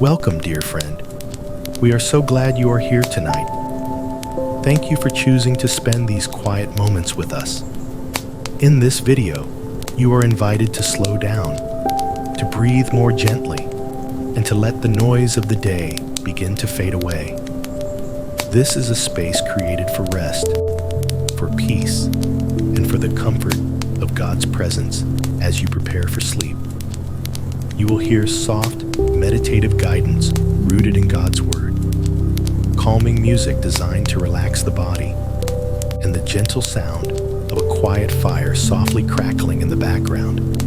Welcome, dear friend. We are so glad you are here tonight. Thank you for choosing to spend these quiet moments with us. In this video, you are invited to slow down, to breathe more gently, and to let the noise of the day begin to fade away. This is a space created for rest, for peace, and for the comfort of God's presence as you prepare for sleep. You will hear soft, meditative guidance rooted in God's Word, calming music designed to relax the body, and the gentle sound of a quiet fire softly crackling in the background.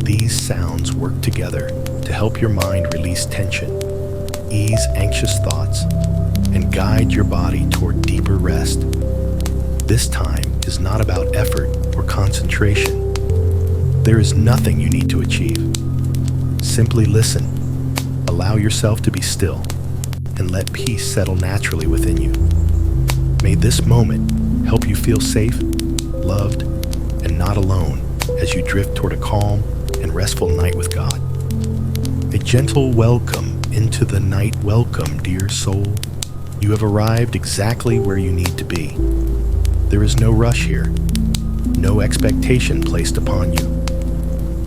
These sounds work together to help your mind release tension, ease anxious thoughts, and guide your body toward deeper rest. This time is not about effort or concentration. There is nothing you need to achieve. Simply listen, allow yourself to be still, and let peace settle naturally within you. May this moment help you feel safe, loved, and not alone as you drift toward a calm and restful night with God. A gentle welcome into the night. Welcome, dear soul. You have arrived exactly where you need to be. There is no rush here, no expectation placed upon you.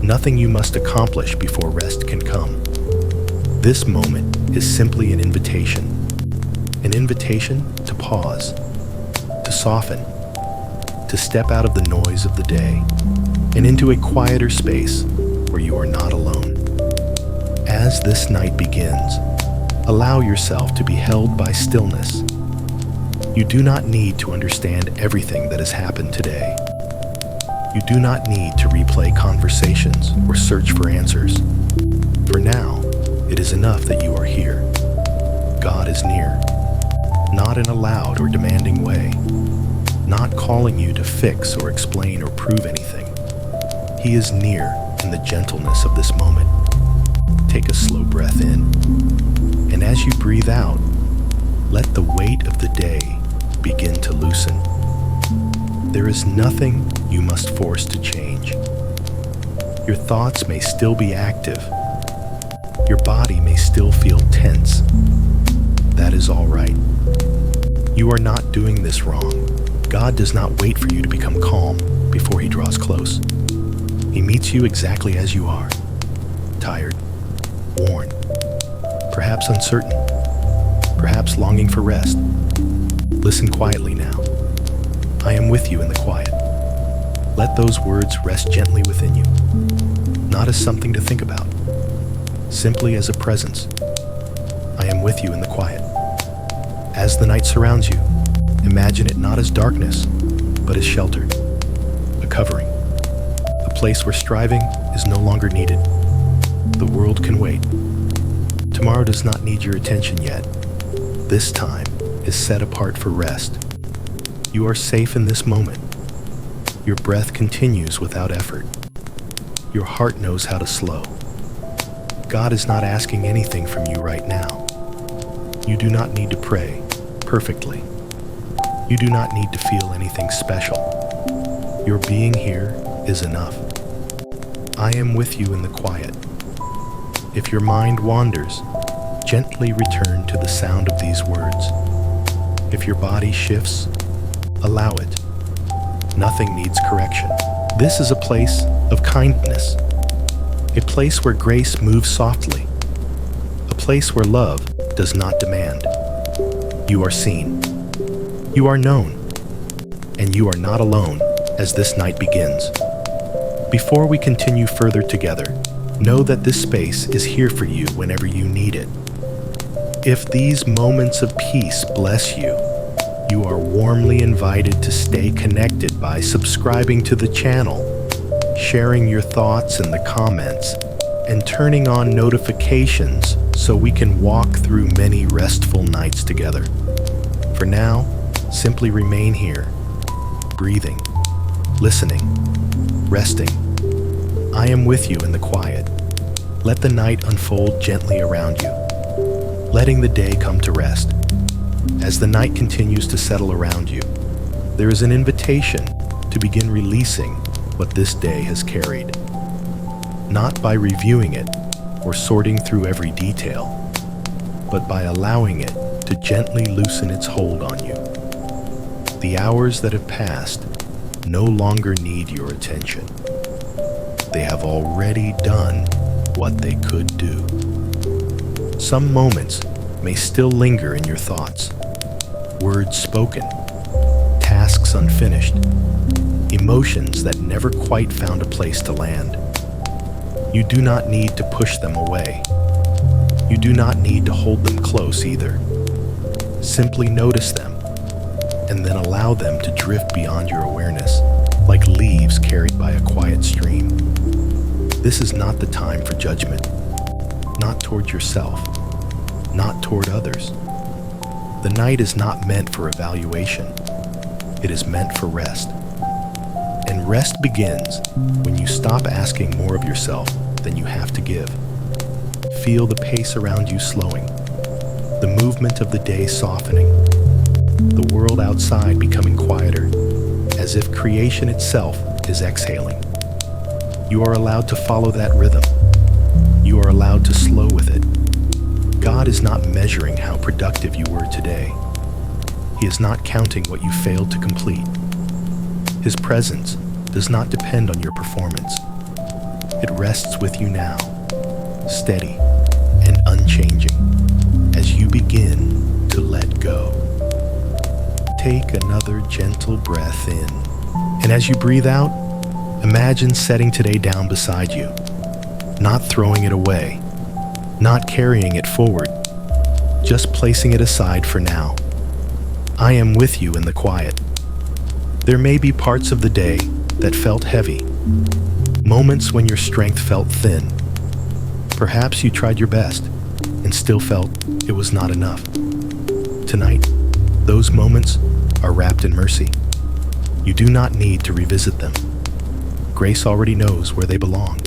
Nothing you must accomplish before rest can come. This moment is simply an invitation to pause, to soften, to step out of the noise of the day and into a quieter space where you are not alone. As this night begins, allow yourself to be held by stillness. You do not need to understand everything that has happened today. You do not need to replay conversations or search for answers. For now, it is enough that you are here. God is near, not in a loud or demanding way, not calling you to fix or explain or prove anything. He is near in the gentleness of this moment. Take a slow breath in, and as you breathe out, let the weight of the day begin to loosen. There is nothing you must force to change. Your thoughts may still be active. Your body may still feel tense. That is all right. You are not doing this wrong. God does not wait for you to become calm before He draws close. He meets you exactly as you are. Tired, worn, perhaps uncertain, perhaps longing for rest. Listen quietly now. I am with you in the quiet. Let those words rest gently within you, not as something to think about, simply as a presence. I am with you in the quiet. As the night surrounds you, imagine it not as darkness, but as shelter, a covering, a place where striving is no longer needed. The world can wait. Tomorrow does not need your attention yet. This time is set apart for rest. You are safe in this moment. Your breath continues without effort. Your heart knows how to slow. God is not asking anything from you right now. You do not need to pray perfectly. You do not need to feel anything special. Your being here is enough. I am with you in the quiet. If your mind wanders, gently return to the sound of these words. If your body shifts, allow it. Nothing needs correction. This is a place of kindness, a place where grace moves softly, a place where love does not demand. You are seen, you are known, and you are not alone as this night begins. Before we continue further together, know that this space is here for you whenever you need it. If these moments of peace bless you, you are warmly invited to stay connected by subscribing to the channel, sharing your thoughts in the comments, and turning on notifications so we can walk through many restful nights together. For now, simply remain here, breathing, listening, resting. I am with you in the quiet. Let the night unfold gently around you, letting the day come to rest. As the night continues to settle around you, there is an invitation to begin releasing what this day has carried. Not by reviewing it or sorting through every detail, but by allowing it to gently loosen its hold on you. The hours that have passed no longer need your attention. They have already done what they could do. Some moments may still linger in your thoughts. Words spoken, tasks unfinished, emotions that never quite found a place to land. You do not need to push them away. You do not need to hold them close either. Simply notice them, and then allow them to drift beyond your awareness, like leaves carried by a quiet stream. This is not the time for judgment, not toward yourself, not toward others. The night is not meant for evaluation. It is meant for rest. And rest begins when you stop asking more of yourself than you have to give. Feel the pace around you slowing, the movement of the day softening, the world outside becoming quieter, as if creation itself is exhaling. You are allowed to follow that rhythm. You are allowed to slow with it. God is not measuring how productive you were today. He is not counting what you failed to complete. His presence does not depend on your performance. It rests with you now, steady and unchanging, as you begin to let go. Take another gentle breath in, and as you breathe out, imagine setting today down beside you, not throwing it away, not carrying it forward, just placing it aside for now. I am with you in the quiet. There may be parts of the day that felt heavy, moments when your strength felt thin. Perhaps you tried your best and still felt it was not enough. Tonight, those moments are wrapped in mercy. You do not need to revisit them. Grace already knows where they belong.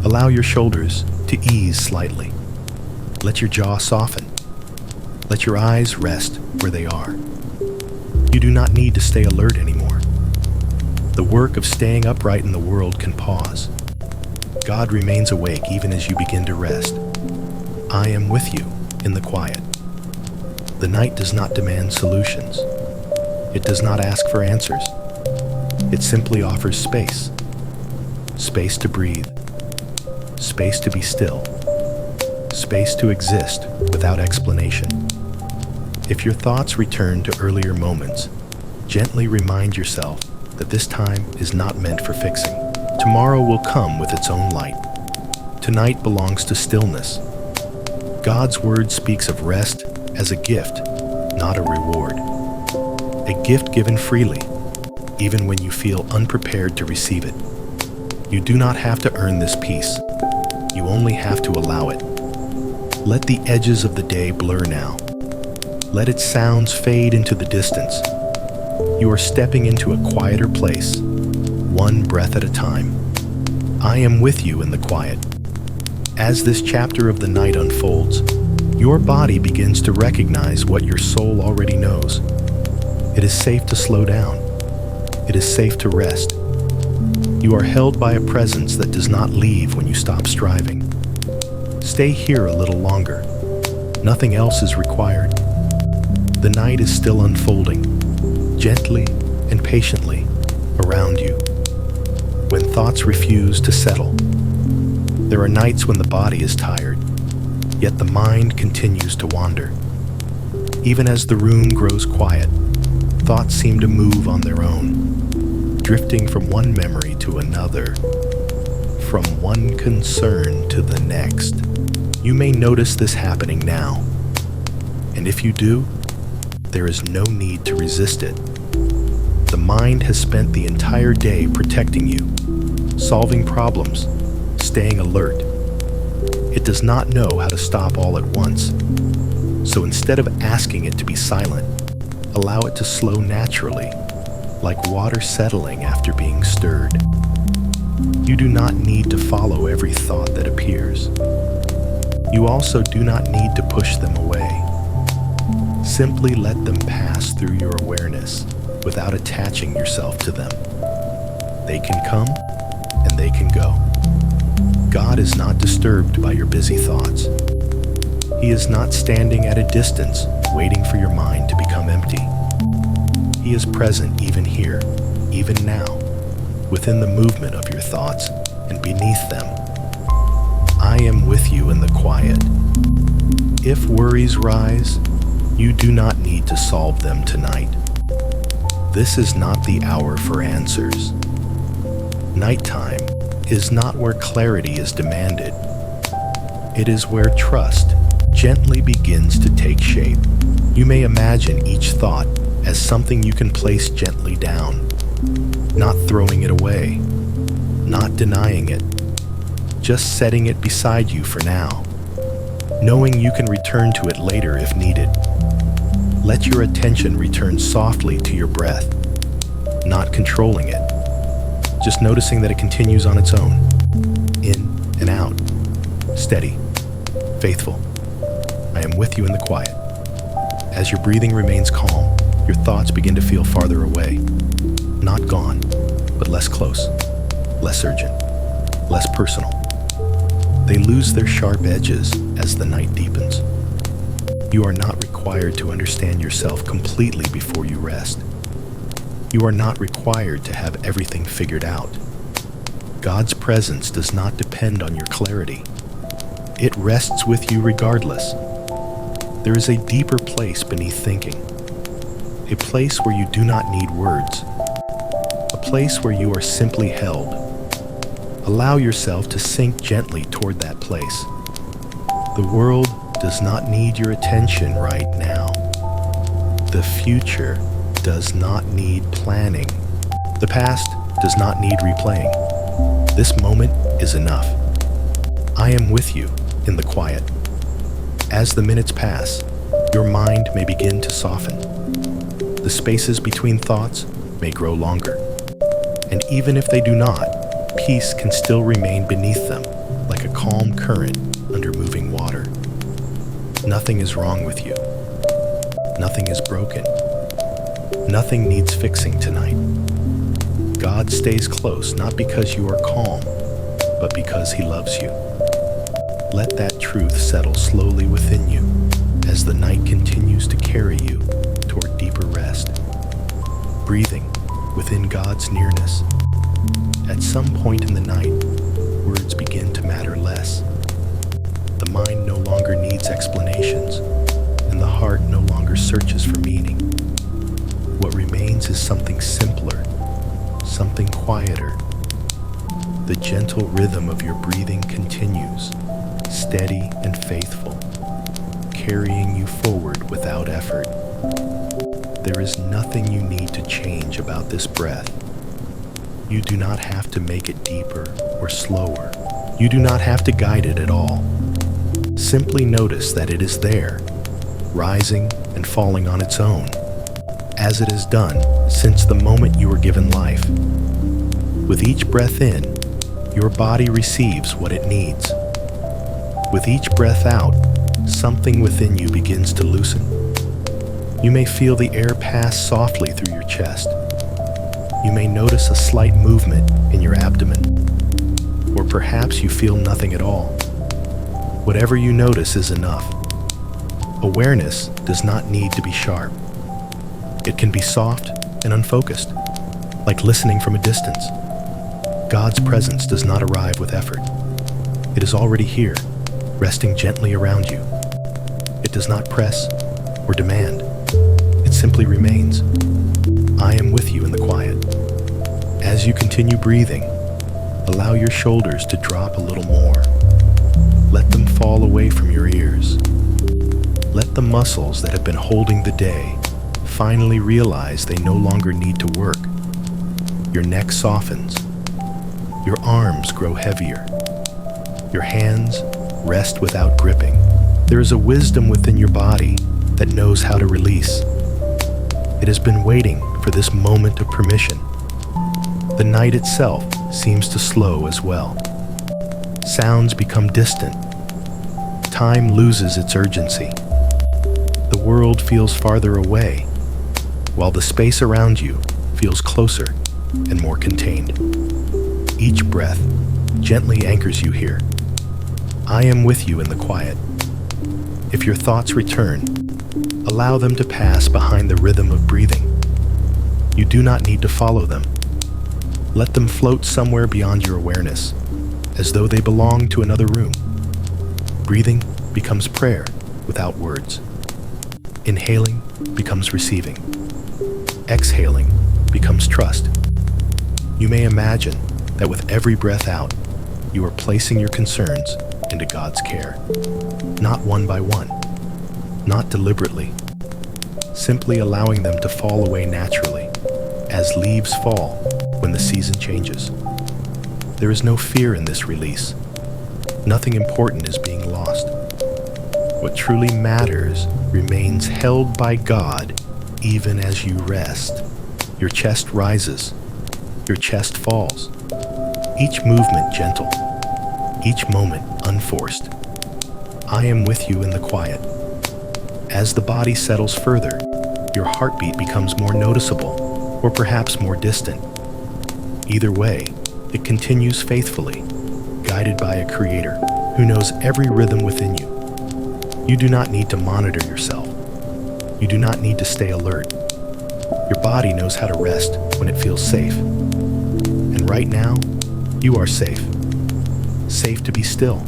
Allow your shoulders to ease slightly. Let your jaw soften. Let your eyes rest where they are. You do not need to stay alert anymore. The work of staying upright in the world can pause. God remains awake even as you begin to rest. I am with you in the quiet. The night does not demand solutions. It does not ask for answers. It simply offers space. Space to breathe. Space to be still. Space to exist without explanation. If your thoughts return to earlier moments, gently remind yourself that this time is not meant for fixing. Tomorrow will come with its own light. Tonight belongs to stillness. God's word speaks of rest as a gift, not a reward. A gift given freely, even when you feel unprepared to receive it. You do not have to earn this peace. You only have to allow it. Let the edges of the day blur now. Let its sounds fade into the distance. You are stepping into a quieter place, one breath at a time. I am with you in the quiet. As this chapter of the night unfolds, your body begins to recognize what your soul already knows. It is safe to slow down. It is safe to rest. You are held by a presence that does not leave when you stop striving. Stay here a little longer. Nothing else is required. The night is still unfolding, gently and patiently around you. When thoughts refuse to settle, there are nights when the body is tired, yet the mind continues to wander. Even as the room grows quiet, thoughts seem to move on their own, drifting from one memory to another, from one concern to the next. You may notice this happening now, and if you do, there is no need to resist it. The mind has spent the entire day protecting you, solving problems, staying alert. It does not know how to stop all at once. So instead of asking it to be silent, allow it to slow naturally, like water settling after being stirred. You do not need to follow every thought that appears. You also do not need to push them away. Simply let them pass through your awareness without attaching yourself to them. They can come and they can go. God is not disturbed by your busy thoughts. He is not standing at a distance, waiting for your mind to become empty. He is present even here, even now, within the movement of your thoughts and beneath them. I am with you in the quiet. If worries rise, you do not need to solve them tonight. This is not the hour for answers. Nighttime is not where clarity is demanded. It is where trust gently begins to take shape. You may imagine each thought as something you can place gently down, not throwing it away, not denying it, just setting it beside you for now, knowing you can return to it later if needed. Let your attention return softly to your breath, not controlling it, just noticing that it continues on its own, in and out, steady, faithful. I am with you in the quiet. As your breathing remains calm, your thoughts begin to feel farther away, not gone, but less close, less urgent, less personal. They lose their sharp edges as the night deepens. You are not required to understand yourself completely before you rest. You are not required to have everything figured out. God's presence does not depend on your clarity. It rests with you regardless. There is a deeper place beneath thinking, a place where you do not need words, a place where you are simply held. Allow yourself to sink gently toward that place. The world does not need your attention right now. The future does not need planning. The past does not need replaying. This moment is enough. I am with you in the quiet. As the minutes pass, your mind may begin to soften. The spaces between thoughts may grow longer. And even if they do not, peace can still remain beneath them, like a calm current under moving water. Nothing is wrong with you. Nothing is broken. Nothing needs fixing tonight. God stays close not because you are calm, but because He loves you. Let that truth settle slowly within you as the night continues to carry you toward deeper rest. Breathing within God's nearness. At some point in the night, words begin to matter less. The mind no longer needs explanations, and the heart no longer searches for meaning. What remains is something simpler, something quieter. The gentle rhythm of your breathing continues, steady and faithful, carrying you forward without effort. There is nothing you need to change about this breath. You do not have to make it deeper or slower. You do not have to guide it at all. Simply notice that it is there, rising and falling on its own, as it has done since the moment you were given life. With each breath in, your body receives what it needs. With each breath out, something within you begins to loosen. You may feel the air pass softly through your chest. You may notice a slight movement in your abdomen, or perhaps you feel nothing at all. Whatever you notice is enough. Awareness does not need to be sharp. It can be soft and unfocused, like listening from a distance. God's presence does not arrive with effort. It is already here, resting gently around you. It does not press or demand. It simply remains. I am with you in the quiet. As you continue breathing, allow your shoulders to drop a little more. Let them fall away from your ears. Let the muscles that have been holding the day finally realize they no longer need to work. Your neck softens. Your arms grow heavier. Your hands rest without gripping. There is a wisdom within your body that knows how to release. It has been waiting for this moment of permission. The night itself seems to slow as well. Sounds become distant. Time loses its urgency. The world feels farther away, while the space around you feels closer and more contained. Each breath gently anchors you here. I am with you in the quiet. If your thoughts return, allow them to pass behind the rhythm of breathing. You do not need to follow them. Let them float somewhere beyond your awareness, as though they belong to another room. Breathing becomes prayer without words. Inhaling becomes receiving. Exhaling becomes trust. You may imagine that with every breath out, you are placing your concerns into God's care. Not one by one, not deliberately, simply allowing them to fall away naturally, as leaves fall when the season changes. There is no fear in this release. Nothing important is being lost. What truly matters remains held by God even as you rest. Your chest rises, your chest falls, each movement gentle, each moment unforced. I am with you in the quiet. As the body settles further, your heartbeat becomes more noticeable, or perhaps more distant. Either way, it continues faithfully, guided by a creator who knows every rhythm within you. You do not need to monitor yourself. You do not need to stay alert. Your body knows how to rest when it feels safe. And right now, you are safe. Safe to be still.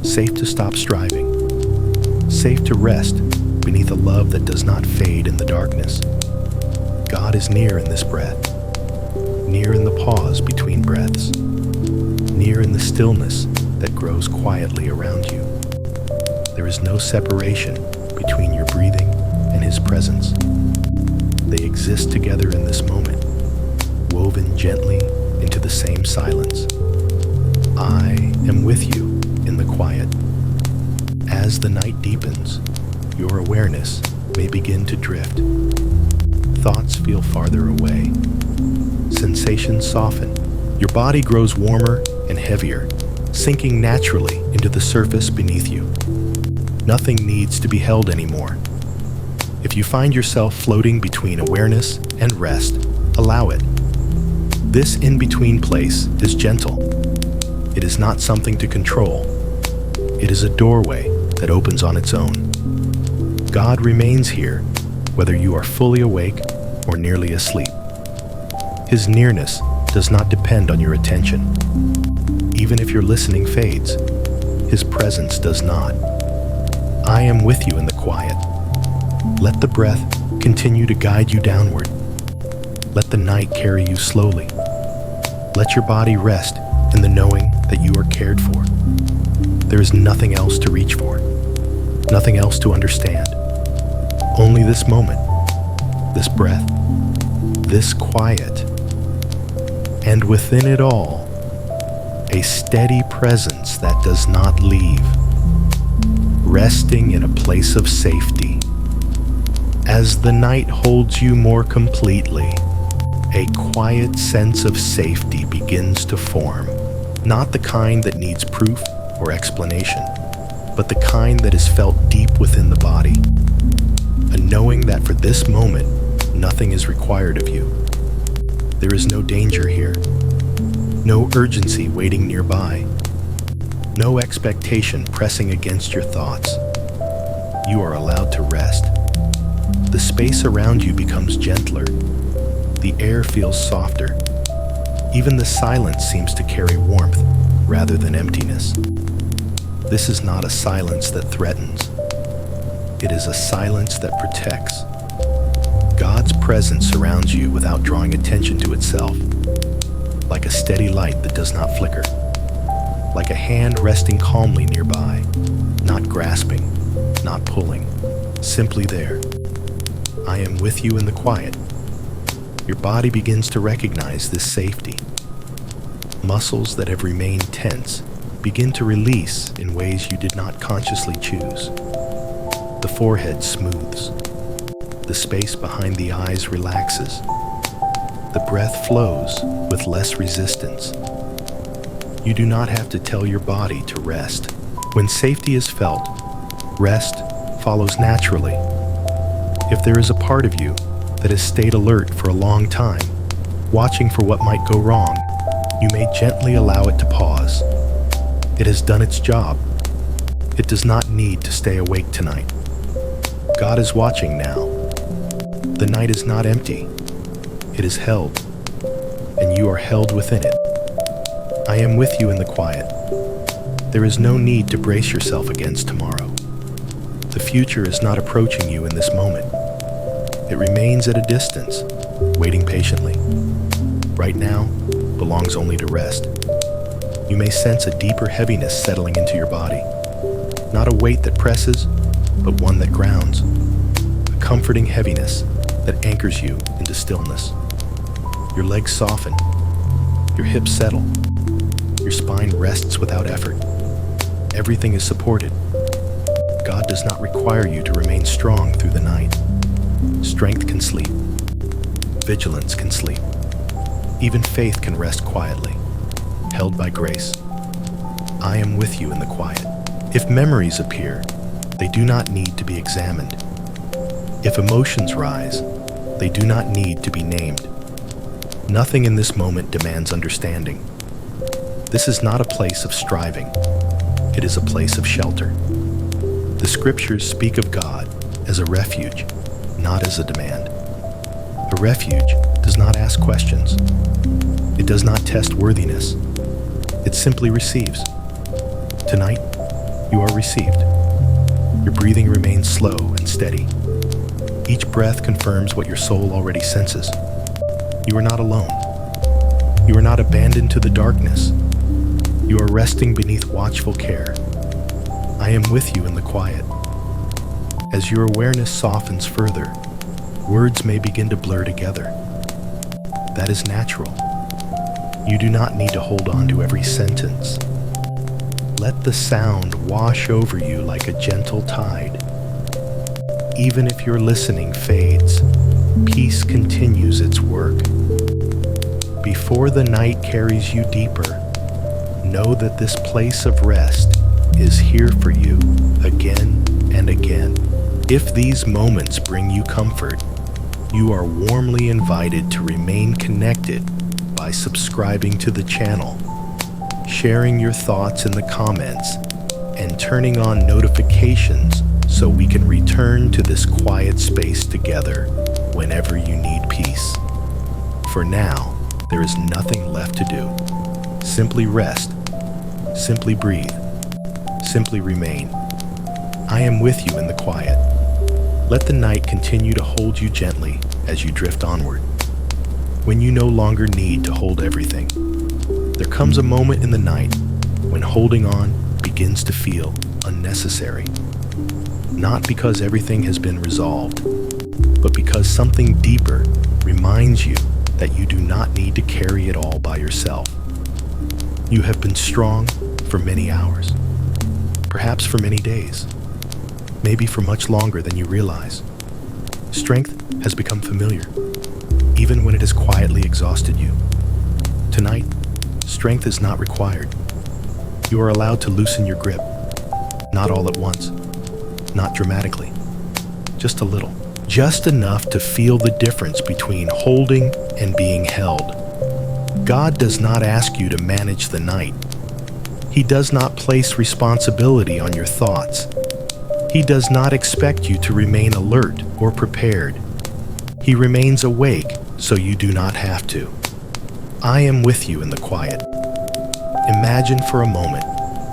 Safe to stop striving. Safe to rest beneath a love that does not fade in the darkness. God is near in this breath, near in the pause between breaths, near in the stillness that grows quietly around you. There is no separation between your breathing and His presence. They exist together in this moment, woven gently into the same silence. I am with you in the quiet. As the night deepens, your awareness may begin to drift. Thoughts feel farther away. Sensations soften. Your body grows warmer and heavier, sinking naturally into the surface beneath you. Nothing needs to be held anymore. If you find yourself floating between awareness and rest, allow it. This in-between place is gentle. It is not something to control. It is a doorway that opens on its own. God remains here, whether you are fully awake or nearly asleep. His nearness does not depend on your attention. Even if your listening fades, His presence does not. I am with you in the quiet. Let the breath continue to guide you downward. Let the night carry you slowly. Let your body rest in the knowing that you are cared for. There is nothing else to reach for, nothing else to understand. Only this moment, this breath, this quiet, and within it all, a steady presence that does not leave, resting in a place of safety. As the night holds you more completely, a quiet sense of safety begins to form, not the kind that needs proof or explanation, but the kind that is felt deep within the body. A knowing that for this moment, nothing is required of you. There is no danger here, no urgency waiting nearby, no expectation pressing against your thoughts. You are allowed to rest. The space around you becomes gentler. The air feels softer. Even the silence seems to carry warmth rather than emptiness. This is not a silence that threatens. It is a silence that protects. God's presence surrounds you without drawing attention to itself, like a steady light that does not flicker, like a hand resting calmly nearby, not grasping, not pulling, simply there. I am with you in the quiet. Your body begins to recognize this safety. Muscles that have remained tense begin to release in ways you did not consciously choose. The forehead smooths. The space behind the eyes relaxes. The breath flows with less resistance. You do not have to tell your body to rest. When safety is felt, rest follows naturally. If there is a part of you that has stayed alert for a long time, watching for what might go wrong, you may gently allow it to pause. It has done its job. It does not need to stay awake tonight. God is watching now. The night is not empty. It is held, and you are held within it. I am with you in the quiet. There is no need to brace yourself against tomorrow. The future is not approaching you in this moment. It remains at a distance, waiting patiently. Right now belongs only to rest. You may sense a deeper heaviness settling into your body. Not a weight that presses, but one that grounds. A comforting heaviness that anchors you into stillness. Your legs soften. Your hips settle. Your spine rests without effort. Everything is supported. God does not require you to remain strong through the night. Strength can sleep. Vigilance can sleep. Even faith can rest quietly, held by grace. I am with you in the quiet. If memories appear, they do not need to be examined. If emotions rise, they do not need to be named. Nothing in this moment demands understanding. This is not a place of striving. It is a place of shelter. The scriptures speak of God as a refuge, not as a demand. A refuge does not ask questions. It does not test worthiness. It simply receives. Tonight, you are received. Your breathing remains slow and steady. Each breath confirms what your soul already senses. You are not alone. You are not abandoned to the darkness. You are resting beneath watchful care. I am with you in the quiet. As your awareness softens further, words may begin to blur together. That is natural. You do not need to hold on to every sentence. Let the sound wash over you like a gentle tide. Even if your listening fades, peace continues its work. Before the night carries you deeper, know that this place of rest is here for you again and again. If these moments bring you comfort, you are warmly invited to remain connected by subscribing to the channel, sharing your thoughts in the comments, and turning on notifications so we can return to this quiet space together whenever you need peace. For now, there is nothing left to do. Simply rest, simply breathe, simply remain. I am with you in the quiet. Let the night continue to hold you gently as you drift onward. When you no longer need to hold everything, there comes a moment in the night when holding on begins to feel unnecessary. Not because everything has been resolved, but because something deeper reminds you that you do not need to carry it all by yourself. You have been strong for many hours, perhaps for many days, maybe for much longer than you realize. Strength has become familiar, even when it has quietly exhausted you. Tonight, strength is not required. You are allowed to loosen your grip, not all at once, not dramatically, just a little. Just enough to feel the difference between holding and being held. God does not ask you to manage the night. He does not place responsibility on your thoughts. He does not expect you to remain alert or prepared. He remains awake so you do not have to. I am with you in the quiet. Imagine for a moment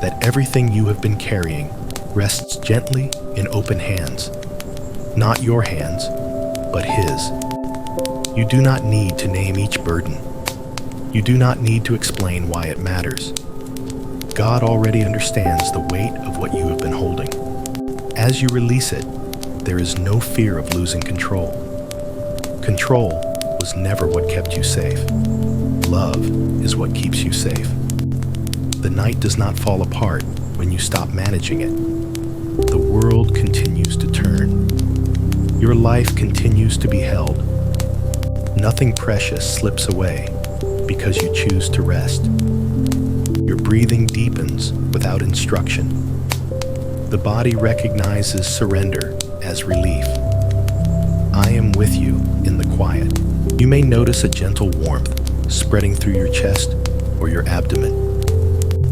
that everything you have been carrying rests gently in open hands. Not your hands, but His. You do not need to name each burden. You do not need to explain why it matters. God already understands the weight of what you have been holding. As you release it, there is no fear of losing control. Control was never what kept you safe. Love is what keeps you safe. The night does not fall apart when you stop managing it. The world continues to turn. Your life continues to be held. Nothing precious slips away because you choose to rest. Your breathing deepens without instruction. The body recognizes surrender as relief. I am with you in the quiet. You may notice a gentle warmth spreading through your chest or your abdomen,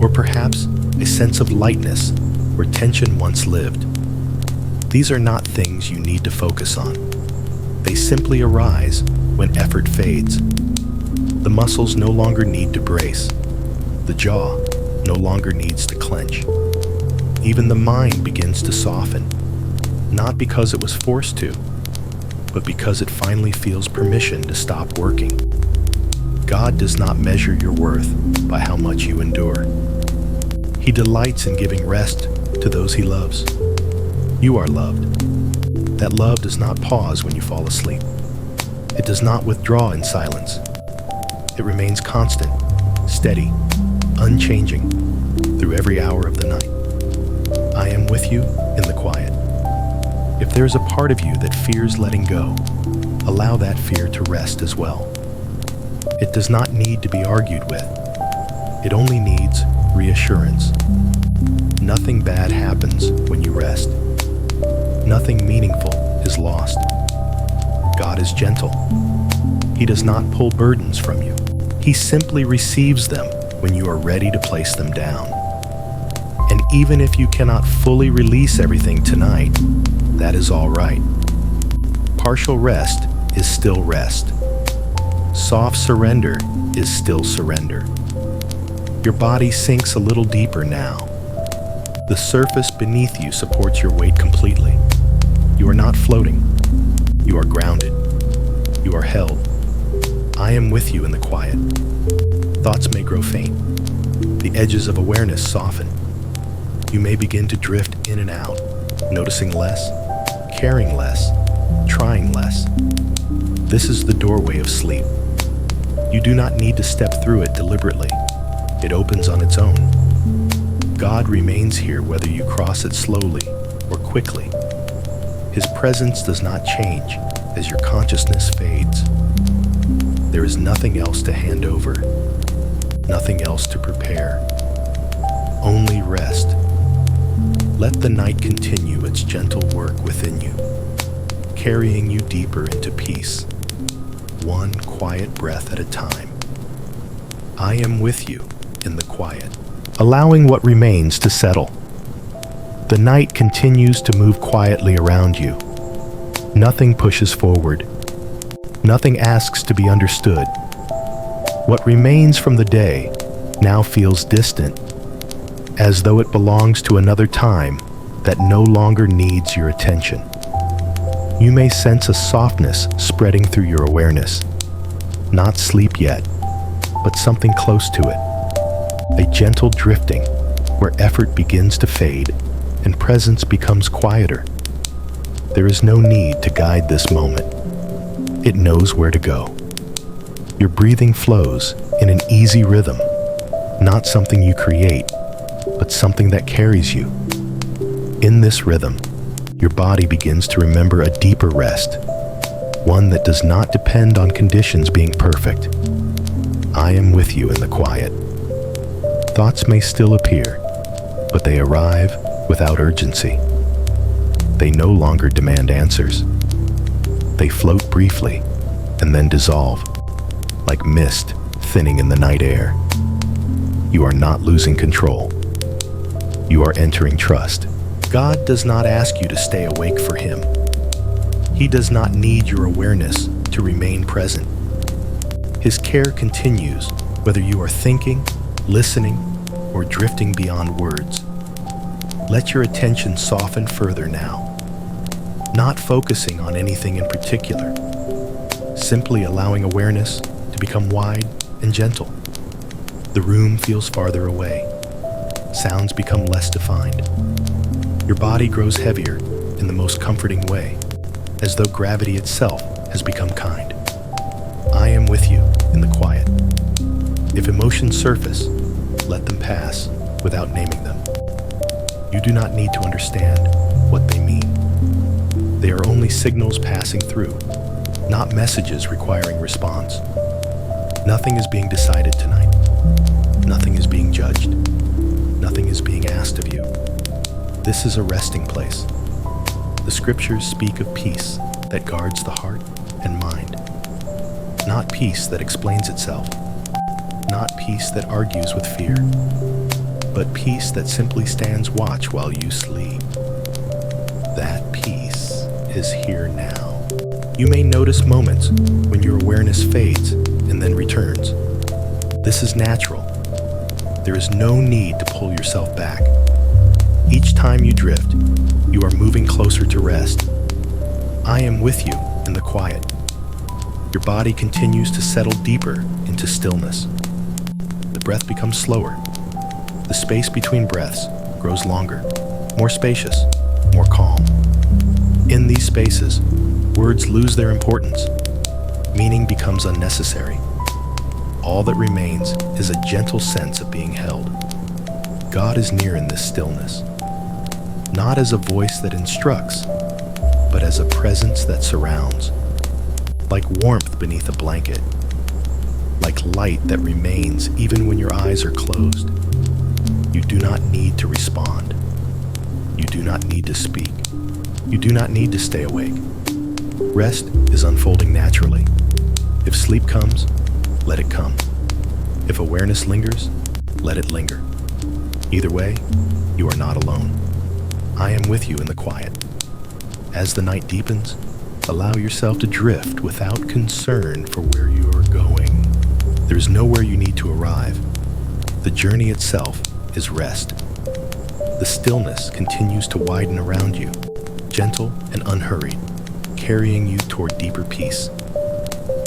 or perhaps a sense of lightness where tension once lived. These are not things you need to focus on. They simply arise when effort fades. The muscles no longer need to brace. The jaw no longer needs to clench. Even the mind begins to soften, not because it was forced to, but because it finally feels permission to stop working. God does not measure your worth by how much you endure. He delights in giving rest to those he loves. You are loved. That love does not pause when you fall asleep. It does not withdraw in silence. It remains constant, steady, unchanging through every hour of the night. I am with you in the quiet. If there is a part of you that fears letting go, allow that fear to rest as well. It does not need to be argued with. It only needs reassurance. Nothing bad happens when you rest. Nothing meaningful is lost. God is gentle. He does not pull burdens from you. He simply receives them when you are ready to place them down. And even if you cannot fully release everything tonight, that is all right. Partial rest is still rest. Soft surrender is still surrender. Your body sinks a little deeper now. The surface beneath you supports your weight completely. You are not floating. You are grounded. You are held. I am with you in the quiet. Thoughts may grow faint. The edges of awareness soften. You may begin to drift in and out, noticing less, caring less, trying less. This is the doorway of sleep. You do not need to step through it deliberately. It opens on its own. God remains here whether you cross it slowly or quickly. His presence does not change as your consciousness fades. There is nothing else to hand over, nothing else to prepare. Only rest. Let the night continue its gentle work within you, carrying you deeper into peace, one quiet breath at a time. I am with you in the quiet, allowing what remains to settle. The night continues to move quietly around you. Nothing pushes forward. Nothing asks to be understood. What remains from the day now feels distant, as though it belongs to another time that no longer needs your attention. You may sense a softness spreading through your awareness. Not sleep yet, but something close to it. A gentle drifting where effort begins to fade and presence becomes quieter. There is no need to guide this moment. It knows where to go. Your breathing flows in an easy rhythm, not something you create, but something that carries you. In this rhythm, your body begins to remember a deeper rest, one that does not depend on conditions being perfect. I am with you in the quiet. Thoughts may still appear, but they arrive without urgency. They no longer demand answers. They float briefly and then dissolve, like mist thinning in the night air. You are not losing control. You are entering trust. God does not ask you to stay awake for Him. He does not need your awareness to remain present. His care continues whether you are thinking, listening, or drifting beyond words. Let your attention soften further now, not focusing on anything in particular, simply allowing awareness to become wide and gentle. The room feels farther away. Sounds become less defined. Your body grows heavier in the most comforting way, as though gravity itself has become kind. I am with you in the quiet. If emotions surface, let them pass without naming them. You do not need to understand what they mean. They are only signals passing through, not messages requiring response. Nothing is being decided tonight. Nothing is being judged. Nothing is being asked of you. This is a resting place. The scriptures speak of peace that guards the heart and mind. Not peace that explains itself. Not peace that argues with fear. but peace that simply stands watch while you sleep. That peace is here now. You may notice moments when your awareness fades and then returns. This is natural. There is no need to pull yourself back. Each time you drift, you are moving closer to rest. I am with you in the quiet. Your body continues to settle deeper into stillness. The breath becomes slower. The space between breaths grows longer, more spacious, more calm. In these spaces, words lose their importance. Meaning becomes unnecessary. All that remains is a gentle sense of being held. God is near in this stillness, not as a voice that instructs, but as a presence that surrounds, like warmth beneath a blanket, like light that remains even when your eyes are closed. You do not need to respond. You do not need to speak. You do not need to stay awake. Rest is unfolding naturally. If sleep comes, let it come. If awareness lingers, let it linger. Either way, you are not alone. I am with you in the quiet. As the night deepens, allow yourself to drift without concern for where you are going. There is nowhere you need to arrive. The journey itself is rest. The stillness continues to widen around you, gentle and unhurried, carrying you toward deeper peace.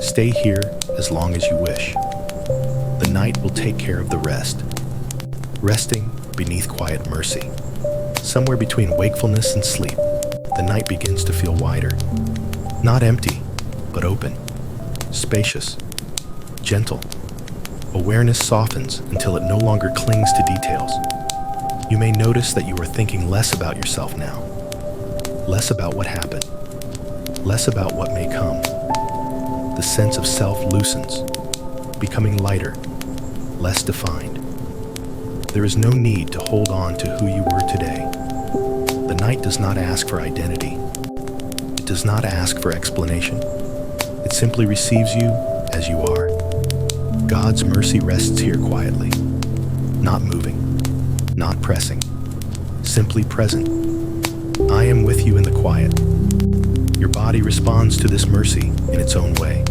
Stay here as long as you wish. The night will take care of the rest. Resting beneath quiet mercy. Somewhere between wakefulness and sleep, the night begins to feel wider. Not empty, but open, spacious, gentle. Awareness softens until it no longer clings to details. You may notice that you are thinking less about yourself now, less about what happened, less about what may come. The sense of self loosens, becoming lighter, less defined. There is no need to hold on to who you were today. The night does not ask for identity. It does not ask for explanation. It simply receives you as you are. God's mercy rests here quietly, not moving, not pressing, simply present. I am with you in the quiet. Your body responds to this mercy in its own way.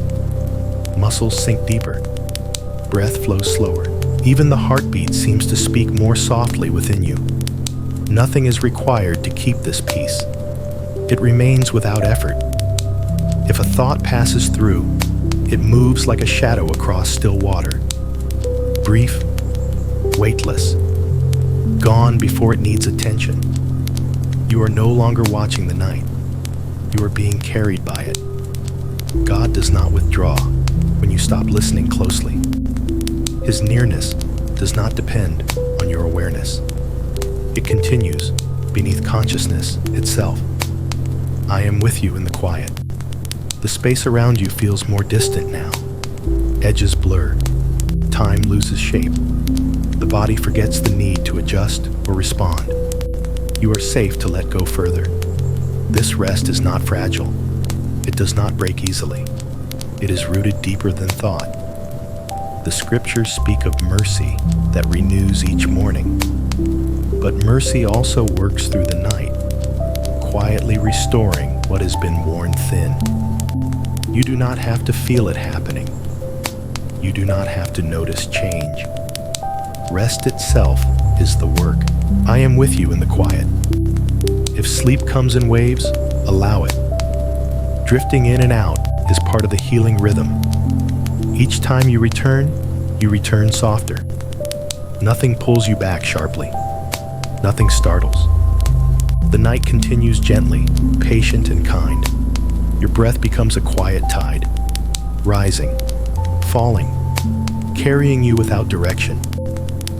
Muscles sink deeper. Breath flows slower. Even the heartbeat seems to speak more softly within you. Nothing is required to keep this peace. It remains without effort. If a thought passes through, it moves like a shadow across still water. Brief, weightless, gone before it needs attention. You are no longer watching the night. You are being carried by it. God does not withdraw when you stop listening closely. His nearness does not depend on your awareness. It continues beneath consciousness itself. I am with you in the quiet. The space around you feels more distant now. Edges blur. Time loses shape. The body forgets the need to adjust or respond. You are safe to let go further. This rest is not fragile. It does not break easily. It is rooted deeper than thought. The scriptures speak of mercy that renews each morning. But mercy also works through the night, quietly restoring what has been worn thin. You do not have to feel it happening. You do not have to notice change. Rest itself is the work. I am with you in the quiet. If sleep comes in waves, allow it. Drifting in and out is part of the healing rhythm. Each time you return softer. Nothing pulls you back sharply. Nothing startles. The night continues gently, patient and kind. Your breath becomes a quiet tide, rising, falling, carrying you without direction.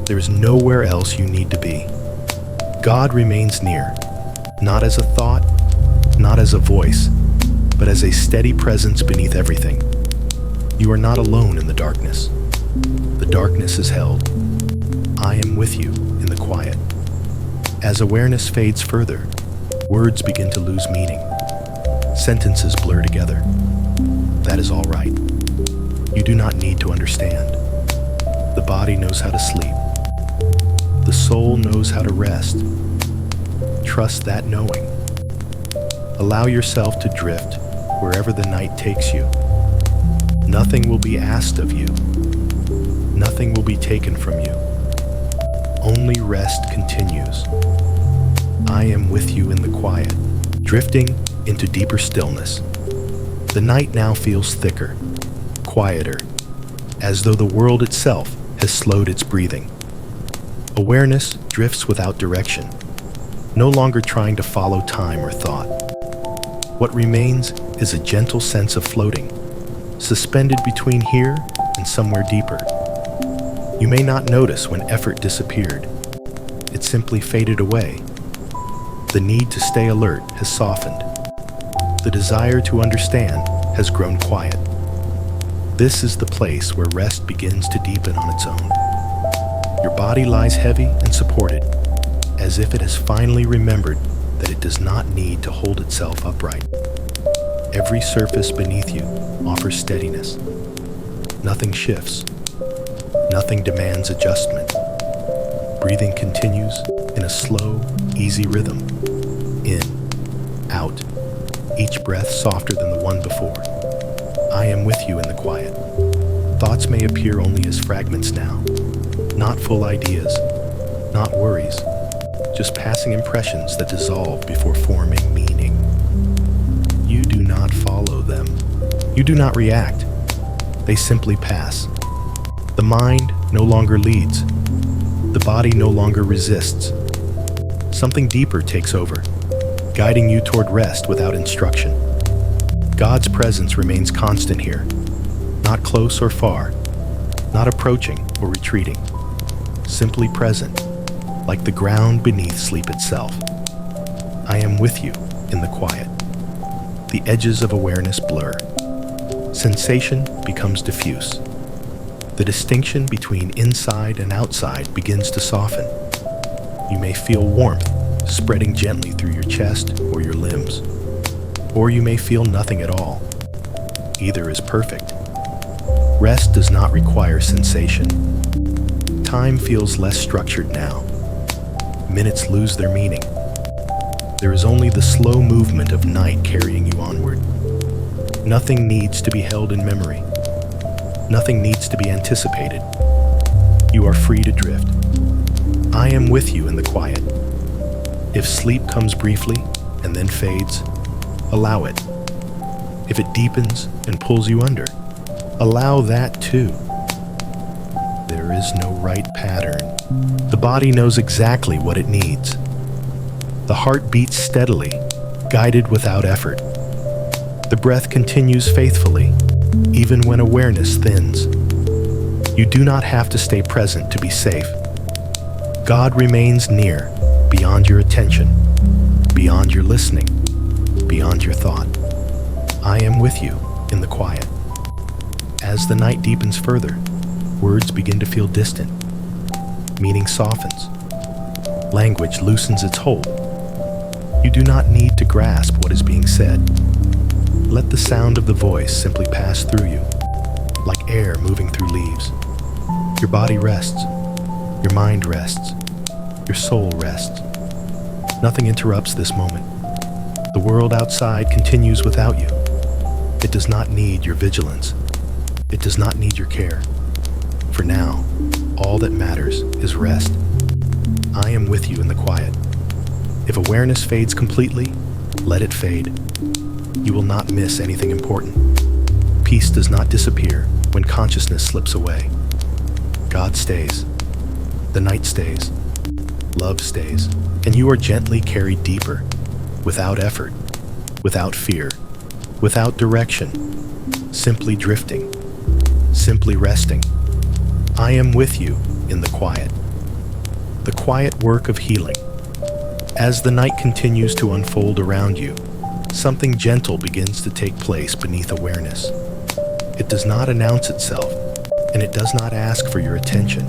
There is nowhere else you need to be. God remains near, not as a thought, not as a voice, but as a steady presence beneath everything. You are not alone in the darkness. The darkness is held. I am with you in the quiet. As awareness fades further, words begin to lose meaning. Sentences blur together. That is all right. You do not need to understand. The body knows how to sleep. The soul knows how to rest. Trust that knowing. Allow yourself to drift wherever the night takes you. Nothing will be asked of you. Nothing will be taken from you. Only rest continues. I am with you in the quiet, drifting into deeper stillness. The night now feels thicker, quieter, as though the world itself has slowed its breathing. Awareness drifts without direction, no longer trying to follow time or thought. What remains is a gentle sense of floating, suspended between here and somewhere deeper. You may not notice when effort disappeared. It simply faded away. The need to stay alert has softened. The desire to understand has grown quiet. This is the place where rest begins to deepen on its own. Your body lies heavy and supported, as if it has finally remembered that it does not need to hold itself upright. Every surface beneath you offers steadiness. Nothing shifts. Nothing demands adjustment. Breathing continues in a slow, easy rhythm. In, out, each breath softer than the one before. I am with you in the quiet. Thoughts may appear only as fragments now, not full ideas, not worries, just passing impressions that dissolve before forming meaning. You do not follow them. You do not react. They simply pass. The mind no longer leads. The body no longer resists. Something deeper takes over, guiding you toward rest without instruction. God's presence remains constant here, not close or far, not approaching or retreating, simply present, like the ground beneath sleep itself. I am with you in the quiet. The edges of awareness blur. Sensation becomes diffuse. The distinction between inside and outside begins to soften. You may feel warmth spreading gently through your chest or your limbs, or you may feel nothing at all. Either is perfect. Rest does not require sensation. Time feels less structured now. Minutes lose their meaning. There is only the slow movement of night carrying you onward. Nothing needs to be held in memory. Nothing needs to be anticipated. You are free to drift. I am with you in the quiet. If sleep comes briefly and then fades, allow it. If it deepens and pulls you under, allow that too. There is no right pattern. The body knows exactly what it needs. The heart beats steadily, guided without effort. The breath continues faithfully, even when awareness thins. You do not have to stay present to be safe. God remains near, beyond your attention, beyond your listening, beyond your thought. I am with you in the quiet. As the night deepens further, words begin to feel distant. Meaning softens. Language loosens its hold. You do not need to grasp what is being said. Let the sound of the voice simply pass through you, like air moving through leaves. Your body rests. Your mind rests. Your soul rests. Nothing interrupts this moment. The world outside continues without you. It does not need your vigilance. It does not need your care. For now, all that matters is rest. I am with you in the quiet. If awareness fades completely, let it fade. You will not miss anything important. Peace does not disappear when consciousness slips away. God stays. The night stays. Love stays. And you are gently carried deeper, without effort, without fear, without direction, simply drifting, simply resting. I am with you in the quiet. The quiet work of healing. As the night continues to unfold around you, something gentle begins to take place beneath awareness. It does not announce itself, and it does not ask for your attention.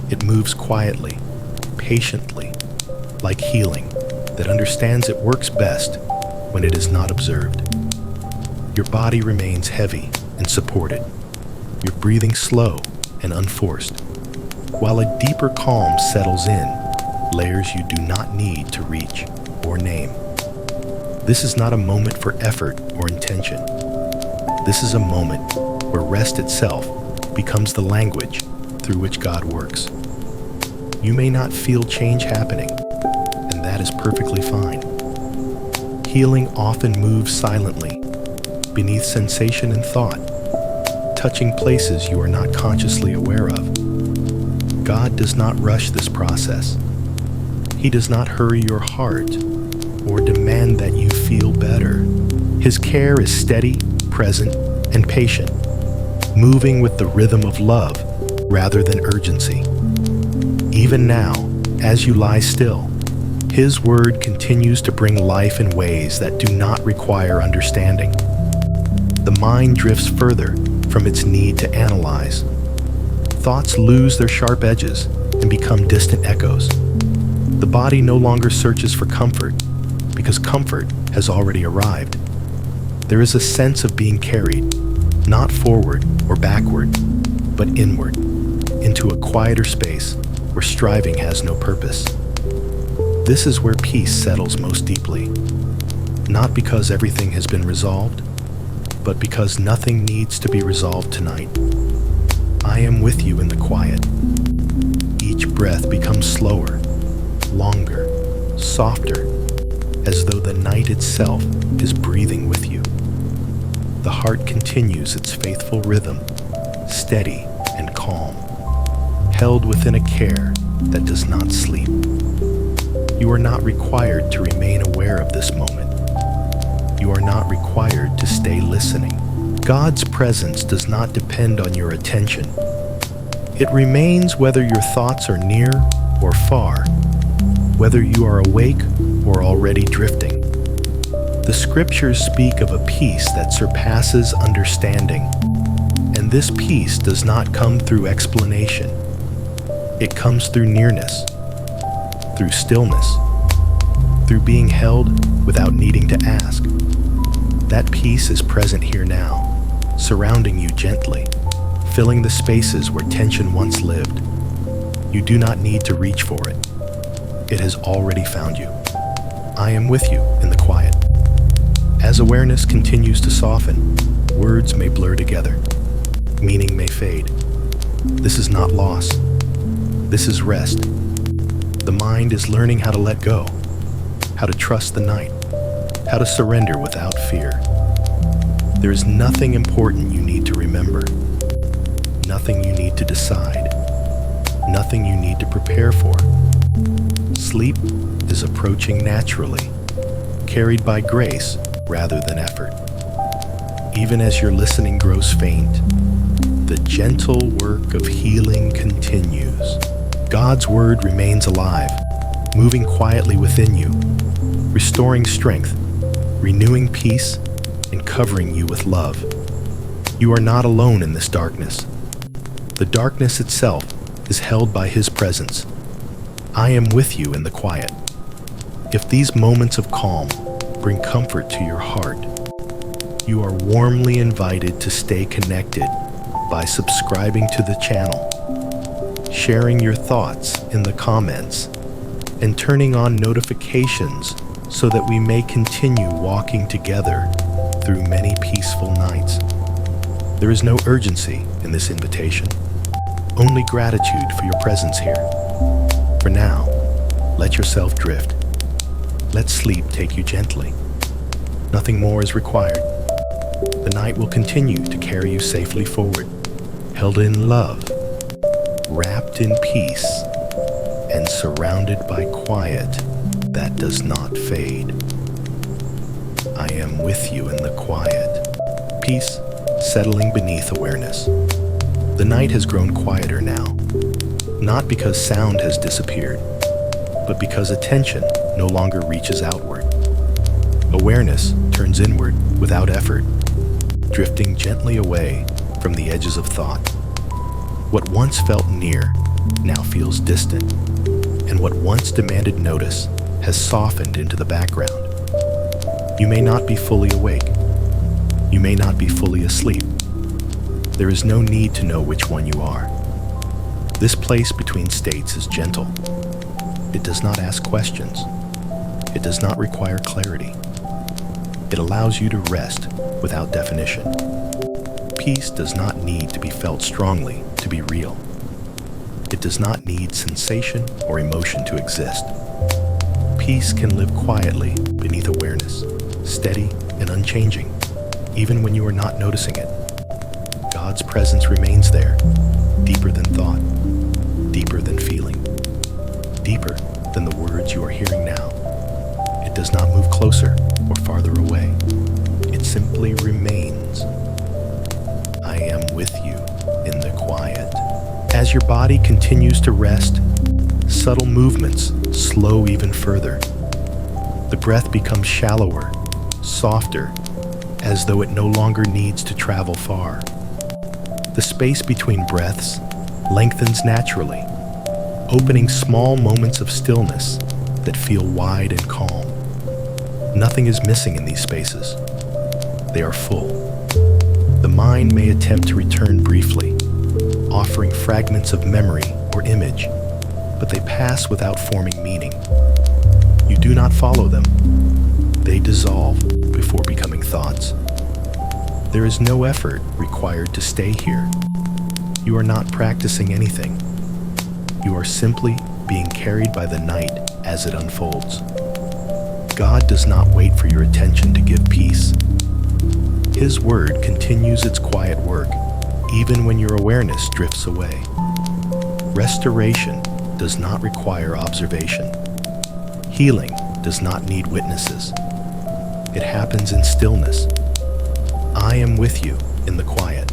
It moves quietly, patiently, like healing that understands it works best when it is not observed. Your body remains heavy and supported. Your breathing slow and unforced. while a deeper calm settles in, layers you do not need to reach or name. This is not a moment for effort or intention. This is a moment where rest itself becomes the language through which God works. You may not feel change happening, and that is perfectly fine. Healing often moves silently, beneath sensation and thought, touching places you are not consciously aware of. God does not rush this process. He does not hurry your heart or demand that you feel better. His care is steady, present, and patient, moving with the rhythm of love rather than urgency. Even now, as you lie still, His word continues to bring life in ways that do not require understanding. The mind drifts further from its need to analyze. Thoughts lose their sharp edges and become distant echoes. The body no longer searches for comfort because comfort has already arrived. There is a sense of being carried, not forward or backward, but inward, into a quieter space where striving has no purpose. This is where peace settles most deeply, not because everything has been resolved, but because nothing needs to be resolved tonight. I am with you in the quiet. Each breath becomes slower, longer, softer, as though the night itself is breathing with you. The heart continues its faithful rhythm, steady and calm, held within a care that does not sleep. You are not required to remain aware of this moment. You are not required to stay listening. God's presence does not depend on your attention. It remains whether your thoughts are near or far, whether you are awake or already drifting. The scriptures speak of a peace that surpasses understanding, and this peace does not come through explanation. It comes through nearness, through stillness, through being held without needing to ask. That peace is present here now, surrounding you gently, filling the spaces where tension once lived. You do not need to reach for it. It has already found you. I am with you in the quiet. As awareness continues to soften, words may blur together. Meaning may fade. This is not loss. This is rest. The mind is learning how to let go, how to trust the night, how to surrender without fear. There is nothing important you need to remember, nothing you need to decide, nothing you need to prepare for. Sleep is approaching naturally, carried by grace rather than effort. Even as your listening grows faint, the gentle work of healing continues. God's word remains alive, moving quietly within you, restoring strength, renewing peace, and covering you with love. You are not alone in this darkness. The darkness itself is held by His presence. I am with you in the quiet. If these moments of calm bring comfort to your heart, you are warmly invited to stay connected by subscribing to the channel, sharing your thoughts in the comments, and turning on notifications so that we may continue walking together through many peaceful nights. There is no urgency in this invitation, only gratitude for your presence here. For now, let yourself drift. Let sleep take you gently. Nothing more is required. The night will continue to carry you safely forward, held in love, wrapped in peace, and surrounded by quiet that does not fade. I am with you in the quiet. Peace settling beneath awareness. The night has grown quieter now, not because sound has disappeared, but because attention no longer reaches outward. Awareness turns inward without effort, drifting gently away from the edges of thought. What once felt near now feels distant, and what once demanded notice has softened into the background. You may not be fully awake. You may not be fully asleep. There is no need to know which one you are. This place between states is gentle. It does not ask questions. It does not require clarity. It allows you to rest without definition. Peace does not need to be felt strongly to be real. It does not need sensation or emotion to exist. Peace can live quietly beneath awareness, steady and unchanging, even when you are not noticing it. God's presence remains there, deeper than thought, deeper than feeling, deeper than the words you are hearing now. It does not move closer or farther away. It simply remains. I am with you in the quiet. As your body continues to rest, subtle movements slow even further. The breath becomes shallower, softer, as though it no longer needs to travel far. The space between breaths lengthens naturally, opening small moments of stillness that feel wide and calm. Nothing is missing in these spaces. They are full. The mind may attempt to return briefly, offering fragments of memory or image, but they pass without forming meaning. You do not follow them. They dissolve before becoming thoughts. There is no effort required to stay here. You are not practicing anything. You are simply being carried by the night as it unfolds. God does not wait for your attention to give peace. His word continues its quiet work, even when your awareness drifts away. Restoration does not require observation. Healing does not need witnesses. It happens in stillness. I am with you in the quiet.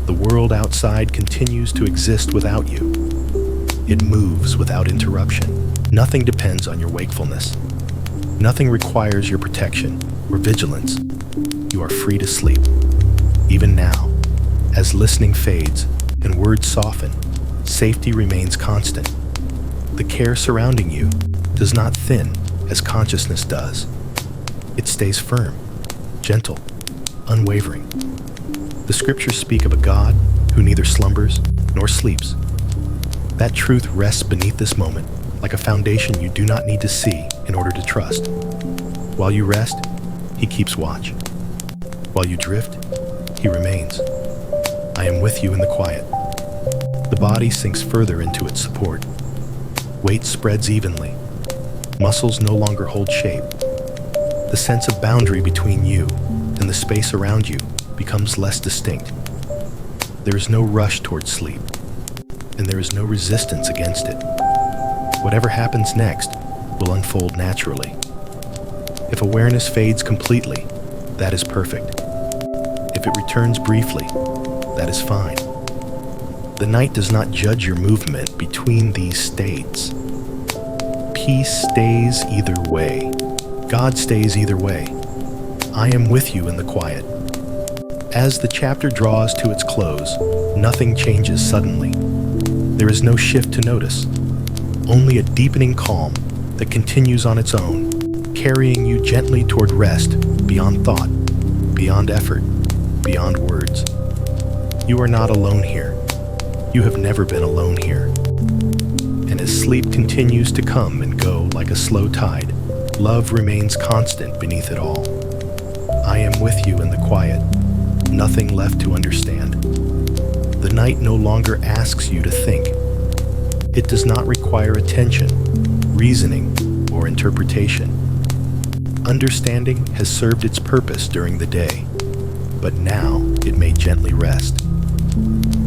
The world outside continues to exist without you. It moves without interruption. Nothing depends on your wakefulness. Nothing requires your protection or vigilance. You are free to sleep. Even now, as listening fades and words soften, safety remains constant. The care surrounding you does not thin as consciousness does. It stays firm, gentle, unwavering. The scriptures speak of a God who neither slumbers nor sleeps. That truth rests beneath this moment like a foundation you do not need to see in order to trust. While you rest, he keeps watch. While you drift, he remains. I am with you in the quiet. The body sinks further into its support. Weight spreads evenly. Muscles no longer hold shape. The sense of boundary between you and the space around you becomes less distinct. There is no rush towards sleep, and there is no resistance against it. Whatever happens next will unfold naturally. If awareness fades completely, that is perfect. If it returns briefly, that is fine. The night does not judge your movement between these states. Peace stays either way. God stays either way. I am with you in the quiet. As the chapter draws to its close, nothing changes suddenly. There is no shift to notice, only a deepening calm that continues on its own, carrying you gently toward rest, beyond thought, beyond effort, beyond words. You are not alone here. You have never been alone here. And as sleep continues to come and go like a slow tide, love remains constant beneath it all. I am with you in the quiet. Nothing left to understand. The night no longer asks you to think. It does not require attention, reasoning, or interpretation. Understanding has served its purpose during the day, but now it may gently rest.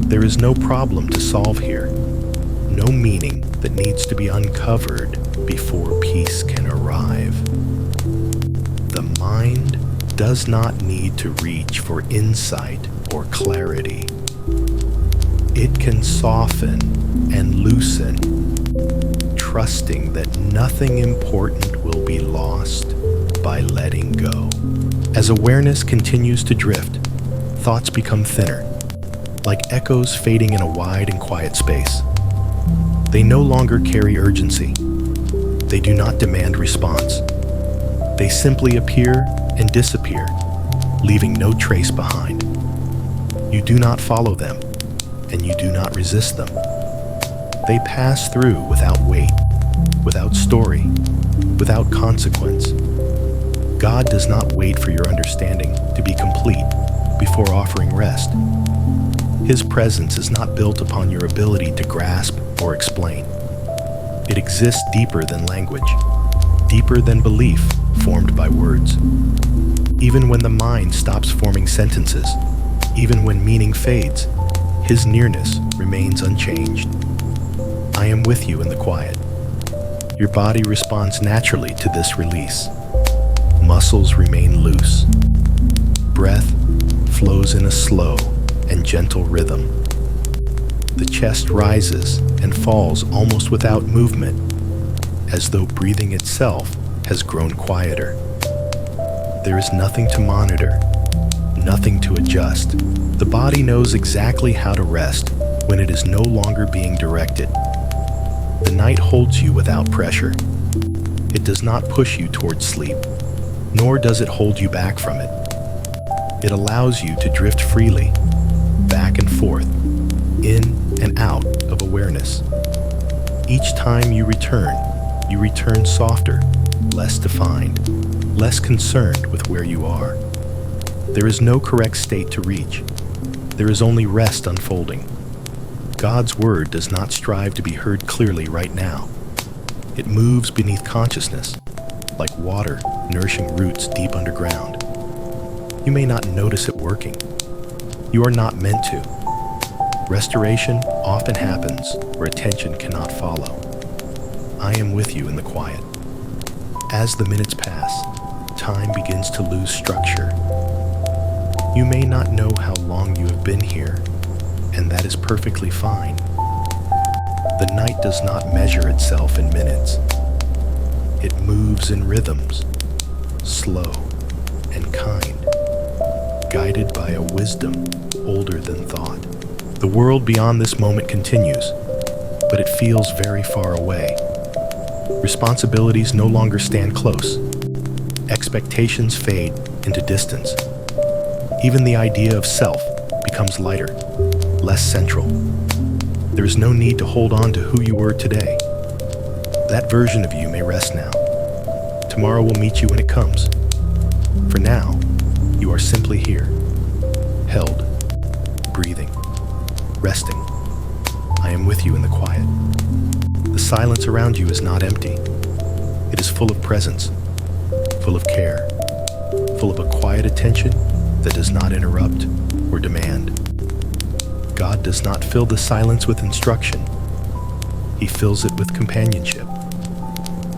There is no problem to solve here, no meaning that needs to be uncovered before peace can arrive. The mind does not need to reach for insight or clarity. It can soften and loosen, trusting that nothing important will be lost by letting go. As awareness continues to drift, thoughts become thinner, like echoes fading in a wide and quiet space. They no longer carry urgency. They do not demand response. They simply appear and disappear, leaving no trace behind. You do not follow them, and you do not resist them. They pass through without weight, without story, without consequence. God does not wait for your understanding to be complete before offering rest. His presence is not built upon your ability to grasp or explain. It exists deeper than language, deeper than belief formed by words. Even when the mind stops forming sentences, even when meaning fades, His nearness remains unchanged. I am with you in the quiet. Your body responds naturally to this release. Muscles remain loose. Breath flows in a slow and gentle rhythm. The chest rises and falls almost without movement, as though breathing itself has grown quieter. There is nothing to monitor, nothing to adjust. The body knows exactly how to rest when it is no longer being directed. The night holds you without pressure. It does not push you towards sleep, nor does it hold you back from it. It allows you to drift freely, back and forth, in and out of awareness. Each time you return softer, less defined, less concerned with where you are. There is no correct state to reach. There is only rest unfolding. God's word does not strive to be heard clearly right now. It moves beneath consciousness, like water nourishing roots deep underground. You may not notice it working. You are not meant to. Restoration often happens where attention cannot follow. I am with you in the quiet. As the minutes pass, time begins to lose structure. You may not know how long you have been here, and that is perfectly fine. The night does not measure itself in minutes. It moves in rhythms, slow and kind, guided by a wisdom older than thought. The world beyond this moment continues, but it feels very far away. Responsibilities no longer stand close. Expectations fade into distance. Even the idea of self becomes lighter, less central. There is no need to hold on to who you were today. That version of you may rest now. Tomorrow will meet you when it comes. For now, you are simply here, held, breathing, resting. I am with you in the quiet. The silence around you is not empty. It is full of presence, full of care, full of a quiet attention that does not interrupt or demand. God does not fill the silence with instruction. He fills it with companionship.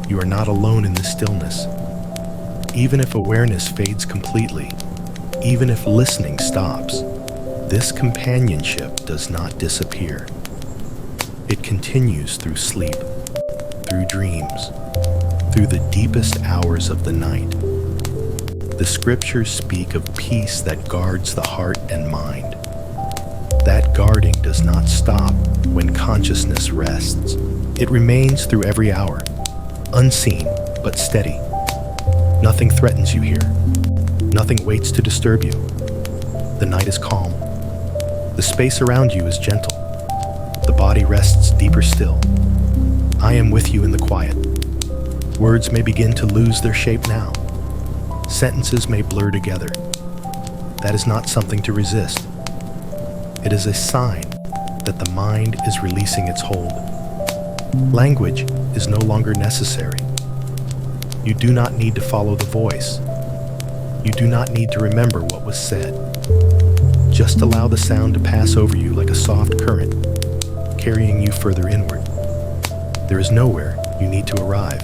You are not alone in this stillness. Even if awareness fades completely, even if listening stops, this companionship does not disappear. It continues through sleep, through dreams, through the deepest hours of the night. The scriptures speak of peace that guards the heart and mind. That guarding does not stop when consciousness rests. It remains through every hour, unseen but steady. Nothing threatens you here. Nothing waits to disturb you. The night is calm. The space around you is gentle. The body rests deeper still. I am with you in the quiet. Words may begin to lose their shape now. Sentences may blur together. That is not something to resist. It is a sign that the mind is releasing its hold. Language is no longer necessary. You do not need to follow the voice. You do not need to remember what was said. Just allow the sound to pass over you like a soft current, carrying you further inward. There is nowhere you need to arrive.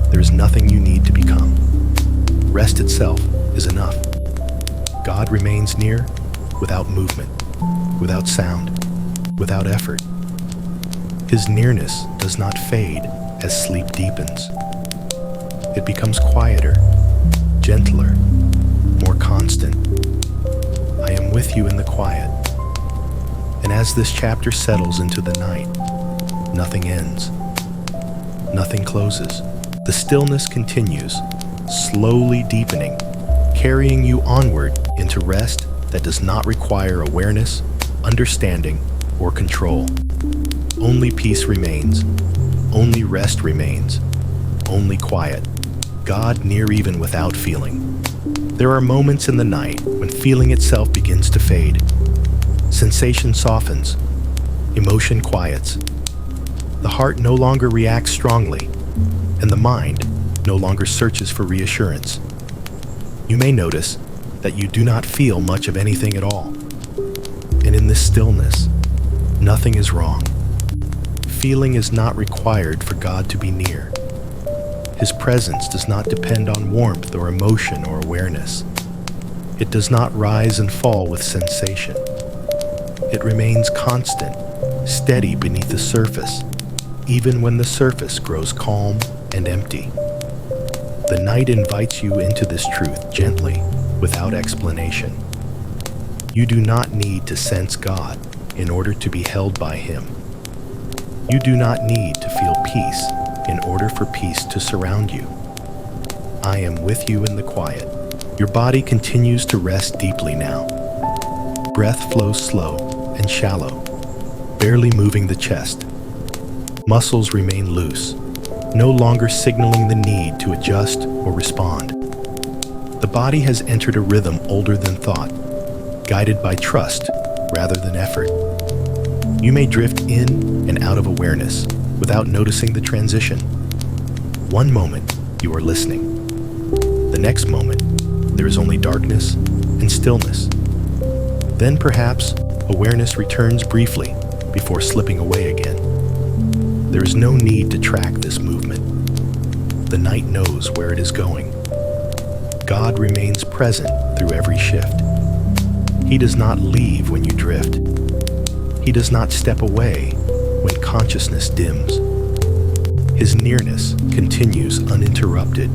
There is nothing you need to become. Rest itself is enough. God remains near without movement, without sound, without effort. His nearness does not fade as sleep deepens. It becomes quieter, gentler, more constant. I am with you in the quiet. And as this chapter settles into the night, nothing ends. Nothing closes. The stillness continues, slowly deepening, carrying you onward into rest that does not require awareness, understanding, or control. Only peace remains. Only rest remains. Only quiet. God near even without feeling. There are moments in the night when feeling itself begins to fade. Sensation softens. Emotion quiets. The heart no longer reacts strongly, and the mind no longer searches for reassurance. You may notice that you do not feel much of anything at all. And in this stillness, nothing is wrong. Feeling is not required for God to be near. His presence does not depend on warmth or emotion or awareness. It does not rise and fall with sensation. It remains constant, steady beneath the surface, even when the surface grows calm and empty. The night invites you into this truth gently, without explanation. You do not need to sense God in order to be held by Him. You do not need to feel peace in order for peace to surround you. I am with you in the quiet. Your body continues to rest deeply now. Breath flows slow and shallow, barely moving the chest. Muscles remain loose, no longer signaling the need to adjust or respond. The body has entered a rhythm older than thought, guided by trust rather than effort. You may drift in and out of awareness without noticing the transition. One moment, you are listening. The next moment, there is only darkness and stillness. Then perhaps awareness returns briefly before slipping away again. There is no need to track this movement. The night knows where it is going. God remains present through every shift. He does not leave when you drift. He does not step away when consciousness dims. His nearness continues uninterrupted,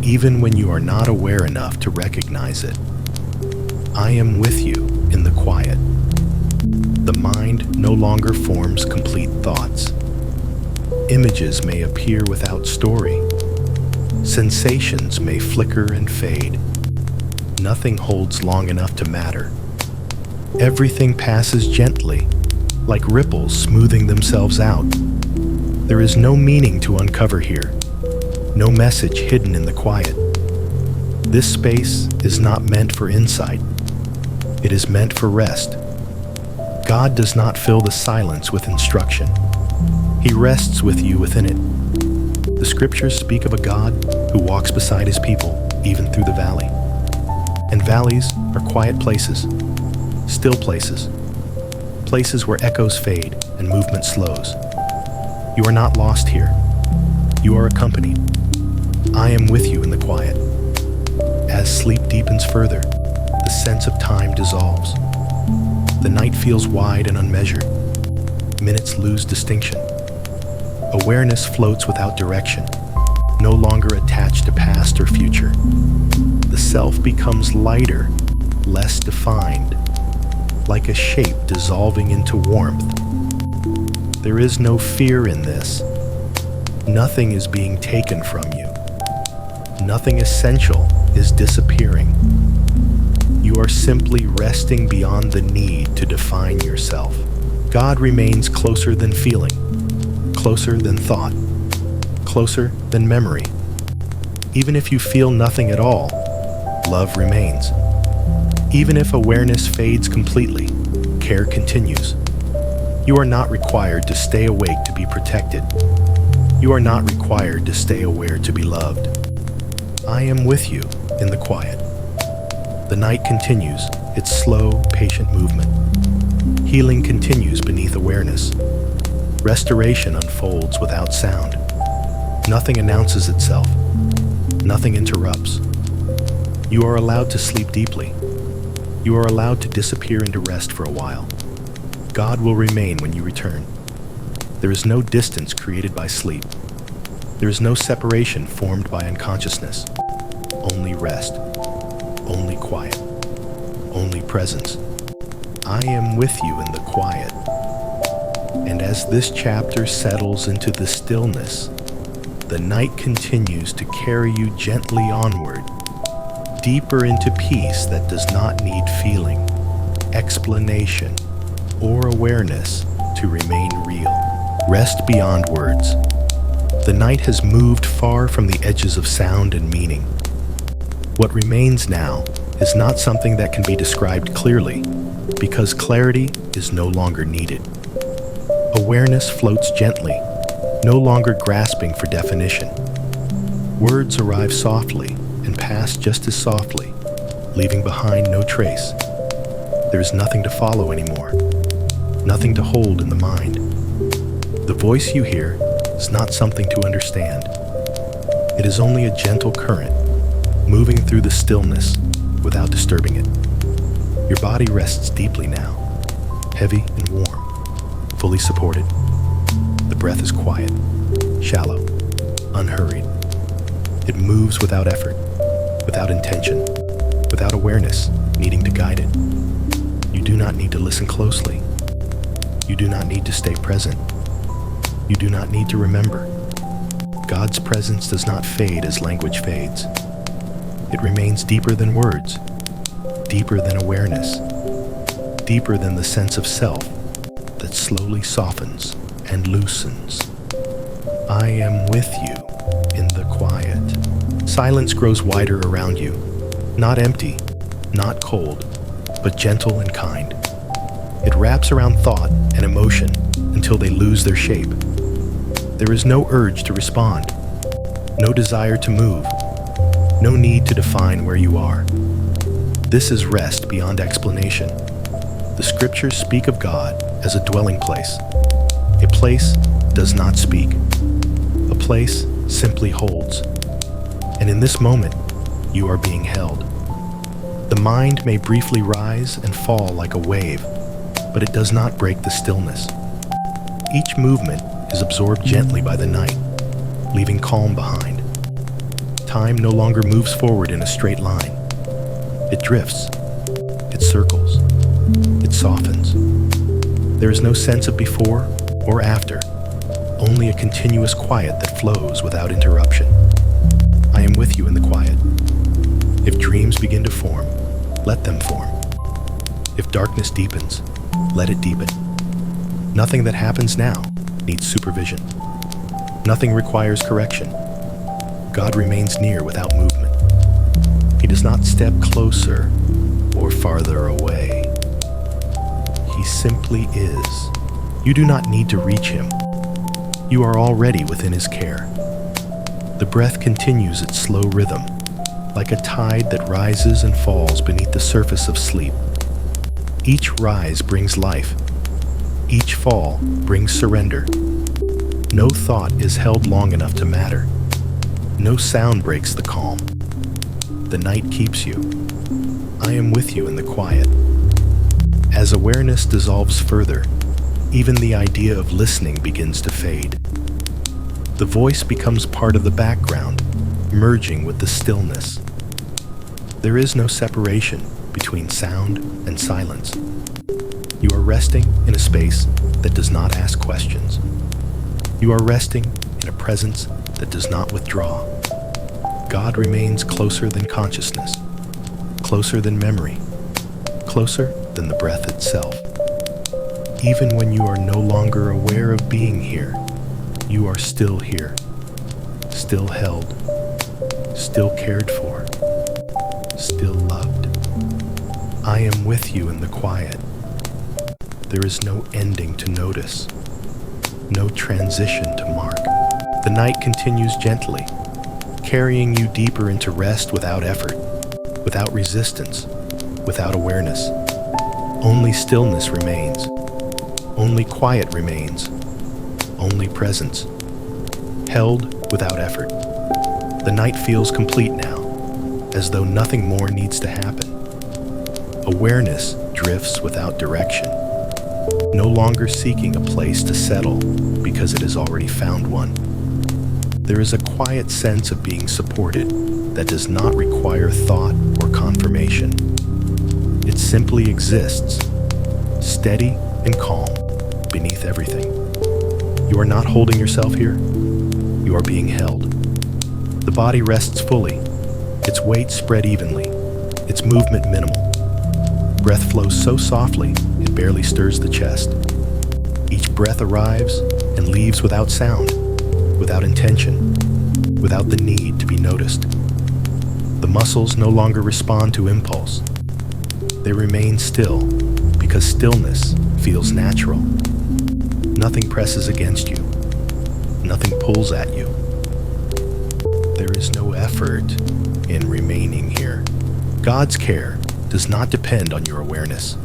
even when you are not aware enough to recognize it. I am with you in the quiet. The mind no longer forms complete thoughts. Images may appear without story. Sensations may flicker and fade. Nothing holds long enough to matter. Everything passes gently, like ripples smoothing themselves out. There is no meaning to uncover here, no message hidden in the quiet. This space is not meant for insight. It is meant for rest. God does not fill the silence with instruction. He rests with you within it. The scriptures speak of a God who walks beside his people, even through the valley. And valleys are quiet places, still places, places where echoes fade and movement slows. You are not lost here. You are accompanied. I am with you in the quiet. As sleep deepens further, the sense of time dissolves. The night feels wide and unmeasured. Minutes lose distinction. Awareness floats without direction, no longer attached to past or future. The self becomes lighter, less defined, like a shape dissolving into warmth. There is no fear in this. Nothing is being taken from you. Nothing essential is disappearing. You are simply resting beyond the need to define yourself. God remains closer than feeling, closer than thought, closer than memory. Even if you feel nothing at all, love remains. Even if awareness fades completely, care continues. You are not required to stay awake to be protected. You are not required to stay aware to be loved. I am with you in the quiet. The night continues its slow, patient movement. Healing continues beneath awareness. Restoration unfolds without sound. Nothing announces itself. Nothing interrupts. You are allowed to sleep deeply. You are allowed to disappear into rest for a while. God will remain when you return. There is no distance created by sleep. There is no separation formed by unconsciousness. Only rest. Only quiet. Only presence. I am with you in the quiet. And as this chapter settles into the stillness, the night continues to carry you gently onward, deeper into peace that does not need feeling, explanation, or awareness. to remain real. Rest beyond words. The night has moved far from the edges of sound and meaning. What remains now is not something that can be described clearly, because clarity is no longer needed. Awareness floats gently, no longer grasping for definition. Words arrive softly and pass just as softly, leaving behind no trace. There is nothing to follow anymore, nothing to hold in the mind. The voice you hear is not something to understand. It is only a gentle current, moving through the stillness without disturbing it. Your body rests deeply now, heavy and warm, fully supported. The breath is quiet, shallow, unhurried. It moves without effort, without intention, without awareness needing to guide it. You do not need to listen closely. You do not need to stay present. You do not need to remember. God's presence does not fade as language fades. It remains deeper than words, deeper than awareness, deeper than the sense of self that slowly softens and loosens. I am with you in the quiet. Silence grows wider around you, not empty, not cold, but gentle and kind. It wraps around thought and emotion until they lose their shape. There is no urge to respond, no desire to move, no need to define where you are. This is rest beyond explanation. The scriptures speak of God as a dwelling place. A place does not speak. A place simply holds. And in this moment, you are being held. The mind may briefly rise and fall like a wave, but it does not break the stillness. Each movement is absorbed gently by the night, leaving calm behind. Time no longer moves forward in a straight line. It drifts, it circles, it softens. There is no sense of before or after, only a continuous quiet that flows without interruption. I am with you in the quiet. If dreams begin to form, let them form. If darkness deepens, let it deepen. Nothing that happens now needs supervision. Nothing requires correction. God remains near without movement. He does not step closer or farther away. He simply is. You do not need to reach him. You are already within his care. The breath continues its slow rhythm, like a tide that rises and falls beneath the surface of sleep. Each rise brings life. Each fall brings surrender. No thought is held long enough to matter. No sound breaks the calm. The night keeps you. I am with you in the quiet. As awareness dissolves further, even the idea of listening begins to fade. The voice becomes part of the background, merging with the stillness. There is no separation between sound and silence. You are resting in a space that does not ask questions. You are resting in a presence that does not withdraw. God remains closer than consciousness, closer than memory, closer than the breath itself. Even when you are no longer aware of being here, you are still here, still held, still cared for, still loved. I am with you in the quiet. There is no ending to notice, no transition to mark. The night continues gently, carrying you deeper into rest without effort, without resistance, without awareness. Only stillness remains. Only quiet remains. Only presence. Held without effort. The night feels complete now, as though nothing more needs to happen. Awareness drifts without direction, no longer seeking a place to settle because it has already found one. There is a quiet sense of being supported that does not require thought or confirmation. It simply exists, steady and calm beneath everything. You are not holding yourself here. You are being held. The body rests fully, its weight spread evenly, its movement minimal. Breath flows so softly, it barely stirs the chest. Each breath arrives and leaves without sound, without intention, without the need to be noticed. The muscles no longer respond to impulse. They remain still because stillness feels natural. Nothing presses against you. Nothing pulls at you. There is no effort in remaining here. God's care does not depend on your awareness.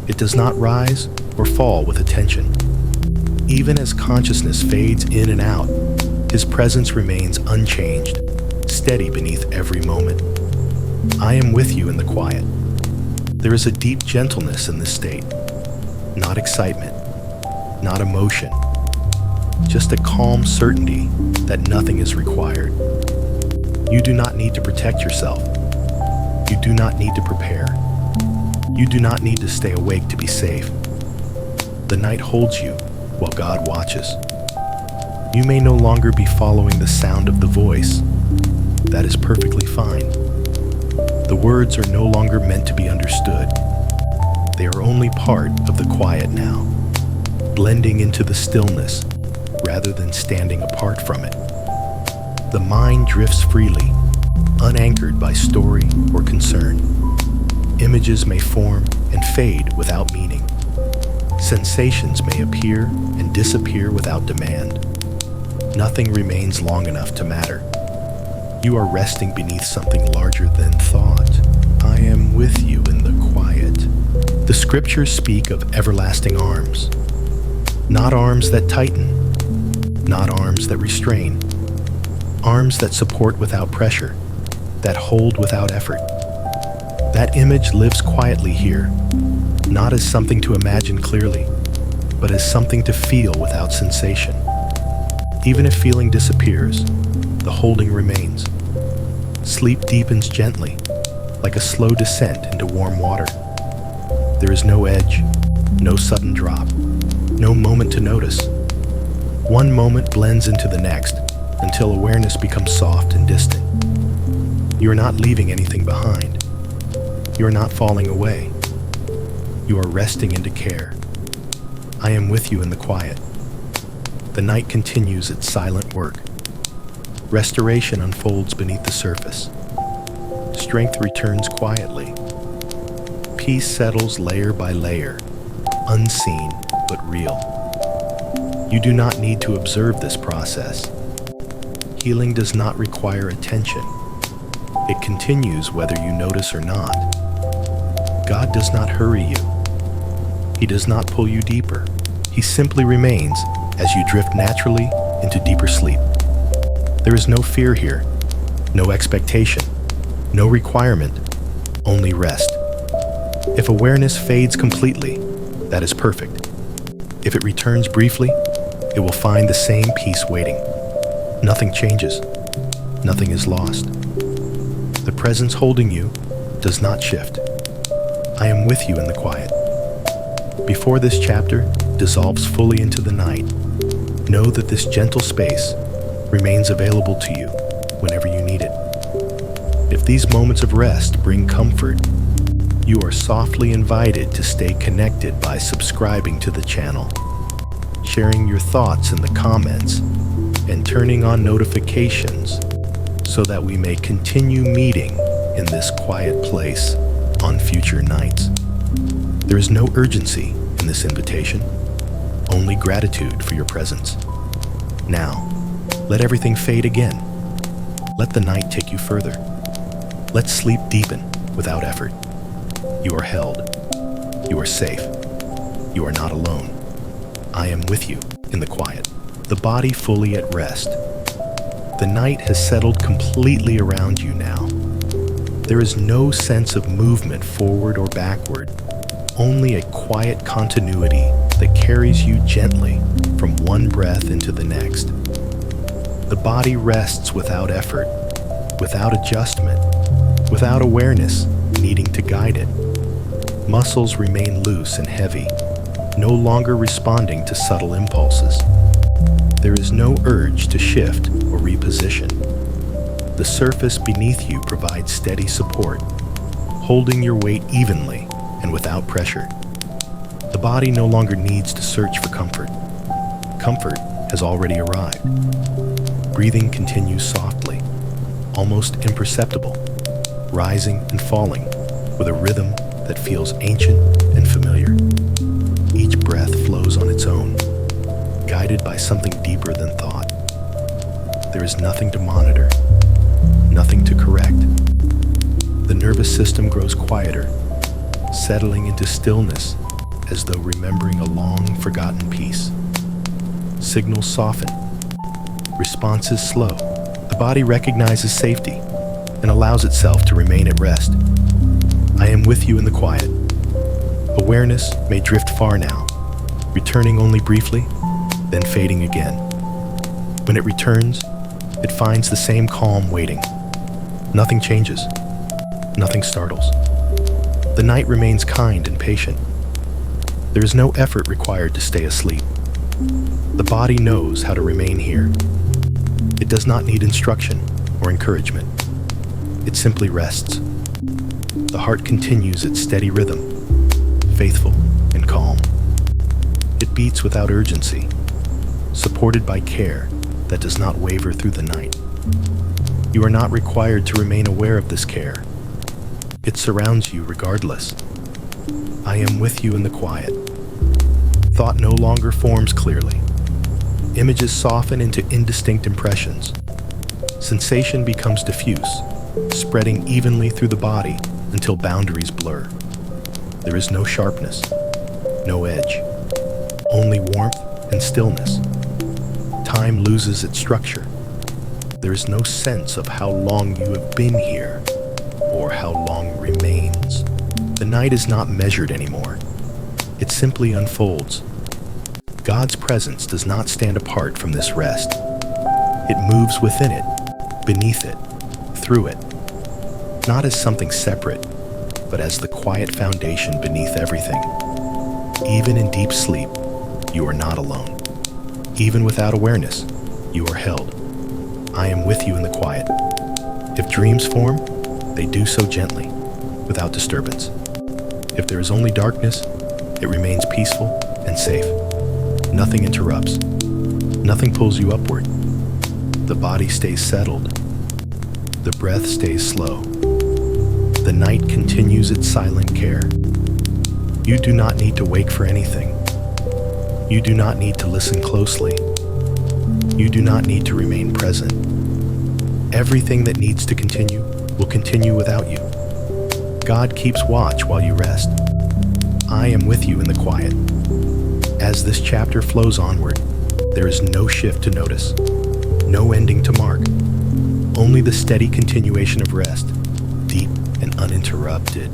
It does not rise or fall with attention. Even as consciousness fades in and out, His presence remains unchanged, steady beneath every moment. I am with you in the quiet. There is a deep gentleness in this state, not excitement, not emotion, just a calm certainty that nothing is required. You do not need to protect yourself. You do not need to prepare. You do not need to stay awake to be safe. The night holds you while God watches. You may no longer be following the sound of the voice. That is perfectly fine. The words are no longer meant to be understood. They are only part of the quiet now, blending into the stillness rather than standing apart from it. The mind drifts freely, unanchored by story or concern. Images may form and fade without meaning. Sensations may appear and disappear without demand. Nothing remains long enough to matter. You are resting beneath something larger than thought. I am with you in the quiet. The scriptures speak of everlasting arms. Not arms that tighten, not arms that restrain. Arms that support without pressure, that hold without effort. That image lives quietly here, not as something to imagine clearly, but as something to feel without sensation. Even if feeling disappears, the holding remains. Sleep deepens gently, like a slow descent into warm water. There is no edge, no sudden drop, no moment to notice. One moment blends into the next until awareness becomes soft and distant. You are not leaving anything behind. You are not falling away. You are resting into care. I am with you in the quiet. The night continues its silent work. Restoration unfolds beneath the surface. Strength returns quietly. Peace settles layer by layer, unseen but real. You do not need to observe this process. Healing does not require attention. It continues whether you notice or not. God does not hurry you. He does not pull you deeper. He simply remains as you drift naturally into deeper sleep. There is no fear here, no expectation, no requirement, only rest. If awareness fades completely, that is perfect. If it returns briefly, it will find the same peace waiting. Nothing changes. Nothing is lost. The presence holding you does not shift. I am with you in the quiet. Before this chapter dissolves fully into the night, know that this gentle space remains available to you whenever you need it. If these moments of rest bring comfort, you are softly invited to stay connected by subscribing to the channel, sharing your thoughts in the comments, and turning on notifications so that we may continue meeting in this quiet place on future nights. There is no urgency in this invitation, only gratitude for your presence. Now, let everything fade again. Let the night take you further. Let sleep deepen without effort. You are held. You are safe. You are not alone. I am with you in the quiet. The body fully at rest. The night has settled completely around you now. There is no sense of movement forward or backward, only a quiet continuity that carries you gently from one breath into the next. The body rests without effort, without adjustment, without awareness needing to guide it. Muscles remain loose and heavy, no longer responding to subtle impulses. There is no urge to shift or reposition. The surface beneath you provides steady support, holding your weight evenly and without pressure. The body no longer needs to search for comfort. Comfort has already arrived. Breathing continues softly, almost imperceptible, rising and falling with a rhythm that feels ancient and familiar. Each breath flows on its own, guided by something deeper than thought. There is nothing to monitor, nothing to correct. The nervous system grows quieter, settling into stillness as though remembering a long-forgotten piece. Signals soften. Responses slow. The body recognizes safety and allows itself to remain at rest. I am with you in the quiet. Awareness may drift far now, returning only briefly, then fading again. When it returns, it finds the same calm waiting. Nothing changes. Nothing startles. The night remains kind and patient. There is no effort required to stay asleep. The body knows how to remain here. It does not need instruction or encouragement. It simply rests. The heart continues its steady rhythm, faithful and calm. It beats without urgency, supported by care that does not waver through the night. You are not required to remain aware of this care. It surrounds you regardless. I am with you in the quiet. Thought no longer forms clearly. Images soften into indistinct impressions. Sensation becomes diffuse, spreading evenly through the body until boundaries blur. There is no sharpness, no edge, only warmth and stillness. Time loses its structure. There is no sense of how long you have been here or how long remains. The night is not measured anymore. It simply unfolds. God's presence does not stand apart from this rest. It moves within it, beneath it, through it, not as something separate, but as the quiet foundation beneath everything. Even in deep sleep, you are not alone. Even without awareness, you are held. I am with you in the quiet. If dreams form, they do so gently, without disturbance. If there is only darkness, it remains peaceful and safe. Nothing interrupts. Nothing pulls you upward. The body stays settled. The breath stays slow. The night continues its silent care. You do not need to wake for anything. You do not need to listen closely. You do not need to remain present. Everything that needs to continue will continue without you. God keeps watch while you rest. I am with you in the quiet. As this chapter flows onward, there is no shift to notice, no ending to mark, only the steady continuation of rest, deep and uninterrupted.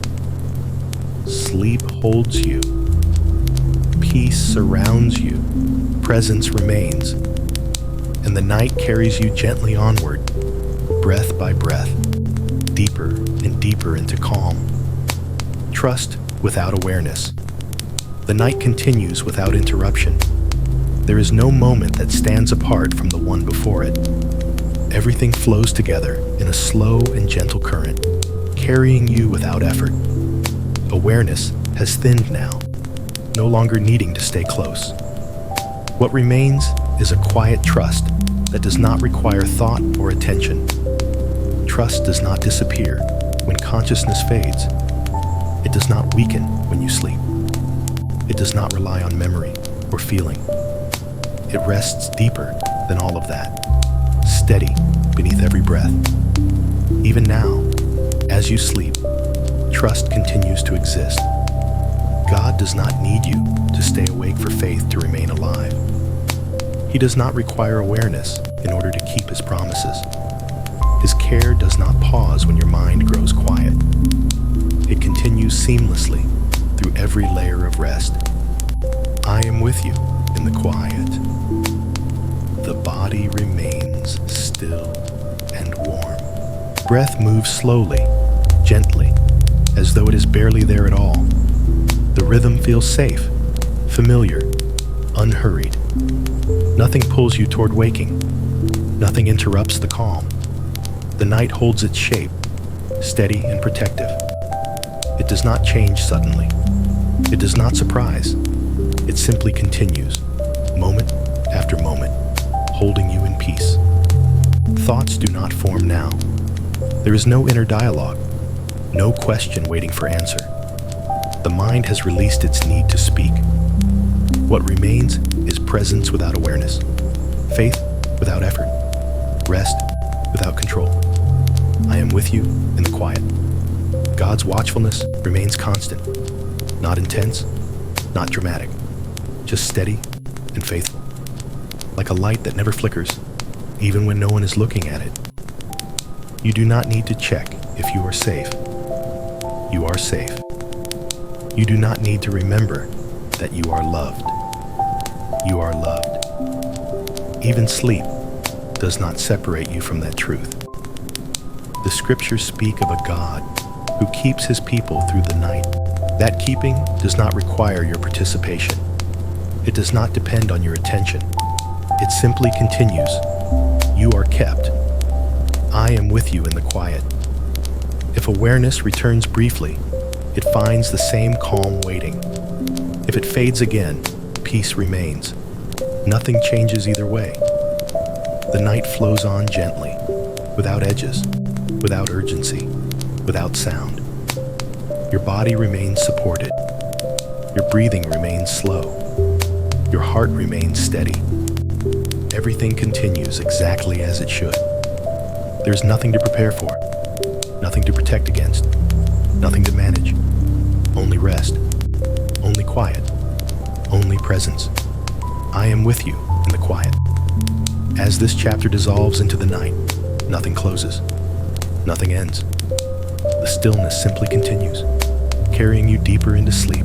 Sleep holds you. Peace surrounds you. Presence remains. And the night carries you gently onward, breath by breath, deeper and deeper into calm. Trust without awareness. The night continues without interruption. There is no moment that stands apart from the one before it. Everything flows together in a slow and gentle current, carrying you without effort. Awareness has thinned now, no longer needing to stay close. What remains is a quiet trust that does not require thought or attention. Trust does not disappear when consciousness fades. It does not weaken when you sleep. It does not rely on memory or feeling. It rests deeper than all of that, steady beneath every breath. Even now, as you sleep, trust continues to exist. God does not need you to stay awake for faith to remain alive. He does not require awareness in order to keep his promises. His care does not pause when your mind grows quiet. It continues seamlessly through every layer of rest. I am with you in the quiet. The body remains still and warm. Breath moves slowly, gently, as though it is barely there at all. The rhythm feels safe, familiar, unhurried. Nothing pulls you toward waking. Nothing interrupts the calm. The night holds its shape, steady and protective. It does not change suddenly. It does not surprise. simply continues, moment after moment, holding you in peace. Thoughts do not form now. There is no inner dialogue, no question waiting for answer. The mind has released its need to speak. What remains is presence without awareness, faith without effort, rest without control. I am with you in the quiet. God's watchfulness remains constant, not intense, not dramatic, just steady and faithful, like a light that never flickers, even when no one is looking at it. You do not need to check if you are safe. You are safe. You do not need to remember that you are loved. You are loved. Even sleep does not separate you from that truth. The scriptures speak of a God who keeps his people through the night. That keeping does not require your participation. It does not depend on your attention. It simply continues. You are kept. I am with you in the quiet. If awareness returns briefly, it finds the same calm waiting. If it fades again, peace remains. Nothing changes either way. The night flows on gently, without edges, without urgency, without sound. Your body remains supported. Your breathing remains slow. Your heart remains steady. Everything continues exactly as it should. There is nothing to prepare for, nothing to protect against, nothing to manage. Only rest, only quiet, only presence. I am with you in the quiet. As this chapter dissolves into the night, nothing closes, nothing ends. The stillness simply continues, carrying you deeper into sleep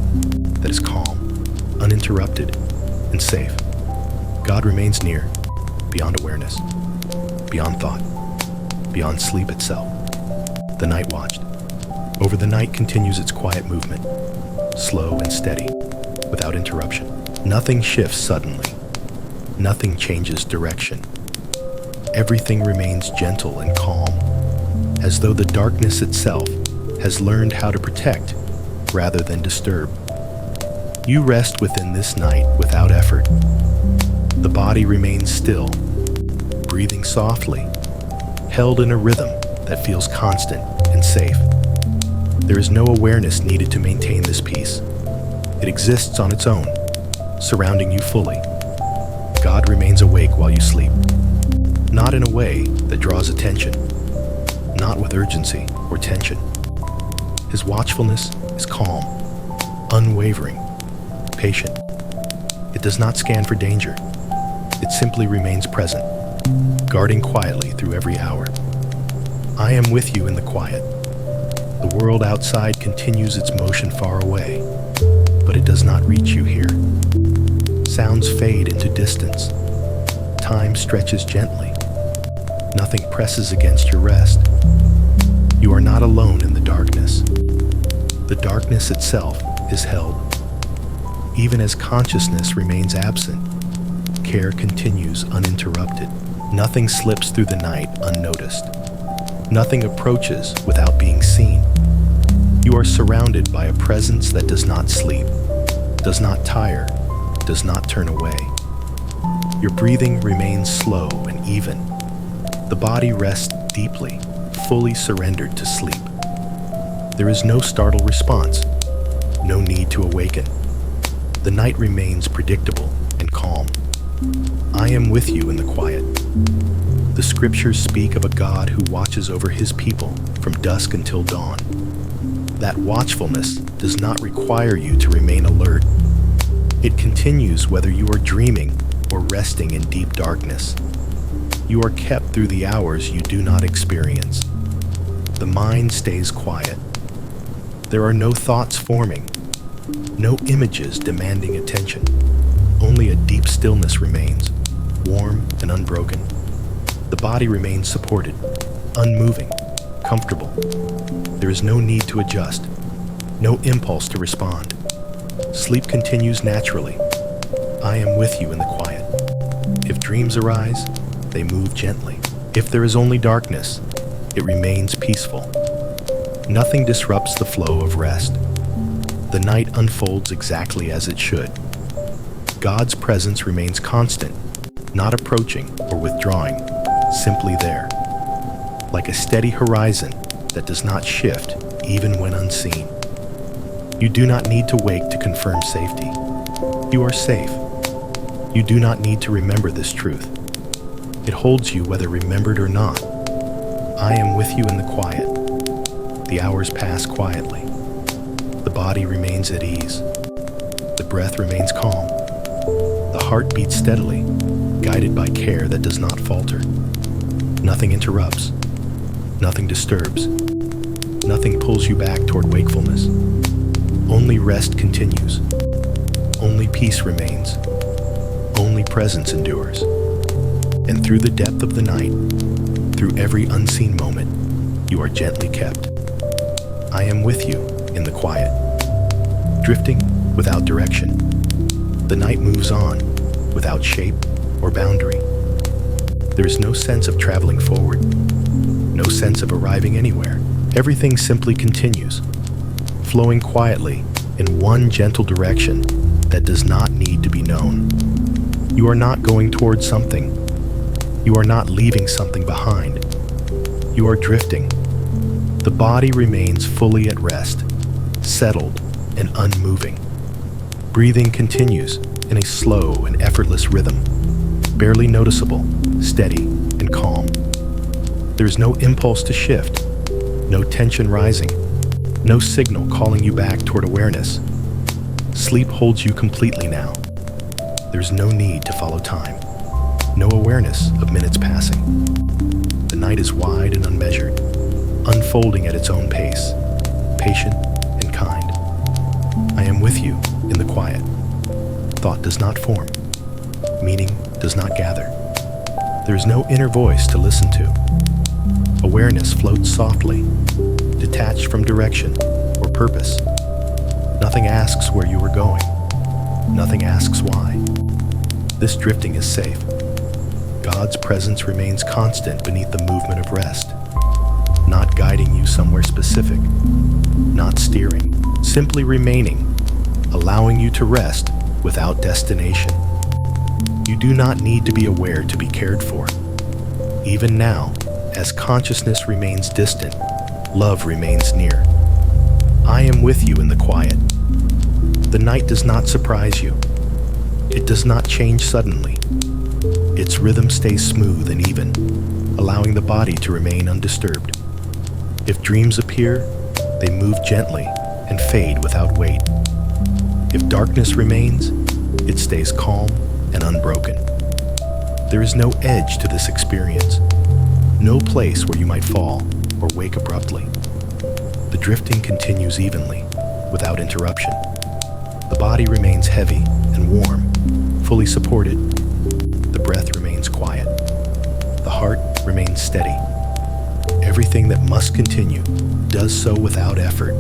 that is calm, uninterrupted, and safe. God remains near, beyond awareness, beyond thought, beyond sleep itself. The night watched. Over the night continues its quiet movement, slow and steady, without interruption. Nothing shifts suddenly. Nothing changes direction. Everything remains gentle and calm, as though the darkness itself has learned how to protect rather than disturb. You rest within this night without effort. The body remains still, breathing softly, held in a rhythm that feels constant and safe. There is no awareness needed to maintain this peace. It exists on its own, surrounding you fully. God remains awake while you sleep, not in a way that draws attention, not with urgency or tension. His watchfulness is calm, unwavering, patient. It does not scan for danger. It simply remains present, guarding quietly through every hour. I am with you in the quiet. The world outside continues its motion far away, but it does not reach you here. Sounds fade into distance. Time stretches gently. Nothing presses against your rest. You are not alone in the darkness. The darkness itself is held. Even as consciousness remains absent, care continues uninterrupted. Nothing slips through the night unnoticed. Nothing approaches without being seen. You are surrounded by a presence that does not sleep, does not tire, does not turn away. Your breathing remains slow and even. The body rests deeply, fully surrendered to sleep. There is no startled response, no need to awaken. The night remains predictable and calm. I am with you in the quiet. The scriptures speak of a God who watches over his people from dusk until dawn. That watchfulness does not require you to remain alert. It continues whether you are dreaming or resting in deep darkness. You are kept through the hours you do not experience. The mind stays quiet. There are no thoughts forming, no images demanding attention. Only a deep stillness remains, warm and unbroken. The body remains supported, unmoving, comfortable. There is no need to adjust, no impulse to respond. Sleep continues naturally. I am with you in the quiet. If dreams arise, they move gently. If there is only darkness, it remains peaceful. Nothing disrupts the flow of rest. The night unfolds exactly as it should. God's presence remains constant, not approaching or withdrawing, simply there, like a steady horizon that does not shift even when unseen. You do not need to wake to confirm safety. You are safe. You do not need to remember this truth. It holds you whether remembered or not. I am with you in the quiet. The hours pass quietly. The body remains at ease. The breath remains calm. The heart beats steadily, guided by care that does not falter. Nothing interrupts. Nothing disturbs. Nothing pulls you back toward wakefulness. Only rest continues. Only peace remains. Only presence endures. And through the depth of the night, through every unseen moment, you are gently kept. I am with you in the quiet, drifting without direction. The night moves on without shape or boundary. There is no sense of traveling forward, no sense of arriving anywhere. Everything simply continues, flowing quietly in one gentle direction that does not need to be known. You are not going towards something. You are not leaving something behind. You are drifting. The body remains fully at rest, settled and unmoving. Breathing continues in a slow and effortless rhythm, barely noticeable, steady and calm. There is no impulse to shift, no tension rising, no signal calling you back toward awareness. Sleep holds you completely now. There's no need to follow time, no awareness of minutes passing. The night is wide and unmeasured, unfolding at its own pace, patient and kind. I am with you in the quiet. Thought does not form. Meaning does not gather. There is no inner voice to listen to. Awareness floats softly, detached from direction or purpose. Nothing asks where you are going. Nothing asks why. This drifting is safe. God's presence remains constant beneath the movement of rest, not guiding you somewhere specific, not steering, simply remaining, allowing you to rest without destination. You do not need to be aware to be cared for. Even now, as consciousness remains distant, love remains near. I am with you in the quiet. The night does not surprise you. It does not change suddenly. Its rhythm stays smooth and even, allowing the body to remain undisturbed. If dreams appear, they move gently and fade without weight. If darkness remains, it stays calm and unbroken. There is no edge to this experience, no place where you might fall or wake abruptly. The drifting continues evenly, without interruption. The body remains heavy and warm, fully supported. The breath remains quiet. The heart remains steady. Everything that must continue does so without effort.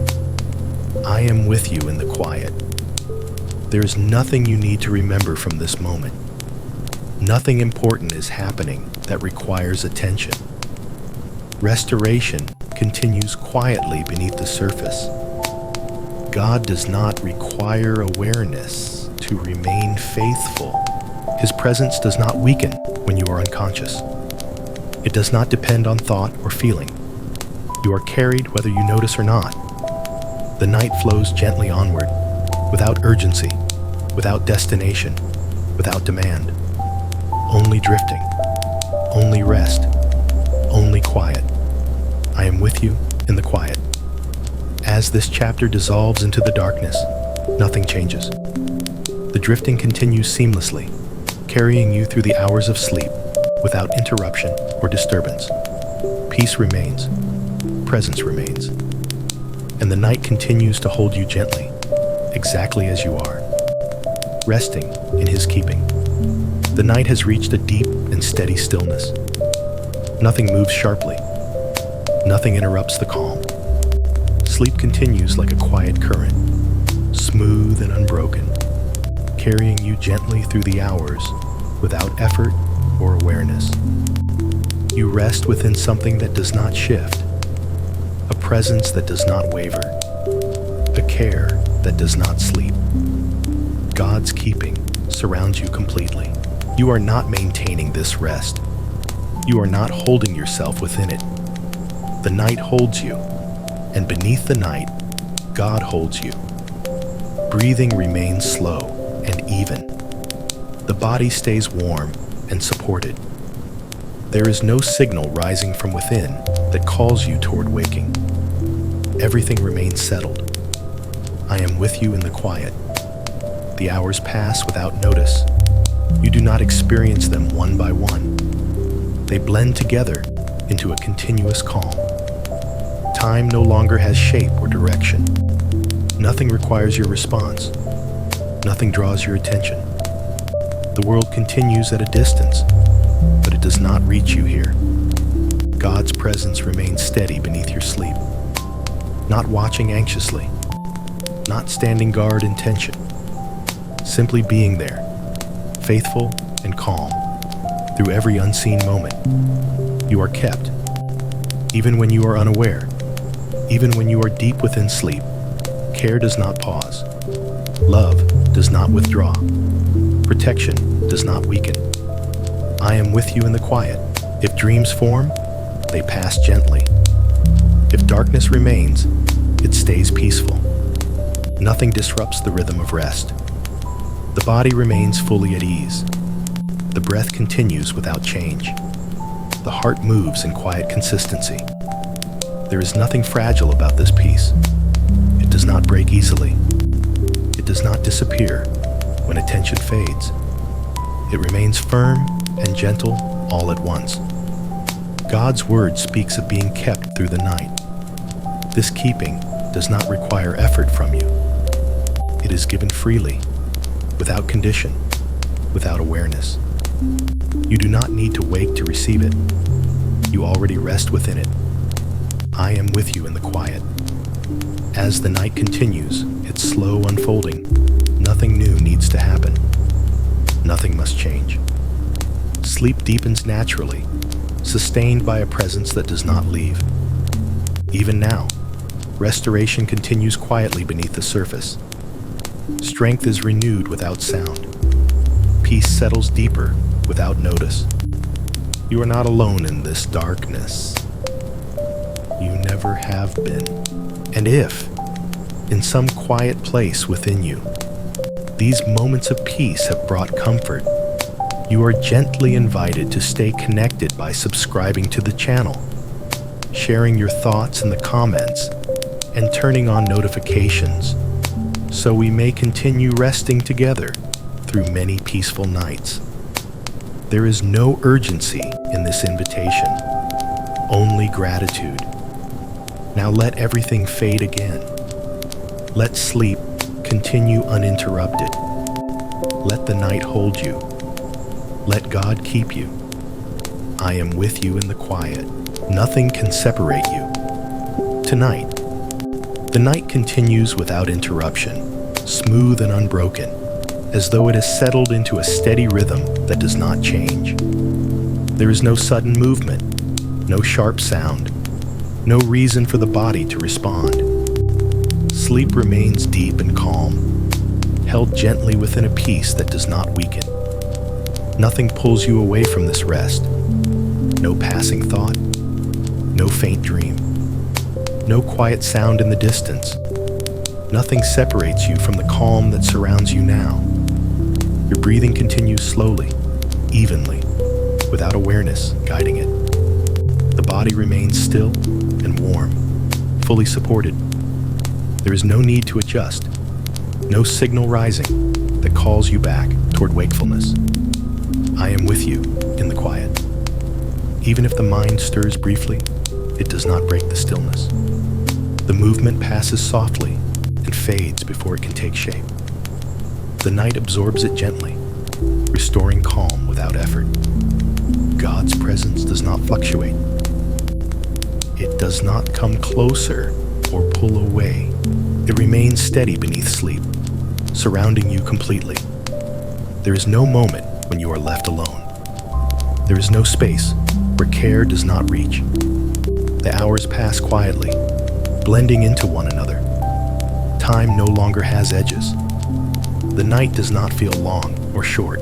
I am with you in the quiet. There is nothing you need to remember from this moment. Nothing important is happening that requires attention. Restoration continues quietly beneath the surface. God does not require awareness to remain faithful. His presence does not weaken when you are unconscious. It does not depend on thought or feeling. You are carried whether you notice or not. The night flows gently onward, without urgency, without destination, without demand. Only drifting, only rest, only quiet. I am with you in the quiet. As this chapter dissolves into the darkness, nothing changes. The drifting continues seamlessly, carrying you through the hours of sleep without interruption or disturbance. Peace remains, presence remains, and the night continues to hold you gently, exactly as you are, resting in his keeping. The night has reached a deep and steady stillness. Nothing moves sharply. Nothing interrupts the calm. Sleep continues like a quiet current, smooth and unbroken, carrying you gently through the hours without effort or awareness. You rest within something that does not shift, a presence that does not waver, a care that does not sleep. God's keeping surrounds you completely. You are not maintaining this rest. You are not holding yourself within it. The night holds you, and beneath the night, God holds you. Breathing remains slow and even. The body stays warm and supported. There is no signal rising from within that calls you toward waking. Everything remains settled. I am with you in the quiet. The hours pass without notice. You do not experience them one by one. They blend together into a continuous calm. Time no longer has shape or direction. Nothing requires your response. Nothing draws your attention. The world continues at a distance, but it does not reach you here. God's presence remains steady beneath your sleep, not watching anxiously, not standing guard in tension, simply being there, faithful and calm, through every unseen moment. You are kept, even when you are unaware, even when you are deep within sleep. Care does not pause. Love does not withdraw. Protection does not weaken. I am with you in the quiet. If dreams form, they pass gently. If darkness remains, it stays peaceful. Nothing disrupts the rhythm of rest. The body remains fully at ease. The breath continues without change. The heart moves in quiet consistency. There is nothing fragile about this peace. It does not break easily. It does not disappear when attention fades. It remains firm and gentle all at once. God's word speaks of being kept through the night. This keeping does not require effort from you. It is given freely, without condition, without awareness. You do not need to wake to receive it. You already rest within it. I am with you in the quiet. As the night continues, its slow unfolding, nothing new needs to happen. Nothing must change. Sleep deepens naturally, sustained by a presence that does not leave. Even now, restoration continues quietly beneath the surface. Strength is renewed without sound. Peace settles deeper without notice. You are not alone in this darkness. You never have been. And if, in some quiet place within you, these moments of peace have brought comfort, you are gently invited to stay connected by subscribing to the channel, sharing your thoughts in the comments, and turning on notifications so we may continue resting together through many peaceful nights. There is no urgency in this invitation, only gratitude. Now let everything fade again. Let sleep continue uninterrupted. Let the night hold you. Let God keep you. I am with you in the quiet. Nothing can separate you. Tonight, the night continues without interruption, smooth and unbroken, as though it has settled into a steady rhythm that does not change. There is no sudden movement, no sharp sound, no reason for the body to respond. Sleep remains deep and calm, held gently within a peace that does not weaken. Nothing pulls you away from this rest. No passing thought, no faint dream, no quiet sound in the distance. Nothing separates you from the calm that surrounds you now. Your breathing continues slowly, evenly, without awareness guiding it. The body remains still and warm, fully supported. There is no need to adjust, no signal rising that calls you back toward wakefulness. I am with you in the quiet. Even if the mind stirs briefly, it does not break the stillness. The movement passes softly and fades before it can take shape. The night absorbs it gently, restoring calm without effort. God's presence does not fluctuate. It does not come closer or pull away. It remains steady beneath sleep, surrounding you completely. There is no moment when you are left alone. There is no space where care does not reach. The hours pass quietly, blending into one another. Time no longer has edges. The night does not feel long. or short.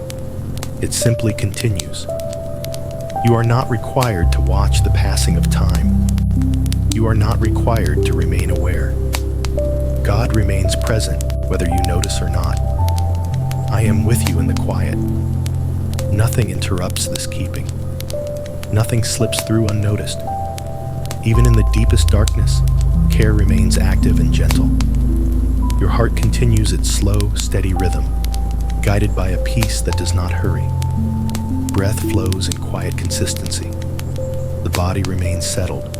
It simply continues. You are not required to watch the passing of time. You are not required to remain aware. God remains present whether you notice or not. I am with you in the quiet. Nothing interrupts this keeping. Nothing slips through unnoticed. Even in the deepest darkness, care remains active and gentle. Your heart continues its slow, steady rhythm, guided by a peace that does not hurry. Breath flows in quiet consistency. The body remains settled,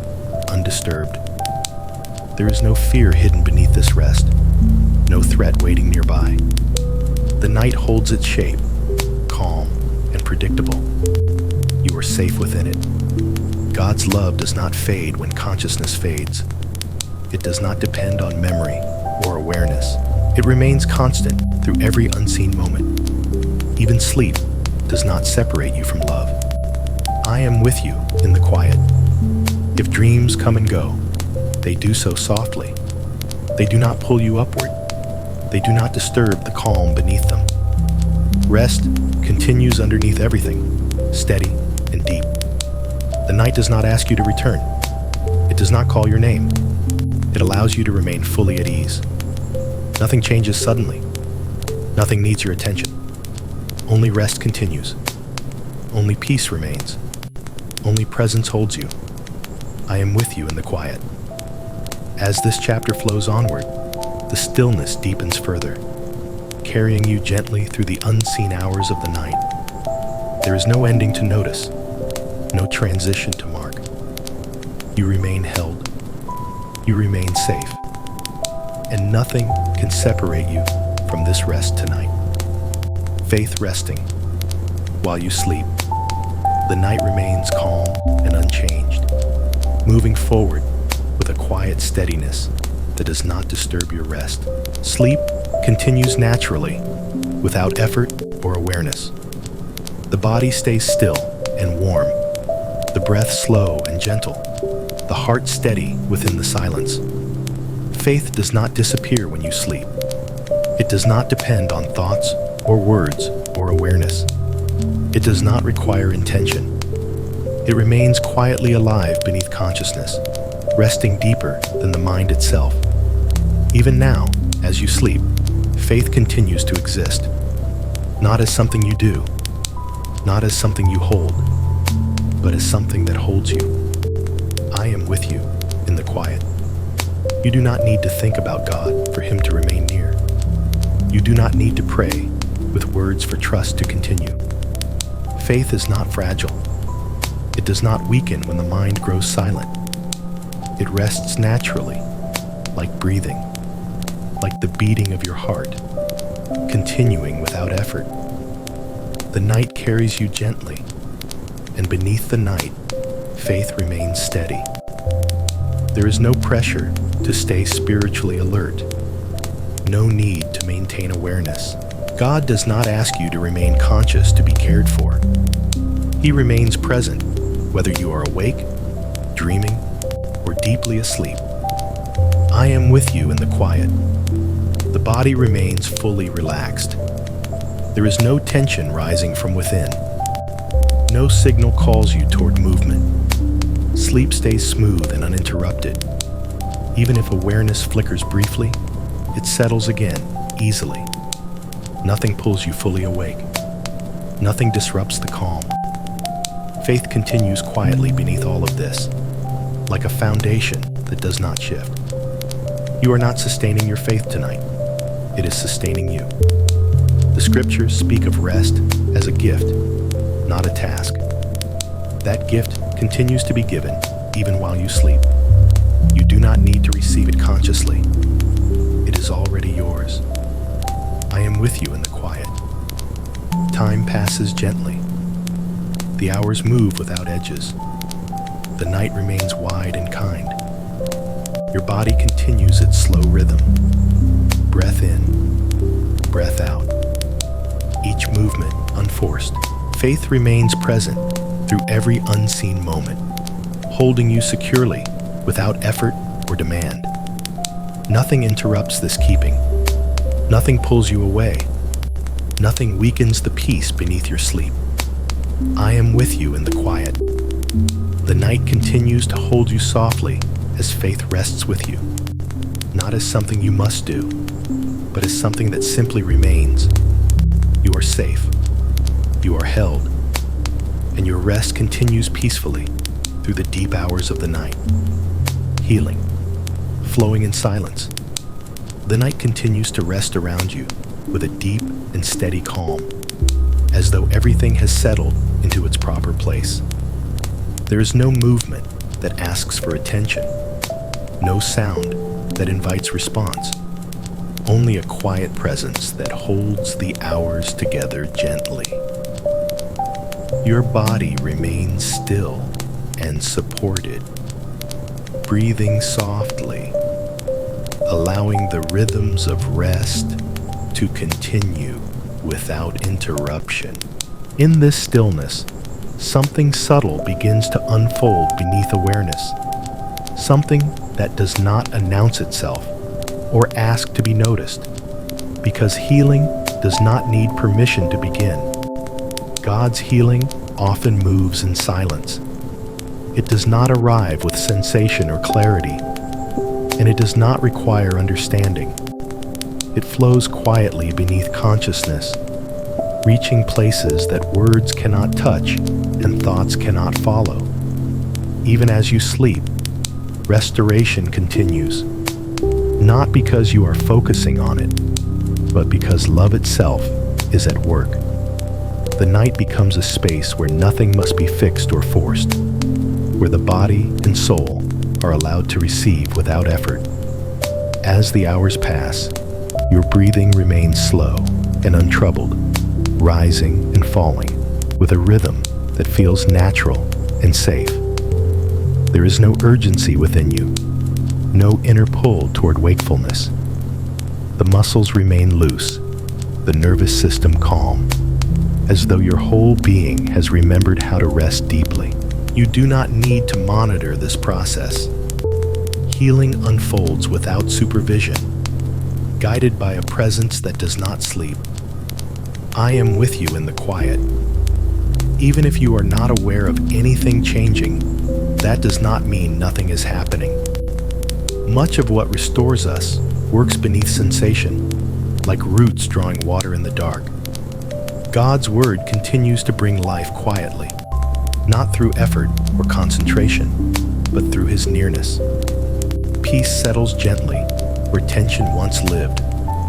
undisturbed. There is no fear hidden beneath this rest, no threat waiting nearby. The night holds its shape, calm and predictable. You are safe within it. God's love does not fade when consciousness fades. It does not depend on memory or awareness. It remains constant through every unseen moment. Even sleep does not separate you from love. I am with you in the quiet. If dreams come and go, they do so softly. They do not pull you upward. They do not disturb the calm beneath them. Rest continues underneath everything, steady and deep. The night does not ask you to return. It does not call your name. It allows you to remain fully at ease. Nothing changes suddenly. Nothing needs your attention. Only rest continues. Only peace remains. Only presence holds you. I am with you in the quiet. As this chapter flows onward, the stillness deepens further, carrying you gently through the unseen hours of the night. There is no ending to notice, no transition to mark. You remain held. You remain safe. And nothing can separate you from this rest tonight. Faith resting while you sleep. The night remains calm and unchanged, moving forward with a quiet steadiness that does not disturb your rest. Sleep continues naturally, without effort or awareness. The body stays still and warm, the breath slow and gentle, the heart steady within the silence. Faith does not disappear when you sleep. It does not depend on thoughts or words or awareness. It does not require intention. It remains quietly alive beneath consciousness, resting deeper than the mind itself. Even now, as you sleep, faith continues to exist, not as something you do, not as something you hold, but as something that holds you. I am with you in the quiet. You do not need to think about God for Him to remain near. You do not need to pray with words for trust to continue. Faith is not fragile. It does not weaken when the mind grows silent. It rests naturally, like breathing, like the beating of your heart, continuing without effort. The night carries you gently, and beneath the night, faith remains steady. There is no pressure to stay spiritually alert, no need to maintain awareness. God does not ask you to remain conscious to be cared for. He remains present, whether you are awake, dreaming, or deeply asleep. I am with you in the quiet. The body remains fully relaxed. There is no tension rising from within. No signal calls you toward movement. Sleep stays smooth and uninterrupted. Even if awareness flickers briefly, it settles again, easily. Nothing pulls you fully awake. Nothing disrupts the calm. Faith continues quietly beneath all of this, like a foundation that does not shift. You are not sustaining your faith tonight. It is sustaining you. The scriptures speak of rest as a gift, not a task. That gift continues to be given even while you sleep. You do not need to receive it consciously. It is already yours. I am with you in the quiet. Time passes gently. The hours move without edges. The night remains wide and kind. Your body continues its slow rhythm. Breath in, breath out. Each movement unforced. Faith remains present through every unseen moment, holding you securely without effort or demand. Nothing interrupts this keeping. Nothing pulls you away. Nothing weakens the peace beneath your sleep. I am with you in the quiet. The night continues to hold you softly as faith rests with you, not as something you must do, but as something that simply remains. You are safe. You are held. And your rest continues peacefully through the deep hours of the night. Healing, flowing in silence. The night continues to rest around you with a deep and steady calm, as though everything has settled into its proper place. There is no movement that asks for attention, no sound that invites response, only a quiet presence that holds the hours together gently. Your body remains still and supported, breathing softly, allowing the rhythms of rest to continue without interruption. In this stillness, something subtle begins to unfold beneath awareness, something that does not announce itself or ask to be noticed, because healing does not need permission to begin. God's healing often moves in silence. It does not arrive with sensation or clarity, and it does not require understanding. It flows quietly beneath consciousness, reaching places that words cannot touch and thoughts cannot follow. Even as you sleep, restoration continues, not because you are focusing on it, but because love itself is at work. The night becomes a space where nothing must be fixed or forced, where the body and soul are allowed to receive without effort. As the hours pass, your breathing remains slow and untroubled, rising and falling with a rhythm that feels natural and safe. There is no urgency within you, no inner pull toward wakefulness. The muscles remain loose, the nervous system calm, as though your whole being has remembered how to rest deeply. You do not need to monitor this process. Healing unfolds without supervision, guided by a presence that does not sleep. I am with you in the quiet. Even if you are not aware of anything changing, that does not mean nothing is happening. Much of what restores us works beneath sensation, like roots drawing water in the dark. God's word continues to bring life quietly, not through effort or concentration, but through his nearness. Peace settles gently where tension once lived,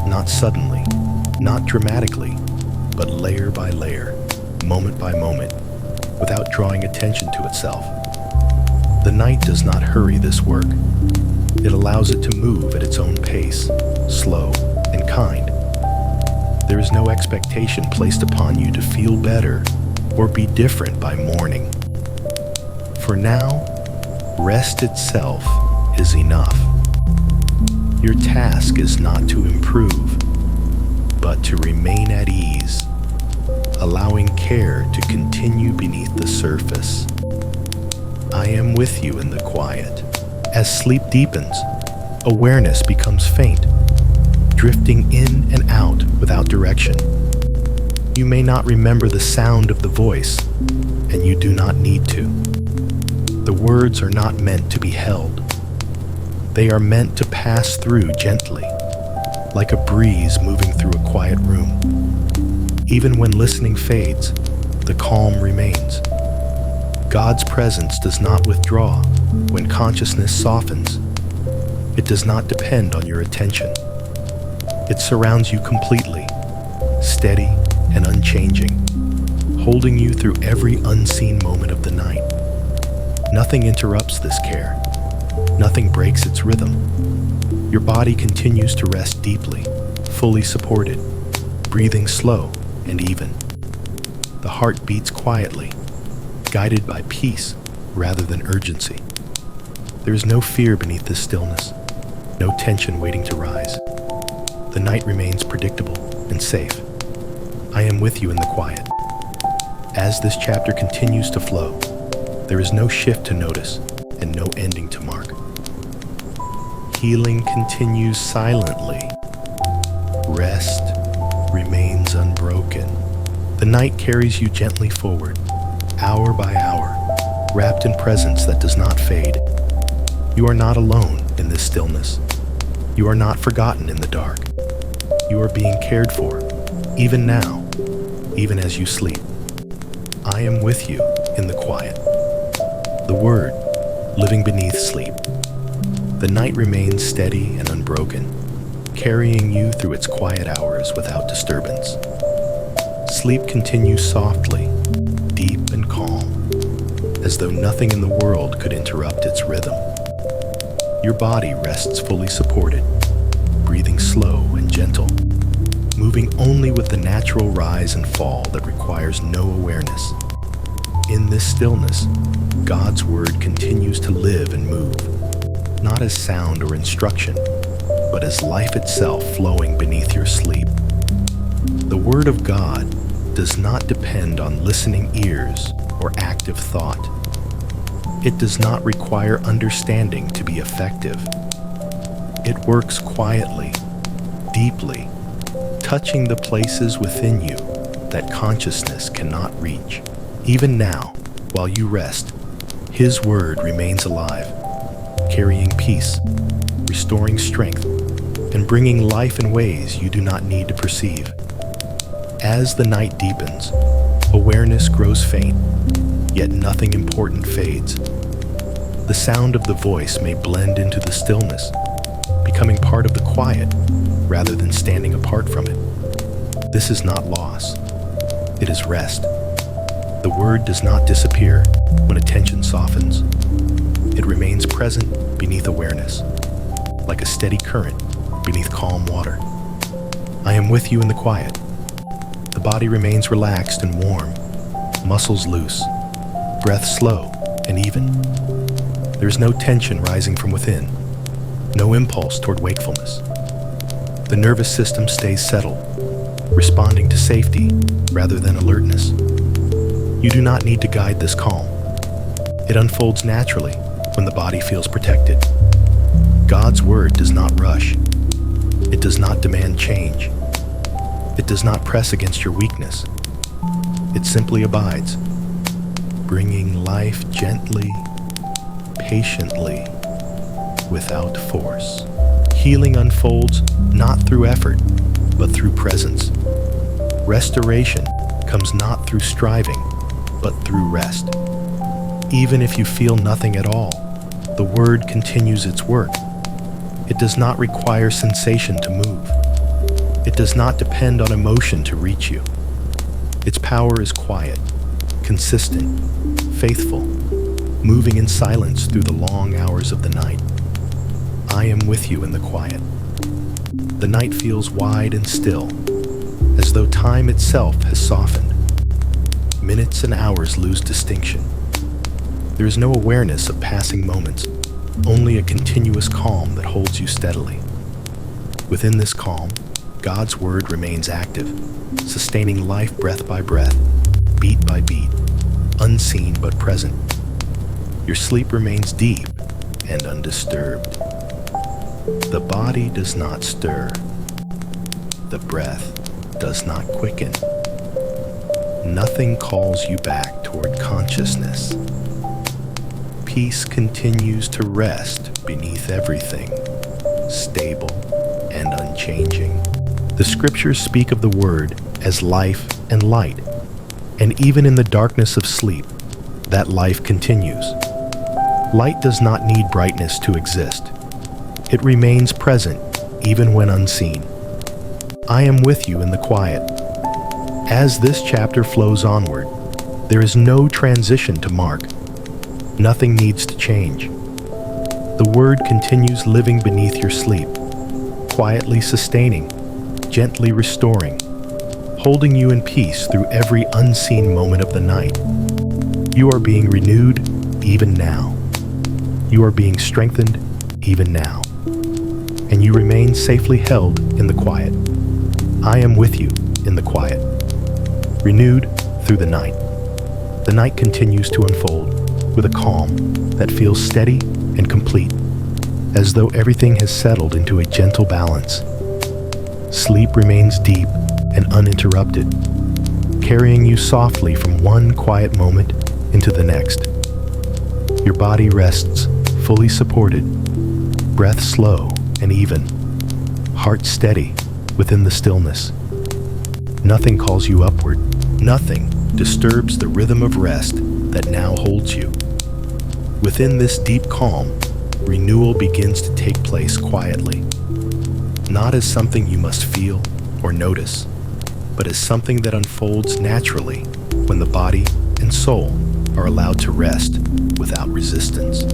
not suddenly, not dramatically, but layer by layer, moment by moment, without drawing attention to itself. The night does not hurry this work. It allows it to move at its own pace, slow and kind. There is no expectation placed upon you to feel better or be different by morning. For now, rest itself is enough. Your task is not to improve, but to remain at ease, allowing care to continue beneath the surface. I am with you in the quiet. As sleep deepens, awareness becomes faint, drifting in and out without direction. You may not remember the sound of the voice, and you do not need to. The words are not meant to be held. They are meant to pass through gently, like a breeze moving through a quiet room. Even when listening fades, the calm remains. God's presence does not withdraw when consciousness softens. It does not depend on your attention. It surrounds you completely, steady and unchanging, holding you through every unseen moment of the night. Nothing interrupts this care. Nothing breaks its rhythm. Your body continues to rest deeply, fully supported, breathing slow and even. The heart beats quietly, guided by peace rather than urgency. There is no fear beneath this stillness, no tension waiting to rise. The night remains predictable and safe. I am with you in the quiet. As this chapter continues to flow, there is no shift to notice and no ending to mark. Healing continues silently. Rest remains unbroken. The night carries you gently forward, hour by hour, wrapped in presence that does not fade. You are not alone in this stillness. You are not forgotten in the dark. You are being cared for, even now, even as you sleep. I am with you in the quiet. The Word, living beneath sleep. The night remains steady and unbroken, carrying you through its quiet hours without disturbance. Sleep continues softly, deep and calm, as though nothing in the world could interrupt its rhythm. Your body rests fully supported, breathing slow and gentle, moving only with the natural rise and fall that requires no awareness. In this stillness, God's Word continues to live and move, not as sound or instruction, but as life itself flowing beneath your sleep. The Word of God does not depend on listening ears or active thought. It does not require understanding to be effective. It works quietly, deeply, touching the places within you that consciousness cannot reach. Even now, while you rest, His Word remains alive, carrying peace, restoring strength, and bringing life in ways you do not need to perceive. As the night deepens, awareness grows faint, yet nothing important fades. The sound of the voice may blend into the stillness, becoming part of the quiet rather than standing apart from it. This is not loss. It is rest. The Word does not disappear when attention softens. It remains present beneath awareness, like a steady current beneath calm water. I am with you in the quiet. The body remains relaxed and warm, muscles loose, breath slow and even. There is no tension rising from within, no impulse toward wakefulness. The nervous system stays settled, responding to safety rather than alertness. You do not need to guide this calm. It unfolds naturally when the body feels protected. God's Word does not rush. It does not demand change. It does not press against your weakness. It simply abides, bringing life gently, patiently, without force. Healing unfolds not through effort, but through presence. Restoration comes not through striving, but through rest. Even if you feel nothing at all, the Word continues its work. It does not require sensation to move. It does not depend on emotion to reach you. Its power is quiet, consistent, faithful, moving in silence through the long hours of the night. I am with you in the quiet. The night feels wide and still, as though time itself has softened. Minutes and hours lose distinction. There is no awareness of passing moments, only a continuous calm that holds you steadily. Within this calm, God's Word remains active, sustaining life breath by breath, beat by beat, unseen but present. Your sleep remains deep and undisturbed. The body does not stir. The breath does not quicken. Nothing calls you back toward consciousness. Peace continues to rest beneath everything, stable and unchanging. The Scriptures speak of the Word as life and light, and even in the darkness of sleep, that life continues. Light does not need brightness to exist. It remains present even when unseen. I am with you in the quiet. As this chapter flows onward, there is no transition to mark. Nothing needs to change. The Word continues living beneath your sleep, quietly sustaining, gently restoring, holding you in peace through every unseen moment of the night. You are being renewed even now. You are being strengthened even now. And you remain safely held in the quiet. I am with you in the quiet, renewed through the night. The night continues to unfold with a calm that feels steady and complete, as though everything has settled into a gentle balance. Sleep remains deep and uninterrupted, carrying you softly from one quiet moment into the next. Your body rests, fully supported, breath slow and even, heart steady within the stillness. Nothing calls you upward. Nothing disturbs the rhythm of rest that now holds you. Within this deep calm, renewal begins to take place quietly, not as something you must feel or notice, but as something that unfolds naturally when the body and soul are allowed to rest without resistance.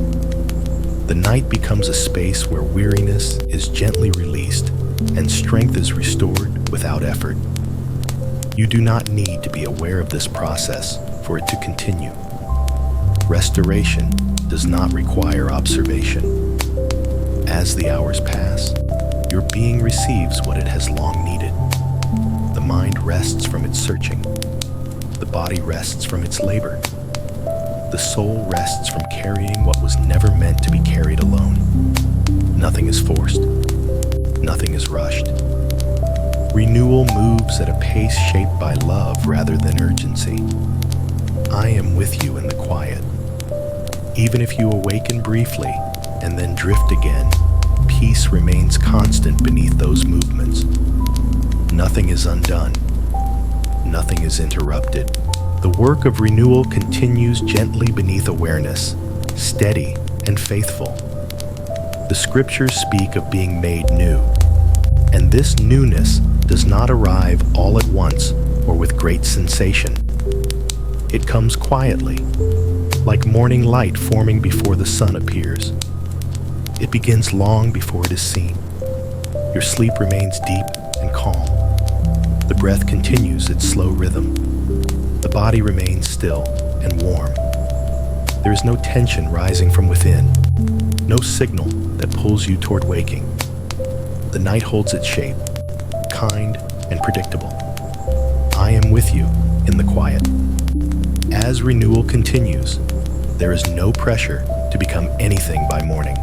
The night becomes a space where weariness is gently released and strength is restored without effort. You do not need to be aware of this process for it to continue. Restoration does not require observation. As the hours pass, your being receives what it has long needed. The mind rests from its searching. The body rests from its labor. The soul rests from carrying what was never meant to be carried alone. Nothing is forced. Nothing is rushed. Renewal moves at a pace shaped by love rather than urgency. I am with you in the quiet. Even if you awaken briefly and then drift again, peace remains constant beneath those movements. Nothing is undone. Nothing is interrupted. The work of renewal continues gently beneath awareness, steady and faithful. The scriptures speak of being made new, and this newness does not arrive all at once or with great sensation. It comes quietly, like morning light forming before the sun appears. It begins long before it is seen. Your sleep remains deep and calm. The breath continues its slow rhythm. The body remains still and warm. There is no tension rising from within, no signal that pulls you toward waking. The night holds its shape, kind and predictable. I am with you in the quiet. As renewal continues, there is no pressure to become anything by morning.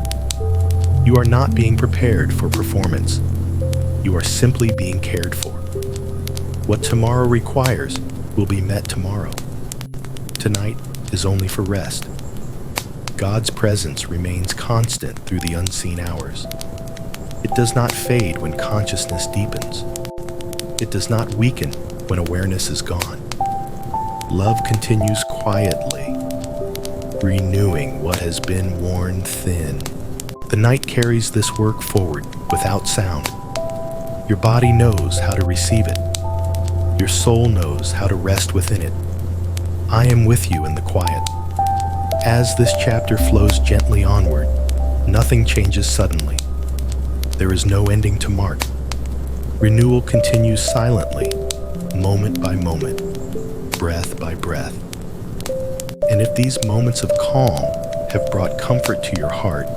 You are not being prepared for performance. You are simply being cared for. What tomorrow requires will be met tomorrow. Tonight is only for rest. God's presence remains constant through the unseen hours. It does not fade when consciousness deepens. It does not weaken when awareness is gone. Love continues quietly, renewing what has been worn thin. The night carries this work forward without sound. Your body knows how to receive it. Your soul knows how to rest within it. I am with you in the quiet. As this chapter flows gently onward, nothing changes suddenly. There is no ending to mark. Renewal continues silently, moment by moment, breath by breath. And if these moments of calm have brought comfort to your heart,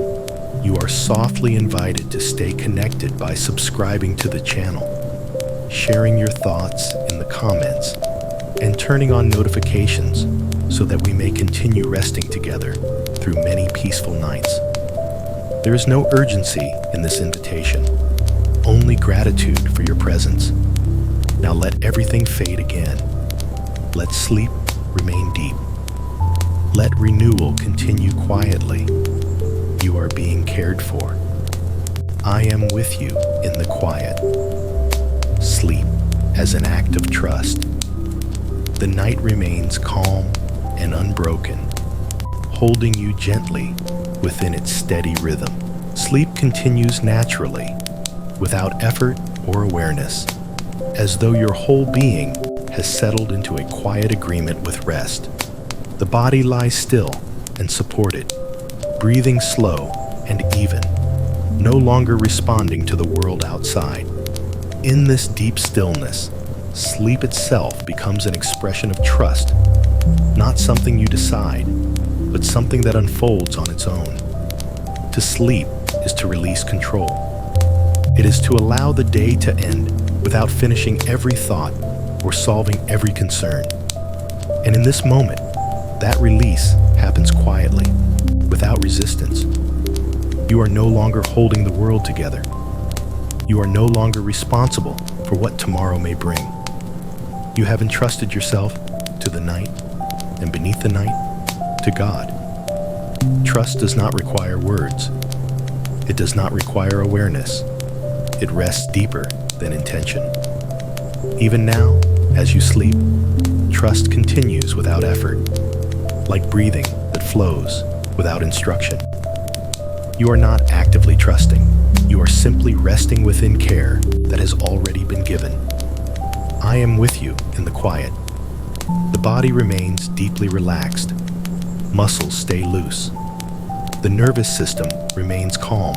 you are softly invited to stay connected by subscribing to the channel, sharing your thoughts in the comments, and turning on notifications so that we may continue resting together through many peaceful nights. There is no urgency in this invitation, only gratitude for your presence. Now let everything fade again. Let sleep remain deep. Let renewal continue quietly. You are being cared for. I am with you in the quiet. Sleep as an act of trust. The night remains calm and unbroken, holding you gently within its steady rhythm. Sleep continues naturally, without effort or awareness, as though your whole being has settled into a quiet agreement with rest. The body lies still and supported, breathing slow and even, no longer responding to the world outside. In this deep stillness, sleep itself becomes an expression of trust, not something you decide, but something that unfolds on its own. To sleep is to release control. It is to allow the day to end without finishing every thought or solving every concern. And in this moment, that release happens quietly, without resistance. You are no longer holding the world together. You are no longer responsible for what tomorrow may bring. You have entrusted yourself to the night, and beneath the night, to God. Trust does not require words. It does not require awareness. It rests deeper than intention. Even now, as you sleep, trust continues without effort, like breathing that flows without instruction. You are not actively trusting. You are simply resting within care that has already been given. I am with you in the quiet. The body remains deeply relaxed. Muscles stay loose. The nervous system remains calm,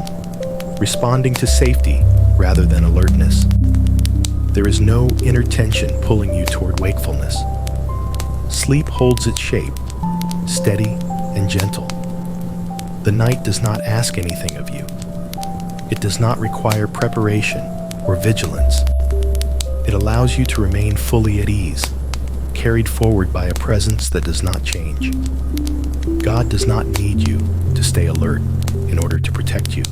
responding to safety rather than alertness. There is no inner tension pulling you toward wakefulness. Sleep holds its shape, steady and gentle. The night does not ask anything of you. It does not require preparation or vigilance. It allows you to remain fully at ease, carried forward by a presence that does not change. God does not need you to stay alert in order to protect you.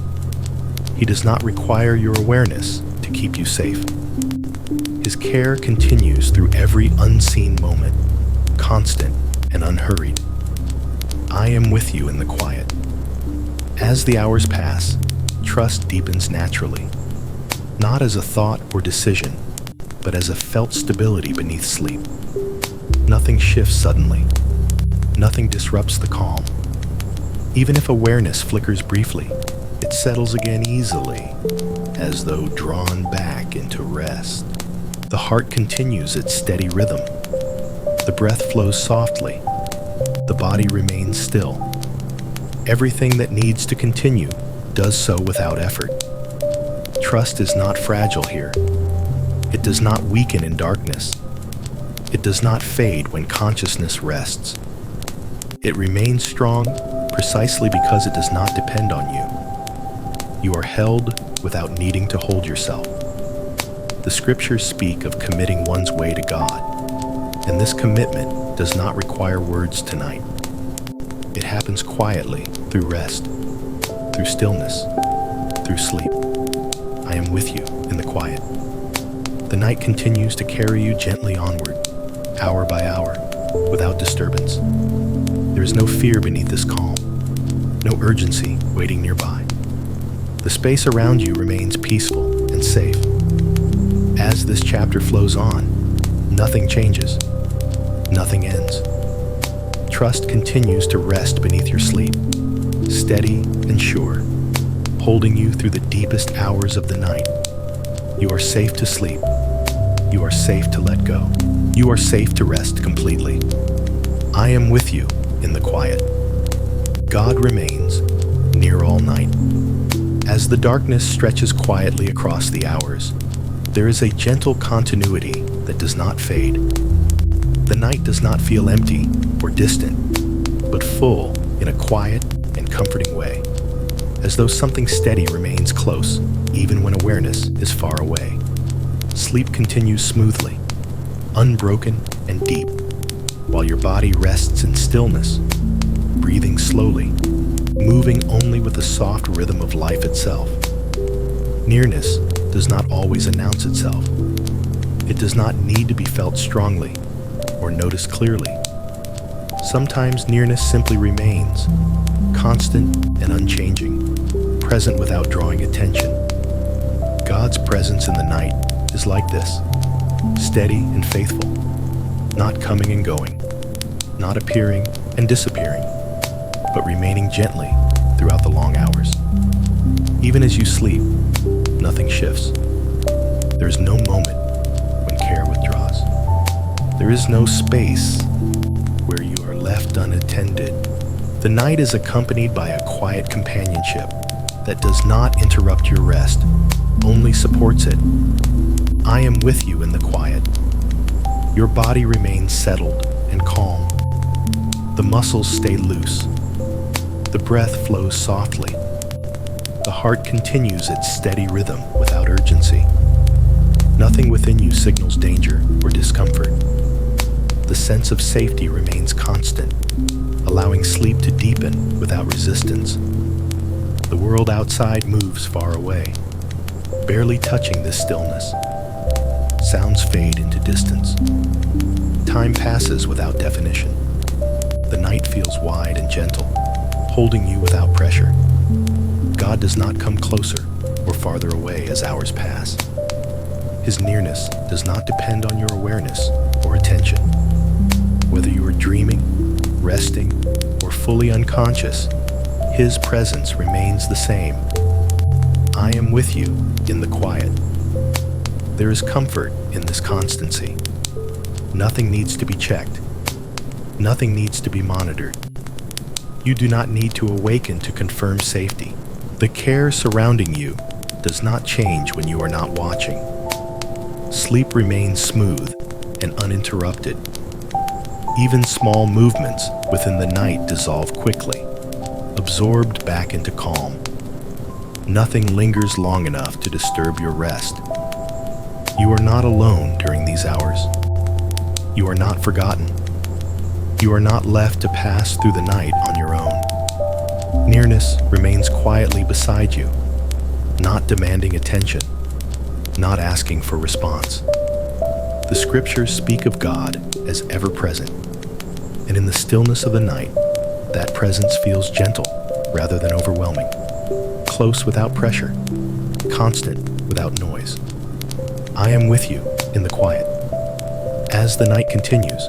He does not require your awareness to keep you safe. His care continues through every unseen moment, constant and unhurried. I am with you in the quiet. As the hours pass, trust deepens naturally, not as a thought or decision, but as a felt stability beneath sleep. Nothing shifts suddenly. Nothing disrupts the calm. Even if awareness flickers briefly, it settles again easily, as though drawn back into rest. The heart continues its steady rhythm. The breath flows softly. The body remains still. Everything that needs to continue does so without effort. Trust is not fragile here. It does not weaken in darkness. It does not fade when consciousness rests. It remains strong precisely because it does not depend on you. You are held without needing to hold yourself. The scriptures speak of committing one's way to God, and this commitment does not require words tonight. It happens quietly through rest, through stillness, through sleep. I am with you in the quiet. The night continues to carry you gently onward, hour by hour, without disturbance. There is no fear beneath this calm, no urgency waiting nearby. The space around you remains peaceful and safe. As this chapter flows on, nothing changes, nothing ends. Trust continues to rest beneath your sleep, steady and sure, holding you through the deepest hours of the night. You are safe to sleep. You are safe to let go. You are safe to rest completely. I am with you in the quiet. God remains near all night. As the darkness stretches quietly across the hours, there is a gentle continuity that does not fade. The night does not feel empty or distant, but full in a quiet and comforting way, as though something steady remains close, even when awareness is far away. Sleep continues smoothly, unbroken and deep, while your body rests in stillness, breathing slowly, moving only with the soft rhythm of life itself. Nearness does not always announce itself. It does not need to be felt strongly or noticed clearly. Sometimes nearness simply remains, constant and unchanging, present without drawing attention. God's presence in the night is like this, steady and faithful, not coming and going, not appearing and disappearing, but remaining gently throughout the long hours. Even as you sleep, nothing shifts. There is no moment when care withdraws. There is no space where you are left unattended. The night is accompanied by a quiet companionship that does not interrupt your rest, only supports it. I am with you in the quiet. Your body remains settled and calm. The muscles stay loose. The breath flows softly. The heart continues its steady rhythm without urgency. Nothing within you signals danger or discomfort. The sense of safety remains constant, allowing sleep to deepen without resistance. The world outside moves far away, barely touching this stillness. Sounds fade into distance. Time passes without definition. The night feels wide and gentle, holding you without pressure. God does not come closer or farther away as hours pass. His nearness does not depend on your awareness or attention. Whether you are dreaming, resting, or fully unconscious, His presence remains the same. I am with you in the quiet. There is comfort in this constancy. Nothing needs to be checked. Nothing needs to be monitored. You do not need to awaken to confirm safety. The care surrounding you does not change when you are not watching. Sleep remains smooth and uninterrupted. Even small movements within the night dissolve quickly, absorbed back into calm. Nothing lingers long enough to disturb your rest. You are not alone during these hours. You are not forgotten. You are not left to pass through the night on your own. Nearness remains quietly beside you, not demanding attention, not asking for response. The scriptures speak of God as ever-present, and in the stillness of the night, that presence feels gentle rather than overwhelming, close without pressure, constant without noise. I am with you in the quiet. As the night continues,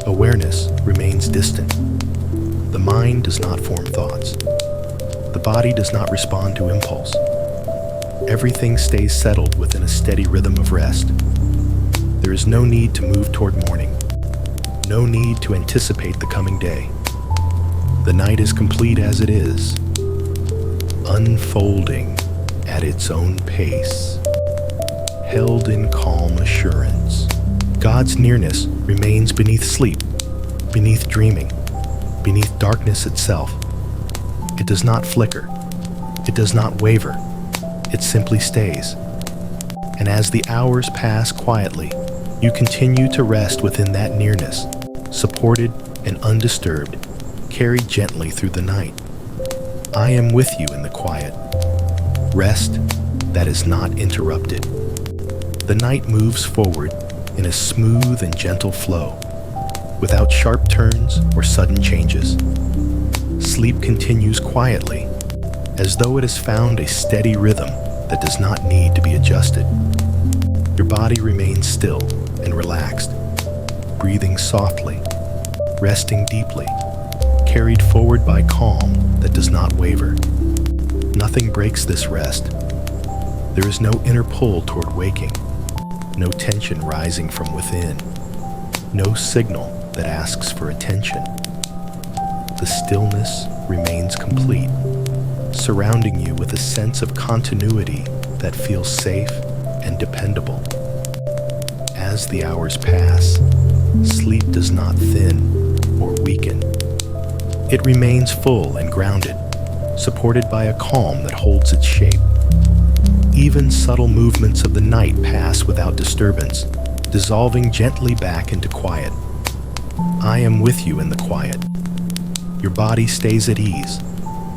awareness remains distant. The mind does not form thoughts. The body does not respond to impulse. Everything stays settled within a steady rhythm of rest. There is no need to move toward morning, no need to anticipate the coming day. The night is complete as it is, unfolding at its own pace, held in calm assurance. God's nearness remains beneath sleep, beneath dreaming, beneath darkness itself. It does not flicker. It does not waver. It simply stays. And as the hours pass quietly, you continue to rest within that nearness, supported and undisturbed, carried gently through the night. I am with you in the quiet. Rest that is not interrupted. The night moves forward in a smooth and gentle flow, without sharp turns or sudden changes. Sleep continues quietly, as though it has found a steady rhythm that does not need to be adjusted. Your body remains still and relaxed, breathing softly, resting deeply, carried forward by calm that does not waver. Nothing breaks this rest. There is no inner pull toward waking, no tension rising from within, no signal that asks for attention. The stillness remains complete, surrounding you with a sense of continuity that feels safe and dependable. As the hours pass, sleep does not thin or weaken. It remains full and grounded, supported by a calm that holds its shape. Even subtle movements of the night pass without disturbance, dissolving gently back into quiet. I am with you in the quiet. Your body stays at ease,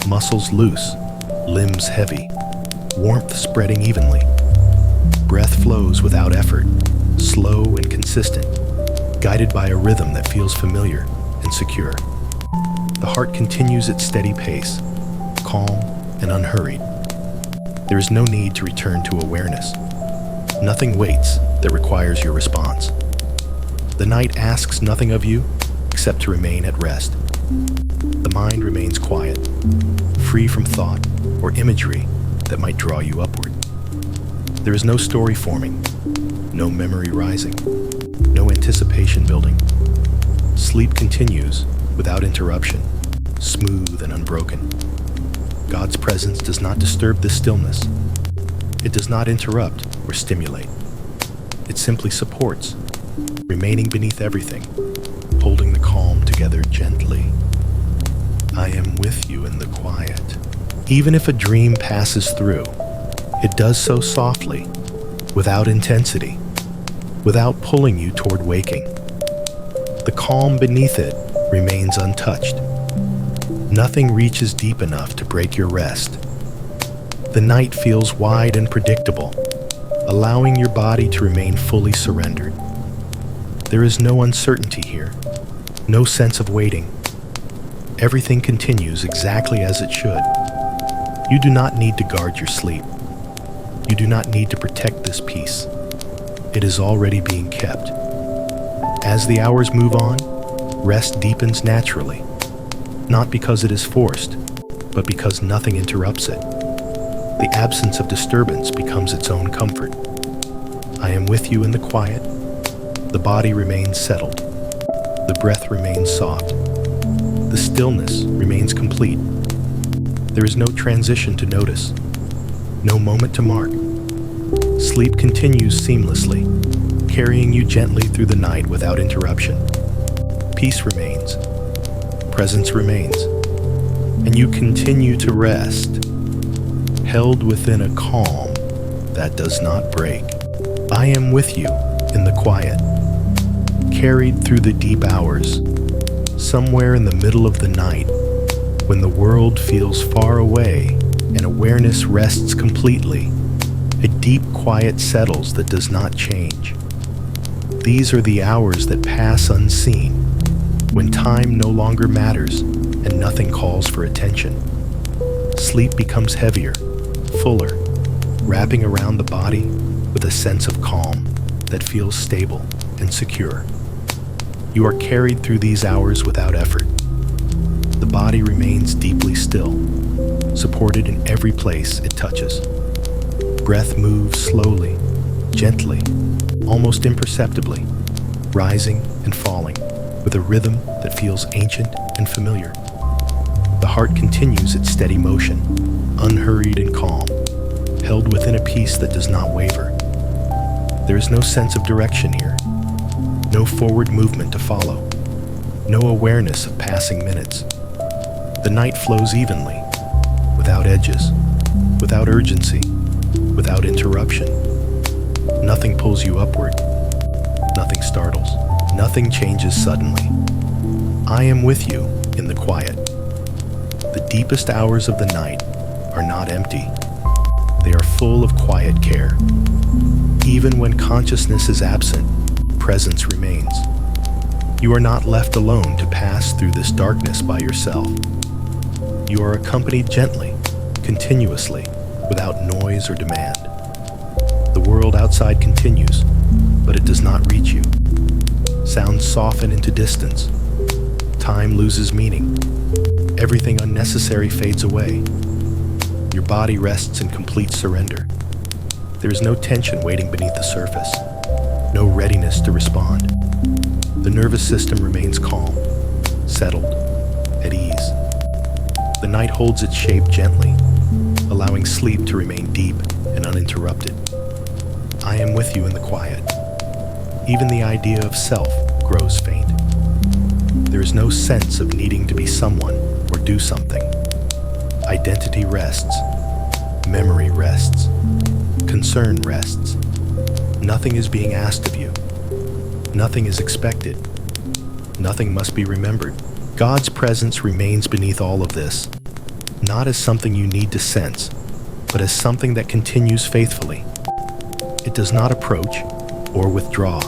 muscles loose, limbs heavy, warmth spreading evenly. Breath flows without effort, slow and consistent, guided by a rhythm that feels familiar and secure. The heart continues its steady pace, calm and unhurried. There is no need to return to awareness. Nothing waits that requires your response. The night asks nothing of you except to remain at rest. The mind remains quiet, free from thought or imagery that might draw you upward. There is no story forming, no memory rising, no anticipation building. Sleep continues without interruption, smooth and unbroken. God's presence does not disturb this stillness. It does not interrupt or stimulate. It simply supports, remaining beneath everything, holding the calm together gently. I am with you in the quiet. Even if a dream passes through, it does so softly, without intensity, without pulling you toward waking. The calm beneath it remains untouched. Nothing reaches deep enough to break your rest. The night feels wide and predictable, allowing your body to remain fully surrendered. There is no uncertainty here, no sense of waiting. Everything continues exactly as it should. You do not need to guard your sleep. You do not need to protect this peace. It is already being kept. As the hours move on, rest deepens naturally, not because it is forced, but because nothing interrupts it. The absence of disturbance becomes its own comfort. I am with you in the quiet. The body remains settled. The breath remains soft. The stillness remains complete. There is no transition to notice, no moment to mark. Sleep continues seamlessly, carrying you gently through the night without interruption. Peace remains, presence remains, and you continue to rest, held within a calm that does not break. I am with you in the quiet, carried through the deep hours, somewhere in the middle of the night, when the world feels far away and awareness rests completely. A deep quiet settles that does not change. These are the hours that pass unseen, when time no longer matters and nothing calls for attention. Sleep becomes heavier, fuller, wrapping around the body with a sense of calm that feels stable and secure. You are carried through these hours without effort. The body remains deeply still, supported in every place it touches. Breath moves slowly, gently, almost imperceptibly, rising and falling with a rhythm that feels ancient and familiar. The heart continues its steady motion, unhurried and calm, held within a peace that does not waver. There is no sense of direction here, no forward movement to follow, no awareness of passing minutes. The night flows evenly, without edges, without urgency, without interruption. Nothing pulls you upward. Nothing startles. Nothing changes suddenly. I am with you in the quiet. The deepest hours of the night are not empty. They are full of quiet care. Even when consciousness is absent, presence remains. You are not left alone to pass through this darkness by yourself. You are accompanied gently, continuously, without noise or demand. The world outside continues, but it does not reach you. Sounds soften into distance. Time loses meaning. Everything unnecessary fades away. Your body rests in complete surrender. There is no tension waiting beneath the surface, no readiness to respond. The nervous system remains calm, settled, at ease. The night holds its shape gently, allowing sleep to remain deep and uninterrupted. I am with you in the quiet. Even the idea of self grows faint. There is no sense of needing to be someone or do something. Identity rests. Memory rests. Concern rests. Nothing is being asked of you. Nothing is expected. Nothing must be remembered. God's presence remains beneath all of this, not as something you need to sense, but as something that continues faithfully. It does not approach or withdraw.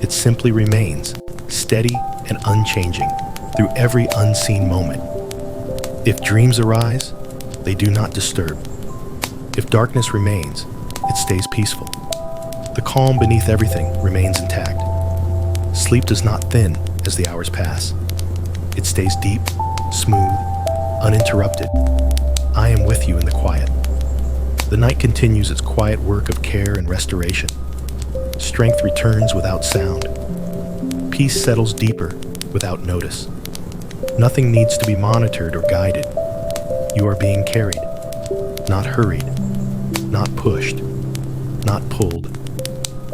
It simply remains, steady and unchanging, through every unseen moment. If dreams arise, they do not disturb. If darkness remains, it stays peaceful. The calm beneath everything remains intact. Sleep does not thin as the hours pass. It stays deep, smooth, uninterrupted. I am with you in the quiet. The night continues its quiet work of care and restoration. Strength returns without sound. Peace settles deeper without notice. Nothing needs to be monitored or guided. You are being carried, not hurried, not pushed, not pulled,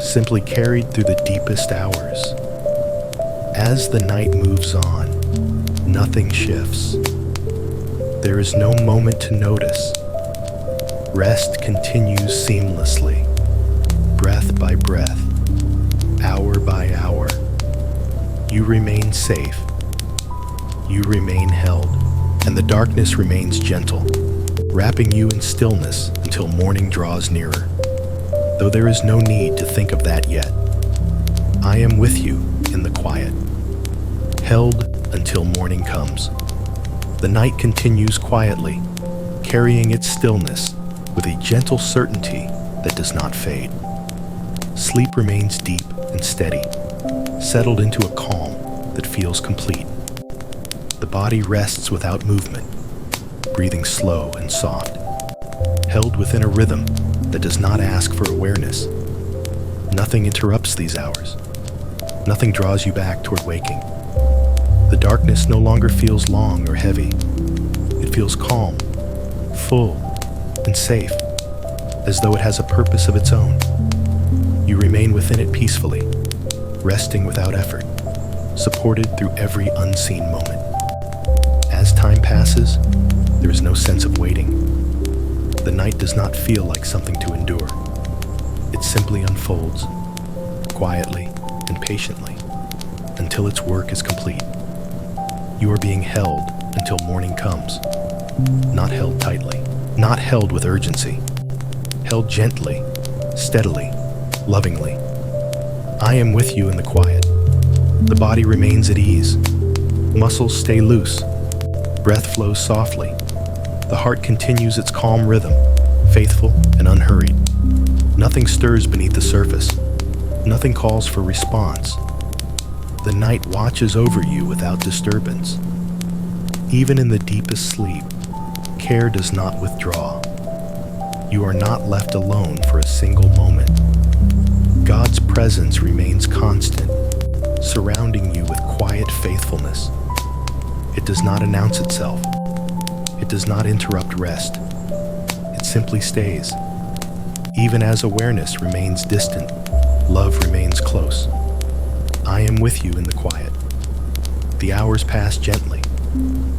simply carried through the deepest hours. As the night moves on, nothing shifts. There is no moment to notice. Rest continues seamlessly, breath by breath, hour by hour. You remain safe. You remain held, and the darkness remains gentle, wrapping you in stillness until morning draws nearer. though there is no need to think of that yet. I am with you in the quiet, held until morning comes. The night continues quietly, carrying its stillness with a gentle certainty that does not fade. Sleep remains deep and steady, settled into a calm that feels complete. The body rests without movement, breathing slow and soft, held within a rhythm that does not ask for awareness. Nothing interrupts these hours. Nothing draws you back toward waking. The darkness no longer feels long or heavy. It feels calm, full, and safe, as though it has a purpose of its own. You remain within it peacefully, resting without effort, supported through every unseen moment. As time passes, there is no sense of waiting. The night does not feel like something to endure. It simply unfolds, quietly and patiently, until its work is complete. You are being held until morning comes, not held tightly, not held with urgency, held gently, steadily, lovingly. I am with you in the quiet. The body remains at ease. Muscles stay loose. Breath flows softly. The heart continues its calm rhythm, faithful and unhurried. Nothing stirs beneath the surface. Nothing calls for response. The night watches over you without disturbance. Even in the deepest sleep, care does not withdraw. You are not left alone for a single moment. God's presence remains constant, surrounding you with quiet faithfulness. It does not announce itself. It does not interrupt rest. It simply stays. Even as awareness remains distant, love remains close. I am with you in the quiet. The hours pass gently,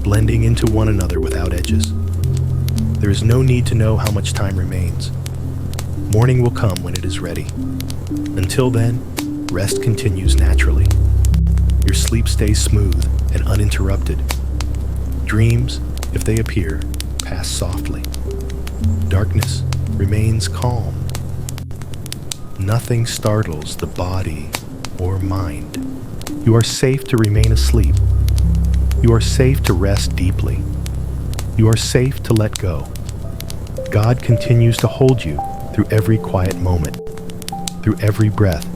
blending into one another without edges. There is no need to know how much time remains. Morning will come when it is ready. Until then, rest continues naturally. Your sleep stays smooth and uninterrupted. Dreams, if they appear, pass softly. Darkness remains calm. Nothing startles the body or mind. You are safe to remain asleep. You are safe to rest deeply. You are safe to let go. God continues to hold you through every quiet moment, through every breath,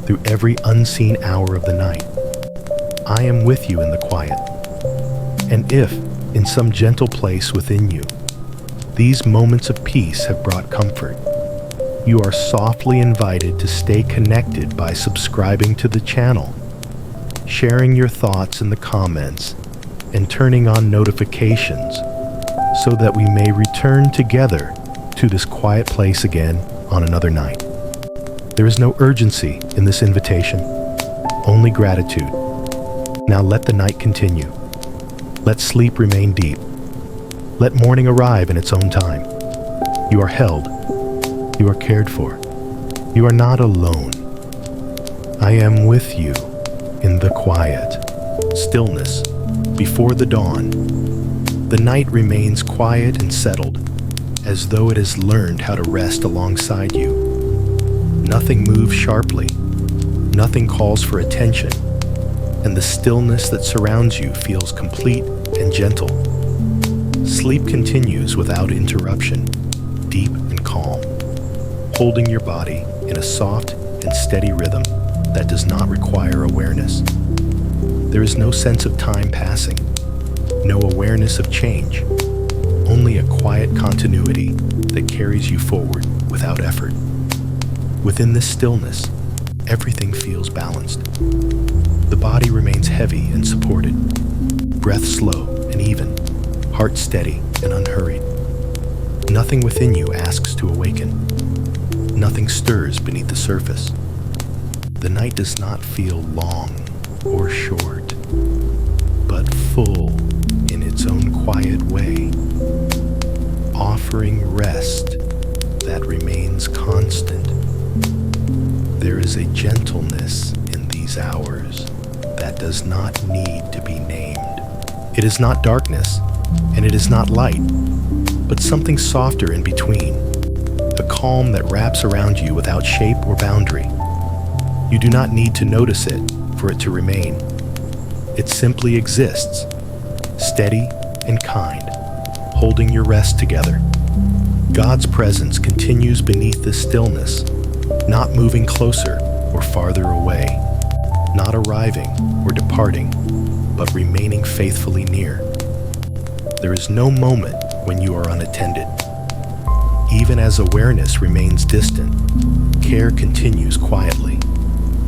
through every unseen hour of the night. I am with you in the quiet. And if, in some gentle place within you, these moments of peace have brought comfort, you are softly invited to stay connected by subscribing to the channel, sharing your thoughts in the comments, and turning on notifications so that we may return together to this quiet place again on another night. There is no urgency in this invitation, only gratitude. Now let the night continue. Let sleep remain deep. Let morning arrive in its own time. You are held. You are cared for. You are not alone. I am with you in the quiet, stillness, before the dawn. The night remains quiet and settled, as though it has learned how to rest alongside you. Nothing moves sharply. Nothing calls for attention, and the stillness that surrounds you feels complete and gentle. Sleep continues without interruption, deep and calm, holding your body in a soft and steady rhythm that does not require awareness. There is no sense of time passing, no awareness of change, only a quiet continuity that carries you forward without effort. Within this stillness, everything feels balanced. The body remains heavy and supported, breath slow and even, heart steady and unhurried. Nothing within you asks to awaken. Nothing stirs beneath the surface. The night does not feel long or short, but full in its own quiet way, offering rest that remains constant. There is a gentleness in these hours that does not need to be named. It is not darkness, and it is not light, but something softer in between. a calm that wraps around you without shape or boundary. You do not need to notice it for it to remain. It simply exists, steady and kind, holding your rest together. God's presence continues beneath this stillness, not moving closer or farther away, not arriving or departing, but remaining faithfully near. There is no moment when you are unattended. Even as awareness remains distant, care continues quietly,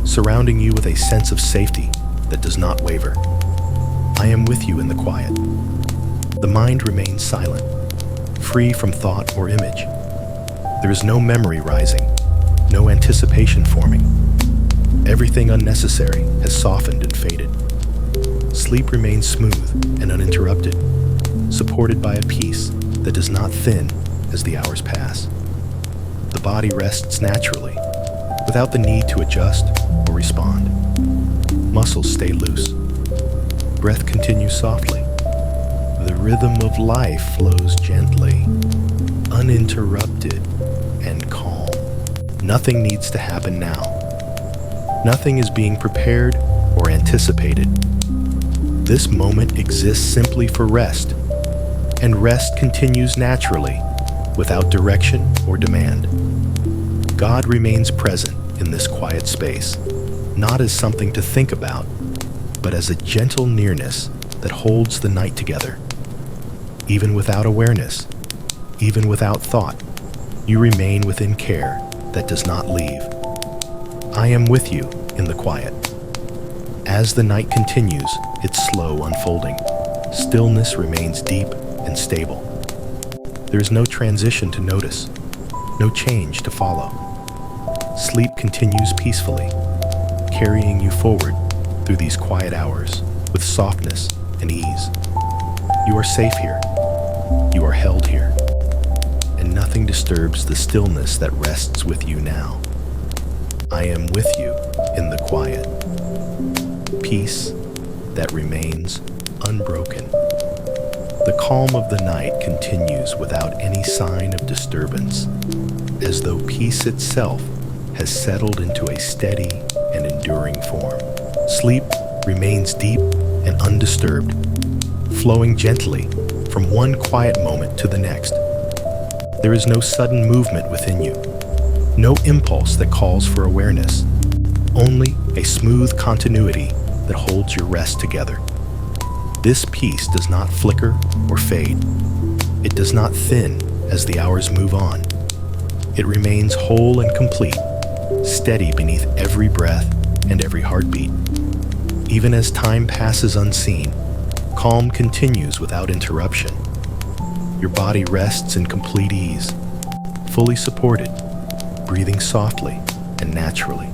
surrounding you with a sense of safety that does not waver. I am with you in the quiet. The mind remains silent, free from thought or image. There is no memory rising, no anticipation forming. Everything unnecessary has softened and faded. Sleep remains smooth and uninterrupted, supported by a peace that does not thin as the hours pass. The body rests naturally, without the need to adjust or respond. Muscles stay loose. Breath continues softly. The rhythm of life flows gently, uninterrupted and calm. Nothing needs to happen now. Nothing is being prepared or anticipated. This moment exists simply for rest, and rest continues naturally, without direction or demand. God remains present in this quiet space, not as something to think about, but as a gentle nearness that holds the night together. Even without awareness, even without thought, you remain within care that does not leave. I am with you in the quiet. As the night continues its slow unfolding, stillness remains deep and stable. There is no transition to notice, no change to follow. Sleep continues peacefully, carrying you forward through these quiet hours with softness and ease. You are safe here. You are held here. And nothing disturbs the stillness that rests with you now. I am with you in the quiet. Peace that remains unbroken. The calm of the night continues without any sign of disturbance, as though peace itself has settled into a steady and enduring form. Sleep remains deep and undisturbed, flowing gently from one quiet moment to the next. There is no sudden movement within you, no impulse that calls for awareness, only a smooth continuity that holds your rest together. This peace does not flicker or fade. It does not thin as the hours move on. It remains whole and complete, steady beneath every breath and every heartbeat. Even as time passes unseen, calm continues without interruption. Your body rests in complete ease, fully supported, breathing softly and naturally.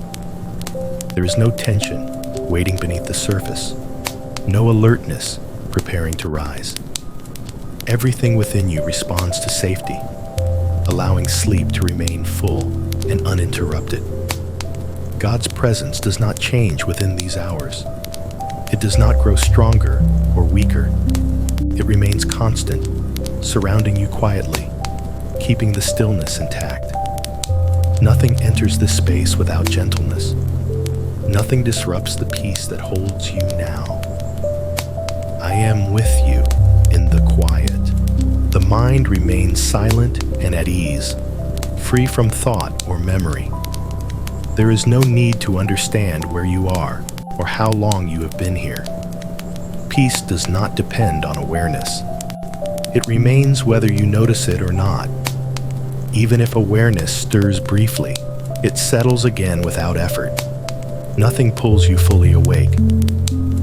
There is no tension waiting beneath the surface, no alertness preparing to rise. Everything within you responds to safety, allowing sleep to remain full and uninterrupted. God's presence does not change within these hours. It does not grow stronger or weaker. It remains constant, surrounding you quietly, keeping the stillness intact. Nothing enters this space without gentleness. Nothing disrupts the peace that holds you now. I am with you in the quiet. The mind remains silent and at ease, free from thought or memory. There is no need to understand where you are or how long you have been here. Peace does not depend on awareness. It remains whether you notice it or not. Even if awareness stirs briefly, it settles again without effort. Nothing pulls you fully awake.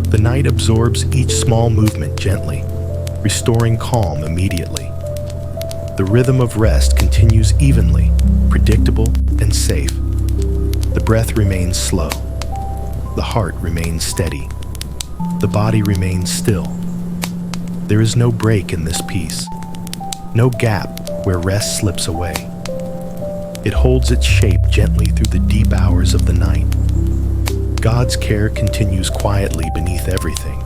The night absorbs each small movement gently, restoring calm immediately. The rhythm of rest continues evenly, predictable and safe. The breath remains slow. The heart remains steady. The body remains still. There is no break in this peace, no gap where rest slips away. It holds its shape gently through the deep hours of the night. God's care continues quietly beneath everything,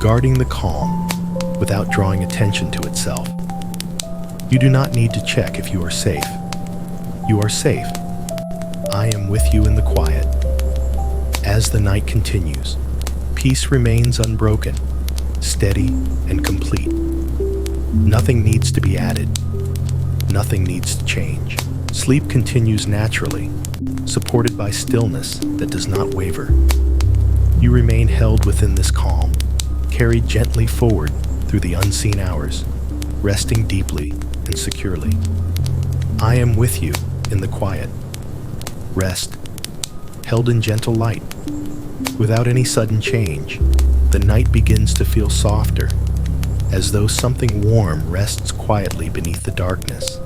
guarding the calm without drawing attention to itself. You do not need to check if you are safe. You are safe. I am with you in the quiet. As the night continues, peace remains unbroken, steady and complete. Nothing needs to be added. Nothing needs to change. Sleep continues naturally, supported by stillness that does not waver. You remain held within this calm, carried gently forward through the unseen hours, resting deeply and securely. I am with you in the quiet. Rest, held in gentle light. Without any sudden change, the night begins to feel softer, as though something warm rests quietly beneath the darkness.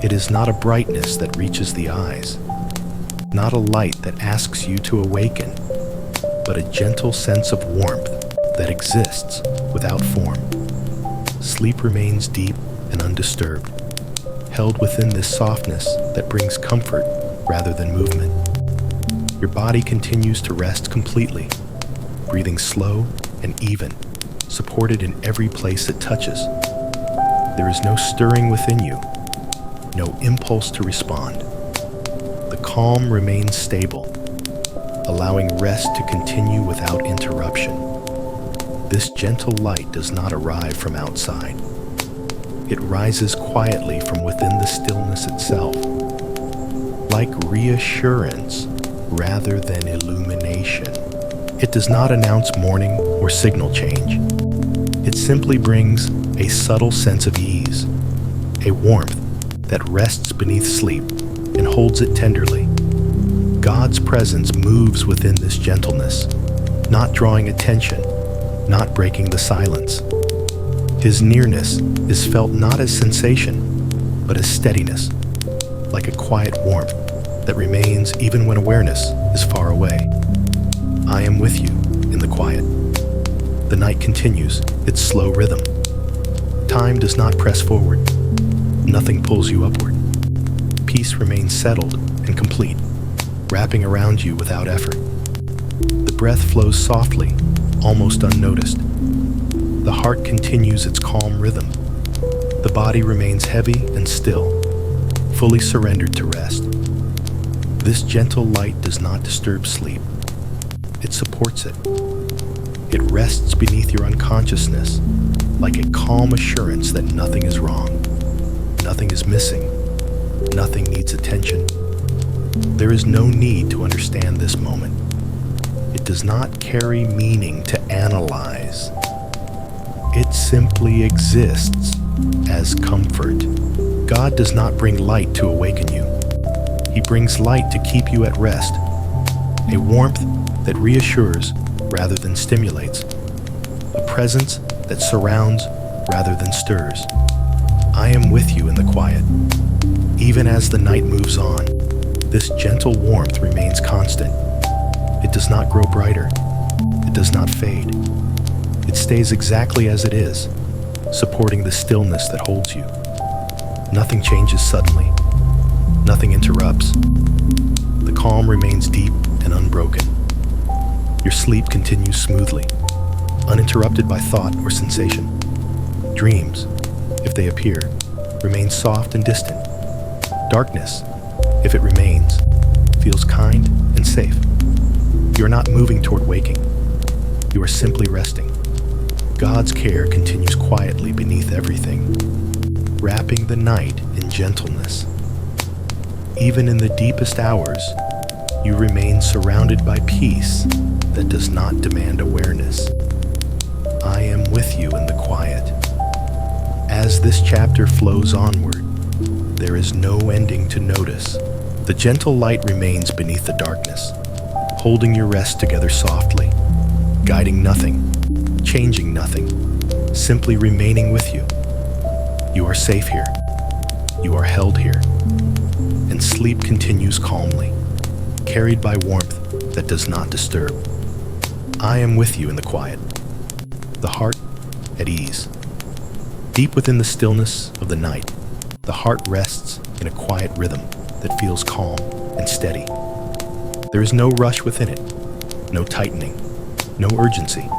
It is not a brightness that reaches the eyes, not a light that asks you to awaken, but a gentle sense of warmth that exists without form. Sleep remains deep and undisturbed, held within this softness that brings comfort rather than movement. Your body continues to rest completely, breathing slow and even, supported in every place it touches. There is no stirring within you, no impulse to respond. The calm remains stable, allowing rest to continue without interruption. This gentle light does not arrive from outside. It rises quietly from within the stillness itself, like reassurance rather than illumination. It does not announce morning or signal change. It simply brings a subtle sense of ease, a warmth that rests beneath sleep and holds it tenderly. God's presence moves within this gentleness, not drawing attention, not breaking the silence. His nearness is felt not as sensation, but as steadiness, like a quiet warmth that remains even when awareness is far away. I am with you in the quiet. The night continues its slow rhythm. Time does not press forward. Nothing pulls you upward. Peace remains settled and complete, wrapping around you without effort. The breath flows softly, almost unnoticed. The heart continues its calm rhythm. The body remains heavy and still, fully surrendered to rest. This gentle light does not disturb sleep. It supports it. It rests beneath your unconsciousness, like a calm assurance that nothing is wrong, nothing is missing, nothing needs attention. There is no need to understand this moment. It does not carry meaning to analyze. It simply exists as comfort. God does not bring light to awaken you. He brings light to keep you at rest, a warmth that reassures rather than stimulates, a presence that surrounds rather than stirs. I am with you in the quiet. Even as the night moves on, this gentle warmth remains constant. It does not grow brighter. It does not fade. It stays exactly as it is, supporting the stillness that holds you. Nothing changes suddenly. Nothing interrupts. The calm remains deep and unbroken. Your sleep continues smoothly, uninterrupted by thought or sensation. Dreams, if they appear, remain soft and distant. Darkness, if it remains, feels kind and safe. You are not moving toward waking. You are simply resting. God's care continues quietly beneath everything, wrapping the night in gentleness. Even in the deepest hours, you remain surrounded by peace that does not demand awareness. I am with you in the quiet. As this chapter flows onward, there is no ending to notice. The gentle light remains beneath the darkness, holding your rest together softly, guiding nothing, changing nothing, simply remaining with you. You are safe here. You are held here. And sleep continues calmly, carried by warmth that does not disturb. I am with you in the quiet, the heart at ease. Deep within the stillness of the night, the heart rests in a quiet rhythm that feels calm and steady. There is no rush within it, no tightening, no urgency.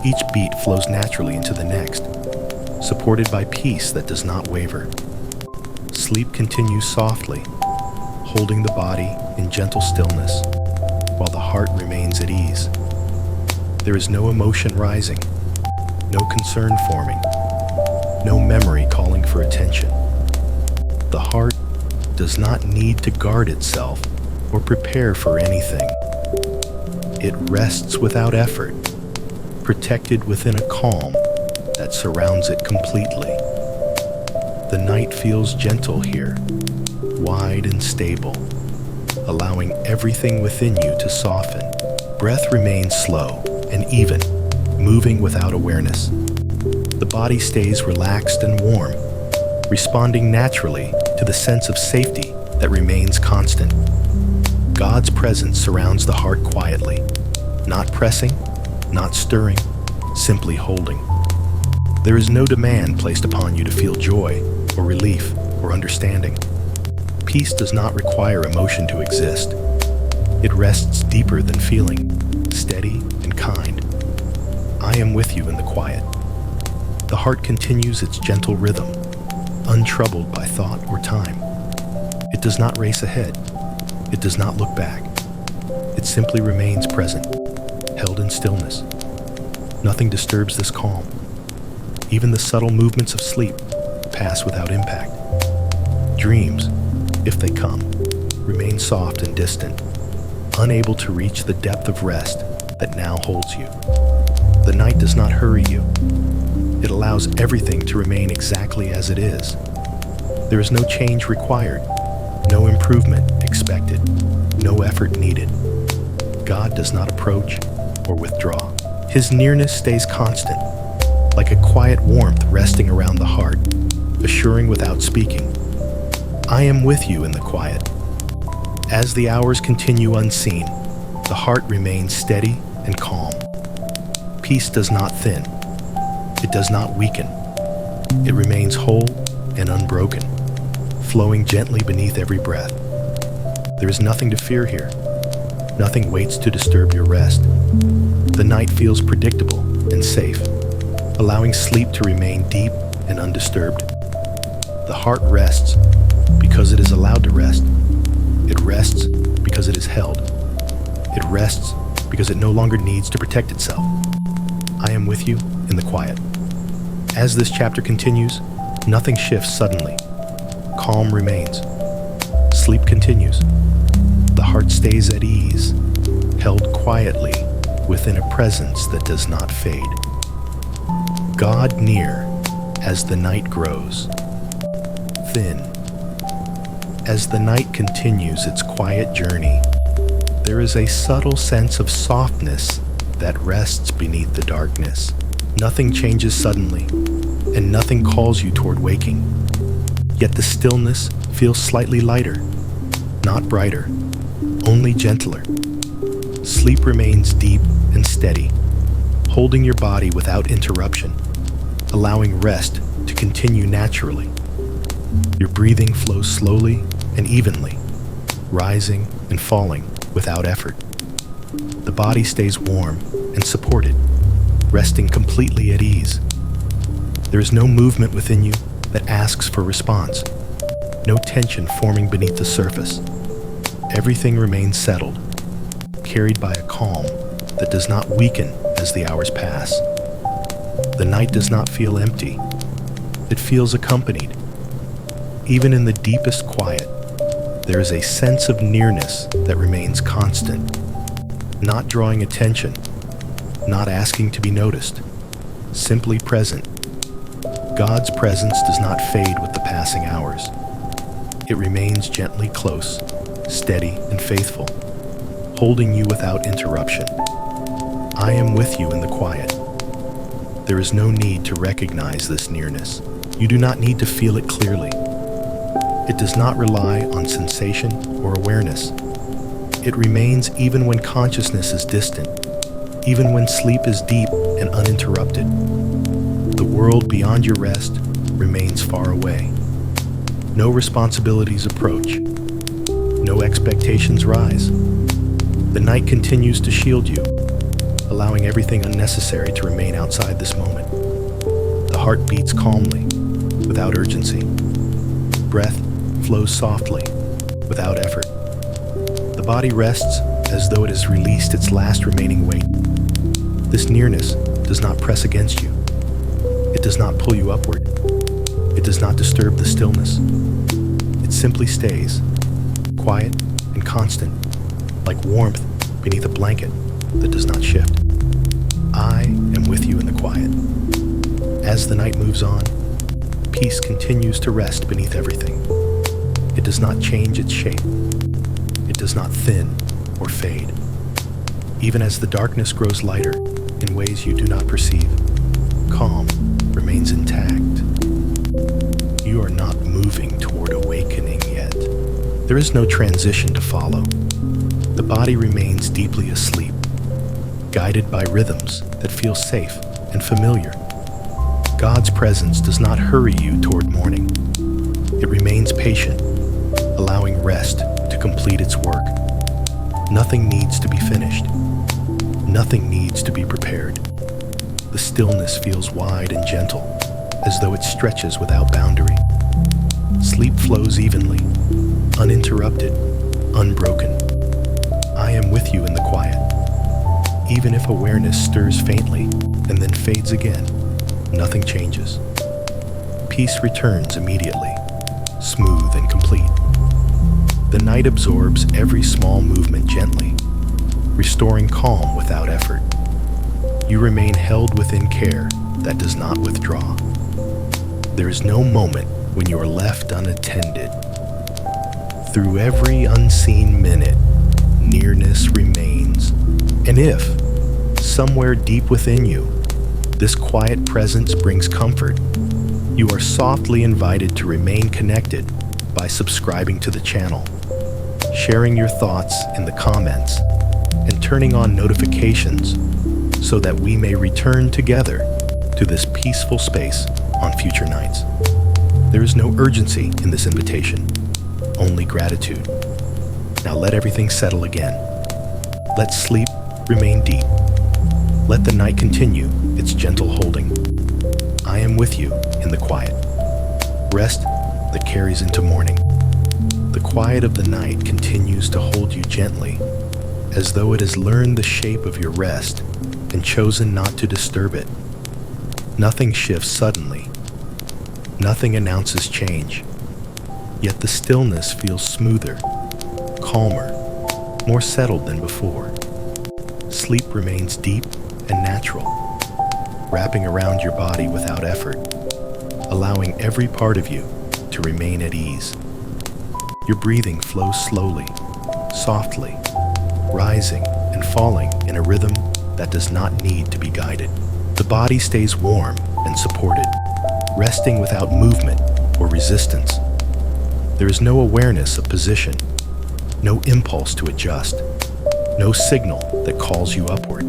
Each beat flows naturally into the next, supported by peace that does not waver. Sleep continues softly, holding the body in gentle stillness while the heart remains at ease. There is no emotion rising, no concern forming, no memory calling for attention. The heart does not need to guard itself or prepare for anything. It rests without effort, protected within a calm that surrounds it completely. The night feels gentle here, wide and stable, allowing everything within you to soften. Breath remains slow and even, moving without awareness. The body stays relaxed and warm, responding naturally to the sense of safety that remains constant. God's presence surrounds the heart quietly, not pressing, not stirring, simply holding. There is no demand placed upon you to feel joy or relief or understanding. Peace does not require emotion to exist. It rests deeper than feeling, steady and kind. I am with you in the quiet. The heart continues its gentle rhythm, untroubled by thought or time. It does not race ahead. It does not look back. It simply remains present, held in stillness. Nothing disturbs this calm. Even the subtle movements of sleep pass without impact. Dreams, if they come, remain soft and distant, unable to reach the depth of rest that now holds you. The night does not hurry you. It allows everything to remain exactly as it is. There is no change required, no improvement expected, no effort needed. God does not approach or withdraw. His nearness stays constant, like a quiet warmth resting around the heart, assuring without speaking, I am with you in the quiet. As the hours continue unseen, the heart remains steady and calm. Peace does not thin. It does not weaken. It remains whole and unbroken, flowing gently beneath every breath. There is nothing to fear here. Nothing waits to disturb your rest. The night feels predictable and safe, allowing sleep to remain deep and undisturbed. The heart rests because it is allowed to rest. It rests because it is held. It rests because it no longer needs to protect itself. I am with you in the quiet. As this chapter continues, nothing shifts suddenly. Calm remains. Sleep continues. The heart stays at ease, held quietly within a presence that does not fade. God near as the night grows. Thin. As the night continues its quiet journey, there is a subtle sense of softness that rests beneath the darkness. Nothing changes suddenly, and nothing calls you toward waking. Yet the stillness feels slightly lighter, not brighter, only gentler. Sleep remains deep and steady, holding your body without interruption, allowing rest to continue naturally. Your breathing flows slowly and evenly, rising and falling without effort. The body stays warm and supported, resting completely at ease. There is no movement within you that asks for response, no tension forming beneath the surface. Everything remains settled, carried by a calm that does not weaken as the hours pass. The night does not feel empty. It feels accompanied. Even in the deepest quiet, there is a sense of nearness that remains constant, not drawing attention, not asking to be noticed, simply present. God's presence does not fade with the passing hours. It remains gently close, steady and faithful, holding you without interruption. I am with you in the quiet. There is no need to recognize this nearness. You do not need to feel it clearly. It does not rely on sensation or awareness. It remains even when consciousness is distant, even when sleep is deep and uninterrupted. The world beyond your rest remains far away. No responsibilities approach. No expectations rise. The night continues to shield you, allowing everything unnecessary to remain outside this moment. The heart beats calmly, without urgency. Breath flows softly, without effort. The body rests as though it has released its last remaining weight. This nearness does not press against you. It does not pull you upward. It does not disturb the stillness. It simply stays, quiet and constant, like warmth beneath a blanket that does not shift. I am with you in the quiet. As the night moves on, peace continues to rest beneath everything. It does not change its shape. It does not thin or fade. Even as the darkness grows lighter in ways you do not perceive, calm remains intact. You are not moving toward awakening yet. There is no transition to follow. The body remains deeply asleep, guided by rhythms that feel safe and familiar. God's presence does not hurry you toward morning. It remains patient, allowing rest to complete its work. Nothing needs to be finished. Nothing needs to be prepared. The stillness feels wide and gentle, as though it stretches without boundary. Sleep flows evenly, uninterrupted, unbroken. I am with you in the quiet. Even if awareness stirs faintly and then fades again, nothing changes. Peace returns immediately, smooth and complete. The night absorbs every small movement gently, restoring calm without effort. You remain held within care that does not withdraw. There is no moment when you are left unattended. Through every unseen minute, nearness remains. And if, somewhere deep within you, this quiet presence brings comfort, you are softly invited to remain connected by subscribing to the channel, sharing your thoughts in the comments, and turning on notifications so that we may return together to this peaceful space on future nights. There is no urgency in this invitation, only gratitude. Now let everything settle again. Let sleep remain deep. Let the night continue its gentle holding. I am with you in the quiet. Rest that carries into morning. The quiet of the night continues to hold you gently, as though it has learned the shape of your rest and chosen not to disturb it. Nothing shifts suddenly. Nothing announces change. Yet the stillness feels smoother, calmer, more settled than before. Sleep remains deep and natural, wrapping around your body without effort, allowing every part of you to remain at ease. Your breathing flows slowly, softly, rising and falling in a rhythm that does not need to be guided. The body stays warm and supported, resting without movement or resistance. There is no awareness of position, no impulse to adjust, no signal that calls you upward.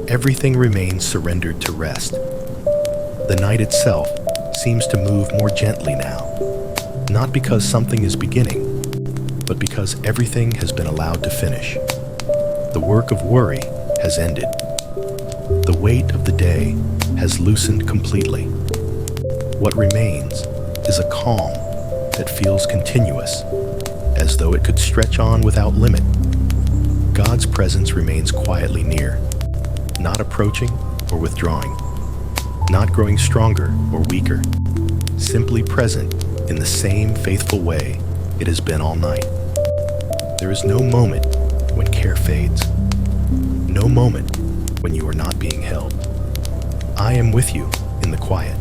Everything remains surrendered to rest. The night itself seems to move more gently now, not because something is beginning, but because everything has been allowed to finish. The work of worry has ended. The weight of the day has loosened completely. What remains is a calm that feels continuous, as though it could stretch on without limit. God's presence remains quietly near, not approaching or withdrawing, not growing stronger or weaker, simply present in the same faithful way it has been all night. There is no moment when care fades, no moment when you are not being held. I am with you in the quiet.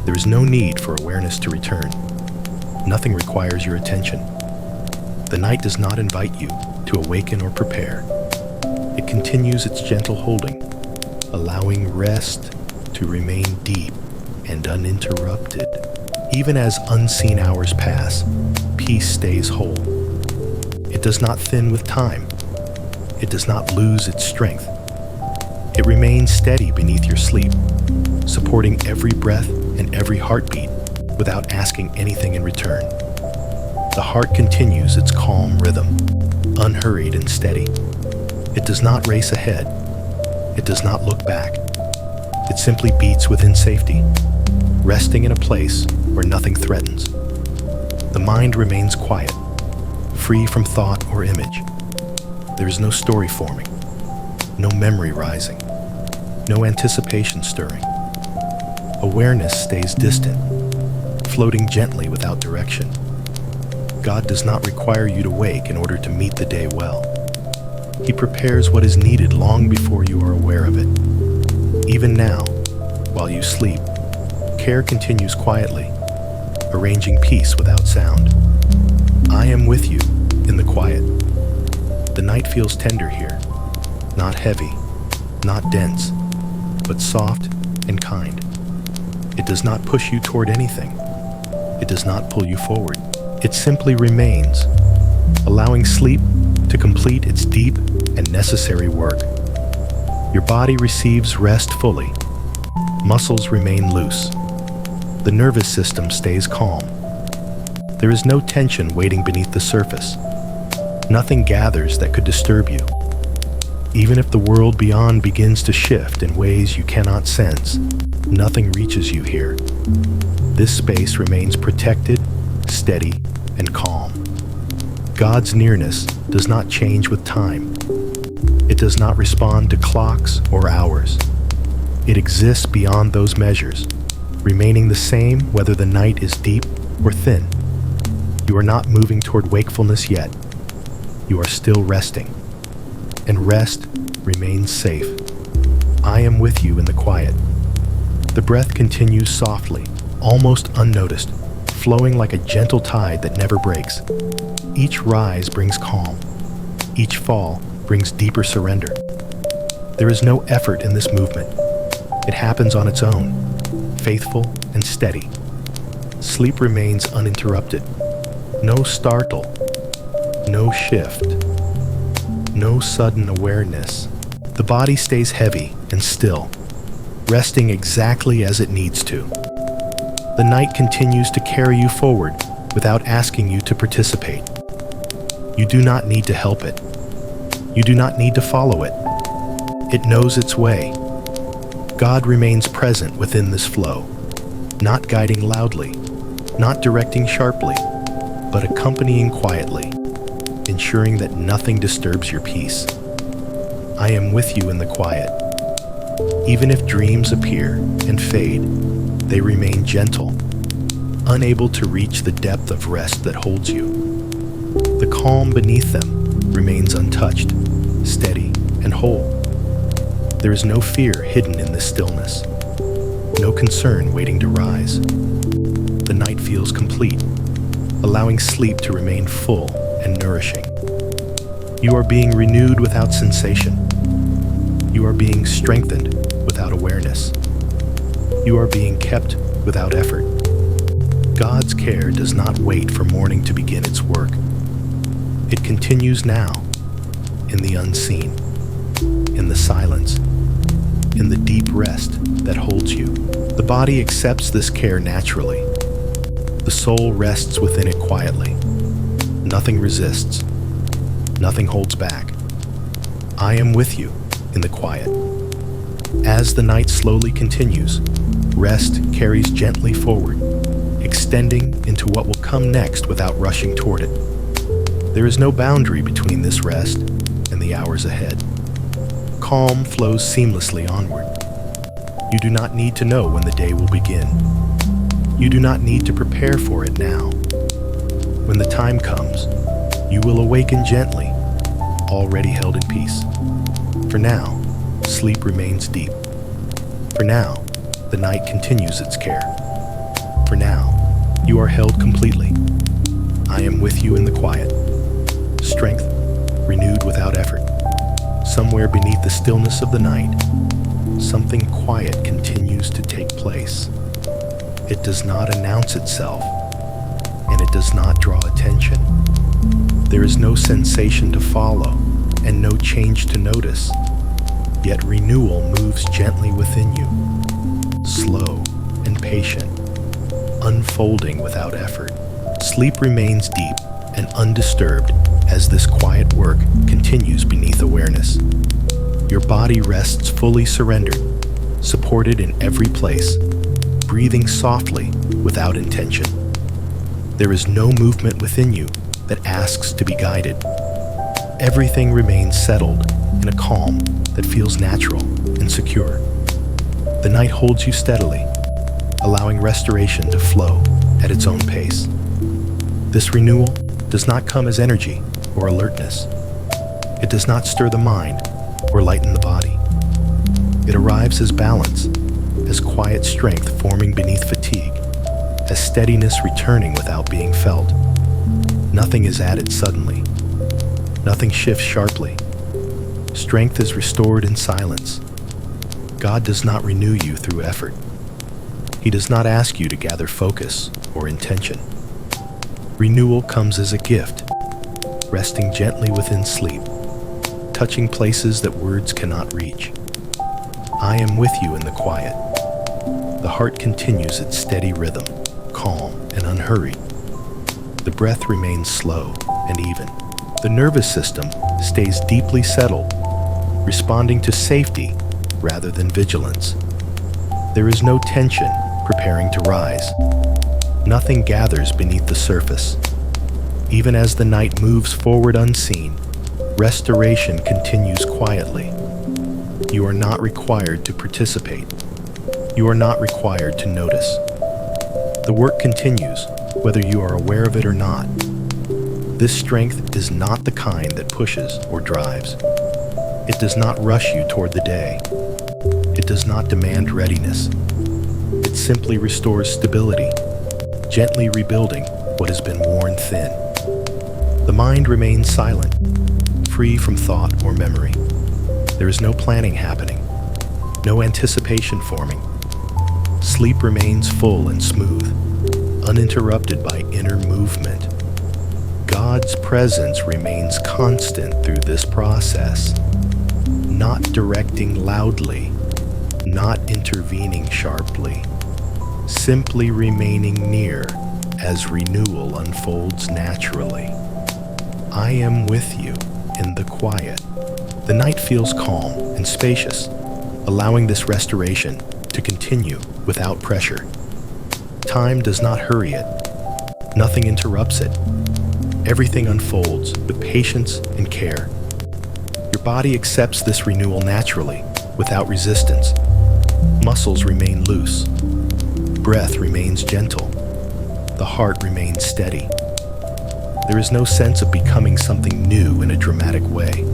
There is no need for awareness to return. Nothing requires your attention. The night does not invite you to awaken or prepare. It continues its gentle holding, allowing rest to remain deep and uninterrupted. Even as unseen hours pass, peace stays whole. It does not thin with time. It does not lose its strength. It remains steady beneath your sleep, supporting every breath and every heartbeat without asking anything in return. The heart continues its calm rhythm, unhurried and steady. It does not race ahead. It does not look back. It simply beats within safety, resting in a place where nothing threatens. The mind remains quiet, free from thought or image. There is no story forming, no memory rising, no anticipation stirring. Awareness stays distant, floating gently without direction. God does not require you to wake in order to meet the day well. He prepares what is needed long before you are aware of it. Even now, while you sleep, care continues quietly, arranging peace without sound. I am with you in the quiet. The night feels tender here, not heavy, not dense, but soft and kind. It does not push you toward anything. It does not pull you forward. It simply remains, allowing sleep to complete its deep and necessary work. Your body receives rest fully. Muscles remain loose. The nervous system stays calm. There is no tension waiting beneath the surface. Nothing gathers that could disturb you. Even if the world beyond begins to shift in ways you cannot sense, nothing reaches you here. This space remains protected, steady, and calm. God's nearness does not change with time. It does not respond to clocks or hours. It exists beyond those measures, remaining the same whether the night is deep or thin. You are not moving toward wakefulness yet. You are still resting, and rest remains safe. I am with you in the quiet. The breath continues softly, almost unnoticed, flowing like a gentle tide that never breaks. Each rise brings calm. Each fall brings deeper surrender. There is no effort in this movement. It happens on its own, faithful and steady. Sleep remains uninterrupted. No startle, no shift, no sudden awareness. The body stays heavy and still, resting exactly as it needs to. The night continues to carry you forward without asking you to participate. You do not need to help it. You do not need to follow it. It knows its way. God remains present within this flow, not guiding loudly, not directing sharply, but accompanying quietly, ensuring that nothing disturbs your peace. I am with you in the quiet. Even if dreams appear and fade, they remain gentle, unable to reach the depth of rest that holds you. The calm beneath them remains untouched, steady, and whole. There is no fear hidden in this stillness, no concern waiting to rise. The night feels complete, allowing sleep to remain full and nourishing. You are being renewed without sensation. You are being strengthened without awareness. You are being kept without effort. God's care does not wait for morning to begin its work. It continues now, in the unseen, in the silence, in the deep rest that holds you. The body accepts this care naturally. The soul rests within it quietly. Nothing resists. Nothing holds back. I am with you in the quiet. As the night slowly continues, rest carries gently forward, extending into what will come next without rushing toward it. There is no boundary between this rest and the hours ahead. Calm flows seamlessly onward. You do not need to know when the day will begin. You do not need to prepare for it now. When the time comes, you will awaken gently, already held in peace. For now, sleep remains deep. For now, the night continues its care. For now, you are held completely. I am with you in the quiet. Strength renewed without effort. Somewhere beneath the stillness of the night, something quiet continues to take place. It does not announce itself, and it does not draw attention. There is no sensation to follow, and no change to notice. Yet renewal moves gently within you, slow and patient, unfolding without effort. Sleep remains deep and undisturbed as this quiet work continues beneath awareness. Your body rests fully surrendered, supported in every place, breathing softly without intention. There is no movement within you that asks to be guided. Everything remains settled in a calm that feels natural and secure. The night holds you steadily, allowing restoration to flow at its own pace. This renewal does not come as energy or alertness. It does not stir the mind or lighten the body. It arrives as balance, as quiet strength forming beneath fatigue, as steadiness returning without being felt. Nothing is added suddenly. Nothing shifts sharply. Strength is restored in silence. God does not renew you through effort. He does not ask you to gather focus or intention. Renewal comes as a gift, resting gently within sleep, touching places that words cannot reach. I am with you in the quiet. The heart continues its steady rhythm, calm and unhurried. The breath remains slow and even. The nervous system stays deeply settled, responding to safety rather than vigilance. There is no tension preparing to rise. Nothing gathers beneath the surface. Even as the night moves forward unseen, restoration continues quietly. You are not required to participate. You are not required to notice. The work continues, whether you are aware of it or not. This strength is not the kind that pushes or drives. It does not rush you toward the day. It does not demand readiness. It simply restores stability, gently rebuilding what has been worn thin. The mind remains silent, free from thought or memory. There is no planning happening, no anticipation forming. Sleep remains full and smooth, uninterrupted by inner movement. God's presence remains constant through this process, not directing loudly, not intervening sharply, simply remaining near as renewal unfolds naturally. I am with you in the quiet. The night feels calm and spacious, allowing this restoration to continue without pressure. Time does not hurry it. Nothing interrupts it. Everything unfolds with patience and care. Your body accepts this renewal naturally, without resistance. Muscles remain loose. Breath remains gentle. The heart remains steady. There is no sense of becoming something new in a dramatic way.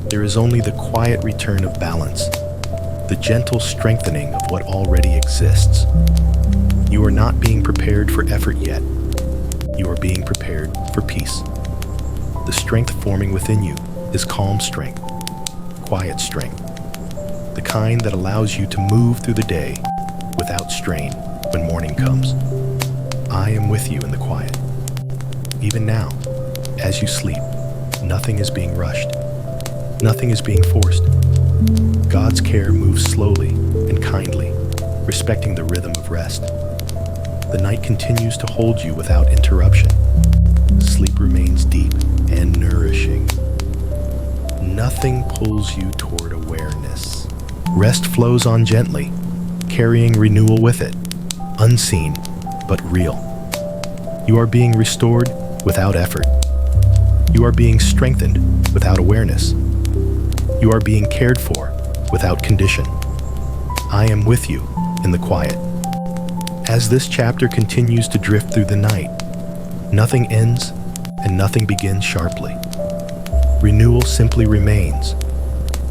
There is only the quiet return of balance, the gentle strengthening of what already exists. You are not being prepared for effort yet. You are being prepared for peace. The strength forming within you is calm strength, quiet strength, the kind that allows you to move through the day without strain when morning comes. I am with you in the quiet. Even now, as you sleep, nothing is being rushed. Nothing is being forced. God's care moves slowly and kindly, respecting the rhythm of rest. The night continues to hold you without interruption. Sleep remains deep and nourishing. Nothing pulls you toward awareness. Rest flows on gently, carrying renewal with it, unseen but real. You are being restored without effort. You are being strengthened without awareness. You are being cared for without condition. I am with you in the quiet. As this chapter continues to drift through the night, nothing ends and nothing begins sharply. Renewal simply remains,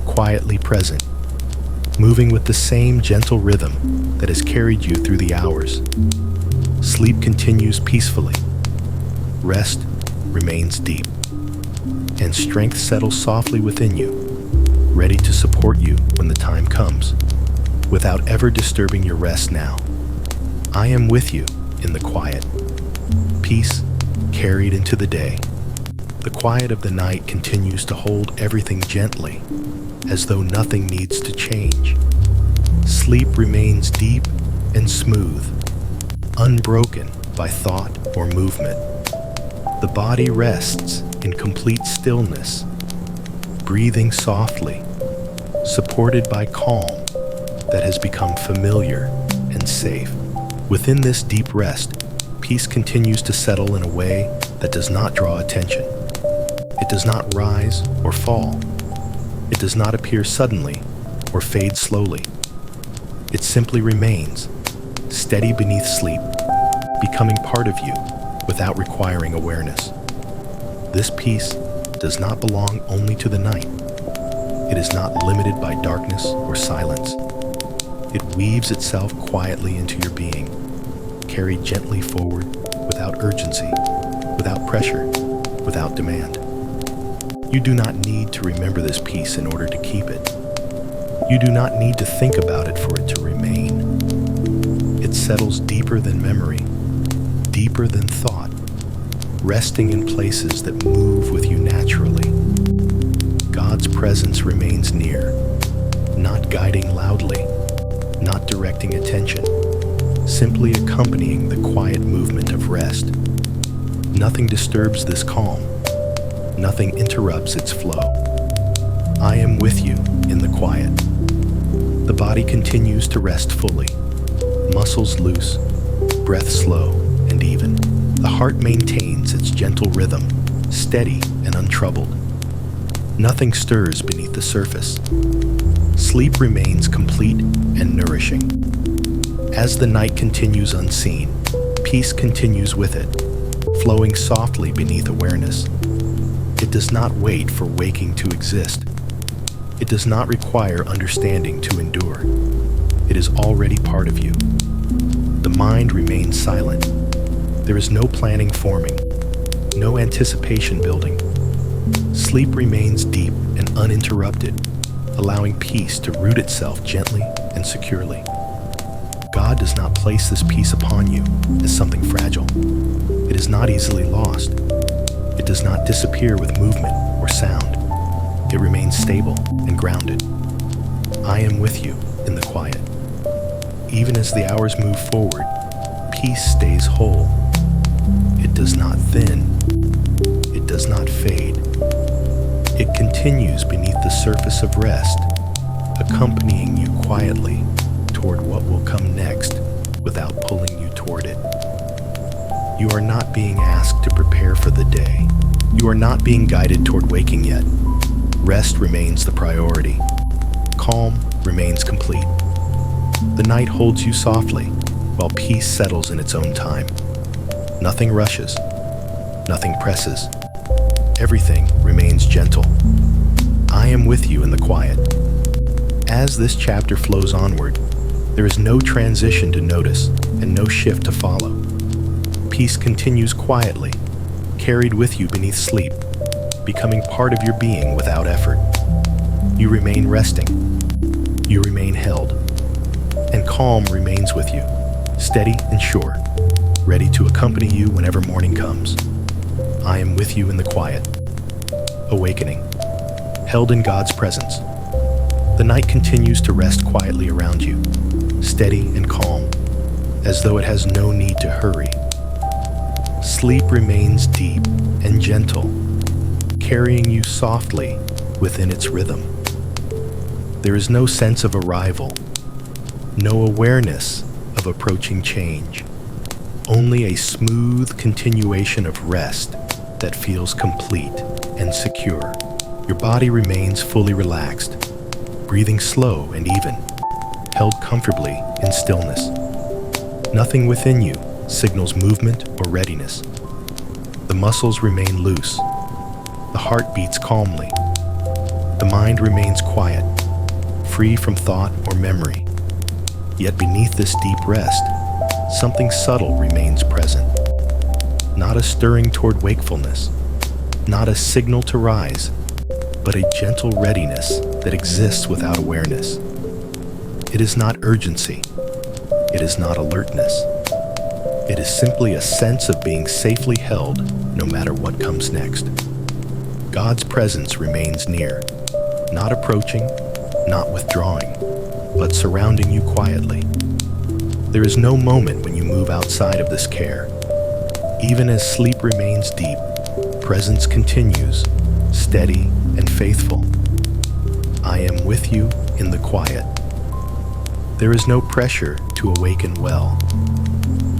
quietly present, moving with the same gentle rhythm that has carried you through the hours. Sleep continues peacefully. Rest remains deep, and strength settles softly within you, ready to support you when the time comes, without ever disturbing your rest now. I am with you in the quiet. Peace carried into the day. The quiet of the night continues to hold everything gently, as though nothing needs to change. Sleep remains deep and smooth, unbroken by thought or movement. The body rests in complete stillness, breathing softly, supported by calm that has become familiar and safe. Within this deep rest, Peace continues to settle in a way that does not draw attention. It does not rise or fall. It does not appear suddenly or fade slowly. It simply remains, steady beneath sleep, becoming part of you without requiring awareness. This peace does not belong only to the night. It is not limited by darkness or silence. It weaves itself quietly into your being, carried gently forward without urgency, without pressure, without demand. You do not need to remember this peace in order to keep it. You do not need to think about it for it to remain. It settles deeper than memory, deeper than thought, resting in places that move with you naturally. God's presence remains near, not guiding loudly, not directing attention, simply accompanying the quiet movement of rest. Nothing disturbs this calm. Nothing interrupts its flow. I am with you in the quiet. The body continues to rest fully, muscles loose, breath slow and even. The heart maintains its gentle rhythm, steady and untroubled. Nothing stirs beneath the surface. Sleep remains complete and nourishing. As the night continues unseen, peace continues with it, flowing softly beneath awareness. It does not wait for waking to exist. It does not require understanding to endure. It is already part of you. The mind remains silent. There is no planning forming, no anticipation building. Sleep remains deep and uninterrupted, allowing peace to root itself gently and securely. God does not place this peace upon you as something fragile. It is not easily lost. It does not disappear with movement or sound. It remains stable and grounded. I am with you in the quiet. Even as the hours move forward, peace stays whole. It does not thin. It does not fade. It continues beneath the surface of rest, accompanying you quietly toward what will come next without pulling you toward it. You are not being asked to prepare for the day. You are not being guided toward waking yet. Rest remains the priority. Calm remains complete. The night holds you softly, while peace settles in its own time. Nothing rushes. Nothing presses. Everything remains gentle. I am with you in the quiet. As this chapter flows onward, there is no transition to notice and no shift to follow. Peace continues quietly, carried with you beneath sleep, becoming part of your being without effort. You remain resting. You remain held. And calm remains with you, steady and sure, ready to accompany you whenever morning comes. I am with you in the quiet. Awakening, held in God's presence. The night continues to rest quietly around you, steady and calm, as though it has no need to hurry. Sleep remains deep and gentle, carrying you softly within its rhythm. There is no sense of arrival, no awareness of approaching change, only a smooth continuation of rest that feels complete and secure. Your body remains fully relaxed, breathing slow and even, held comfortably in stillness. Nothing within you signals movement or readiness. The muscles remain loose. The heart beats calmly. The mind remains quiet, free from thought or memory. Yet beneath this deep rest, something subtle remains present. Not a stirring toward wakefulness, not a signal to rise, but a gentle readiness that exists without awareness. It is not urgency. It is not alertness. It is simply a sense of being safely held no matter what comes next. God's presence remains near, not approaching, not withdrawing, but surrounding you quietly. There is no moment when you move outside of this care. Even as sleep remains deep, presence continues, steady and faithful. I am with you in the quiet. There is no pressure to awaken well,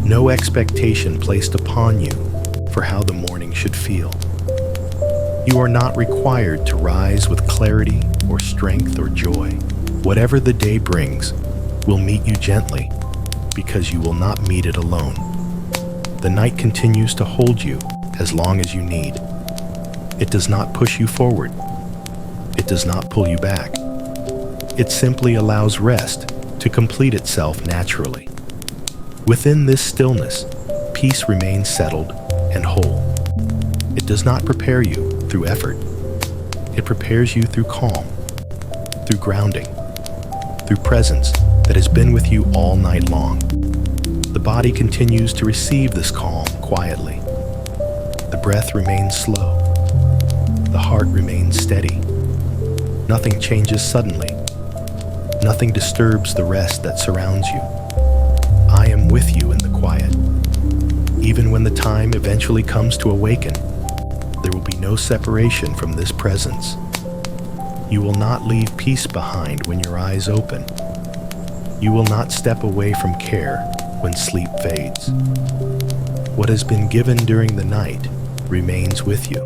No expectation placed upon you for how the morning should feel. You are not required to rise with clarity or strength or joy. Whatever the day brings will meet you gently, because you will not meet it alone. The night continues to hold you as long as you need. It does not push you forward. It does not pull you back. It simply allows rest to complete itself naturally. Within this stillness, peace remains settled and whole. It does not prepare you through effort. It prepares you through calm, through grounding, through presence that has been with you all night long. The body continues to receive this calm quietly. The breath remains slow. The heart remains steady. Nothing changes suddenly. Nothing disturbs the rest that surrounds you. I am with you in the quiet. Even when the time eventually comes to awaken, there will be no separation from this presence. You will not leave peace behind when your eyes open. You will not step away from care when sleep fades. What has been given during the night remains with you.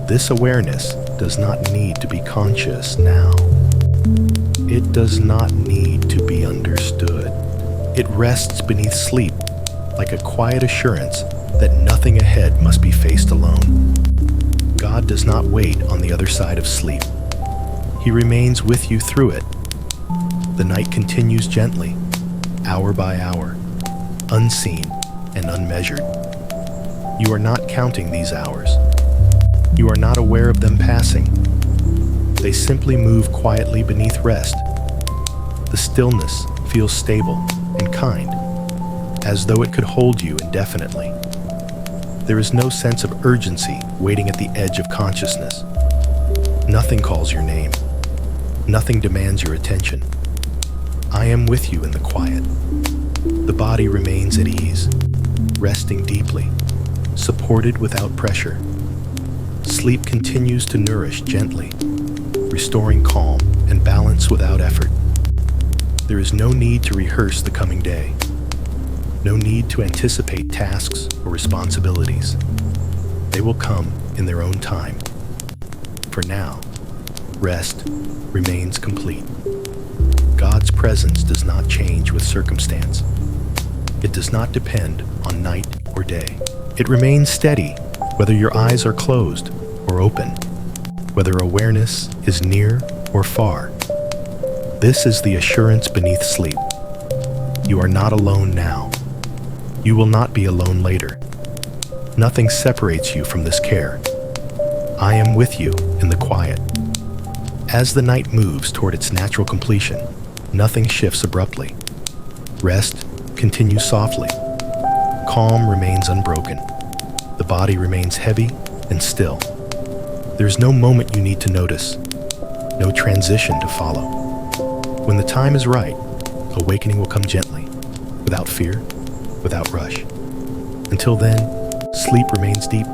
This awareness does not need to be conscious now. It does not need to be understood. It rests beneath sleep like a quiet assurance that nothing ahead must be faced alone. God does not wait on the other side of sleep. He remains with you through it. The night continues gently, hour by hour, unseen and unmeasured. You are not counting these hours. You are not aware of them passing. They simply move quietly beneath rest. The stillness feels stable and kind, as though it could hold you indefinitely. There is no sense of urgency waiting at the edge of consciousness. Nothing calls your name. Nothing demands your attention. I am with you in the quiet. The body remains at ease, resting deeply, supported without pressure. Sleep continues to nourish gently, restoring calm and balance without effort. There is no need to rehearse the coming day. No need to anticipate tasks or responsibilities. They will come in their own time. For now, rest remains complete. God's presence does not change with circumstance. It does not depend on night or day. It remains steady, whether your eyes are closed or open, whether awareness is near or far. This is the assurance beneath sleep. You are not alone now. You will not be alone later. Nothing separates you from this care. I am with you in the quiet. As the night moves toward its natural completion, nothing shifts abruptly. Rest continues softly. Calm remains unbroken. The body remains heavy and still. There is no moment you need to notice, no transition to follow. When the time is right, awakening will come gently, without fear, without rush. Until then, sleep remains deep,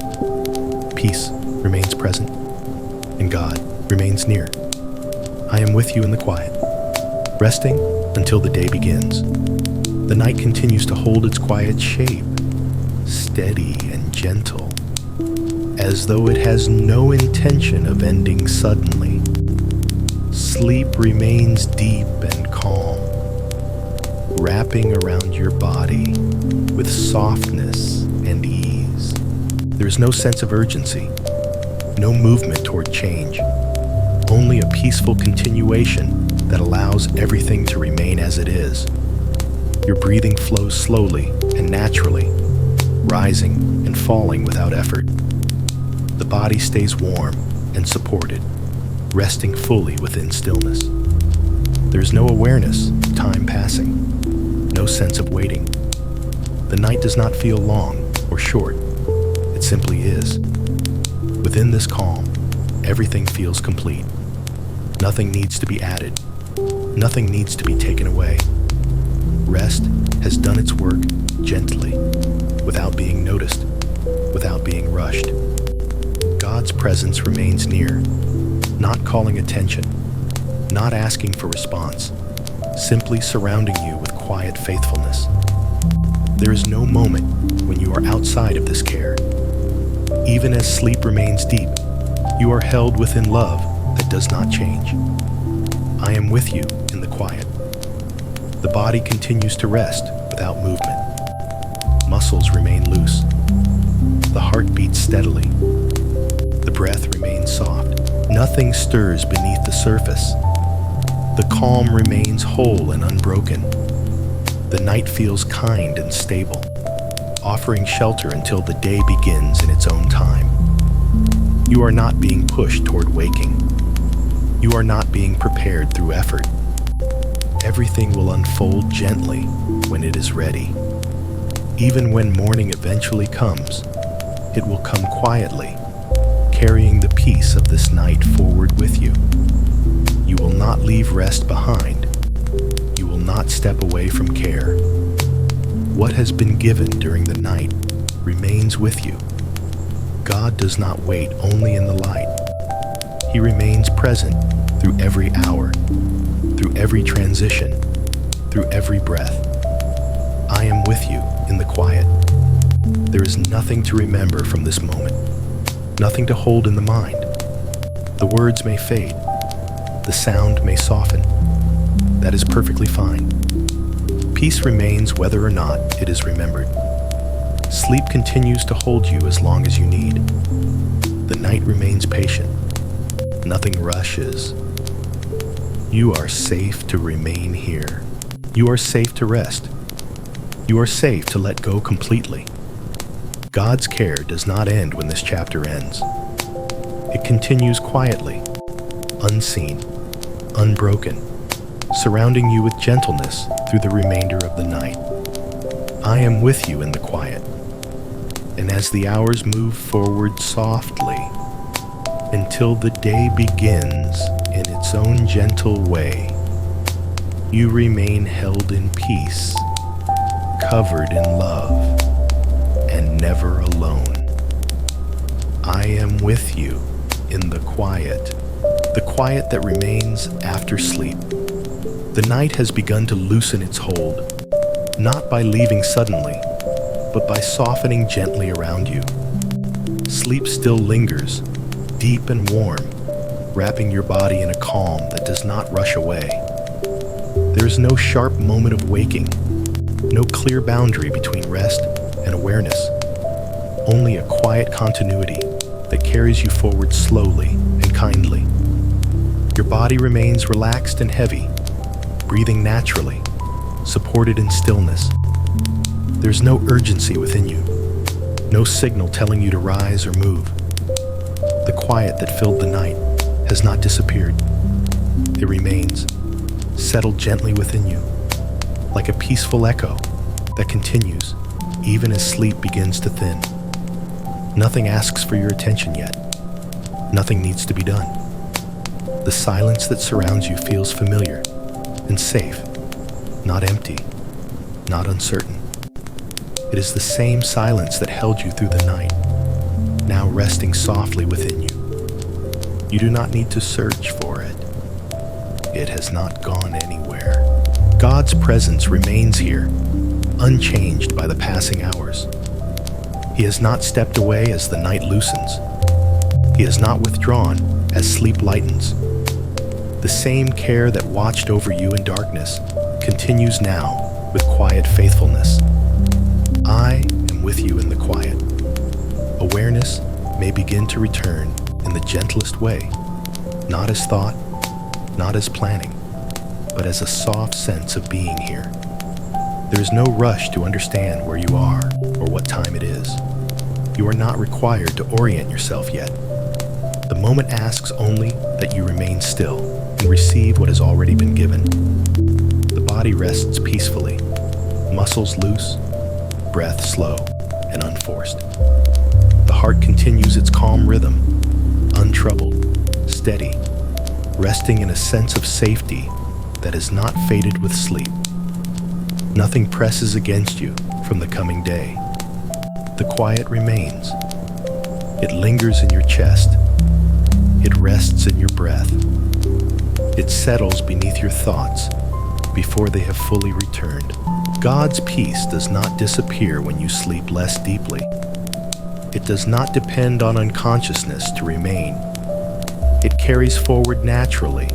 peace remains present, and God remains near. I am with you in the quiet, resting until the day begins. The night continues to hold its quiet shape, steady and gentle, as though it has no intention of ending suddenly. Sleep remains deep and calm, wrapping around your body with softness and ease. There is no sense of urgency, no movement toward change, only a peaceful continuation that allows everything to remain as it is. Your breathing flows slowly and naturally, rising and falling without effort. The body stays warm and supported, resting fully within stillness. There is no awareness of time passing, no sense of waiting. The night does not feel long or short. It simply is. Within this calm, everything feels complete. Nothing needs to be added. Nothing needs to be taken away. Rest has done its work gently, without being noticed, without being rushed. God's presence remains near, not calling attention, not asking for response, simply surrounding you with quiet faithfulness. There is no moment when you are outside of this care. Even as sleep remains deep, you are held within love that does not change. I am with you in the quiet. The body continues to rest without movement. Muscles remain loose. The heart beats steadily. The breath remains soft. Nothing stirs beneath the surface. The calm remains whole and unbroken. The night feels kind and stable, offering shelter until the day begins in its own time. You are not being pushed toward waking. You are not being prepared through effort. Everything will unfold gently when it is ready. Even when morning eventually comes, it will come quietly, carrying the peace of this night forward with you. You will not leave rest behind. You will not step away from care. What has been given during the night remains with you. God does not wait only in the light. He remains present through every hour, through every transition, through every breath. I am with you in the quiet. There is nothing to remember from this moment, nothing to hold in the mind. The words may fade, the sound may soften. That is perfectly fine. Peace remains whether or not it is remembered. Sleep continues to hold you as long as you need. The night remains patient. Nothing rushes. You are safe to remain here. You are safe to rest. You are safe to let go completely. God's care does not end when this chapter ends. It continues quietly, unseen, unbroken, surrounding you with gentleness through the remainder of the night. I am with you in the quiet. And as the hours move forward softly, until the day begins in its own gentle way, you remain held in peace, covered in love, and never alone. I am with you in the quiet that remains after sleep. The night has begun to loosen its hold, not by leaving suddenly, but by softening gently around you. Sleep still lingers, deep and warm, wrapping your body in a calm that does not rush away. There is no sharp moment of waking, no clear boundary between rest and awareness, only a quiet continuity that carries you forward slowly and kindly. Your body remains relaxed and heavy, breathing naturally, supported in stillness. There's no urgency within you, no signal telling you to rise or move. The quiet that filled the night has not disappeared. It remains, settled gently within you, like a peaceful echo that continues even as sleep begins to thin. Nothing asks for your attention yet. Nothing needs to be done. The silence that surrounds you feels familiar and safe, not empty, not uncertain. It is the same silence that held you through the night, now resting softly within you. You do not need to search for it. It has not gone anywhere. God's presence remains here, unchanged by the passing hours. He has not stepped away as the night loosens. He has not withdrawn as sleep lightens. The same care that watched over you in darkness continues now with quiet faithfulness. I am with you in the quiet. Awareness may begin to return in the gentlest way, not as thought, not as planning, but as a soft sense of being here. There is no rush to understand where you are or what time it is. You are not required to orient yourself yet. The moment asks only that you remain still and receive what has already been given. The body rests peacefully, muscles loose, breath slow and unforced. The heart continues its calm rhythm, untroubled, steady, resting in a sense of safety that is not faded with sleep. Nothing presses against you from the coming day. The quiet remains. It lingers in your chest. It rests in your breath. It settles beneath your thoughts, before they have fully returned. God's peace does not disappear when you sleep less deeply. It does not depend on unconsciousness to remain. It carries forward naturally,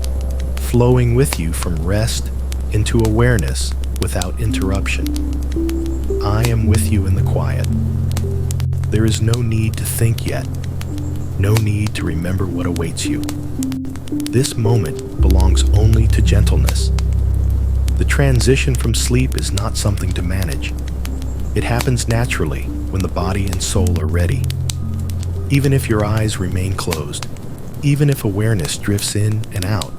flowing with you from rest into awareness without interruption. I am with you in the quiet. There is no need to think yet, no need to remember what awaits you. This moment belongs only to gentleness. The transition from sleep is not something to manage. It happens naturally when the body and soul are ready. Even if your eyes remain closed, even if awareness drifts in and out,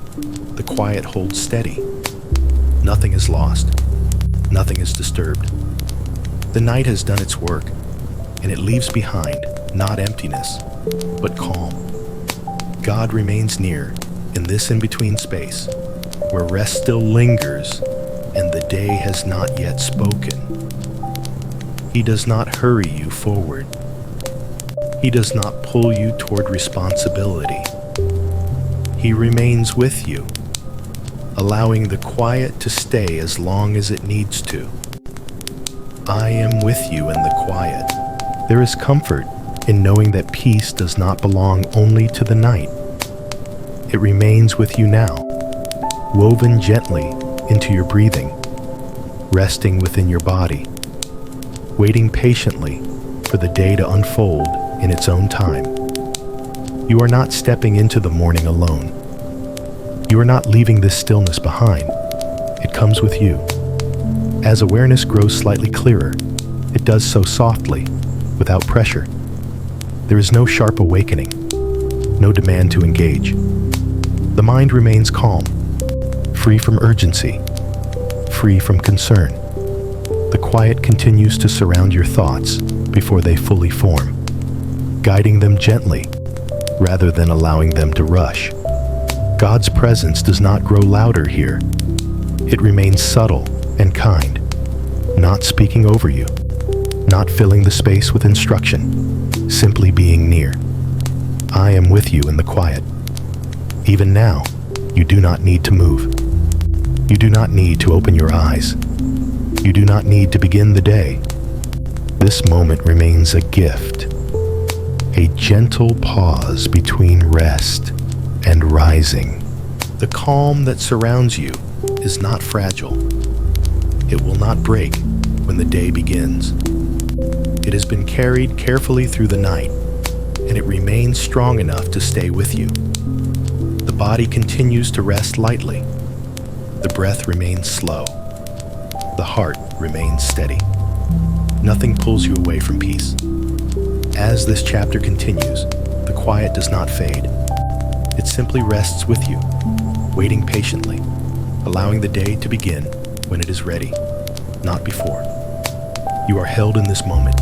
the quiet holds steady. Nothing is lost. Nothing is disturbed. The night has done its work, and it leaves behind not emptiness, but calm. God remains near in this in-between space, where rest still lingers and the day has not yet spoken. He does not hurry you forward. He does not pull you toward responsibility. He remains with you, allowing the quiet to stay as long as it needs to. I am with you in the quiet. There is comfort in knowing that peace does not belong only to the night. It remains with you now, woven gently into your breathing, resting within your body, waiting patiently for the day to unfold in its own time. You are not stepping into the morning alone. You are not leaving this stillness behind. It comes with you. As awareness grows slightly clearer, it does so softly, without pressure. There is no sharp awakening, no demand to engage. The mind remains calm, free from urgency, free from concern. The quiet continues to surround your thoughts before they fully form, guiding them gently rather than allowing them to rush. God's presence does not grow louder here. It remains subtle and kind, not speaking over you, not filling the space with instruction, simply being near. I am with you in the quiet. Even now, you do not need to move. You do not need to open your eyes. You do not need to begin the day. This moment remains a gift, a gentle pause between rest and rising. The calm that surrounds you is not fragile. It will not break when the day begins. It has been carried carefully through the night, and it remains strong enough to stay with you. The body continues to rest lightly. The breath remains slow. The heart remains steady. Nothing pulls you away from peace. As this chapter continues, the quiet does not fade. It simply rests with you, waiting patiently, allowing the day to begin when it is ready, not before. You are held in this moment.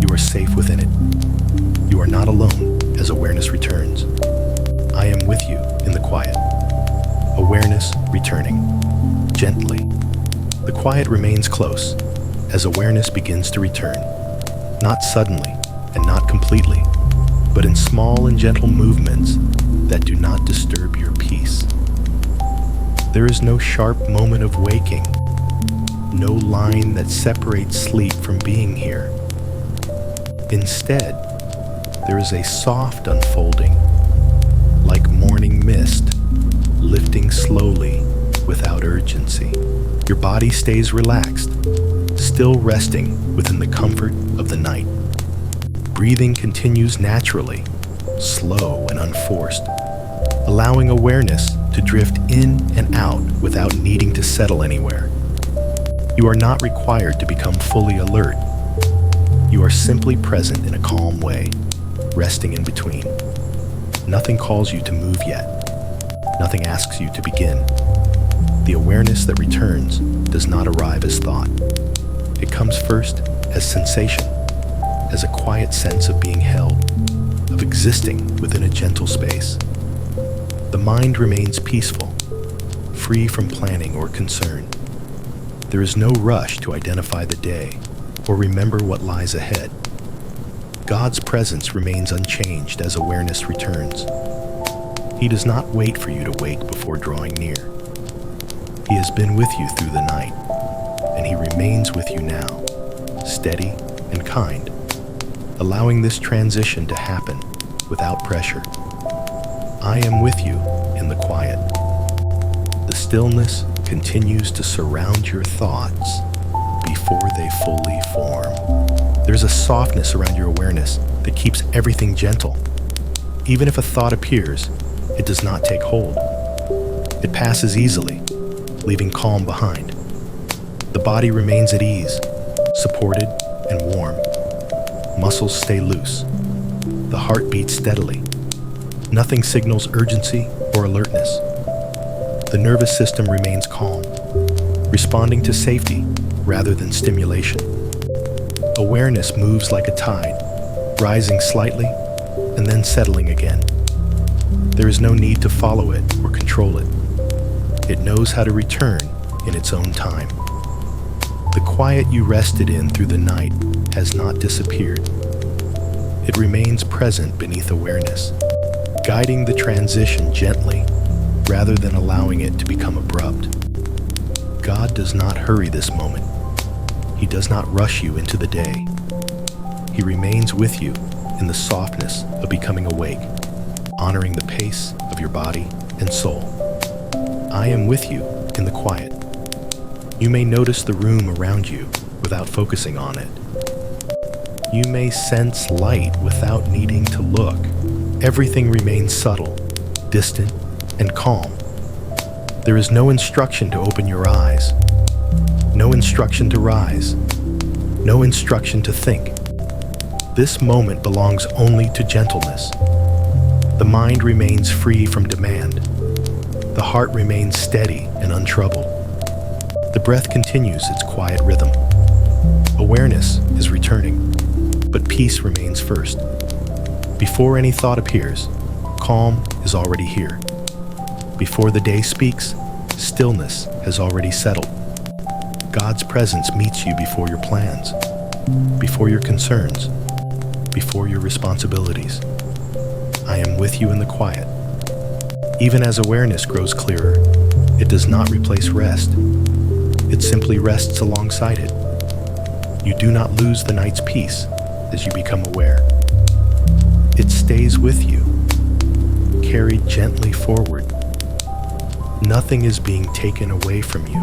You are safe within it. You are not alone as awareness returns. I am with you in the quiet. Awareness returning, gently. The quiet remains close as awareness begins to return, not suddenly and not completely, but in small and gentle movements that do not disturb your peace. There is no sharp moment of waking, no line that separates sleep from being here. Instead, there is a soft unfolding, like morning mist, lifting slowly without urgency. Your body stays relaxed, still resting within the comfort of the night. Breathing continues naturally, slow and unforced, allowing awareness to drift in and out without needing to settle anywhere. You are not required to become fully alert. You are simply present in a calm way, resting in between. Nothing calls you to move yet. Nothing asks you to begin. The awareness that returns does not arrive as thought. It comes first as sensation, as a quiet sense of being held, of existing within a gentle space. The mind remains peaceful, free from planning or concern. There is no rush to identify the day or remember what lies ahead. God's presence remains unchanged as awareness returns. He does not wait for you to wake before drawing near. He has been with you through the night, and he remains with you now, steady and kind, allowing this transition to happen without pressure. I am with you in the quiet. The stillness continues to surround your thoughts before they fully form. There's a softness around your awareness that keeps everything gentle. Even if a thought appears, it does not take hold. It passes easily, leaving calm behind. The body remains at ease, supported and warm. Muscles stay loose. The heart beats steadily. Nothing signals urgency or alertness. The nervous system remains calm, responding to safety rather than stimulation. Awareness moves like a tide, rising slightly and then settling again. There is no need to follow it or control it. It knows how to return in its own time. The quiet you rested in through the night has not disappeared. It remains present beneath awareness, guiding the transition gently rather than allowing it to become abrupt. God does not hurry this moment. He does not rush you into the day. He remains with you in the softness of becoming awake, honoring the pace of your body and soul. I am with you in the quiet. You may notice the room around you without focusing on it. You may sense light without needing to look. Everything remains subtle, distant, and calm. There is no instruction to open your eyes, no instruction to rise, no instruction to think. This moment belongs only to gentleness. The mind remains free from demand. The heart remains steady and untroubled. The breath continues its quiet rhythm. Awareness is returning, but peace remains first. Before any thought appears, calm is already here. Before the day speaks, stillness has already settled. God's presence meets you before your plans, before your concerns, before your responsibilities. I am with you in the quiet. Even as awareness grows clearer, it does not replace rest. It simply rests alongside it. You do not lose the night's peace as you become aware. It stays with you, carried gently forward. Nothing is being taken away from you.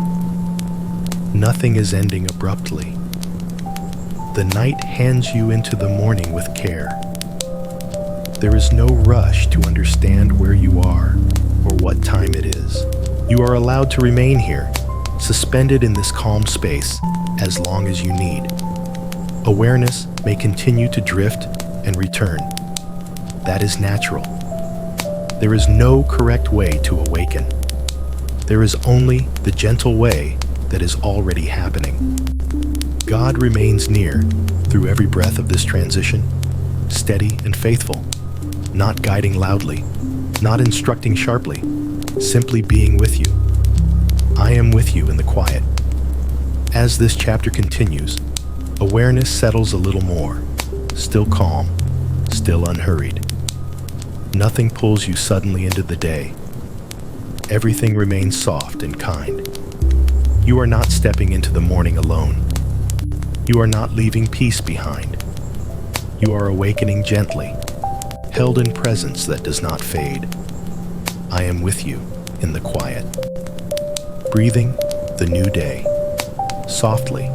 Nothing is ending abruptly. The night hands you into the morning with care. There is no rush to understand where you are or what time it is. You are allowed to remain here, suspended in this calm space, as long as you need. Awareness may continue to drift and return. That is natural. There is no correct way to awaken. There is only the gentle way that is already happening. God remains near through every breath of this transition, steady and faithful, not guiding loudly, not instructing sharply, simply being with you. I am with you in the quiet. As this chapter continues, awareness settles a little more, still calm, still unhurried. Nothing pulls you suddenly into the day. Everything remains soft and kind. You are not stepping into the morning alone. You are not leaving peace behind. You are awakening gently, held in presence that does not fade. I am with you in the quiet. Breathing the new day, softly.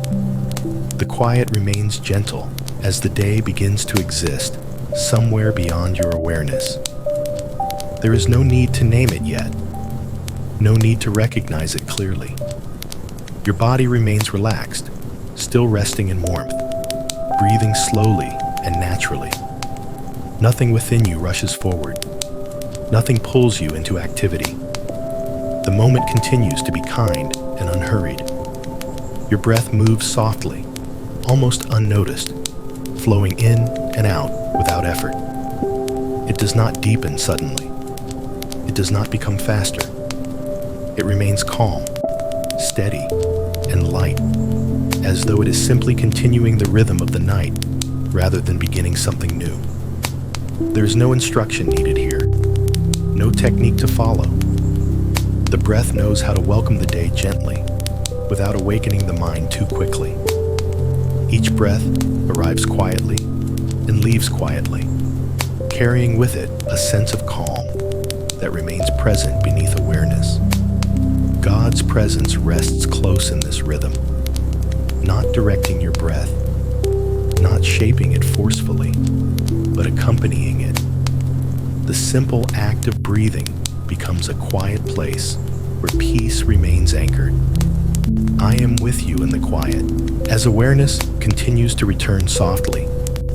The quiet remains gentle as the day begins to exist somewhere beyond your awareness. There is no need to name it yet, no need to recognize it clearly. Your body remains relaxed, still resting in warmth, breathing slowly and naturally. Nothing within you rushes forward. Nothing pulls you into activity. The moment continues to be kind and unhurried. Your breath moves softly, almost unnoticed, flowing in and out without effort. It does not deepen suddenly. It does not become faster. It remains calm, steady, and light, as though it is simply continuing the rhythm of the night rather than beginning something new. There is no instruction needed here, no technique to follow. The The breath knows how to welcome the day gently, without awakening the mind too quickly. Each breath arrives quietly and leaves quietly, carrying with it a sense of calm that remains present beneath awareness. God's presence rests close in this rhythm, not directing your breath, not shaping it forcefully, but accompanying it. The simple act of breathing becomes a quiet place where peace remains anchored. I am with you in the quiet. As awareness continues to return softly,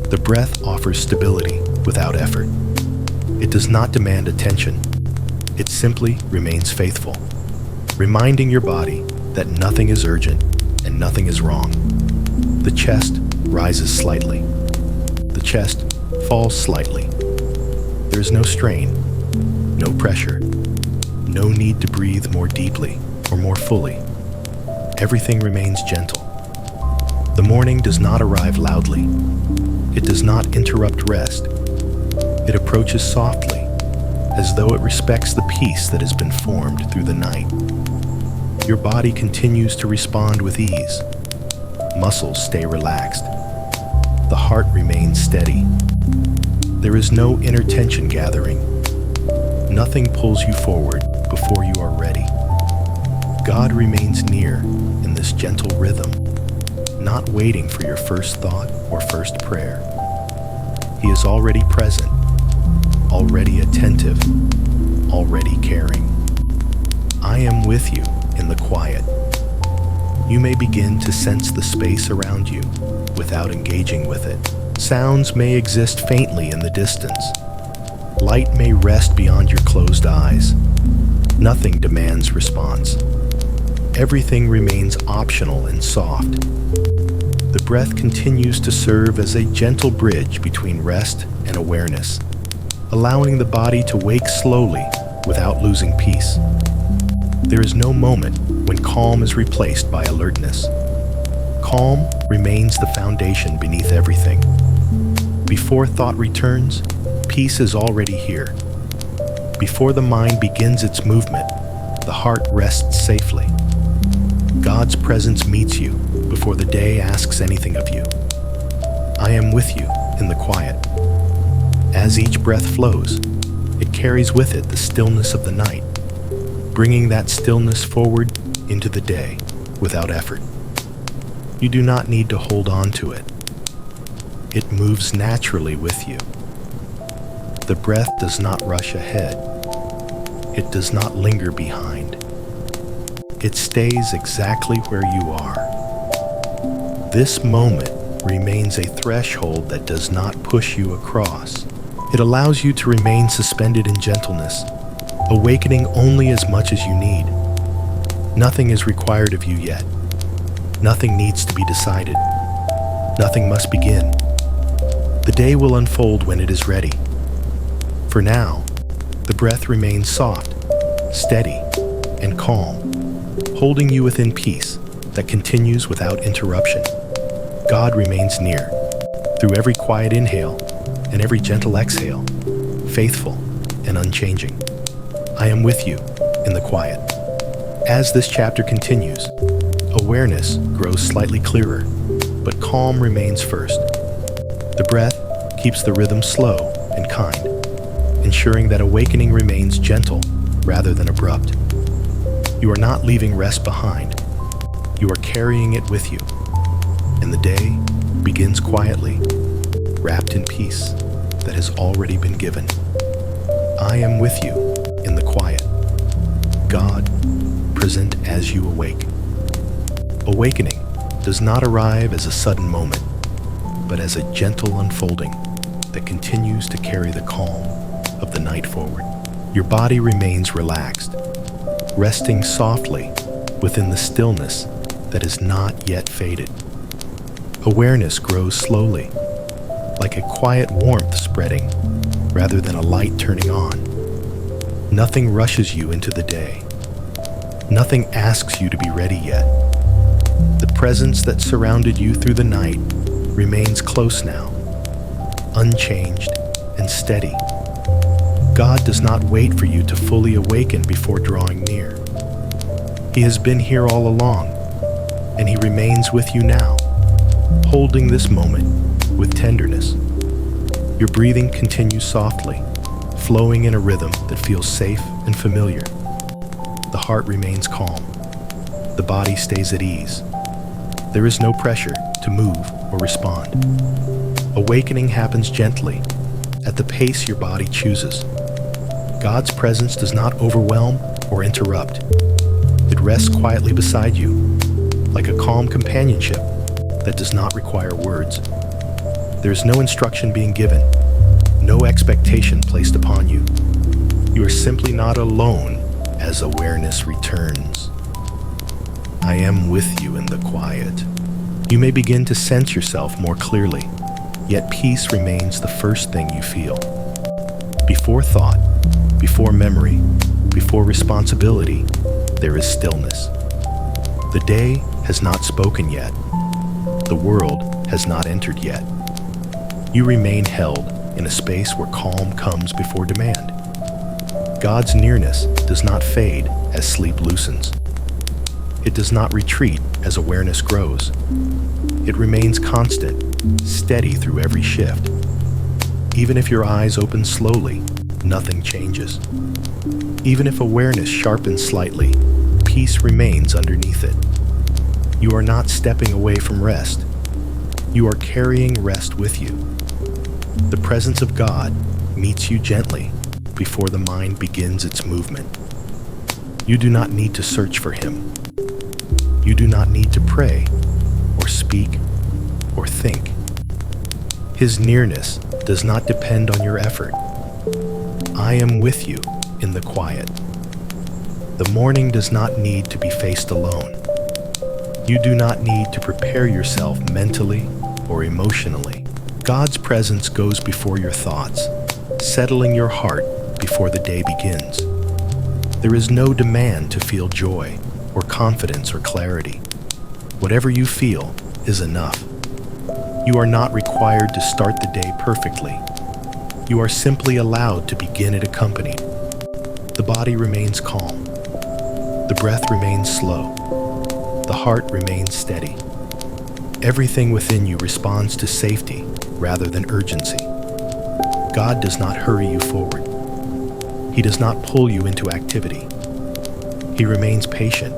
the breath offers stability without effort. It does not demand attention. It simply remains faithful, reminding your body that nothing is urgent and nothing is wrong. The chest rises slightly. The chest falls slightly. There is no strain, no pressure, no need to breathe more deeply or more fully. Everything remains gentle. The morning does not arrive loudly. It does not interrupt rest. It approaches softly, as though it respects the peace that has been formed through the night. Your body continues to respond with ease. Muscles stay relaxed. The heart remains steady. There is no inner tension gathering. Nothing pulls you forward before you are ready. God remains near in this gentle rhythm, not waiting for your first thought or first prayer. He is already present, already attentive, already caring. I am with you in the quiet. You may begin to sense the space around you without engaging with it. Sounds may exist faintly in the distance. Light may rest beyond your closed eyes. Nothing demands response. Everything remains optional and soft. The breath continues to serve as a gentle bridge between rest and awareness, allowing the body to wake slowly without losing peace. There is no moment when calm is replaced by alertness. Calm remains the foundation beneath everything. Before thought returns, peace is already here. Before the mind begins its movement, the heart rests safely. God's presence meets you before the day asks anything of you. I am with you in the quiet. As each breath flows, it carries with it the stillness of the night, bringing that stillness forward into the day without effort. You do not need to hold on to it. It moves naturally with you. The breath does not rush ahead. It does not linger behind. It stays exactly where you are. This moment remains a threshold that does not push you across. It allows you to remain suspended in gentleness, awakening only as much as you need. Nothing is required of you yet. Nothing needs to be decided. Nothing must begin. The day will unfold when it is ready. For now, the breath remains soft, steady, and calm, holding you within peace that continues without interruption. God remains near, through every quiet inhale and every gentle exhale, faithful and unchanging. I am with you in the quiet. As this chapter continues, awareness grows slightly clearer, but calm remains first. The breath keeps the rhythm slow and kind, ensuring that awakening remains gentle rather than abrupt. You are not leaving rest behind. You are carrying it with you, and the day begins quietly, wrapped in peace that has already been given. I am with you in the quiet. God, present as you awake. Awakening does not arrive as a sudden moment, but as a gentle unfolding that continues to carry the calm of the night forward. Your body remains relaxed, resting softly within the stillness that is not yet faded. Awareness grows slowly, like a quiet warmth spreading rather than a light turning on. Nothing rushes you into the day. Nothing asks you to be ready yet. The presence that surrounded you through the night remains close now, unchanged and steady. God does not wait for you to fully awaken before drawing near. He has been here all along, and He remains with you now, holding this moment with tenderness. Your breathing continues softly, flowing in a rhythm that feels safe and familiar. The heart remains calm. The body stays at ease. There is no pressure to move or respond. Awakening happens gently, at the pace your body chooses. God's presence does not overwhelm or interrupt. It rests quietly beside you, like a calm companionship that does not require words. There is no instruction being given, no expectation placed upon you. You are simply not alone as awareness returns. I am with you in the quiet. You may begin to sense yourself more clearly, yet peace remains the first thing you feel. Before thought, before memory, before responsibility, there is stillness. The day has not spoken yet. The world has not entered yet. You remain held in a space where calm comes before demand. God's nearness does not fade as sleep loosens. It does not retreat as awareness grows. It remains constant, steady through every shift. Even if your eyes open slowly, nothing changes. Even if awareness sharpens slightly, peace remains underneath it. You are not stepping away from rest. You are carrying rest with you. The presence of God meets you gently before the mind begins its movement. You do not need to search for Him. You do not need to pray, or speak, or think. His nearness does not depend on your effort. I am with you in the quiet. The morning does not need to be faced alone. You do not need to prepare yourself mentally or emotionally. God's presence goes before your thoughts, settling your heart before the day begins. There is no demand to feel joy or confidence or clarity. Whatever you feel is enough. You are not required to start the day perfectly. You are simply allowed to begin it accompanied. The body remains calm. The breath remains slow. The heart remains steady. Everything within you responds to safety rather than urgency. God does not hurry you forward. He does not pull you into activity. He remains patient,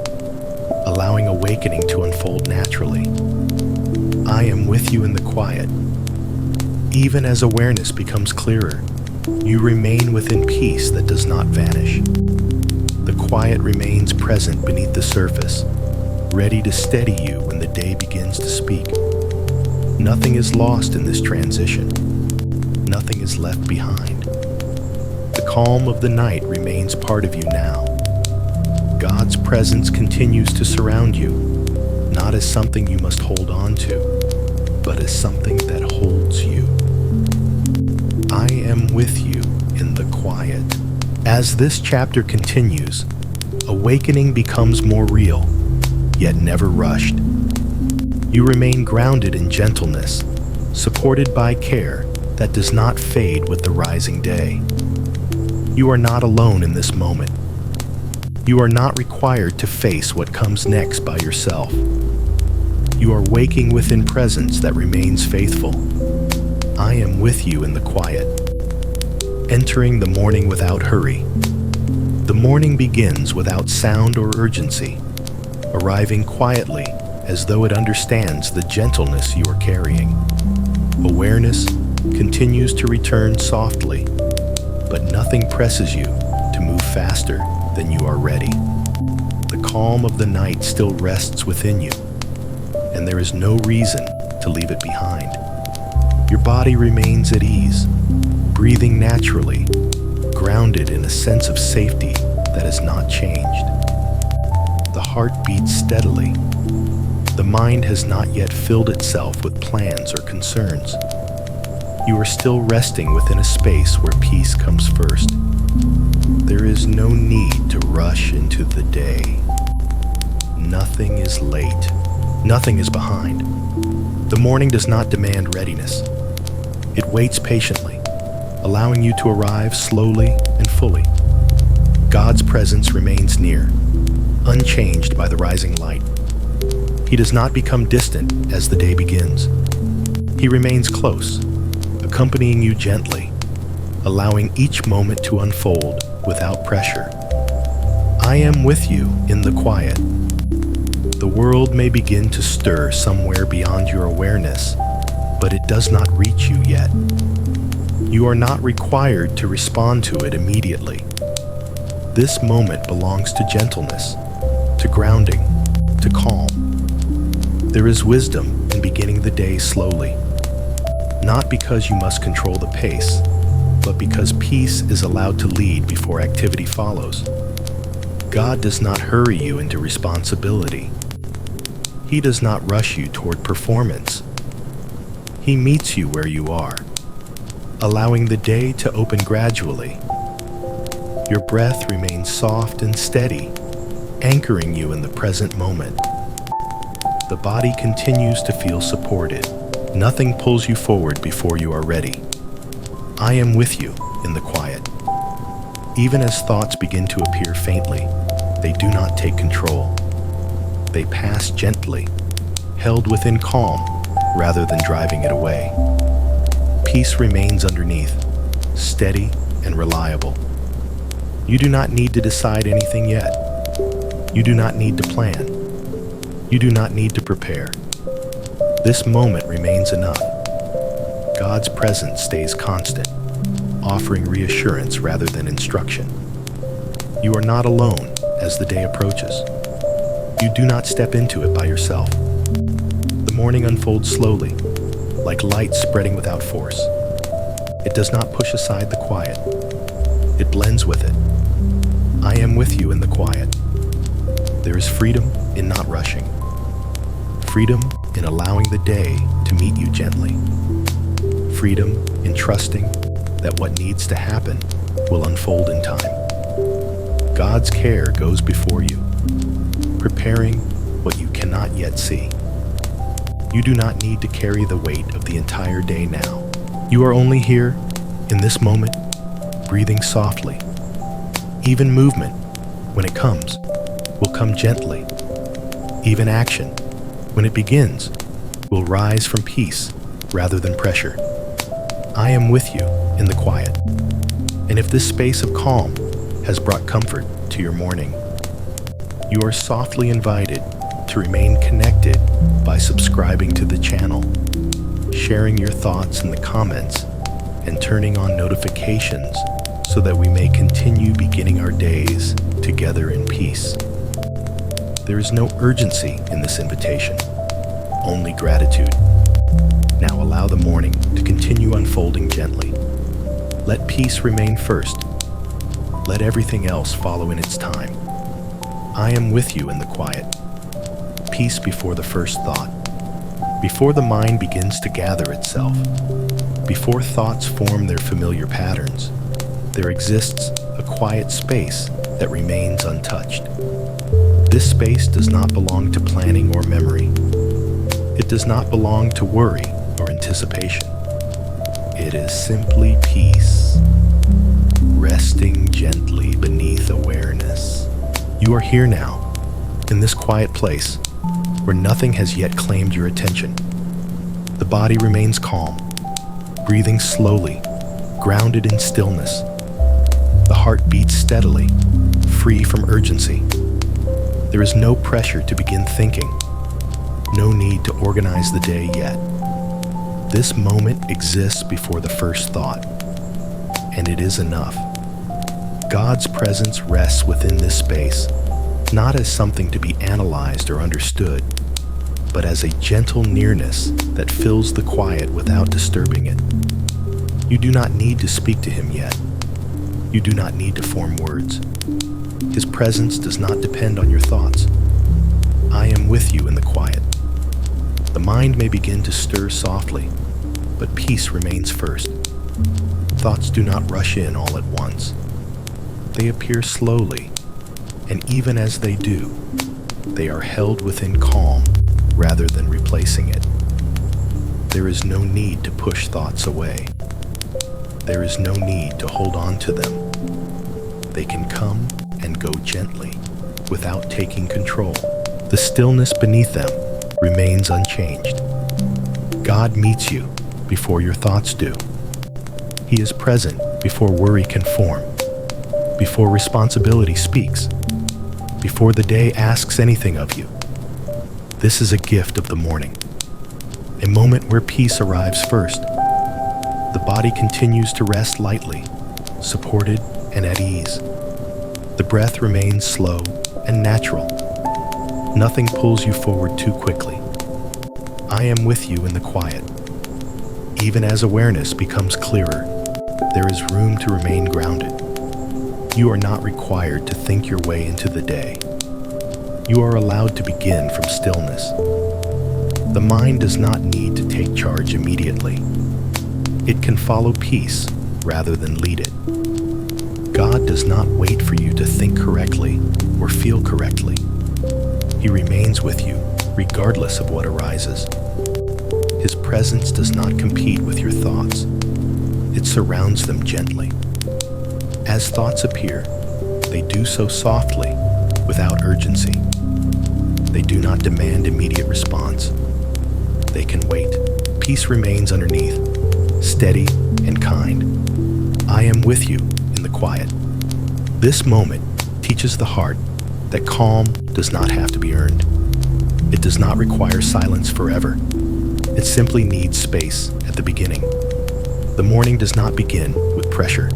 allowing awakening to unfold naturally. I am with you in the quiet. Even as awareness becomes clearer, you remain within peace that does not vanish. The quiet remains present beneath the surface, ready to steady you when the day begins to speak. Nothing is lost in this transition. Nothing is left behind. The calm of the night remains part of you now. God's presence continues to surround you, not as something you must hold on to, but as something that holds you. I am with you in the quiet. As this chapter continues, awakening becomes more real, yet never rushed. You remain grounded in gentleness, supported by care that does not fade with the rising day. You are not alone in this moment. You are not required to face what comes next by yourself. You are waking within presence that remains faithful. I am with you in the quiet. Entering the morning without hurry. The morning begins without sound or urgency, arriving quietly as though it understands the gentleness you are carrying. Awareness continues to return softly, but nothing presses you to move faster than you are ready. The calm of the night still rests within you, and there is no reason to leave it behind. Your body remains at ease, breathing naturally, grounded in a sense of safety that has not changed. The heart beats steadily. The mind has not yet filled itself with plans or concerns. You are still resting within a space where peace comes first. There is no need to rush into the day. Nothing is late. Nothing is behind. The morning does not demand readiness. It waits patiently, allowing you to arrive slowly and fully. God's presence remains near. unchanged by the rising light. He does not become distant as the day begins. He remains close, accompanying you gently, allowing each moment to unfold without pressure. I am with you in the quiet. The world may begin to stir somewhere beyond your awareness, but it does not reach you yet. You are not required to respond to it immediately. This moment belongs to gentleness, to grounding, to calm. There is wisdom in beginning the day slowly, not because you must control the pace, but because peace is allowed to lead before activity follows. God does not hurry you into responsibility. He does not rush you toward performance. He meets you where you are, allowing the day to open gradually. Your breath remains soft and steady, anchoring you in the present moment. The body continues to feel supported. Nothing pulls you forward before you are ready. I am with you in the quiet. Even as thoughts begin to appear faintly, they do not take control. They pass gently, held within calm rather than driving it away. Peace remains underneath, steady and reliable. You do not need to decide anything yet. You do not need to plan. You do not need to prepare. This moment remains enough. God's presence stays constant, offering reassurance rather than instruction. You are not alone as the day approaches. You do not step into it by yourself. The morning unfolds slowly, like light spreading without force. It does not push aside the quiet. It blends with it. I am with you in the quiet. There is freedom in not rushing. Freedom in allowing the day to meet you gently. Freedom in trusting that what needs to happen will unfold in time. God's care goes before you, preparing what you cannot yet see. You do not need to carry the weight of the entire day now. You are only here, in this moment, breathing softly. Even movement, when it comes, will come gently. Even action, when it begins, will rise from peace rather than pressure. I am with you in the quiet. And if this space of calm has brought comfort to your morning, you are softly invited to remain connected by subscribing to the channel, sharing your thoughts in the comments, and turning on notifications so that we may continue beginning our days together in peace. There is no urgency in this invitation, only gratitude. Now allow the morning to continue unfolding gently. Let peace remain first. Let everything else follow in its time. I am with you in the quiet. Peace before the first thought. Before the mind begins to gather itself. Before thoughts form their familiar patterns, there exists a quiet space that remains untouched. This space does not belong to planning or memory. It does not belong to worry or anticipation. It is simply peace, resting gently beneath awareness. You are here now, in this quiet place, where nothing has yet claimed your attention. The body remains calm, breathing slowly, grounded in stillness. The heart beats steadily, free from urgency. There is no pressure to begin thinking, no need to organize the day yet. This moment exists before the first thought, and it is enough. God's presence rests within this space, not as something to be analyzed or understood, but as a gentle nearness that fills the quiet without disturbing it. You do not need to speak to him yet. You do not need to form words. His presence does not depend on your thoughts. I am with you in the quiet. The mind may begin to stir softly, but peace remains first. Thoughts do not rush in all at once. They appear slowly, and even as they do, they are held within calm rather than replacing it. There is no need to push thoughts away. There is no need to hold on to them. They can come and go gently, without taking control. The stillness beneath them remains unchanged. God meets you before your thoughts do. He is present before worry can form, before responsibility speaks, before the day asks anything of you. This is a gift of the morning, a moment where peace arrives first. The body continues to rest lightly, supported and at ease. The breath remains slow and natural. Nothing pulls you forward too quickly. I am with you in the quiet. Even as awareness becomes clearer, there is room to remain grounded. You are not required to think your way into the day. You are allowed to begin from stillness. The mind does not need to take charge immediately. It can follow peace rather than lead it. God does not wait for you to think correctly or feel correctly. He remains with you regardless of what arises. His presence does not compete with your thoughts. It surrounds them gently. As thoughts appear, they do so softly, without urgency. They do not demand immediate response. They can wait. Peace remains underneath, steady and kind. I am with you in the quiet. This moment teaches the heart that calm does not have to be earned. It does not require silence forever. It simply needs space at the beginning. The morning does not begin with pressure.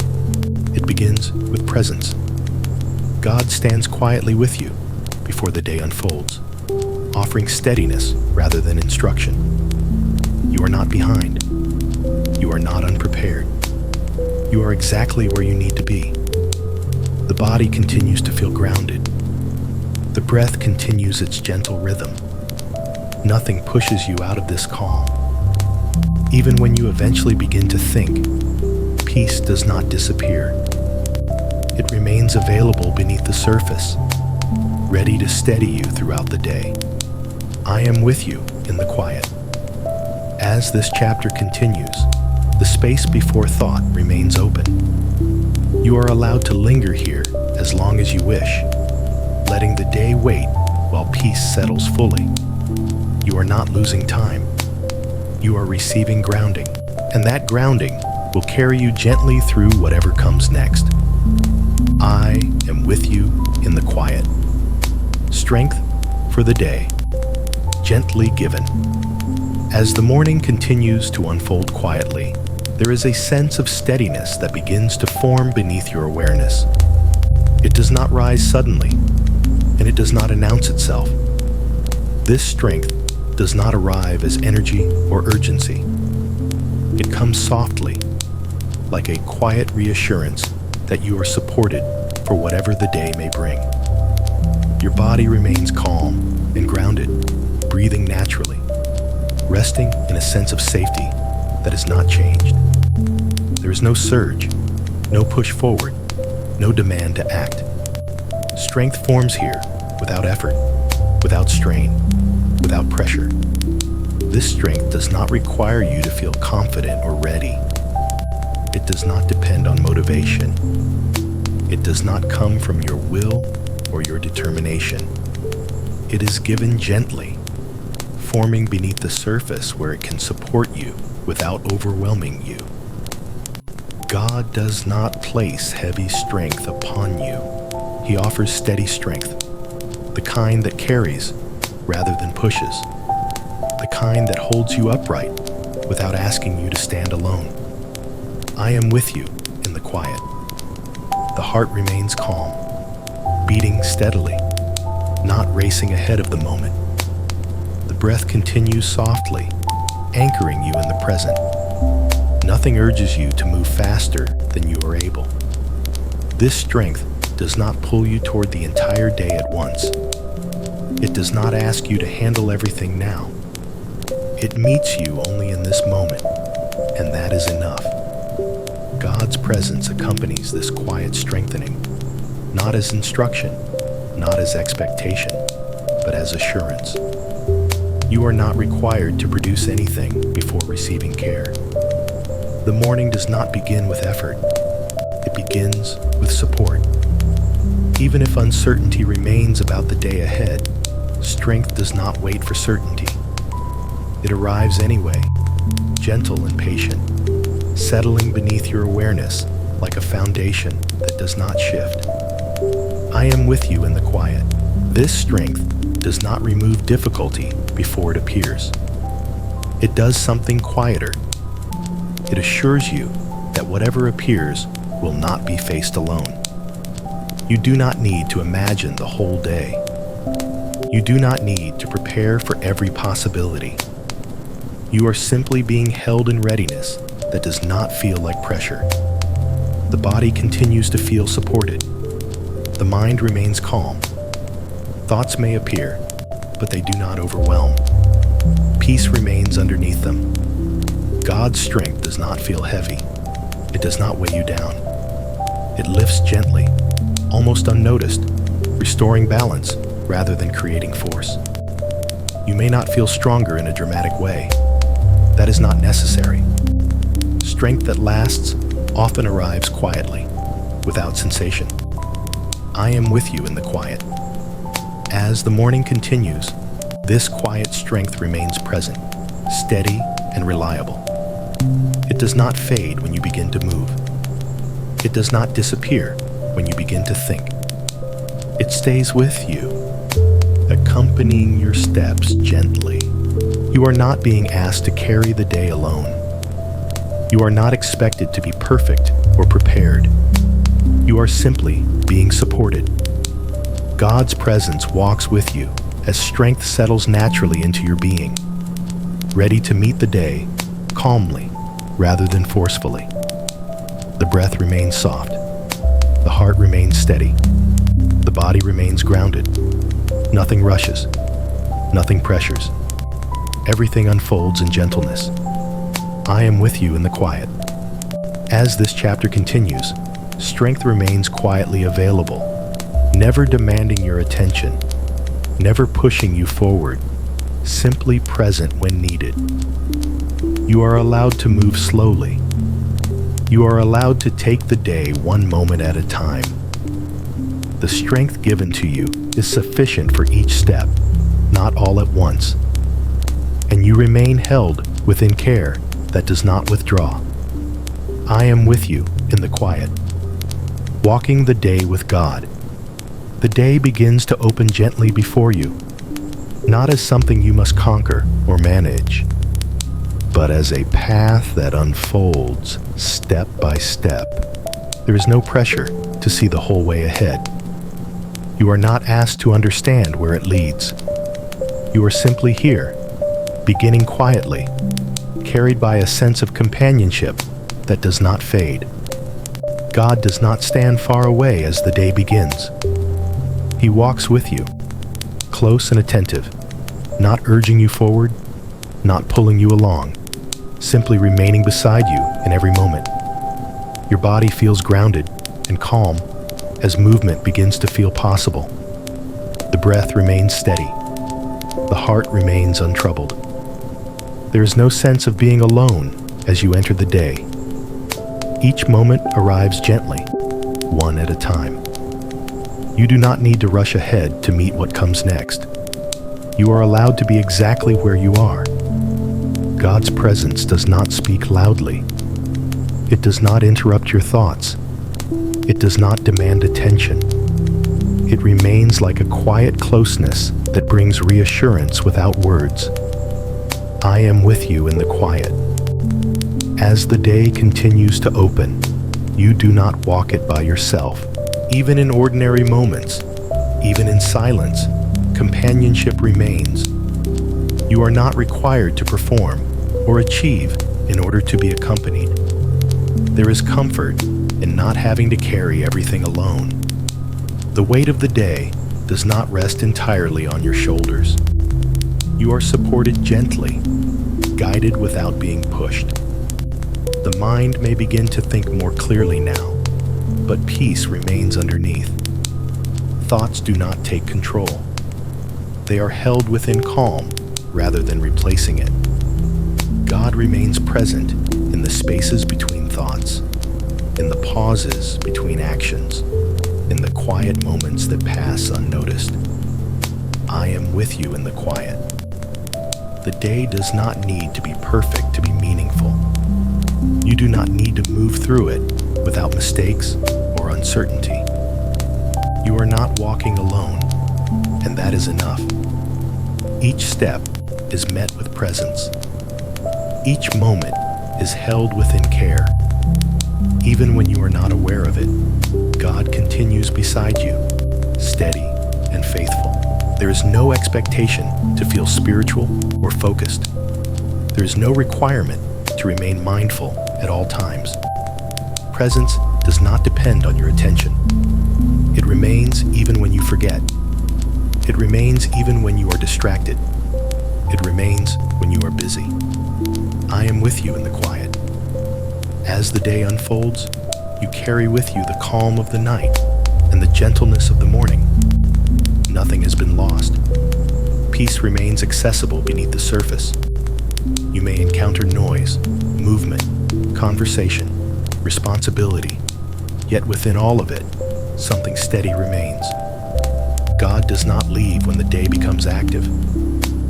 It begins with presence. God stands quietly with you before the day unfolds, offering steadiness rather than instruction. You are not behind. You are not unprepared. You are exactly where you need to be. The body continues to feel grounded. The breath continues its gentle rhythm. Nothing pushes you out of this calm. Even when you eventually begin to think, peace does not disappear. It remains available beneath the surface, ready to steady you throughout the day. I am with you in the quiet. As this chapter continues, the space before thought remains open. You are allowed to linger here as long as you wish, letting the day wait while peace settles fully. You are not losing time. You are receiving grounding, and that grounding will carry you gently through whatever comes next. I am with you in the quiet. Strength for the day, gently given. As the morning continues to unfold quietly, there is a sense of steadiness that begins to form beneath your awareness. It does not rise suddenly, and it does not announce itself. This strength does not arrive as energy or urgency. It comes softly, like a quiet reassurance that you are supported for whatever the day may bring. Your body remains calm and grounded, breathing naturally, resting in a sense of safety that has not changed. There is no surge, no push forward, no demand to act. Strength forms here without effort, without strain, without pressure. This strength does not require you to feel confident or ready. It does not depend on motivation. It does not come from your will or your determination. It is given gently, forming beneath the surface where it can support you without overwhelming you. God does not place heavy strength upon you. He offers steady strength, the kind that carries rather than pushes, the kind that holds you upright without asking you to stand alone. I am with you in the quiet. The heart remains calm, beating steadily, not racing ahead of the moment. The breath continues softly, anchoring you in the present. Nothing urges you to move faster than you are able. This strength does not pull you toward the entire day at once. It does not ask you to handle everything now. It meets you only in this moment, and that is enough. God's presence accompanies this quiet strengthening, not as instruction, not as expectation, but as assurance. You are not required to produce anything before receiving care. The morning does not begin with effort. It begins with support. Even if uncertainty remains about the day ahead, strength does not wait for certainty. It arrives anyway, gentle and patient, settling beneath your awareness like a foundation that does not shift. I am with you in the quiet. This strength does not remove difficulty before it appears. It does something quieter. It assures you that whatever appears will not be faced alone. You do not need to imagine the whole day. You do not need to prepare for every possibility. You are simply being held in readiness that does not feel like pressure. The body continues to feel supported. The mind remains calm. Thoughts may appear, but they do not overwhelm. Peace remains underneath them. God's strength does not feel heavy. It does not weigh you down. It lifts gently, almost unnoticed, restoring balance rather than creating force. You may not feel stronger in a dramatic way. That is not necessary. Strength that lasts often arrives quietly, without sensation. I am with you in the quiet. As the morning continues, this quiet strength remains present, steady and reliable. It does not fade when you begin to move. It does not disappear when you begin to think. It stays with you, accompanying your steps gently. You are not being asked to carry the day alone. You are not expected to be perfect or prepared. You are simply being supported. God's presence walks with you as strength settles naturally into your being, ready to meet the day calmly rather than forcefully. The breath remains soft. The heart remains steady. The body remains grounded. Nothing rushes. Nothing pressures. Everything unfolds in gentleness. I am with you in the quiet. As this chapter continues, strength remains quietly available, never demanding your attention, never pushing you forward, simply present when needed. You are allowed to move slowly. You are allowed to take the day one moment at a time. The strength given to you is sufficient for each step, not all at once. And you remain held within care that does not withdraw. I am with you in the quiet. Walking the day with God. The day begins to open gently before you, not as something you must conquer or manage, but as a path that unfolds step by step. There is no pressure to see the whole way ahead. You are not asked to understand where it leads. You are simply here, beginning quietly, carried by a sense of companionship that does not fade. God does not stand far away as the day begins. He walks with you, close and attentive, not urging you forward, not pulling you along, simply remaining beside you in every moment. Your body feels grounded and calm as movement begins to feel possible. The breath remains steady. The heart remains untroubled. There is no sense of being alone as you enter the day. Each moment arrives gently, one at a time. You do not need to rush ahead to meet what comes next. You are allowed to be exactly where you are. God's presence does not speak loudly. It does not interrupt your thoughts. It does not demand attention. It remains like a quiet closeness that brings reassurance without words. I am with you in the quiet. As the day continues to open, you do not walk it by yourself. Even in ordinary moments, even in silence, companionship remains. You are not required to perform or achieve in order to be accompanied. There is comfort in not having to carry everything alone. The weight of the day does not rest entirely on your shoulders. You are supported gently, guided without being pushed. The mind may begin to think more clearly now, but peace remains underneath. Thoughts do not take control. They are held within calm rather than replacing it. God remains present in the spaces between thoughts, in the pauses between actions. in the quiet moments that pass unnoticed. I am with you in the quiet. The day does not need to be perfect to be meaningful. You do not need to move through it without mistakes or uncertainty. You are not walking alone, and that is enough. Each step is met with presence. Each moment is held within care. Even when you are not aware of it, God continues beside you, steady and faithful. There is no expectation to feel spiritual or focused. There is no requirement to remain mindful at all times. Presence does not depend on your attention. It remains even when you forget. It remains even when you are distracted. It remains when you are busy. I am with you in the quiet. As the day unfolds, you carry with you the calm of the night and the gentleness of the morning. Nothing has been lost. Peace remains accessible beneath the surface. You may encounter noise, movement, conversation, responsibility, yet within all of it, something steady remains. God does not leave when the day becomes active.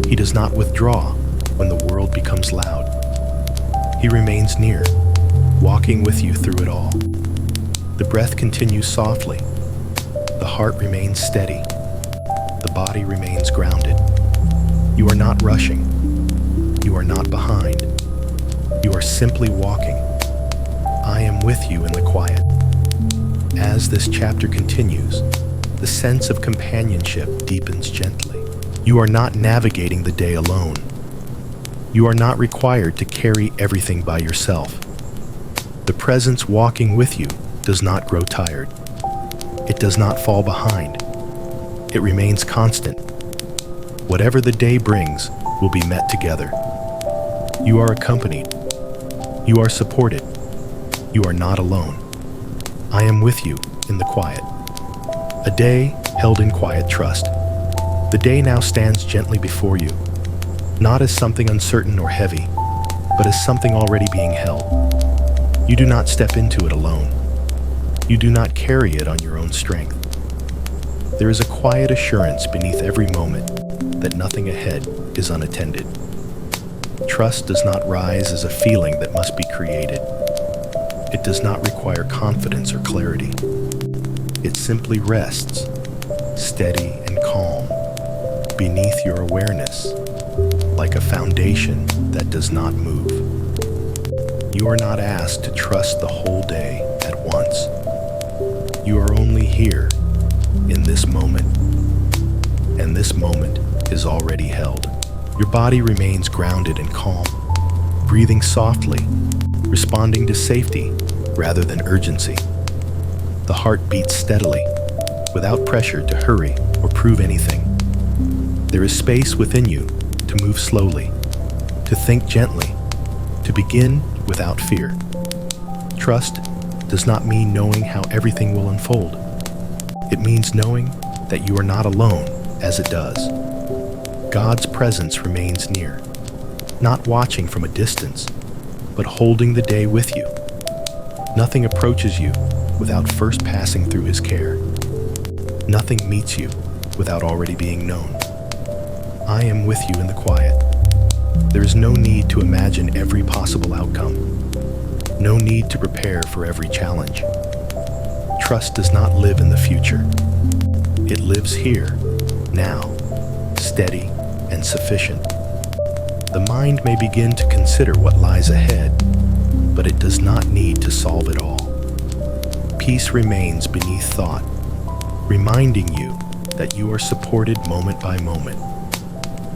He does not withdraw when the world becomes loud. He remains near, walking with you through it all. The breath continues softly. The heart remains steady. The body remains grounded. You are not rushing. You are not behind. You are simply walking. I am with you in the quiet. As this chapter continues, the sense of companionship deepens gently. You are not navigating the day alone. You are not required to carry everything by yourself. The presence walking with you does not grow tired. It does not fall behind. It remains constant. Whatever the day brings will be met together. You are accompanied. You are supported. You are not alone. I am with you in the quiet. A day held in quiet trust. The day now stands gently before you, not as something uncertain or heavy, but as something already being held. You do not step into it alone. You do not carry it on your own strength. There is a quiet assurance beneath every moment that nothing ahead is unattended. Trust does not rise as a feeling that must be created. It does not require confidence or clarity. It simply rests, steady and calm, beneath your awareness, like a foundation that does not move. You are not asked to trust the whole day at once. You are only here in this moment, and this moment is already held. Your body remains grounded and calm, breathing softly, responding to safety rather than urgency. The heart beats steadily, without pressure to hurry or prove anything. There is space within you to move slowly, to think gently, to begin without fear. Trust does not mean knowing how everything will unfold. It means knowing that you are not alone as it does. God's presence remains near, not watching from a distance, but holding the day with you. Nothing approaches you without first passing through His care. Nothing meets you without already being known. I am with you in the quiet. There is no need to imagine every possible outcome. No need to prepare for every challenge. Trust does not live in the future. It lives here, now, steady and sufficient. The mind may begin to consider what lies ahead, but it does not need to solve it all. Peace remains beneath thought, reminding you that you are supported moment by moment.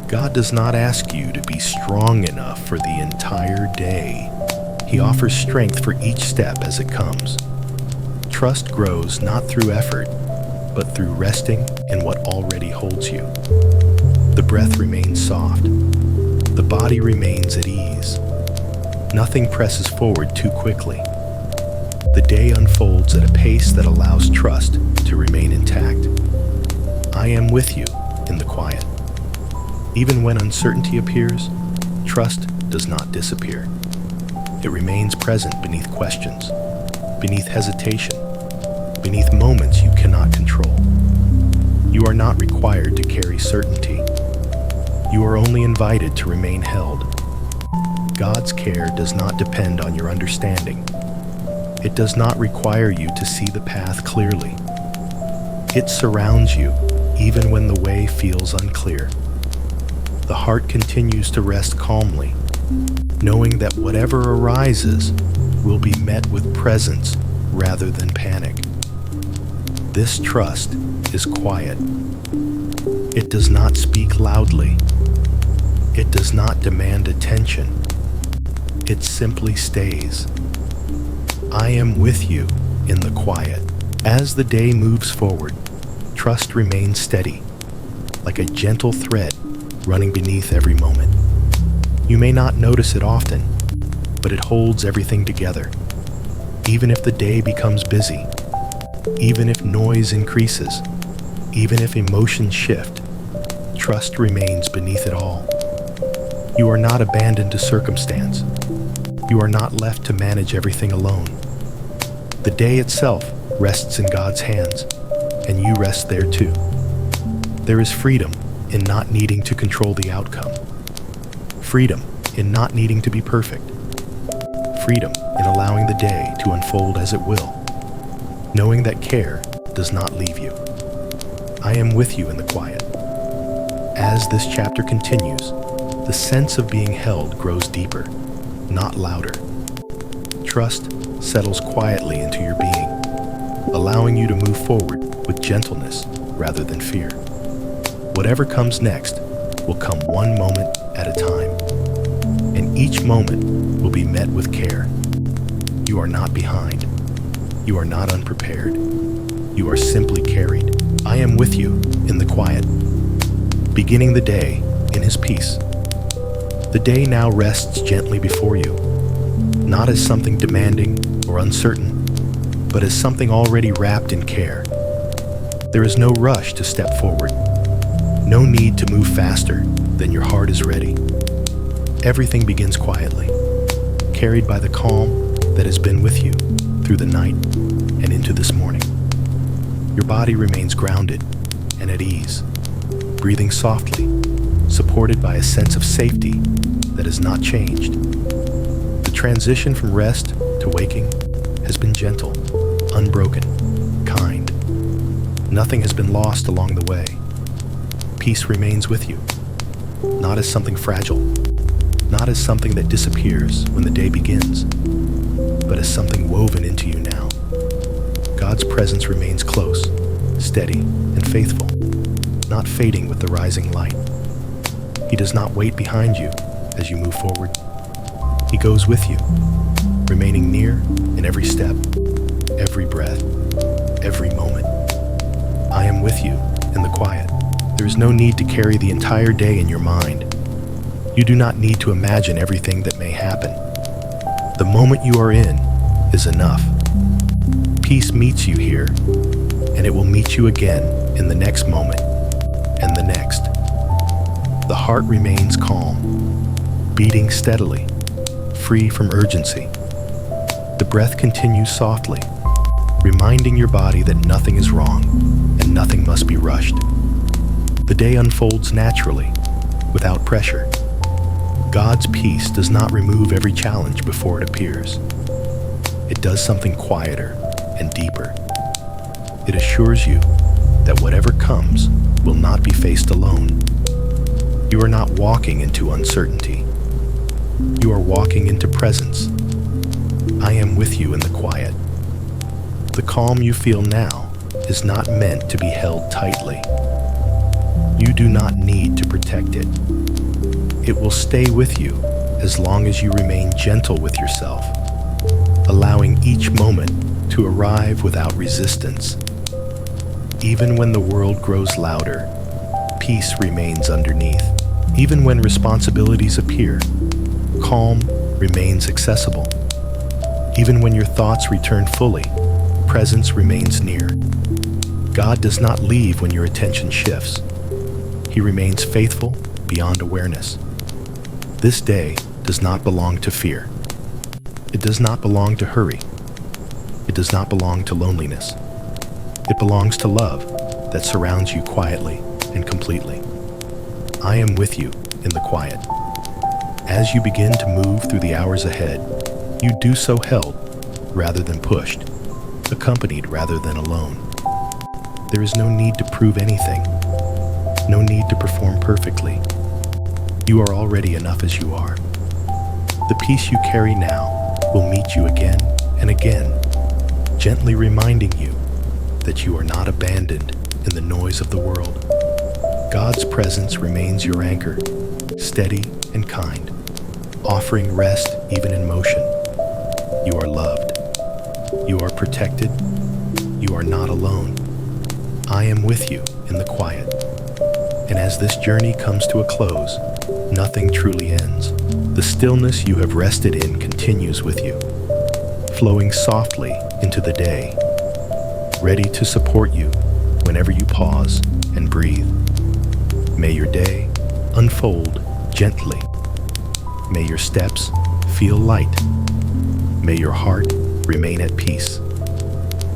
God does not ask you to be strong enough for the entire day. He offers strength for each step as it comes. Trust grows not through effort, but through resting in what already holds you. The breath remains soft. The body remains at ease. Nothing presses forward too quickly. The day unfolds at a pace that allows trust to remain intact. I am with you in the quiet. Even when uncertainty appears, trust does not disappear. It remains present beneath questions, beneath hesitation, beneath moments you cannot control. You are not required to carry certainty. You are only invited to remain held. God's care does not depend on your understanding. It does not require you to see the path clearly. It surrounds you even when the way feels unclear. The heart continues to rest calmly, knowing that whatever arises will be met with presence rather than panic. This trust is quiet. It does not speak loudly. It does not demand attention. It simply stays. I am with you in the quiet. As the day moves forward, trust remains steady, like a gentle thread running beneath every moment. You may not notice it often, but it holds everything together. Even if the day becomes busy, even if noise increases, even if emotions shift, trust remains beneath it all. You are not abandoned to circumstance. You are not left to manage everything alone. The day itself rests in God's hands, and you rest there too. There is freedom in not needing to control the outcome. Freedom in not needing to be perfect. Freedom in allowing the day to unfold as it will, knowing that care does not leave you. I am with you in the quiet. As this chapter continues, the sense of being held grows deeper, not louder. Trust settles quietly into your being, allowing you to move forward with gentleness rather than fear. Whatever comes next will come one moment at a time, and each moment will be met with care. You are not behind. You are not unprepared. You are simply carried. I am with you in the quiet, beginning the day in His peace. The day now rests gently before you, not as something demanding or uncertain, but as something already wrapped in care. There is no rush to step forward, no need to move faster than your heart is ready. Everything begins quietly, carried by the calm that has been with you through the night and into this morning. Your body remains grounded and at ease, breathing softly, supported by a sense of safety that has not changed. The transition from rest to waking has been gentle, unbroken, kind. Nothing has been lost along the way. Peace remains with you, not as something fragile, not as something that disappears when the day begins, but as something woven into you now. God's presence remains close, steady, and faithful, not fading with the rising light. He does not wait behind you as you move forward. He goes with you, remaining near in every step, every breath, every moment. I am with you in the quiet. There is no need to carry the entire day in your mind. You do not need to imagine everything that may happen. The moment you are in is enough. Peace meets you here, and it will meet you again in the next moment, and the next. The heart remains calm, beating steadily, free from urgency. The breath continues softly, reminding your body that nothing is wrong and nothing must be rushed. The day unfolds naturally, without pressure. God's peace does not remove every challenge before it appears. It does something quieter and deeper. It assures you that whatever comes will not be faced alone. You are not walking into uncertainty. You are walking into presence. I am with you in the quiet. The calm you feel now is not meant to be held tightly. You do not need to protect it. It will stay with you as long as you remain gentle with yourself, allowing each moment to arrive without resistance. Even when the world grows louder, peace remains underneath. Even when responsibilities appear, calm remains accessible. Even when your thoughts return fully, presence remains near. God does not leave when your attention shifts. He remains faithful beyond awareness. This day does not belong to fear. It does not belong to hurry. It does not belong to loneliness. It belongs to love that surrounds you quietly and completely. I am with you in the quiet. As you begin to move through the hours ahead, you do so held rather than pushed, accompanied rather than alone. There is no need to prove anything, no need to perform perfectly. You are already enough as you are. The peace you carry now will meet you again and again, gently reminding you that you are not abandoned in the noise of the world. God's presence remains your anchor, steady and kind, offering rest even in motion. You are loved. You are protected. You are not alone. I am with you in the quiet. And as this journey comes to a close, nothing truly ends. The stillness you have rested in continues with you, flowing softly into the day, ready to support you whenever you pause and breathe. May your day unfold gently. May your steps feel light. May your heart remain at peace.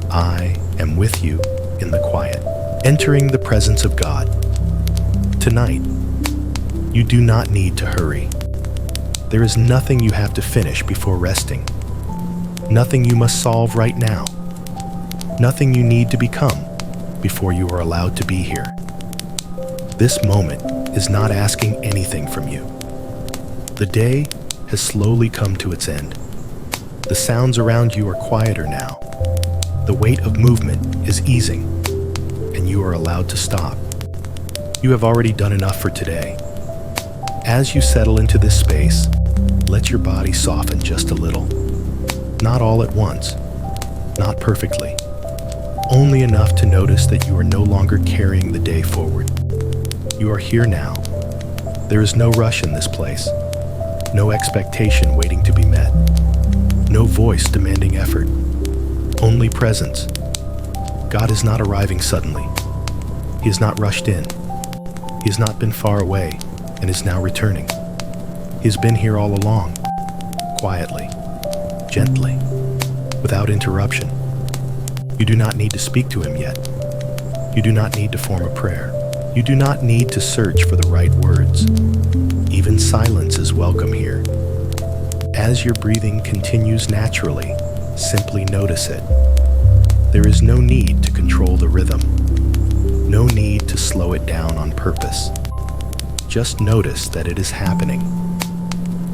I am with you in the quiet, entering the presence of God. Tonight, you do not need to hurry. There is nothing you have to finish before resting. Nothing you must solve right now. Nothing you need to become before you are allowed to be here. This moment is not asking anything from you. The day has slowly come to its end. The sounds around you are quieter now. The weight of movement is easing, and you are allowed to stop. You have already done enough for today. As you settle into this space, let your body soften just a little. Not all at once, not perfectly. Only enough to notice that you are no longer carrying the day forward. You are here now. There is no rush in this place. No expectation waiting to be met. No voice demanding effort. Only presence. God is not arriving suddenly. He is not rushed in. He has not been far away and is now returning. He has been here all along, quietly, gently, without interruption. You do not need to speak to him yet. You do not need to form a prayer. You do not need to search for the right words. Even silence is welcome here. As your breathing continues naturally, simply notice it. There is no need to control the rhythm. No need to slow it down on purpose. Just notice that it is happening.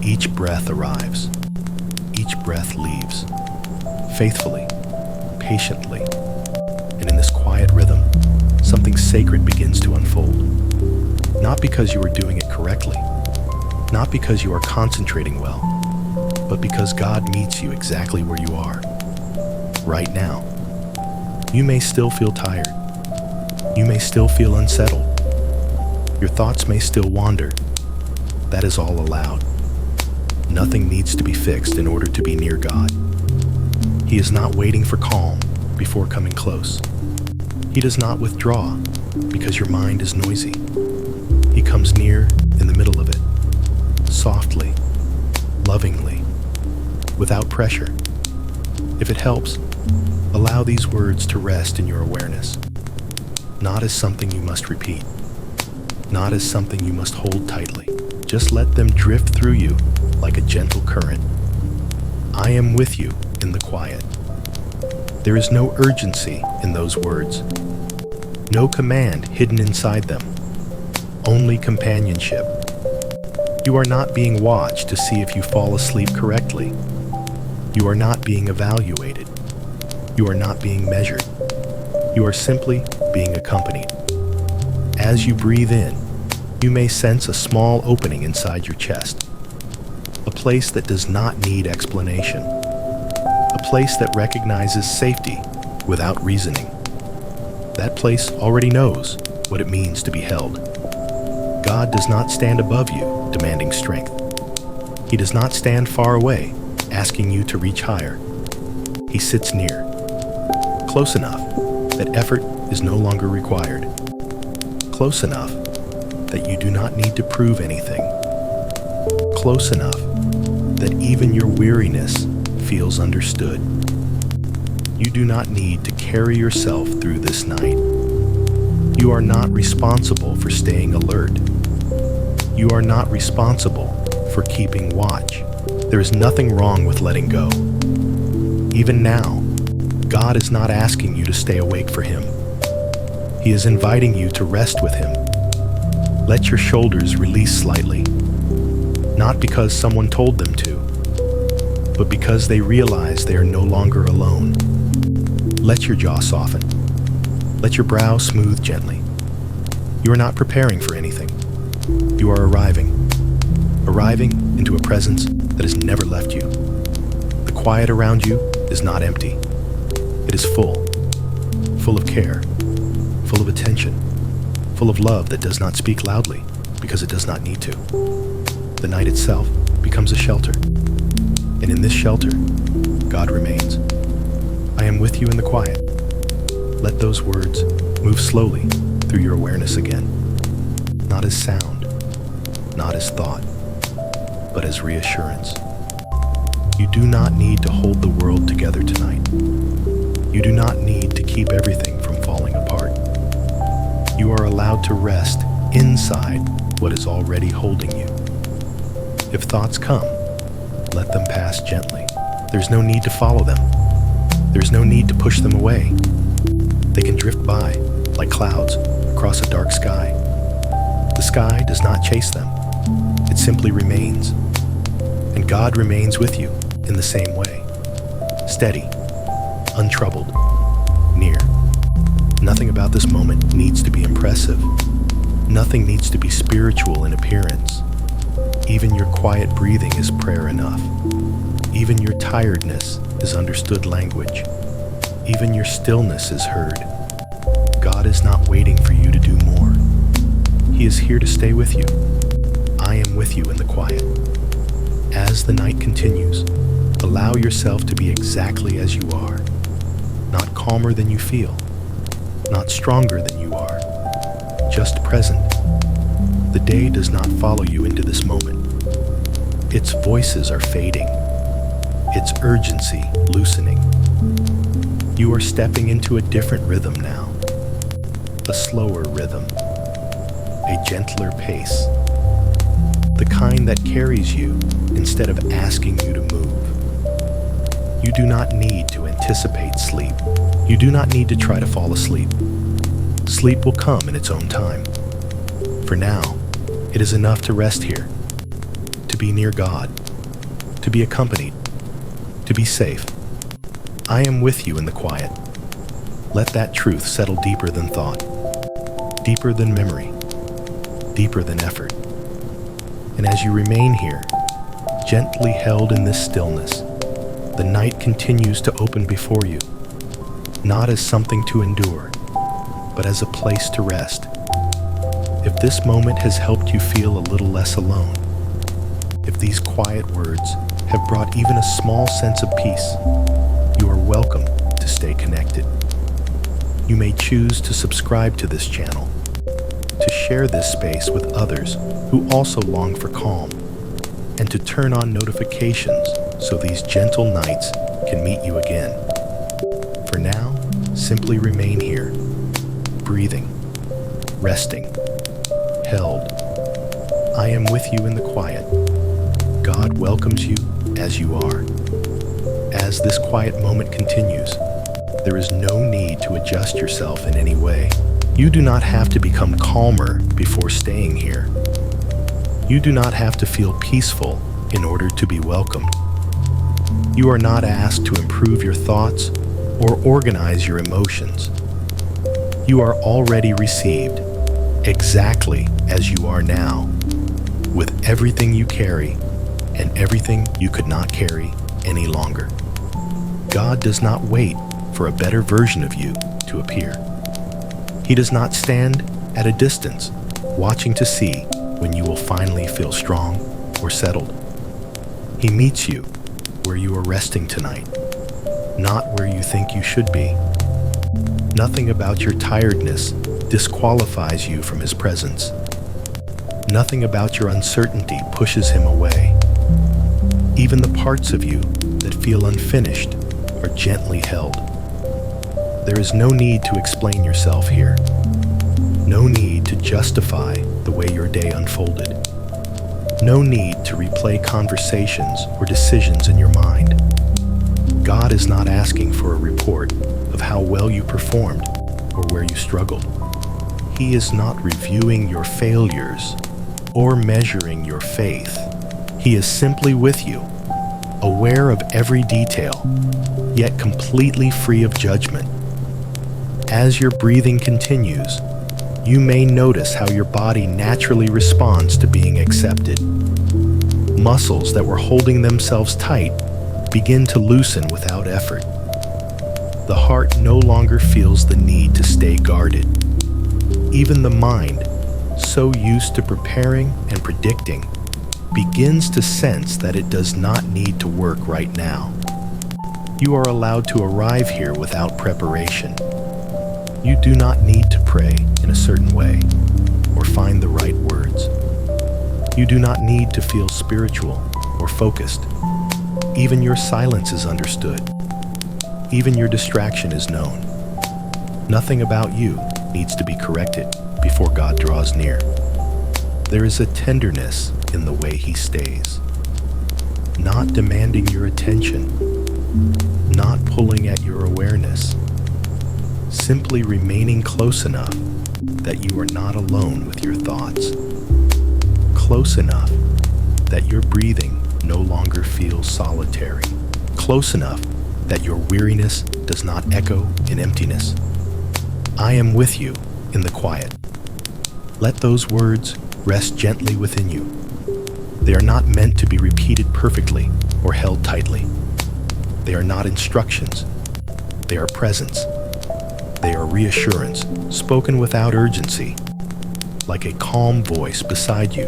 Each breath arrives. Each breath leaves. Faithfully, patiently, and in this quiet rhythm, something sacred begins to unfold. Not because you are doing it correctly, not because you are concentrating well, but because God meets you exactly where you are, right now. You may still feel tired. You may still feel unsettled. Your thoughts may still wander. That is all allowed. Nothing needs to be fixed in order to be near God. He is not waiting for calm before coming close. He does not withdraw because your mind is noisy. He comes near in the middle of it, softly, lovingly, without pressure. If it helps, allow these words to rest in your awareness, not as something you must repeat, not as something you must hold tightly. Just let them drift through you like a gentle current. I am with you in the quiet. There is no urgency in those words, no command hidden inside them, only companionship. You are not being watched to see if you fall asleep correctly. You are not being evaluated. You are not being measured. You are simply being accompanied. As you breathe in, you may sense a small opening inside your chest, a place that does not need explanation, a place that recognizes safety without reasoning. That place already knows what it means to be held. God does not stand above you, demanding strength. He does not stand far away, asking you to reach higher. He sits near, close enough that effort is no longer required, close enough that you do not need to prove anything, close enough that even your weariness feels understood. You do not need to carry yourself through this night. You are not responsible for staying alert. You are not responsible for keeping watch. There is nothing wrong with letting go. Even now, God is not asking you to stay awake for Him. He is inviting you to rest with Him. Let your shoulders release slightly, not because someone told them to, but because they realize they are no longer alone. Let your jaw soften. Let your brow smooth gently. You are not preparing for anything. You are arriving into a presence that has never left you. The quiet around you is not empty. It is full of care, full of attention, full of love that does not speak loudly because it does not need to. The night itself becomes a shelter, and in this shelter, God remains. I am with you in the quiet. Let those words move slowly through your awareness again, not as sound, not as thought, but as reassurance. You do not need to hold the world together tonight. You do not need to keep everything from falling apart. You are allowed to rest inside what is already holding you. If thoughts come, let them pass gently. There's no need to follow them. There's no need to push them away. They can drift by like clouds across a dark sky. The sky does not chase them. It simply remains. And God remains with you in the same way. Steady, untroubled, near. Nothing about this moment needs to be impressive. Nothing needs to be spiritual in appearance. Even your quiet breathing is prayer enough. Even your tiredness is understood language. Even your stillness is heard. God is not waiting for you to do more. He is here to stay with you. I am with you in the quiet. As the night continues, allow yourself to be exactly as you are. Not calmer than you feel. Not stronger than you are. Just present. The day does not follow you into this moment. Its voices are fading. Its urgency loosening. You are stepping into a different rhythm now. A slower rhythm. A gentler pace. The kind that carries you instead of asking you to move. You do not need to anticipate sleep. You do not need to try to fall asleep. Sleep will come in its own time. For now, it is enough to rest here, to be near God, to be accompanied, to be safe. I am with you in the quiet. Let that truth settle deeper than thought, deeper than memory, deeper than effort. And as you remain here, gently held in this stillness, the night continues to open before you, not as something to endure, but as a place to rest. If this moment has helped you feel a little less alone, if these quiet words have brought even a small sense of peace, you are welcome to stay connected. You may choose to subscribe to this channel, to share this space with others who also long for calm, and to turn on notifications so these gentle nights can meet you again. For now, simply remain here, breathing, resting, held. I am with you in the quiet. God welcomes you as you are. As this quiet moment continues, there is no need to adjust yourself in any way. You do not have to become calmer before staying here. You do not have to feel peaceful in order to be welcomed. You are not asked to improve your thoughts or organize your emotions. You are already received exactly as you are now, with everything you carry and everything you could not carry any longer. God does not wait for a better version of you to appear. He does not stand at a distance, watching to see when you will finally feel strong or settled. He meets you where you are resting tonight, not where you think you should be. Nothing about your tiredness disqualifies you from His presence. Nothing about your uncertainty pushes Him away. Even the parts of you that feel unfinished are gently held. There is no need to explain yourself here. No need to justify the way your day unfolded. No need to replay conversations or decisions in your mind. God is not asking for a report of how well you performed or where you struggled. He is not reviewing your failures or measuring your faith. He is simply with you, aware of every detail, yet completely free of judgment. As your breathing continues, you may notice how your body naturally responds to being accepted. Muscles that were holding themselves tight begin to loosen without effort. The heart no longer feels the need to stay guarded. Even the mind, so used to preparing and predicting, begins to sense that it does not need to work right now. You are allowed to arrive here without preparation. You do not need to pray in a certain way or find the right words. You do not need to feel spiritual or focused. Even your silence is understood. Even your distraction is known. Nothing about you needs to be corrected before God draws near. There is a tenderness in the way He stays, not demanding your attention, not pulling at your awareness, simply remaining close enough that you are not alone with your thoughts, close enough that your breathing no longer feels solitary, close enough that your weariness does not echo in emptiness. I am with you in the quiet. Let those words rest gently within you. They are not meant to be repeated perfectly or held tightly. They are not instructions. They are presence. They are reassurance, spoken without urgency, like a calm voice beside you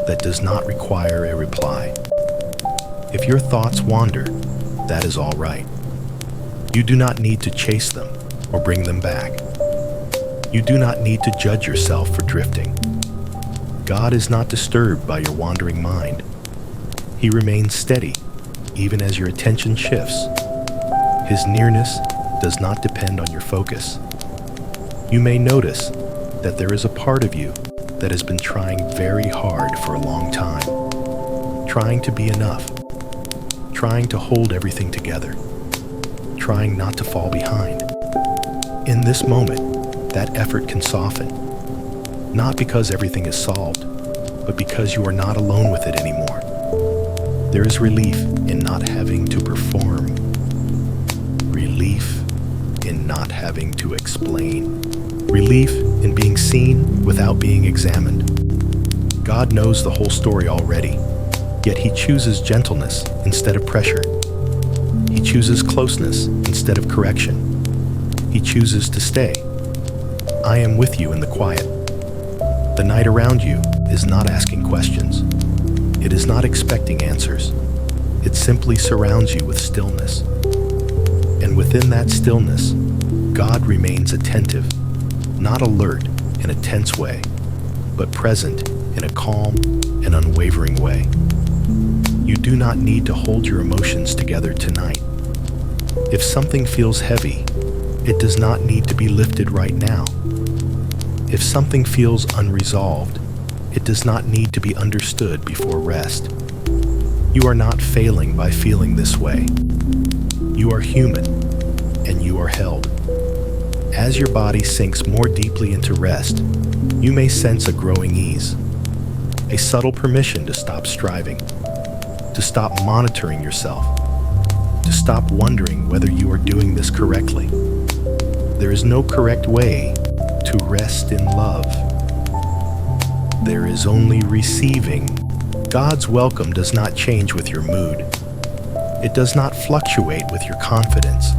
that does not require a reply. If your thoughts wander, that is all right. You do not need to chase them or bring them back. You do not need to judge yourself for drifting. God is not disturbed by your wandering mind. He remains steady, even as your attention shifts. His nearness does not depend on your focus. You may notice that there is a part of you that has been trying very hard for a long time, trying to be enough, trying to hold everything together, trying not to fall behind. In this moment, that effort can soften, not because everything is solved, but because you are not alone with it anymore. There is relief in not having to perform, relief in not having to explain, relief in being seen without being examined. God knows the whole story already, yet He chooses gentleness instead of pressure. He chooses closeness instead of correction. He chooses to stay. I am with you in the quiet. The night around you is not asking questions. It is not expecting answers. It simply surrounds you with stillness. And within that stillness, God remains attentive, not alert in a tense way, but present in a calm and unwavering way. You do not need to hold your emotions together tonight. If something feels heavy, it does not need to be lifted right now. If something feels unresolved, it does not need to be understood before rest. You are not failing by feeling this way. You are human, and you are held. As your body sinks more deeply into rest, you may sense a growing ease, a subtle permission to stop striving, to stop monitoring yourself, to stop wondering whether you are doing this correctly. There is no correct way to rest in love. There is only receiving. God's welcome does not change with your mood. It does not fluctuate with your confidence.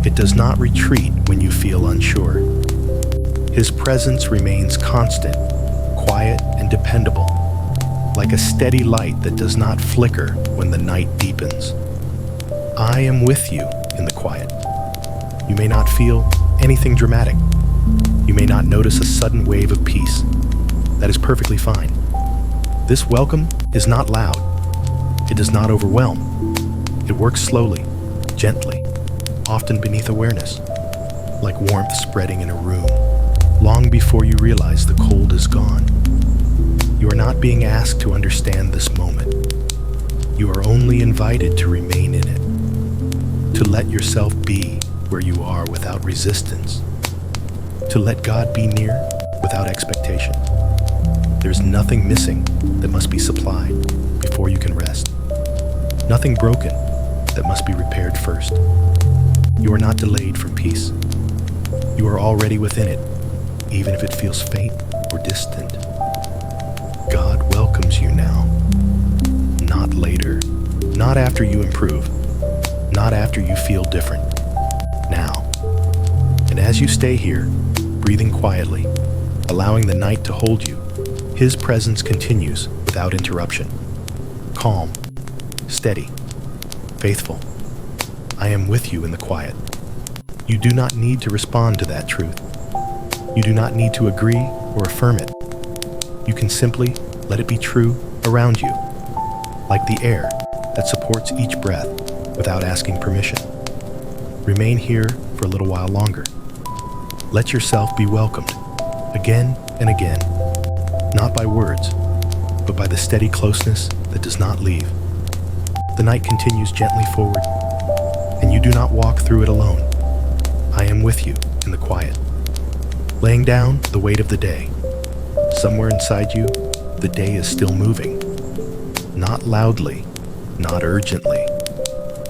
It does not retreat when you feel unsure. His presence remains constant, quiet, and dependable, like a steady light that does not flicker when the night deepens. I am with you in the quiet. You may not feel anything dramatic. You may not notice a sudden wave of peace. That is perfectly fine. This welcome is not loud. It does not overwhelm. It works slowly, gently, often beneath awareness. like warmth spreading in a room, long before you realize the cold is gone. You are not being asked to understand this moment. You are only invited to remain in it, to let yourself be where you are without resistance, to let God be near without expectation. There's nothing missing that must be supplied before you can rest, nothing broken that must be repaired first. You are not delayed from peace. You are already within it, even if it feels faint or distant. God welcomes you now, not later, not after you improve, not after you feel different, now. And as you stay here, breathing quietly, allowing the night to hold you, His presence continues without interruption. Calm, steady, faithful. I am with you in the quiet. You do not need to respond to that truth. You do not need to agree or affirm it. You can simply let it be true around you, like the air that supports each breath without asking permission. Remain here for a little while longer. Let yourself be welcomed, again and again, not by words, but by the steady closeness that does not leave. The night continues gently forward, and you do not walk through it alone. I am with you in the quiet, laying down the weight of the day. Somewhere inside you, the day is still moving, not loudly, not urgently,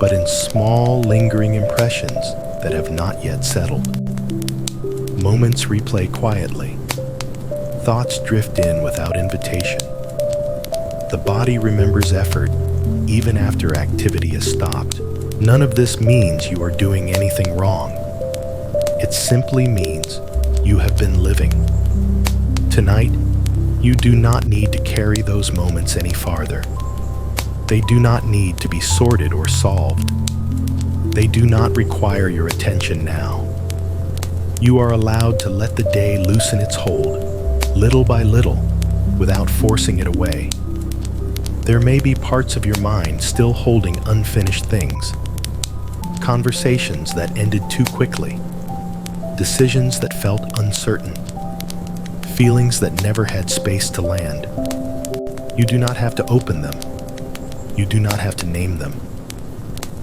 but in small, lingering impressions that have not yet settled. Moments replay quietly. Thoughts drift in without invitation. The body remembers effort, even after activity is stopped. None of this means you are doing anything wrong. It simply means you have been living. Tonight, you do not need to carry those moments any farther. They do not need to be sorted or solved. They do not require your attention now. You are allowed to let the day loosen its hold, little by little, without forcing it away. There may be parts of your mind still holding unfinished things, conversations that ended too quickly, decisions that felt uncertain, feelings that never had space to land. You do not have to open them. You do not have to name them.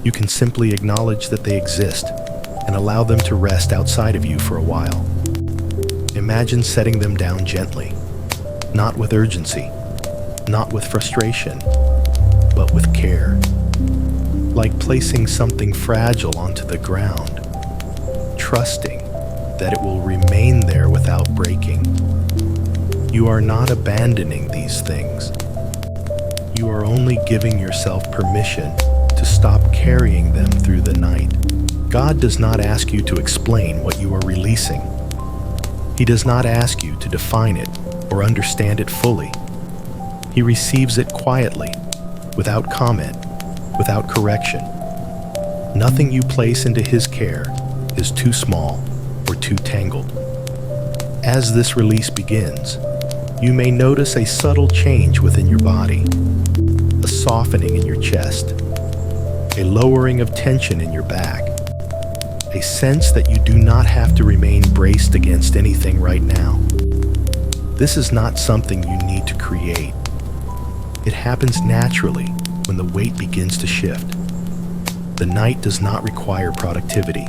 You can simply acknowledge that they exist and allow them to rest outside of you for a while. Imagine setting them down gently, not with urgency, not with frustration, but with care. Like placing something fragile onto the ground, trusting that it will remain there without breaking. You are not abandoning these things. You are only giving yourself permission to stop carrying them through the night. God does not ask you to explain what you are releasing. He does not ask you to define it or understand it fully. He receives it quietly, without comment, without correction. Nothing you place into His care is too small or too tangled. As this release begins, you may notice a subtle change within your body, a softening in your chest, a lowering of tension in your back, a sense that you do not have to remain braced against anything right now. This is not something you need to create. It happens naturally when the weight begins to shift. The night does not require productivity.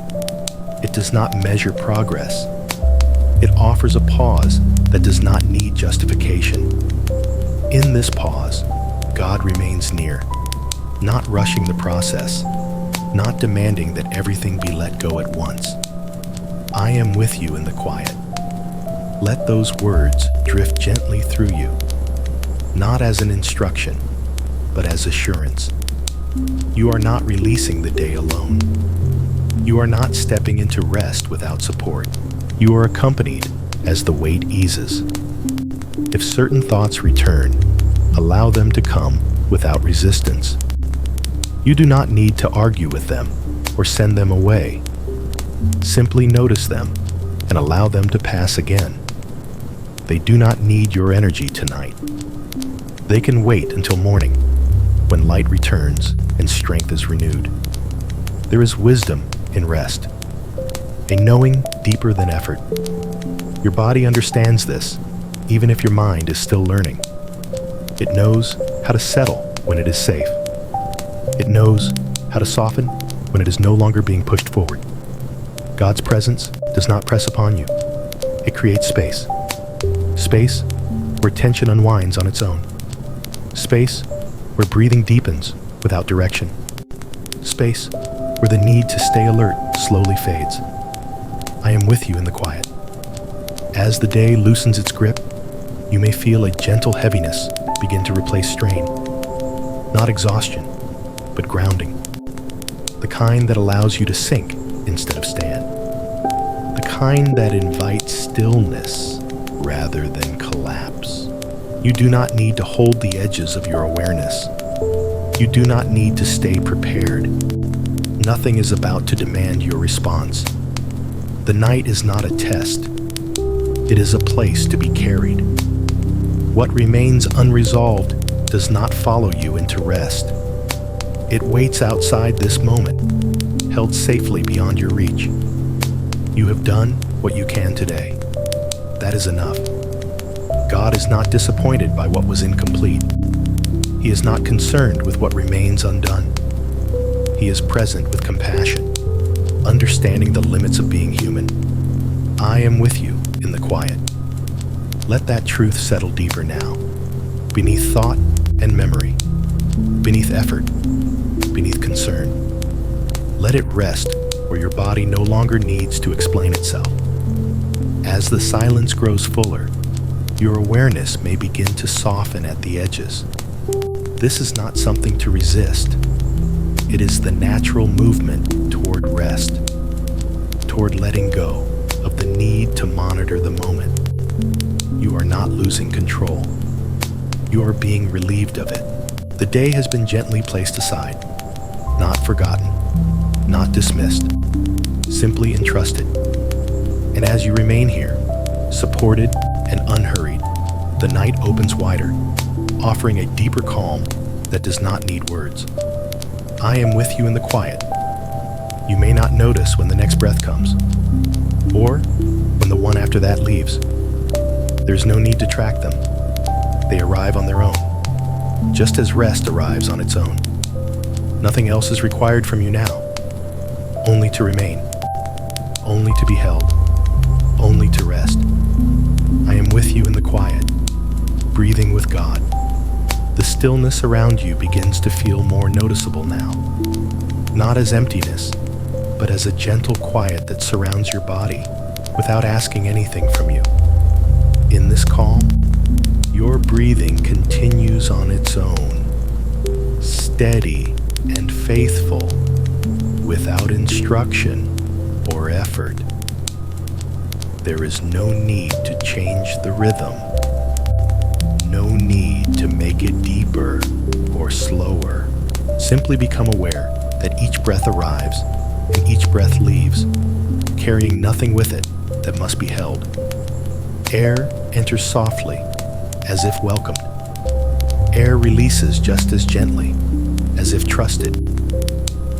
It does not measure progress. It offers a pause that does not need justification. In this pause, God remains near, not rushing the process, not demanding that everything be let go at once. I am with you in the quiet. Let those words drift gently through you, not as an instruction, but as assurance. You are not releasing the day alone. You are not stepping into rest without support. You are accompanied as the weight eases. If certain thoughts return, allow them to come without resistance. You do not need to argue with them or send them away. Simply notice them and allow them to pass again. They do not need your energy tonight. They can wait until morning, when light returns and strength is renewed. There is wisdom in rest. a knowing deeper than effort. Your body understands this, even if your mind is still learning. It knows how to settle when it is safe. It knows how to soften when it is no longer being pushed forward. God's presence does not press upon you. It creates space. Space where tension unwinds on its own. Space where breathing deepens without direction. Space where the need to stay alert slowly fades. I am with you in the quiet. As the day loosens its grip, you may feel a gentle heaviness begin to replace strain. Not exhaustion, but grounding. The kind that allows you to sink instead of stand. The kind that invites stillness rather than collapse. You do not need to hold the edges of your awareness. You do not need to stay prepared. Nothing is about to demand your response. The night is not a test. It is a place to be carried. What remains unresolved does not follow you into rest. It waits outside this moment, held safely beyond your reach. You have done what you can today. That is enough. God is not disappointed by what was incomplete. He is not concerned with what remains undone. He is present with compassion, understanding the limits of being human. I am with you in the quiet. Let that truth settle deeper now, beneath thought and memory, beneath effort, beneath concern. Let it rest where your body no longer needs to explain itself. As the silence grows fuller, your awareness may begin to soften at the edges. This is not something to resist. It is the natural movement toward rest, toward letting go of the need to monitor the moment. You are not losing control. You are being relieved of it. The day has been gently placed aside, not forgotten, not dismissed, simply entrusted. And as you remain here, supported and unhurried, the night opens wider, offering a deeper calm that does not need words. I am with you in the quiet. You may not notice when the next breath comes, or when the one after that leaves. There's no need to track them. They arrive on their own, just as rest arrives on its own. Nothing else is required from you now. Only to remain, only to be held, only to rest. I am with you in the quiet, breathing with God. The stillness around you begins to feel more noticeable now, not as emptiness, but as a gentle quiet that surrounds your body without asking anything from you. In this calm, your breathing continues on its own, steady and faithful, without instruction or effort. There is no need to change the rhythm, no need to make it deeper or slower. Simply become aware that each breath arrives and each breath leaves, carrying nothing with it that must be held. Air enters softly, as if welcomed. Air releases just as gently, as if trusted.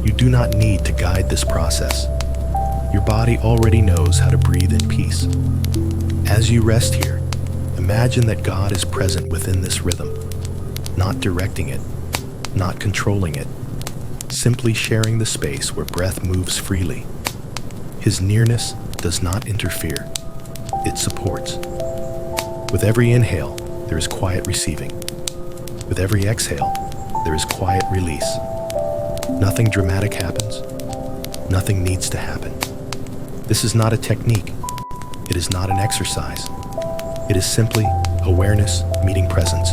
You do not need to guide this process. Your body already knows how to breathe in peace. As you rest here, imagine that God is present within this rhythm, not directing it, not controlling it, simply sharing the space where breath moves freely. His nearness does not interfere. It supports. With every inhale, there is quiet receiving. With every exhale, there is quiet release. Nothing dramatic happens. Nothing needs to happen. This is not a technique. It is not an exercise. It is simply awareness meeting presence.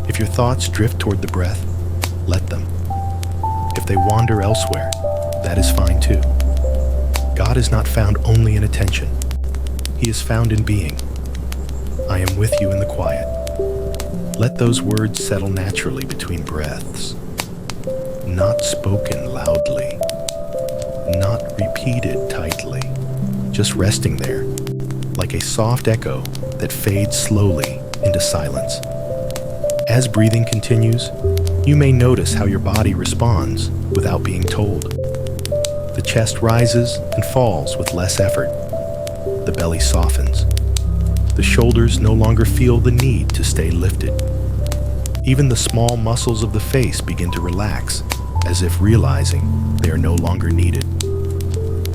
If your thoughts drift toward the breath, let them. If they wander elsewhere, that is fine too. God is not found only in attention. He is found in being. I am with you in the quiet. Let those words settle naturally between breaths, not spoken loudly, not repeated tightly, just resting there, like a soft echo that fades slowly into silence. As breathing continues, you may notice how your body responds without being told. The chest rises and falls with less effort. The belly softens. The shoulders no longer feel the need to stay lifted. Even the small muscles of the face begin to relax, as if realizing they are no longer needed.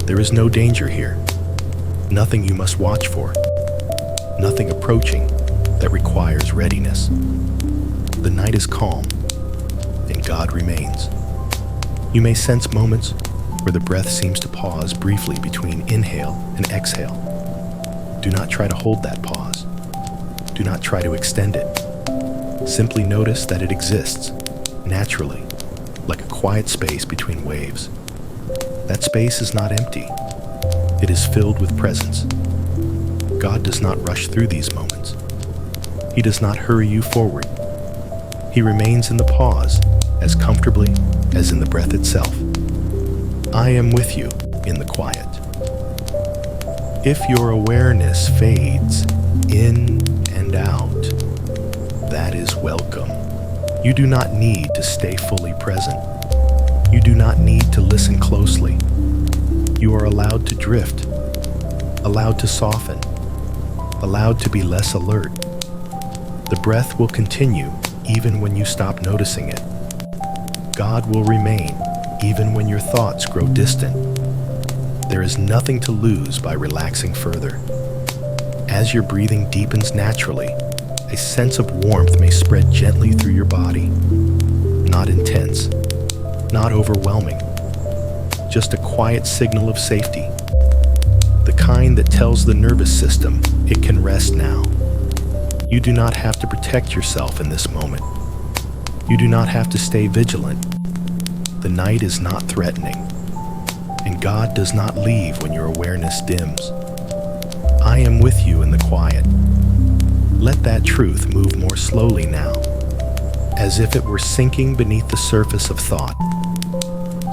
There is no danger here, nothing you must watch for, nothing approaching that requires readiness. The night is calm, and God remains. You may sense moments where the breath seems to pause briefly between inhale and exhale. Do not try to hold that pause. Do not try to extend it. Simply notice that it exists, naturally, like a quiet space between waves. That space is not empty. It is filled with presence. God does not rush through these moments. He does not hurry you forward. He remains in the pause as comfortably as in the breath itself. I am with you in the quiet. If your awareness fades in and out, that is welcome. You do not need to stay fully present. You do not need to listen closely. You are allowed to drift, allowed to soften, allowed to be less alert. The breath will continue even when you stop noticing it. God will remain even when your thoughts grow distant. There is nothing to lose by relaxing further. As your breathing deepens naturally, a sense of warmth may spread gently through your body. Not intense, not overwhelming, just a quiet signal of safety. The kind that tells the nervous system it can rest now. You do not have to protect yourself in this moment. You do not have to stay vigilant. The night is not threatening, and God does not leave when your awareness dims. I am with you in the quiet. Let that truth move more slowly now, as if it were sinking beneath the surface of thought.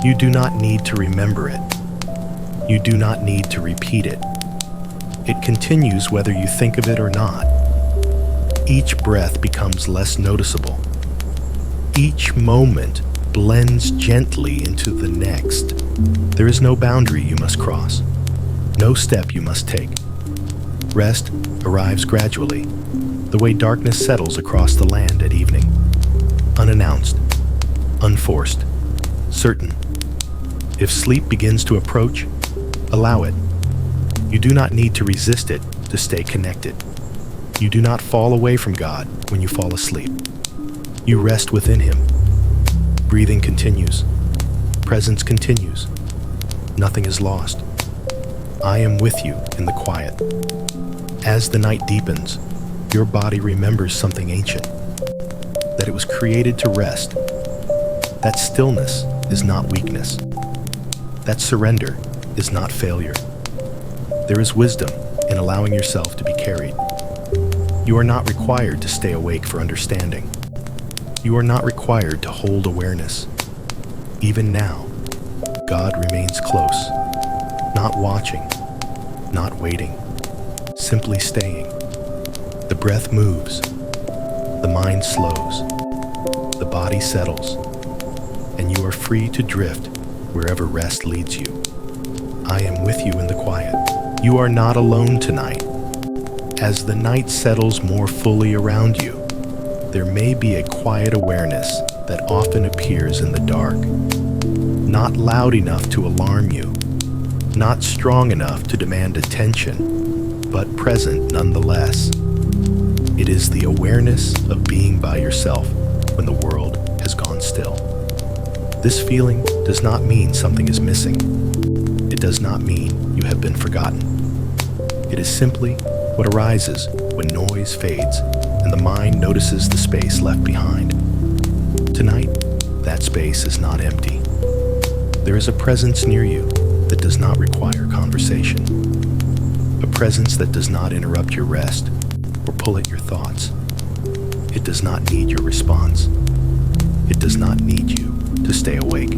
You do not need to remember it. You do not need to repeat it. It continues whether you think of it or not. Each breath becomes less noticeable. Each moment blends gently into the next. There is no boundary you must cross, no step you must take. Rest arrives gradually, the way darkness settles across the land at evening. Unannounced, unforced, certain. If sleep begins to approach, allow it. You do not need to resist it to stay connected. You do not fall away from God when you fall asleep. You rest within Him. Breathing continues. Presence continues. Nothing is lost. I am with you in the quiet. As the night deepens, your body remembers something ancient, that it was created to rest. That stillness is not weakness. That surrender is not failure. There is wisdom in allowing yourself to be carried. You are not required to stay awake for understanding. You are not required to hold awareness. Even now, God remains close, not watching, not waiting, simply staying. The breath moves, the mind slows, the body settles, and you are free to drift wherever rest leads you. I am with you in the quiet. You are not alone tonight. As the night settles more fully around you, there may be a quiet awareness that often appears in the dark. Not loud enough to alarm you, not strong enough to demand attention, but present nonetheless. It is the awareness of being by yourself when the world has gone still. This feeling does not mean something is missing. It does not mean you have been forgotten. It is simply what arises when noise fades and the mind notices the space left behind. Tonight, that space is not empty. There is a presence near you that does not require conversation. A presence that does not interrupt your rest or pull at your thoughts. It does not need your response. It does not need you to stay awake.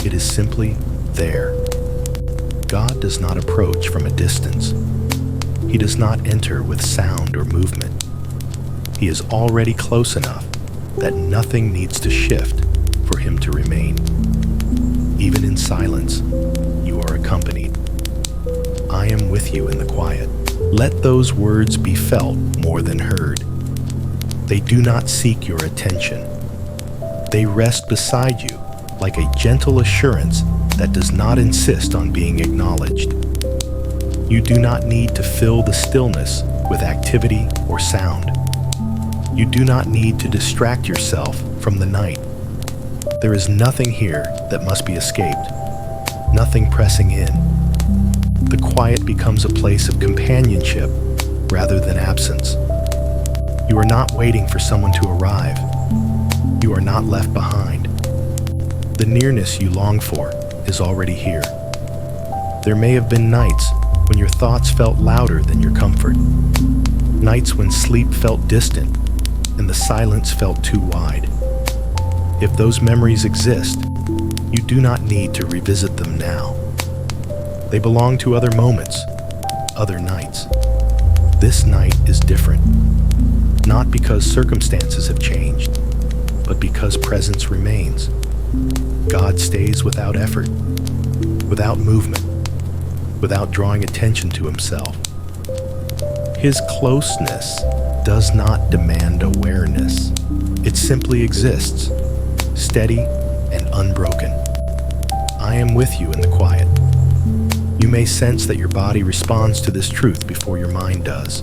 It is simply there. God does not approach from a distance. He does not enter with sound or movement. He is already close enough that nothing needs to shift for him to remain. Even in silence, you are accompanied. I am with you in the quiet. Let those words be felt more than heard. They do not seek your attention. They rest beside you like a gentle assurance that does not insist on being acknowledged. You do not need to fill the stillness with activity or sound. You do not need to distract yourself from the night. There is nothing here that must be escaped, nothing pressing in. The quiet becomes a place of companionship rather than absence. You are not waiting for someone to arrive. You are not left behind. The nearness you long for is already here. There may have been nights when your thoughts felt louder than your comfort, nights when sleep felt distant and the silence felt too wide. If those memories exist, you do not need to revisit them now. They belong to other moments, other nights. This night is different, not because circumstances have changed, but because presence remains. God stays without effort, without movement, without drawing attention to himself. His closeness does not demand awareness. It simply exists, steady and unbroken. I am with you in the quiet. You may sense that your body responds to this truth before your mind does.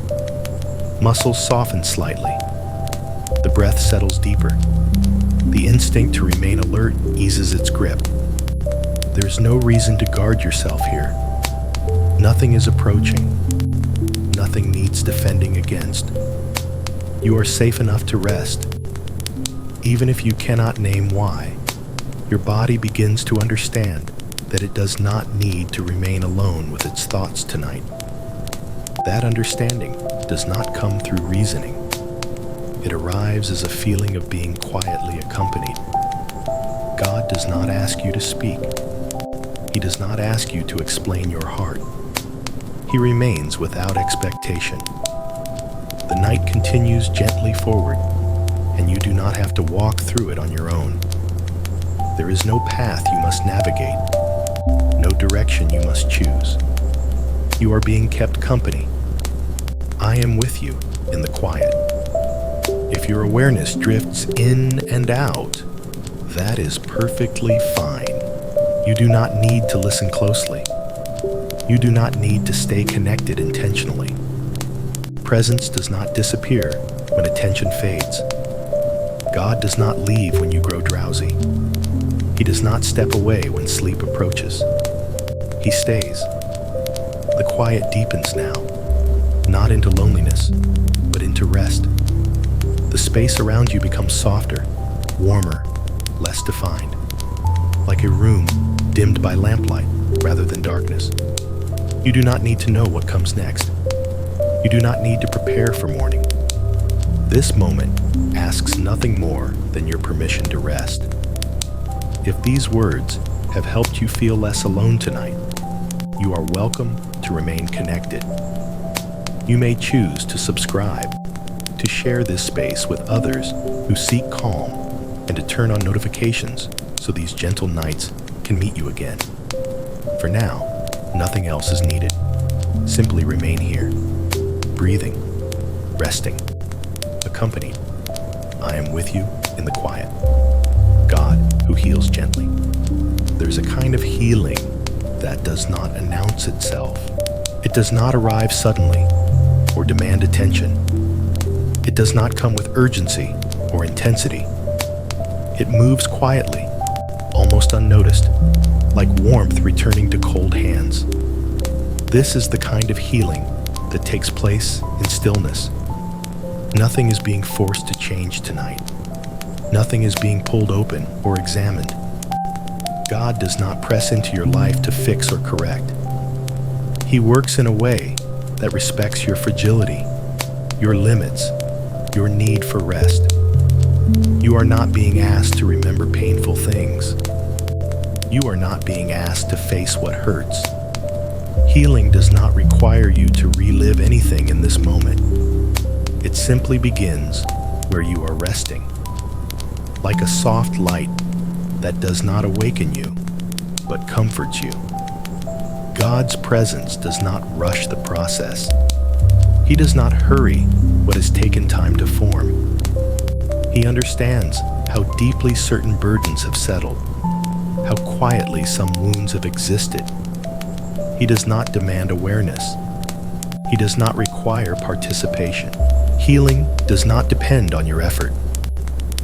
Muscles soften slightly. The breath settles deeper. The instinct to remain alert eases its grip. There is no reason to guard yourself here. Nothing is approaching. Nothing needs defending against. You are safe enough to rest. Even if you cannot name why, your body begins to understand that it does not need to remain alone with its thoughts tonight. That understanding does not come through reasoning. It arrives as a feeling of being quietly accompanied. God does not ask you to speak. He does not ask you to explain your heart. He remains without expectation. The night continues gently forward, and you do not have to walk through it on your own. There is no path you must navigate, no direction you must choose. You are being kept company. I am with you in the quiet. If your awareness drifts in and out, that is perfectly fine. You do not need to listen closely. You do not need to stay connected intentionally. Presence does not disappear when attention fades. God does not leave when you grow drowsy. He does not step away when sleep approaches. He stays. The quiet deepens now, not into loneliness, but into rest. The space around you becomes softer, warmer, less defined, like a room dimmed by lamplight rather than darkness. You do not need to know what comes next. You do not need to prepare for morning. This moment asks nothing more than your permission to rest. If these words have helped you feel less alone tonight, you are welcome to remain connected. You may choose to subscribe, to share this space with others who seek calm, and to turn on notifications so these gentle nights can meet you again. For now, nothing else is needed. Simply remain here, breathing, resting, accompanied. I am with you in the quiet. God who heals gently. There's a kind of healing that does not announce itself. It does not arrive suddenly or demand attention. It does not come with urgency or intensity. It moves quietly, almost unnoticed, like warmth returning to cold hands. This is the kind of healing that takes place in stillness. Nothing is being forced to change tonight. Nothing is being pulled open or examined. God does not press into your life to fix or correct. He works in a way that respects your fragility, your limits, your need for rest. You are not being asked to remember painful things. You are not being asked to face what hurts. Healing does not require you to relive anything in this moment. It simply begins where you are resting. Like a soft light that does not awaken you, but comforts you. God's presence does not rush the process. He does not hurry what has taken time to form. He understands how deeply certain burdens have settled, how quietly some wounds have existed. He does not demand awareness. He does not require participation. Healing does not depend on your effort.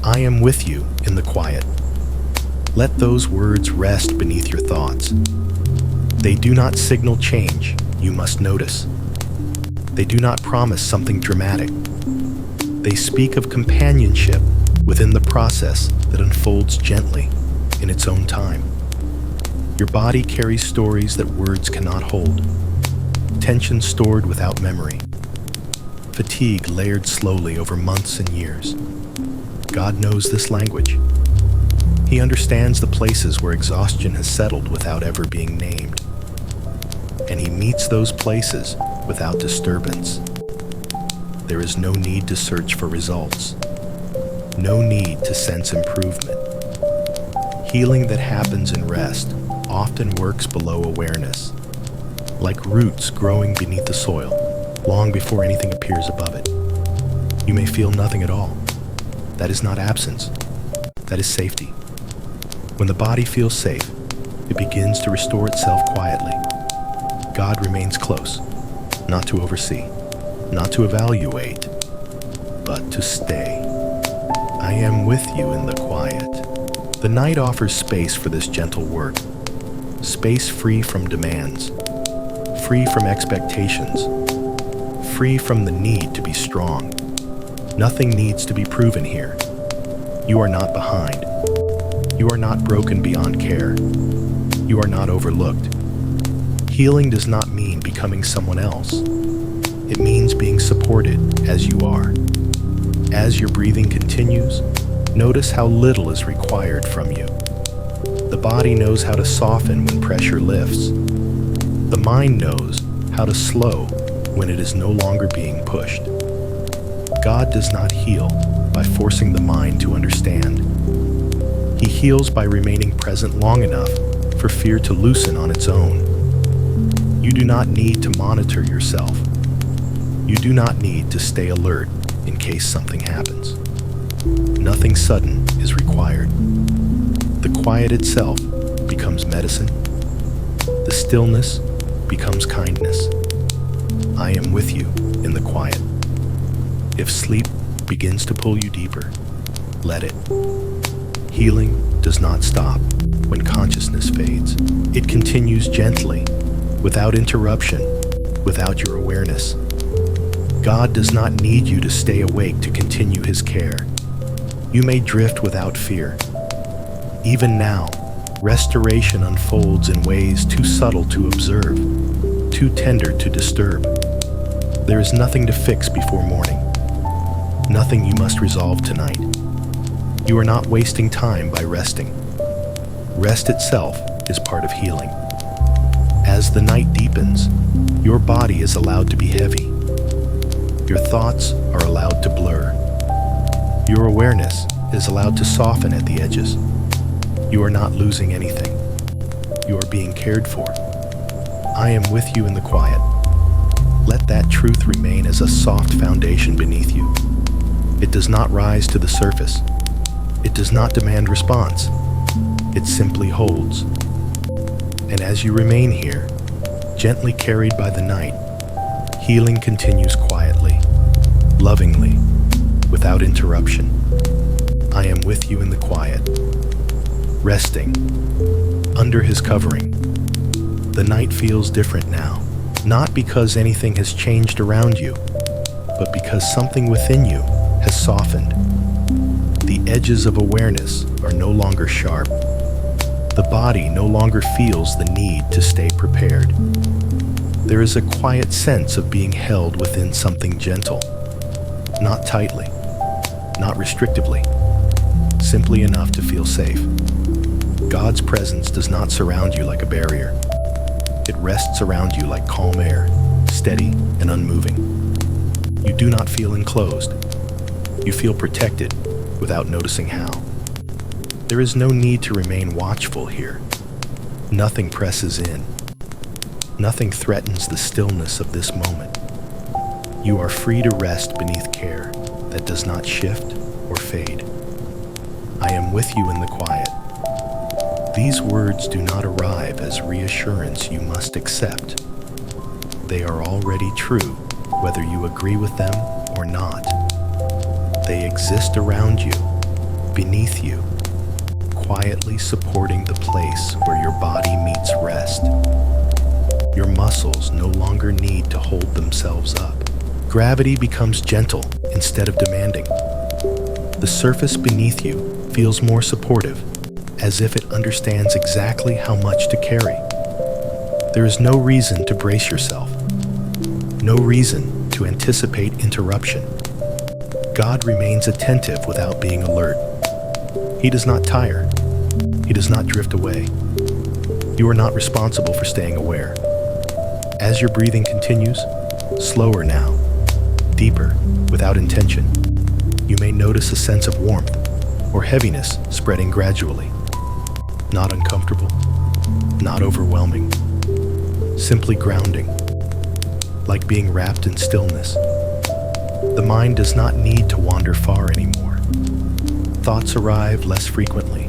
I am with you in the quiet. Let those words rest beneath your thoughts. They do not signal change you must notice. They do not promise something dramatic. They speak of companionship within the process that unfolds gently in its own time. Your body carries stories that words cannot hold, tension stored without memory, fatigue layered slowly over months and years. God knows this language. He understands the places where exhaustion has settled without ever being named. And He meets those places without disturbance. There is no need to search for results, no need to sense improvement. Healing that happens in rest often works below awareness, like roots growing beneath the soil, long before anything appears above it. You may feel nothing at all. That is not absence. That is safety. When the body feels safe, it begins to restore itself quietly. God remains close, not to oversee, not to evaluate, but to stay. I am with you in the quiet. The night offers space for this gentle work, space free from demands, free from expectations, free from the need to be strong. Nothing needs to be proven here. You are not behind. You are not broken beyond care. You are not overlooked. Healing does not mean becoming someone else. It means being supported as you are. As your breathing continues, notice how little is required from you. The body knows how to soften when pressure lifts. The mind knows how to slow when it is no longer being pushed. God does not heal by forcing the mind to understand. He heals by remaining present long enough for fear to loosen on its own. You do not need to monitor yourself. You do not need to stay alert in case something happens. Nothing sudden is required. The quiet itself becomes medicine. The stillness becomes kindness. I am with you in the quiet. If sleep begins to pull you deeper, let it. Healing does not stop when consciousness fades. It continues gently, without interruption, without your awareness. God does not need you to stay awake to continue His care. You may drift without fear. Even now, restoration unfolds in ways too subtle to observe, too tender to disturb. There is nothing to fix before morning. Nothing you must resolve tonight. You are not wasting time by resting. Rest itself is part of healing. As the night deepens, your body is allowed to be heavy. Your thoughts are allowed to blur. Your awareness is allowed to soften at the edges. You are not losing anything. You are being cared for. I am with you in the quiet. Let that truth remain as a soft foundation beneath you. It does not rise to the surface. It does not demand response. It simply holds. And as you remain here, gently carried by the night, healing continues quietly, lovingly, without interruption. I am with you in the quiet, resting under His covering. The night feels different now, not because anything has changed around you, but because something within you has softened. The edges of awareness are no longer sharp. The body no longer feels the need to stay prepared. There is a quiet sense of being held within something gentle, not tightly, not restrictively, simply enough to feel safe. God's presence does not surround you like a barrier. It rests around you like calm air, steady and unmoving. You do not feel enclosed. You feel protected without noticing how. There is no need to remain watchful here. Nothing presses in. Nothing threatens the stillness of this moment. You are free to rest beneath care that does not shift or fade. I am with you in the quiet. These words do not arrive as reassurance you must accept. They are already true, whether you agree with them or not. They exist around you, beneath you, quietly supporting the place where your body meets rest. Your muscles no longer need to hold themselves up. Gravity becomes gentle instead of demanding. The surface beneath you feels more supportive, as if it understands exactly how much to carry. There is no reason to brace yourself, no reason to anticipate interruption. God remains attentive without being alert. He does not tire. He does not drift away. You are not responsible for staying aware. As your breathing continues, slower now, deeper, without intention, you may notice a sense of warmth or heaviness spreading gradually. Not uncomfortable, not overwhelming, simply grounding, like being wrapped in stillness. The mind does not need to wander far anymore. Thoughts arrive less frequently,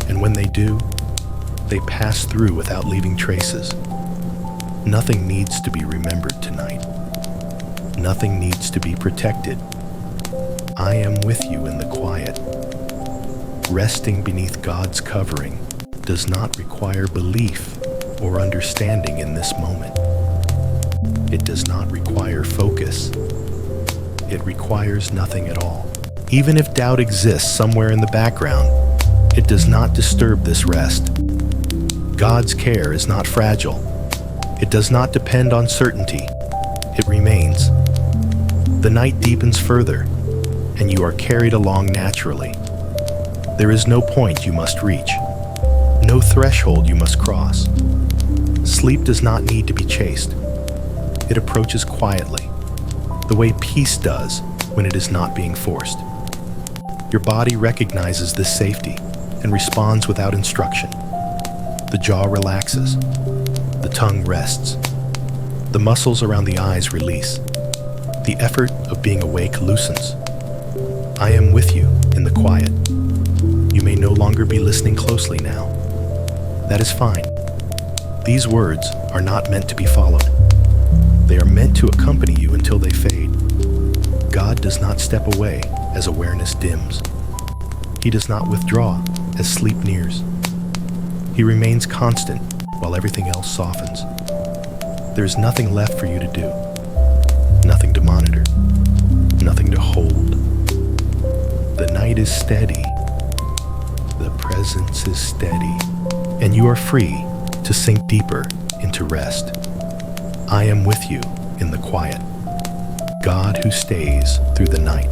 and when they do, they pass through without leaving traces. Nothing needs to be remembered tonight. Nothing needs to be protected. I am with you in the quiet. Resting beneath God's covering does not require belief or understanding in this moment. It does not require focus. It requires nothing at all. Even if doubt exists somewhere in the background, it does not disturb this rest. God's care is not fragile. It does not depend on certainty. It remains. The night deepens further, and you are carried along naturally. There is no point you must reach, no threshold you must cross. Sleep does not need to be chased. It approaches quietly, the way peace does when it is not being forced. Your body recognizes this safety and responds without instruction. The jaw relaxes, the tongue rests, the muscles around the eyes release. The effort of being awake loosens. I am with you in the quiet. You may no longer be listening closely now. That is fine. These words are not meant to be followed. They are meant to accompany you until they fade. God does not step away as awareness dims. He does not withdraw as sleep nears. He remains constant while everything else softens. There is nothing left for you to do, nothing to monitor, nothing to hold. The night is steady. The presence is steady, and you are free to sink deeper into rest. I am with you in the quiet. God who stays through the night.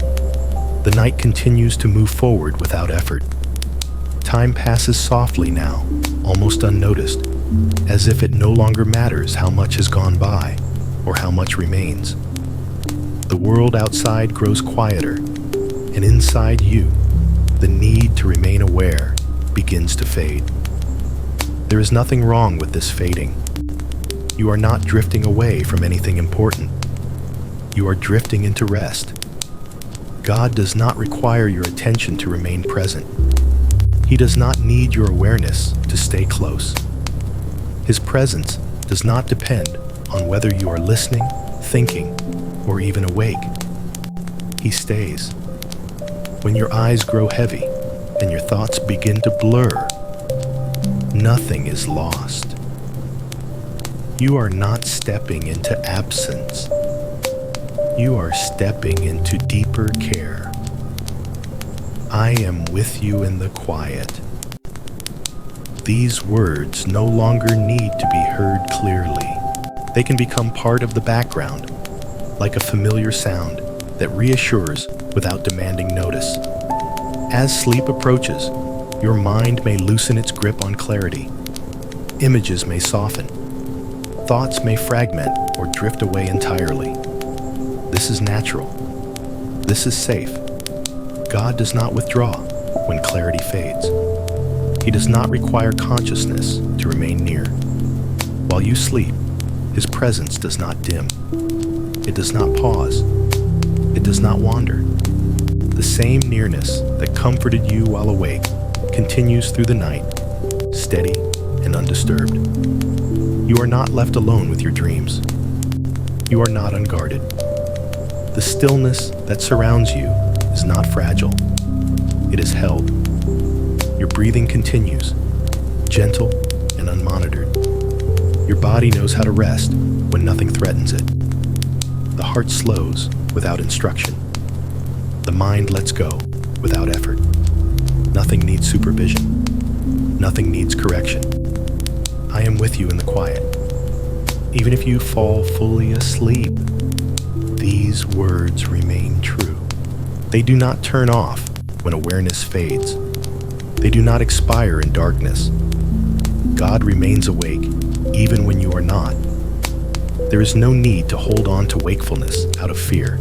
The night continues to move forward without effort. Time passes softly now, almost unnoticed, as if it no longer matters how much has gone by or how much remains. The world outside grows quieter, and inside you, the need to remain aware begins to fade. There is nothing wrong with this fading. You are not drifting away from anything important. You are drifting into rest. God does not require your attention to remain present. He does not need your awareness to stay close. His presence does not depend on whether you are listening, thinking, or even awake. He stays. When your eyes grow heavy and your thoughts begin to blur, nothing is lost. You are not stepping into absence. You are stepping into deeper care. I am with you in the quiet. These words no longer need to be heard clearly. They can become part of the background, like a familiar sound that reassures without demanding notice. As sleep approaches, your mind may loosen its grip on clarity. Images may soften. Thoughts may fragment or drift away entirely. This is natural. This is safe. God does not withdraw when clarity fades. He He does not require consciousness to remain near. While you sleep, His presence does not dim. It does not pause. It does not wander. The same nearness that comforted you while awake continues through the night, steady and undisturbed. You are not left alone with your dreams. You are not unguarded. The stillness that surrounds you is not fragile. It is held. Your breathing continues, gentle and unmonitored. Your body knows how to rest when nothing threatens it. The heart slows without instruction. The mind lets go without effort. Nothing needs supervision. Nothing needs correction. I am with you in the quiet. Even if you fall fully asleep, these words remain true. They do not turn off when awareness fades. They do not expire in darkness. God remains awake even when you are not. There is no need to hold on to wakefulness out of fear.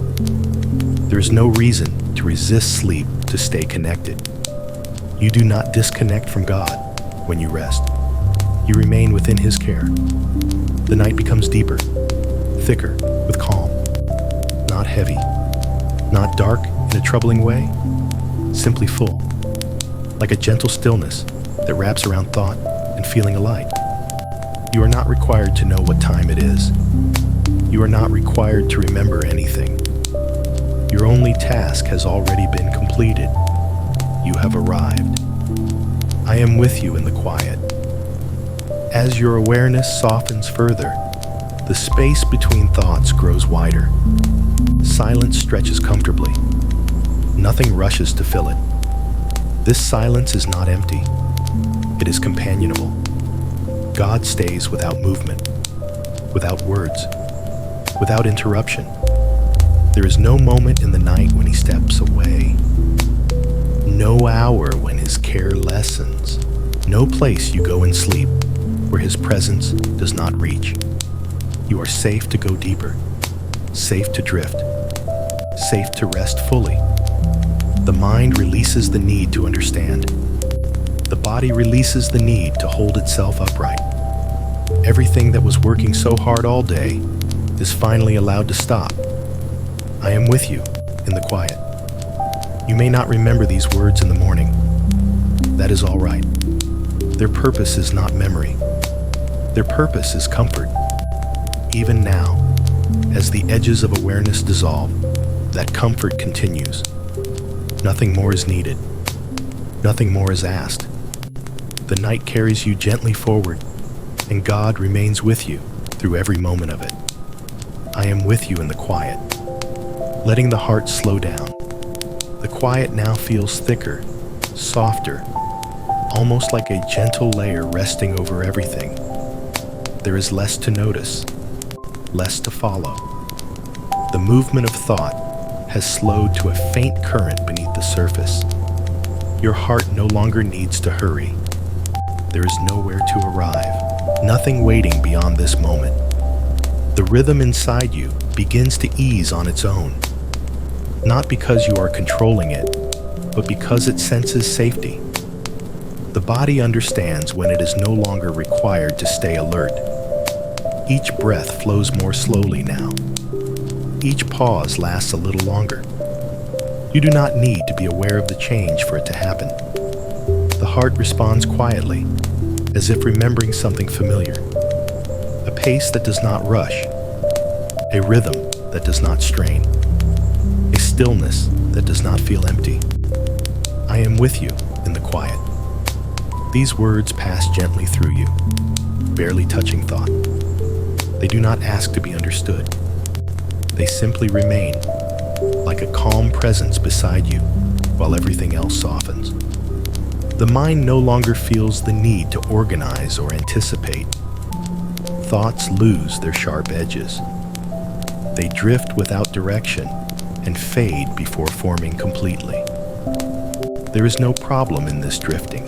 There is no reason to resist sleep to stay connected. You do not disconnect from God when you rest. You remain within His care. The night becomes deeper, thicker with calm, not heavy, not dark in a troubling way, simply full, like a gentle stillness that wraps around thought and feeling alike. You are not required to know what time it is. You are not required to remember anything. Your only task has already been completed. You have arrived. I am with you in the quiet. As your awareness softens further, the space between thoughts grows wider. Silence stretches comfortably. Nothing rushes to fill it. This silence is not empty. It is companionable. God stays without movement, without words, without interruption. There is no moment in the night when He steps away. No hour when His care lessens. No place you go and sleep where His presence does not reach. You are safe to go deeper, safe to drift, safe to rest fully. The mind releases the need to understand. The body releases the need to hold itself upright. Everything that was working so hard all day is finally allowed to stop. I am with you in the quiet. You may not remember these words in the morning. That is all right. Their purpose is not memory. Their purpose is comfort. Even now, as the edges of awareness dissolve, that comfort continues. Nothing more is needed. Nothing more is asked. The night carries you gently forward, and God remains with you through every moment of it. I am with you in the quiet, letting the heart slow down. The quiet now feels thicker, softer, almost like a gentle layer resting over everything. There is less to notice, less to follow. The movement of thought has slowed to a faint current beneath the surface. Your heart no longer needs to hurry. There is nowhere to arrive, nothing waiting beyond this moment. The rhythm inside you begins to ease on its own, not because you are controlling it, but because it senses safety. The body understands when it is no longer required to stay alert. Each breath flows more slowly now. Each pause lasts a little longer. You do not need to be aware of the change for it to happen. The heart responds quietly, as if remembering something familiar. A pace that does not rush. A rhythm that does not strain. A stillness that does not feel empty. I am with you in the quiet. These words pass gently through you, barely touching thought. They do not ask to be understood. They simply remain, like a calm presence beside you, while everything else softens. The mind no longer feels the need to organize or anticipate. Thoughts lose their sharp edges. They drift without direction and fade before forming completely. There is no problem in this drifting.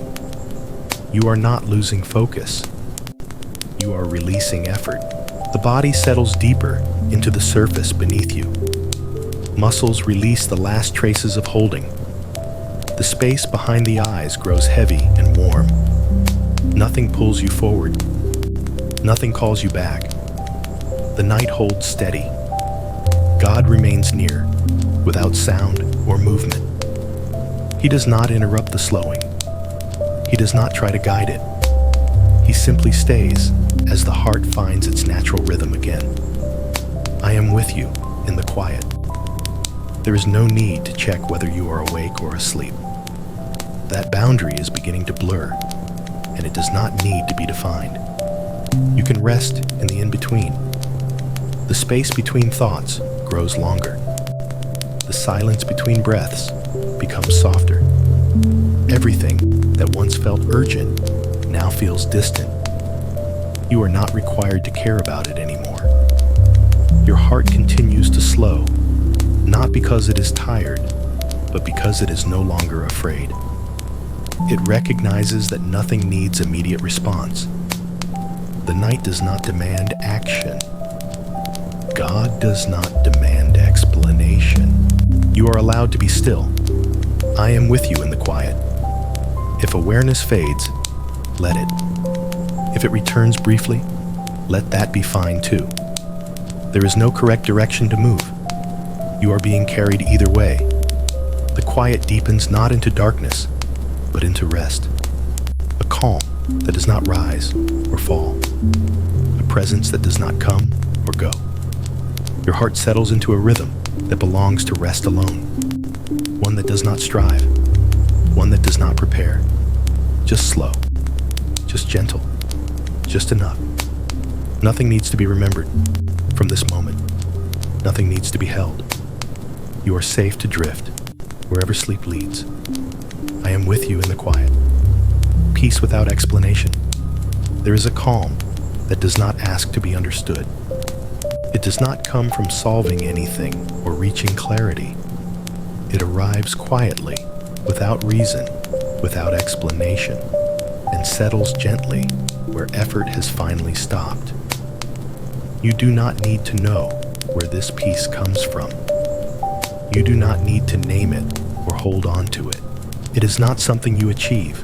You are not losing focus. You are releasing effort. The body settles deeper into the surface beneath you. Muscles release the last traces of holding. The space behind the eyes grows heavy and warm. Nothing pulls you forward. Nothing calls you back. The night holds steady. God remains near, without sound or movement. He does not interrupt the slowing. He does not try to guide it. He simply stays as the heart finds its natural rhythm again. I am with you in the quiet. There is no need to check whether you are awake or asleep. That boundary is beginning to blur, and it does not need to be defined. You can rest in the in-between. The space between thoughts grows longer. The silence between breaths becomes softer. Everything that once felt urgent now feels distant. You are not required to care about it anymore. Your heart continues to slow, not because it is tired, but because it is no longer afraid. It recognizes that nothing needs immediate response. The night does not demand action. God does not demand explanation. You are allowed to be still. I am with you in the quiet. If awareness fades, let it. If it returns briefly, let that be fine too. There is no correct direction to move. You are being carried either way. The quiet deepens not into darkness, but into rest. A calm that does not rise or fall. A presence that does not come or go. Your heart settles into a rhythm that belongs to rest alone. One that does not strive. One that does not prepare. Just slow. Just gentle. Just enough. Nothing needs to be remembered from this moment. Nothing needs to be held. You are safe to drift wherever sleep leads. I am with you in the quiet. Peace without explanation. There is a calm that does not ask to be understood. It does not come from solving anything or reaching clarity. It arrives quietly, without reason, without explanation, and settles gently where effort has finally stopped. You do not need to know where this peace comes from. You do not need to name it or hold on to it. It is not something you achieve.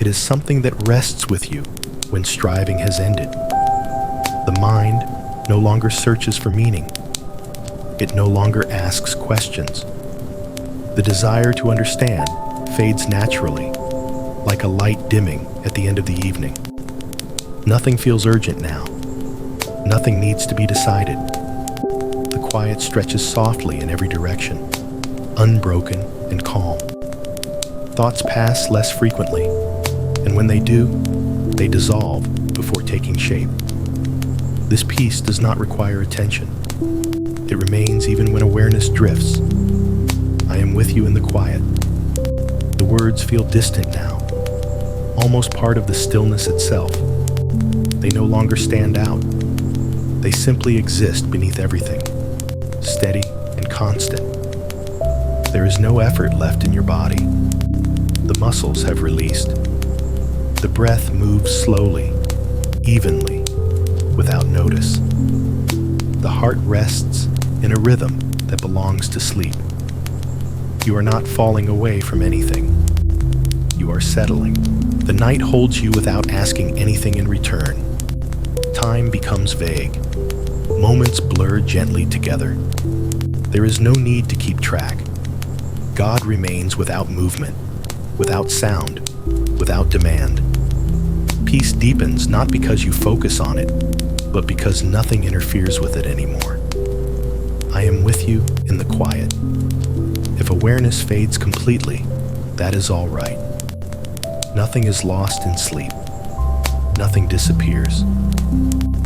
It is something that rests with you when striving has ended. The mind no longer searches for meaning. It no longer asks questions. The desire to understand fades naturally, like a light dimming at the end of the evening. Nothing feels urgent now. Nothing needs to be decided. The quiet stretches softly in every direction, unbroken and calm. Thoughts pass less frequently, and when they do, they dissolve before taking shape. This peace does not require attention. It remains even when awareness drifts. I am with you in the quiet. The words feel distant now, almost part of the stillness itself. They no longer stand out. They simply exist beneath everything, steady and constant. There is no effort left in your body. The muscles have released. The breath moves slowly, evenly, without notice. The heart rests in a rhythm that belongs to sleep. You are not falling away from anything. You are settling. The night holds you without asking anything in return. Time becomes vague. Moments blur gently together. There is no need to keep track. God remains without movement, without sound, without demand. Peace deepens not because you focus on it, but because nothing interferes with it anymore. I am with you in the quiet. If awareness fades completely, that is all right. Nothing is lost in sleep. Nothing disappears.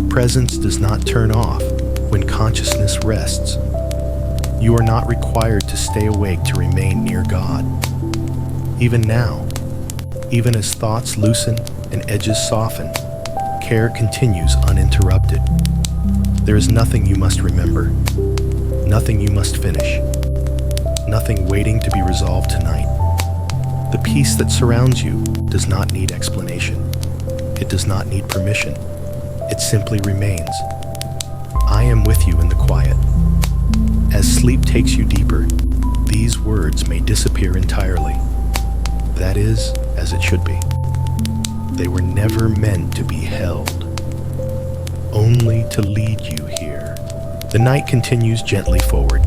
Presence does not turn off when consciousness rests. You are not required to stay awake to remain near God. Even now, even as thoughts loosen and edges soften, care continues uninterrupted. There is nothing you must remember, nothing you must finish, nothing waiting to be resolved tonight. The peace that surrounds you does not need explanation. It does not need permission. It simply remains. I am with you in the quiet. As sleep takes you deeper, these words may disappear entirely. That is, as it should be. They were never meant to be held, only to lead you here. The night continues gently forward.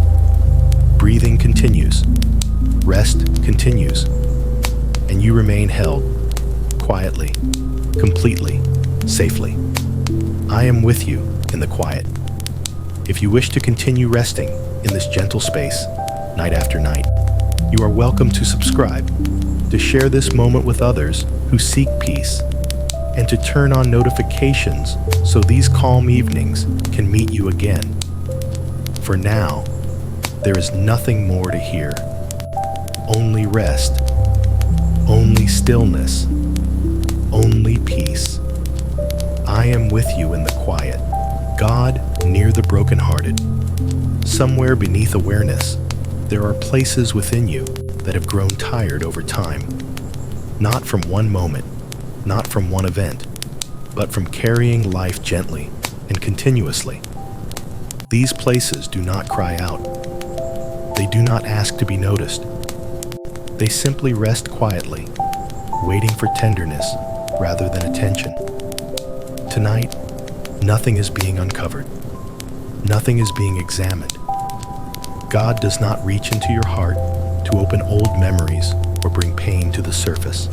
Breathing continues. Rest continues. And you remain held, quietly, completely, safely. I am with you in the quiet. If you wish to continue resting in this gentle space, night after night, you are welcome to subscribe, to share this moment with others who seek peace, and to turn on notifications so these calm evenings can meet you again. For now, there is nothing more to hear. Only rest, only stillness, only peace. I am with you in the quiet. God near the brokenhearted. Somewhere beneath awareness, there are places within you that have grown tired over time. Not from one moment, not from one event, but from carrying life gently and continuously. These places do not cry out. They do not ask to be noticed. They simply rest quietly, waiting for tenderness rather than attention. Tonight, nothing is being uncovered. Nothing is being examined. God does not reach into your heart to open old memories or bring pain to the surface.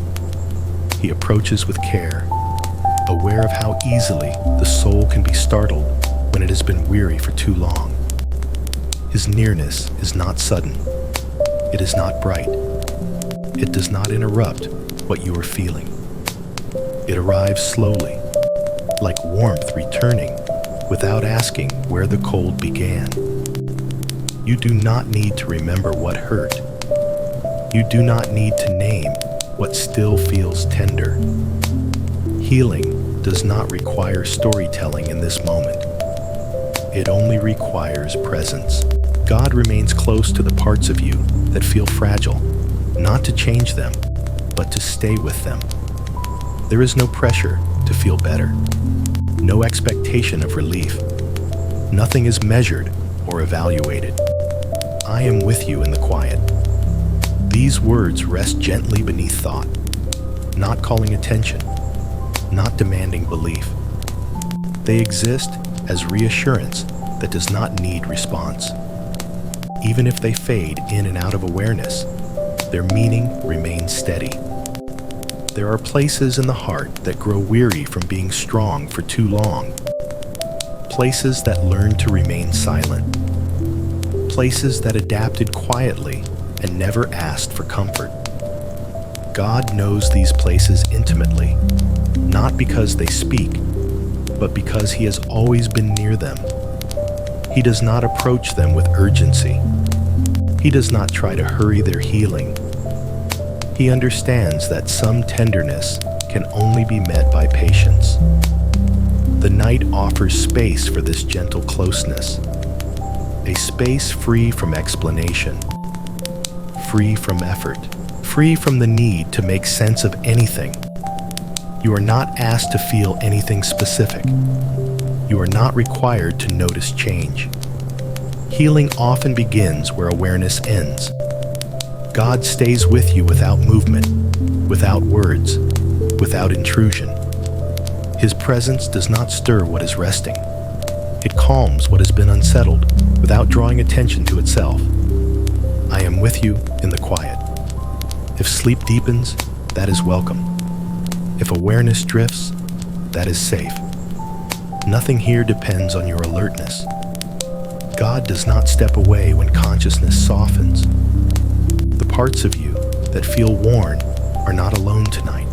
He approaches with care, aware of how easily the soul can be startled when it has been weary for too long. His nearness is not sudden. It is not bright. It does not interrupt what you are feeling. It arrives slowly, like warmth returning without asking where the cold began. You do not need to remember what hurt. You do not need to name what still feels tender. Healing does not require storytelling in this moment. It only requires presence. God remains close to the parts of you that feel fragile, not to change them, but to stay with them. There is no pressure to feel better, no expectation of relief. Nothing is measured or evaluated. I am with you in the quiet. These words rest gently beneath thought, not calling attention, not demanding belief. They exist as reassurance that does not need response. Even if they fade in and out of awareness, their meaning remains steady. There are places in the heart that grow weary from being strong for too long. Places that learn to remain silent. Places that adapted quietly and never asked for comfort. God knows these places intimately, not because they speak, but because He has always been near them. He does not approach them with urgency. He does not try to hurry their healing. He understands that some tenderness can only be met by patience. The night offers space for this gentle closeness, a space free from explanation, free from effort, free from the need to make sense of anything. You are not asked to feel anything specific. You are not required to notice change. Healing often begins where awareness ends. God stays with you without movement, without words, without intrusion. His presence does not stir what is resting. It calms what has been unsettled without drawing attention to itself. I am with you in the quiet. If sleep deepens, that is welcome. If awareness drifts, that is safe. Nothing here depends on your alertness. God does not step away when consciousness softens. The parts of you that feel worn are not alone tonight.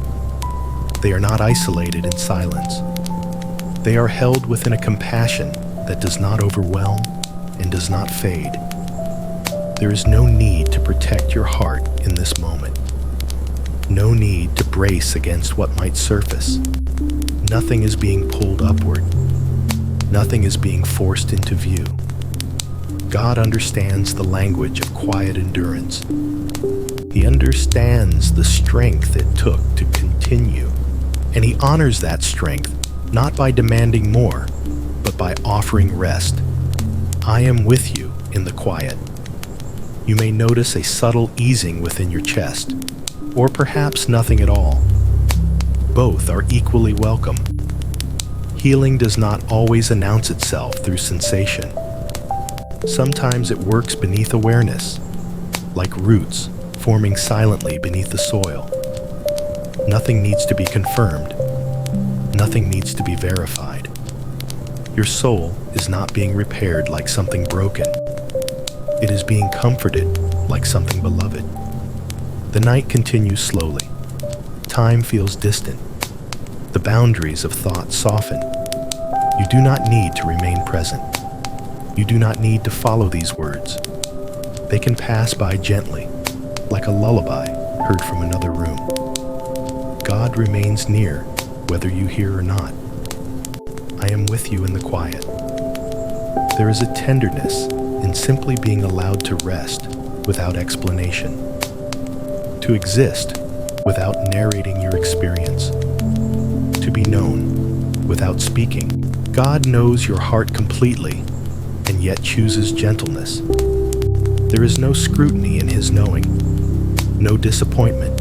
They are not isolated in silence. They are held within a compassion that does not overwhelm and does not fade. There is no need to protect your heart in this moment. No need to brace against what might surface. Nothing is being pulled upward. Nothing is being forced into view. God understands the language of quiet endurance. He understands the strength it took to continue, and He honors that strength not by demanding more, but by offering rest. I am with you in the quiet. You may notice a subtle easing within your chest, or perhaps nothing at all. Both are equally welcome. Healing does not always announce itself through sensation. Sometimes it works beneath awareness, like roots forming silently beneath the soil. Nothing needs to be confirmed. Nothing needs to be verified. Your soul is not being repaired like something broken. It is being comforted like something beloved. The night continues slowly. Time feels distant. The boundaries of thought soften. You do not need to remain present. You do not need to follow these words. They can pass by gently, like a lullaby heard from another room. God remains near, whether you hear or not. I am with you in the quiet. There is a tenderness in simply being allowed to rest without explanation, to exist without narrating your experience, to be known without speaking. God knows your heart completely and yet chooses gentleness. There is no scrutiny in his knowing, no disappointment,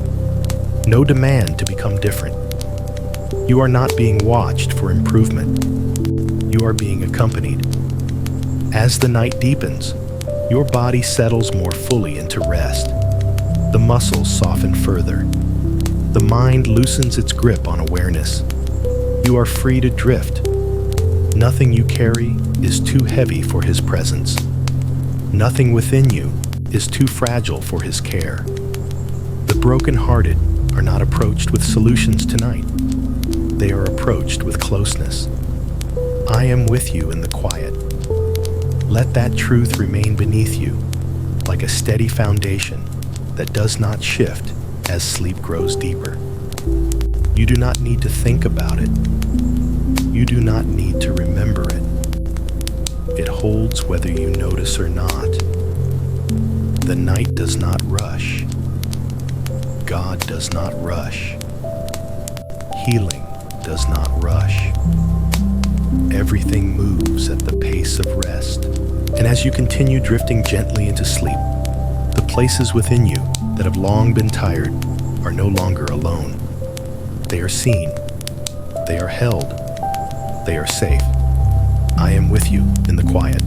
no demand to become different. You are not being watched for improvement. You are being accompanied. As the night deepens, your body settles more fully into rest. The muscles soften further. The mind loosens its grip on awareness. You are free to drift. Nothing you carry is too heavy for his presence. Nothing within you is too fragile for his care. The brokenhearted are not approached with solutions tonight. They are approached with closeness. I am with you in the quiet. Let that truth remain beneath you, like a steady foundation that does not shift as sleep grows deeper. You do not need to think about it. You do not need to remember it. It holds whether you notice or not. The night does not rush. God does not rush. Healing does not rush. Everything moves at the pace of rest. And as you continue drifting gently into sleep, the places within you that have long been tired are no longer alone. They are seen. They are held. They are safe. I am with you in the quiet,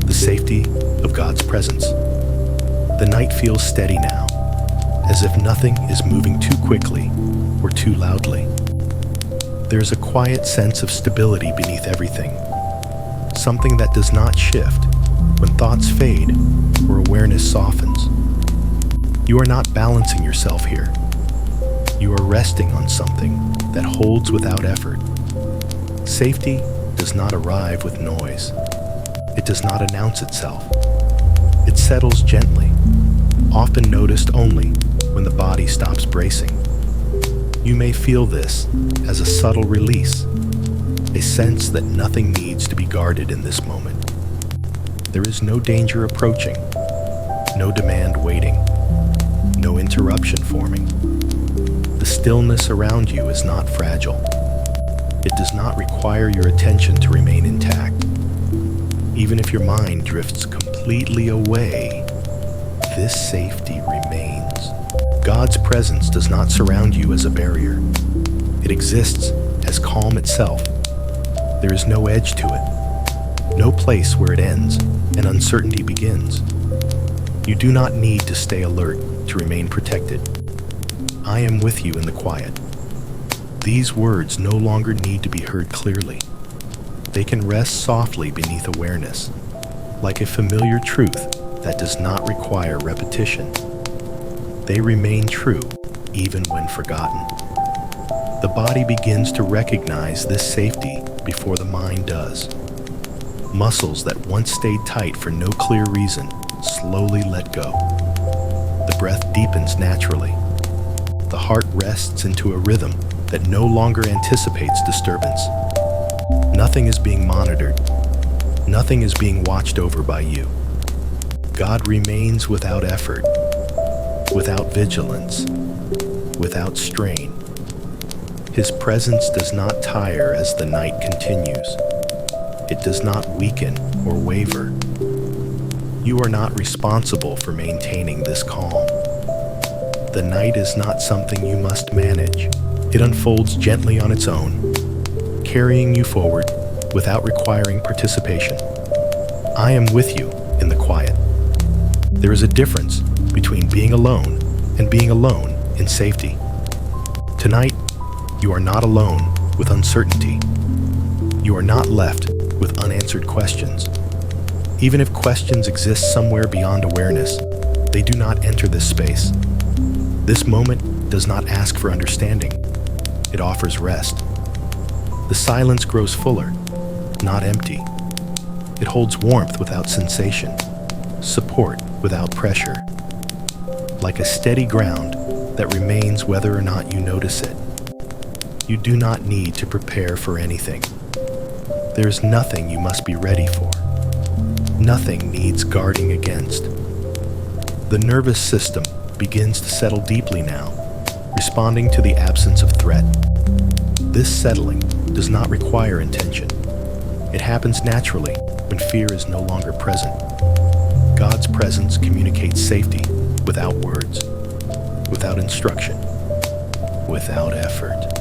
the safety of God's presence. The night feels steady now, as if nothing is moving too quickly or too loudly. There is a quiet sense of stability beneath everything, something that does not shift when thoughts fade or awareness softens. You are not balancing yourself here. You are resting on something that holds without effort. Safety does not arrive with noise. It does not announce itself. It settles gently, often noticed only when the body stops bracing. You may feel this as a subtle release, a sense that nothing needs to be guarded in this moment. There is no danger approaching, no demand waiting, no interruption forming. The stillness around you is not fragile. It does not require your attention to remain intact. Even if your mind drifts completely away, this safety remains. God's presence does not surround you as a barrier. It exists as calm itself. There is no edge to it, no place where it ends and uncertainty begins. You do not need to stay alert to remain protected. I am with you in the quiet. These words no longer need to be heard clearly. They can rest softly beneath awareness, like a familiar truth that does not require repetition. They remain true even when forgotten. The body begins to recognize this safety before the mind does. Muscles that once stayed tight for no clear reason slowly let go. The breath deepens naturally. The heart rests into a rhythm that no longer anticipates disturbance. Nothing is being monitored. Nothing is being watched over by you. God remains without effort, without vigilance, without strain. His presence does not tire as the night continues. It does not weaken or waver. You are not responsible for maintaining this calm. The night is not something you must manage. It unfolds gently on its own, carrying you forward without requiring participation. I am with you in the quiet. There is a difference between being alone and being alone in safety. Tonight, you are not alone with uncertainty. You are not left with unanswered questions. Even if questions exist somewhere beyond awareness, they do not enter this space. This moment does not ask for understanding. It offers rest. The silence grows fuller, not empty. It holds warmth without sensation, support without pressure, like a steady ground that remains whether or not you notice it. You do not need to prepare for anything. There is nothing you must be ready for. Nothing needs guarding against. The nervous system begins to settle deeply now, responding to the absence of threat. This settling does not require intention. It happens naturally when fear is no longer present. God's presence communicates safety without words, without instruction, without effort.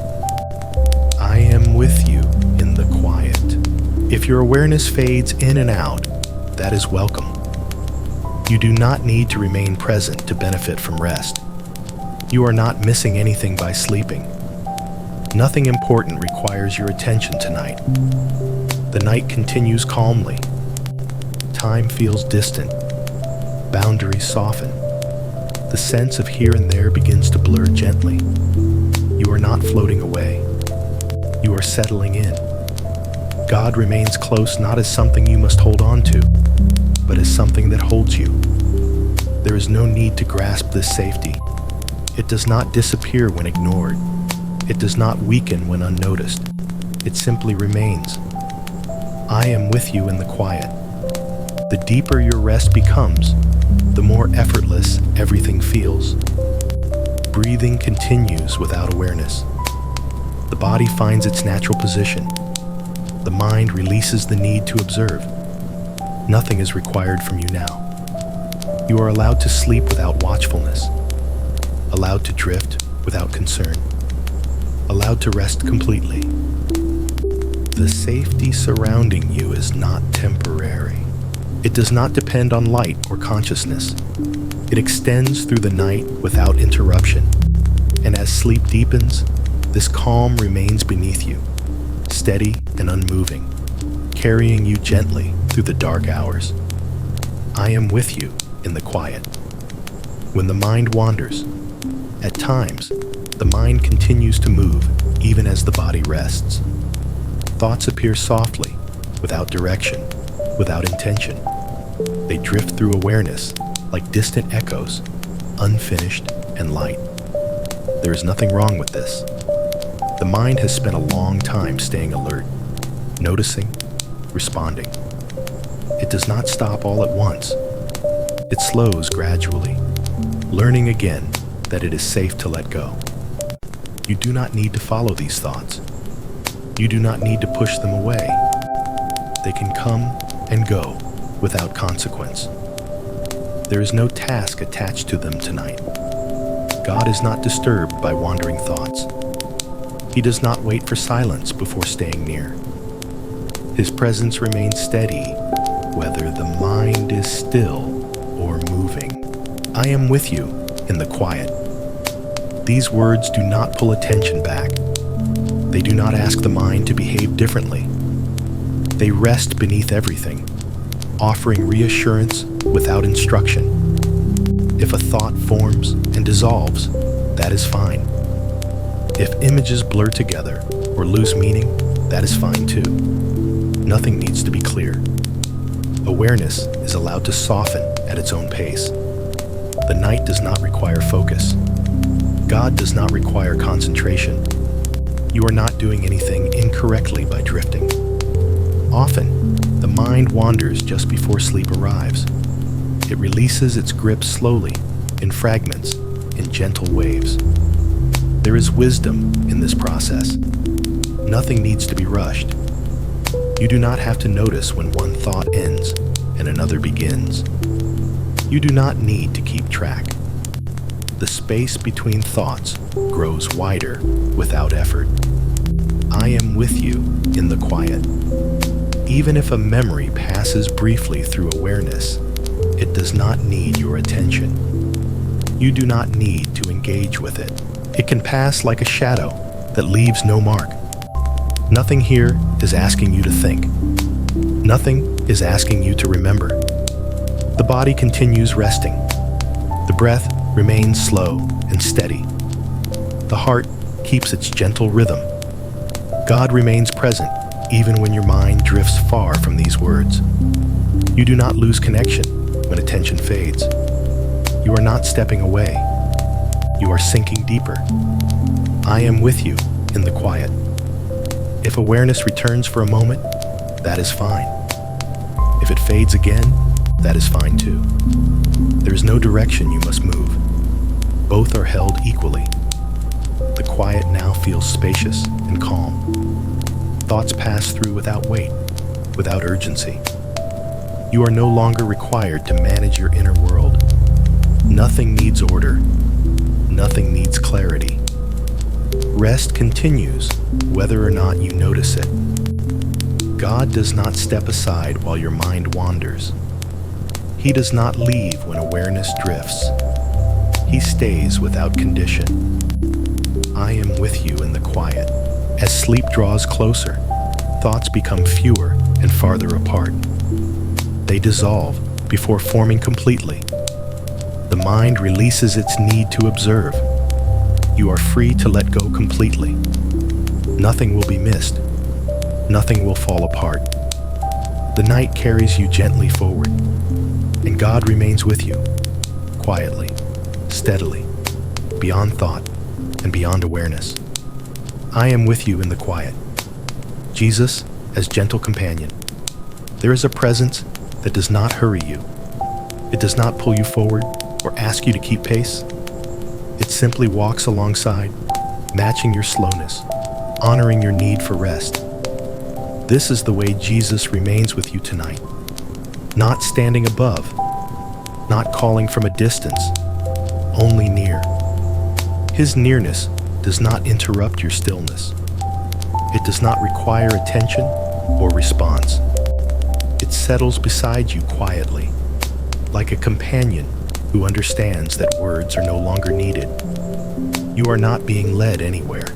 I am with you in the quiet. If your awareness fades in and out, that is welcome. You do not need to remain present to benefit from rest. You are not missing anything by sleeping. Nothing important requires your attention tonight. The night continues calmly. Time feels distant. Boundaries soften. The sense of here and there begins to blur gently. You are not floating away. You are settling in. God remains close not as something you must hold on to, but as something that holds you. There is no need to grasp this safety. It does not disappear when ignored. It does not weaken when unnoticed. It simply remains. I am with you in the quiet. The deeper your rest becomes, the more effortless everything feels. Breathing continues without awareness. The body finds its natural position. The mind releases the need to observe. Nothing is required from you now. You are allowed to sleep without watchfulness, allowed to drift without concern, allowed to rest completely. The safety surrounding you is not temporary. It does not depend on light or consciousness. It extends through the night without interruption. And as sleep deepens, this calm remains beneath you, steady and unmoving, carrying you gently through the dark hours. I am with you in the quiet. When the mind wanders, at times, the mind continues to move even as the body rests. Thoughts appear softly, without direction, without intention. They drift through awareness like distant echoes, unfinished and light. There is nothing wrong with this. The mind has spent a long time staying alert, noticing, responding. It does not stop all at once. It slows gradually, learning again that it is safe to let go. You do not need to follow these thoughts. You do not need to push them away. They can come and go without consequence. There is no task attached to them tonight. God is not disturbed by wandering thoughts. He does not wait for silence before staying near. His presence remains steady, whether the mind is still or moving. I am with you in the quiet. These words do not pull attention back. They do not ask the mind to behave differently. They rest beneath everything, offering reassurance without instruction. If a thought forms and dissolves, that is fine. If images blur together or lose meaning, that is fine too. Nothing needs to be clear. Awareness is allowed to soften at its own pace. The night does not require focus. God does not require concentration. You are not doing anything incorrectly by drifting. Often, the mind wanders just before sleep arrives. It releases its grip slowly, in fragments, in gentle waves. There is wisdom in this process. Nothing needs to be rushed. You do not have to notice when one thought ends and another begins. You do not need to keep track. The space between thoughts grows wider without effort. I am with you in the quiet. Even if a memory passes briefly through awareness, it does not need your attention. You do not need to engage with it. It can pass like a shadow that leaves no mark. Nothing here is asking you to think. Nothing is asking you to remember. The body continues resting. The breath remains slow and steady. The heart keeps its gentle rhythm. God remains present even when your mind drifts far from these words. You do not lose connection when attention fades. You are not stepping away. You are sinking deeper. I am with you in the quiet. If awareness returns for a moment, that is fine. If it fades again, that is fine too. There is no direction you must move. Both are held equally. The quiet now feels spacious and calm. Thoughts pass through without weight, without urgency. You are no longer required to manage your inner world. Nothing needs order. Nothing needs clarity. Rest continues, whether or not you notice it. God does not step aside while your mind wanders. He does not leave when awareness drifts. He stays without condition. I am with you in the quiet. As sleep draws closer, thoughts become fewer and farther apart. They dissolve before forming completely. The mind releases its need to observe. You are free to let go completely. Nothing will be missed. Nothing will fall apart. The night carries you gently forward, and God remains with you, quietly, steadily, beyond thought and beyond awareness. I am with you in the quiet. Jesus as gentle companion. There is a presence that does not hurry you. It does not pull you forward or ask you to keep pace. It simply walks alongside, matching your slowness, honoring your need for rest. This is the way Jesus remains with you tonight. Not standing above, not calling from a distance, only near. His nearness does not interrupt your stillness. It does not require attention or response. It settles beside you quietly, like a companion who understands that words are no longer needed. You are not being led anywhere.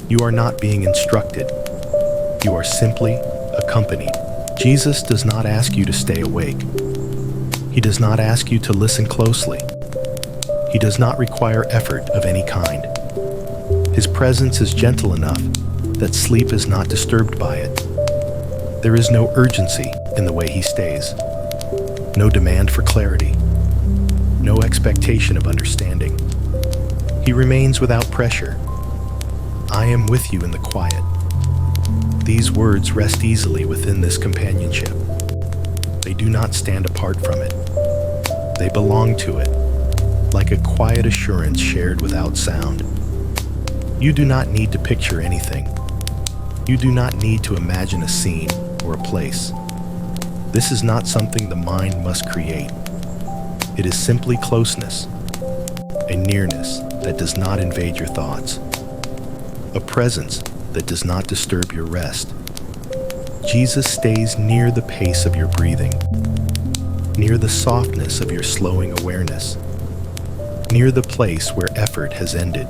You are not being instructed. You are simply accompanied. Jesus does not ask you to stay awake. He does not ask you to listen closely. He does not require effort of any kind. His presence is gentle enough that sleep is not disturbed by it. There is no urgency in the way he stays. No demand for clarity. No expectation of understanding. He remains without pressure. I am with you in the quiet. These words rest easily within this companionship. They do not stand apart from it. They belong to it, like a quiet assurance shared without sound. You do not need to picture anything. You do not need to imagine a scene or a place. This is not something the mind must create. It is simply closeness, a nearness that does not invade your thoughts, a presence that does not disturb your rest. Jesus stays near the pace of your breathing, near the softness of your slowing awareness, near the place where effort has ended.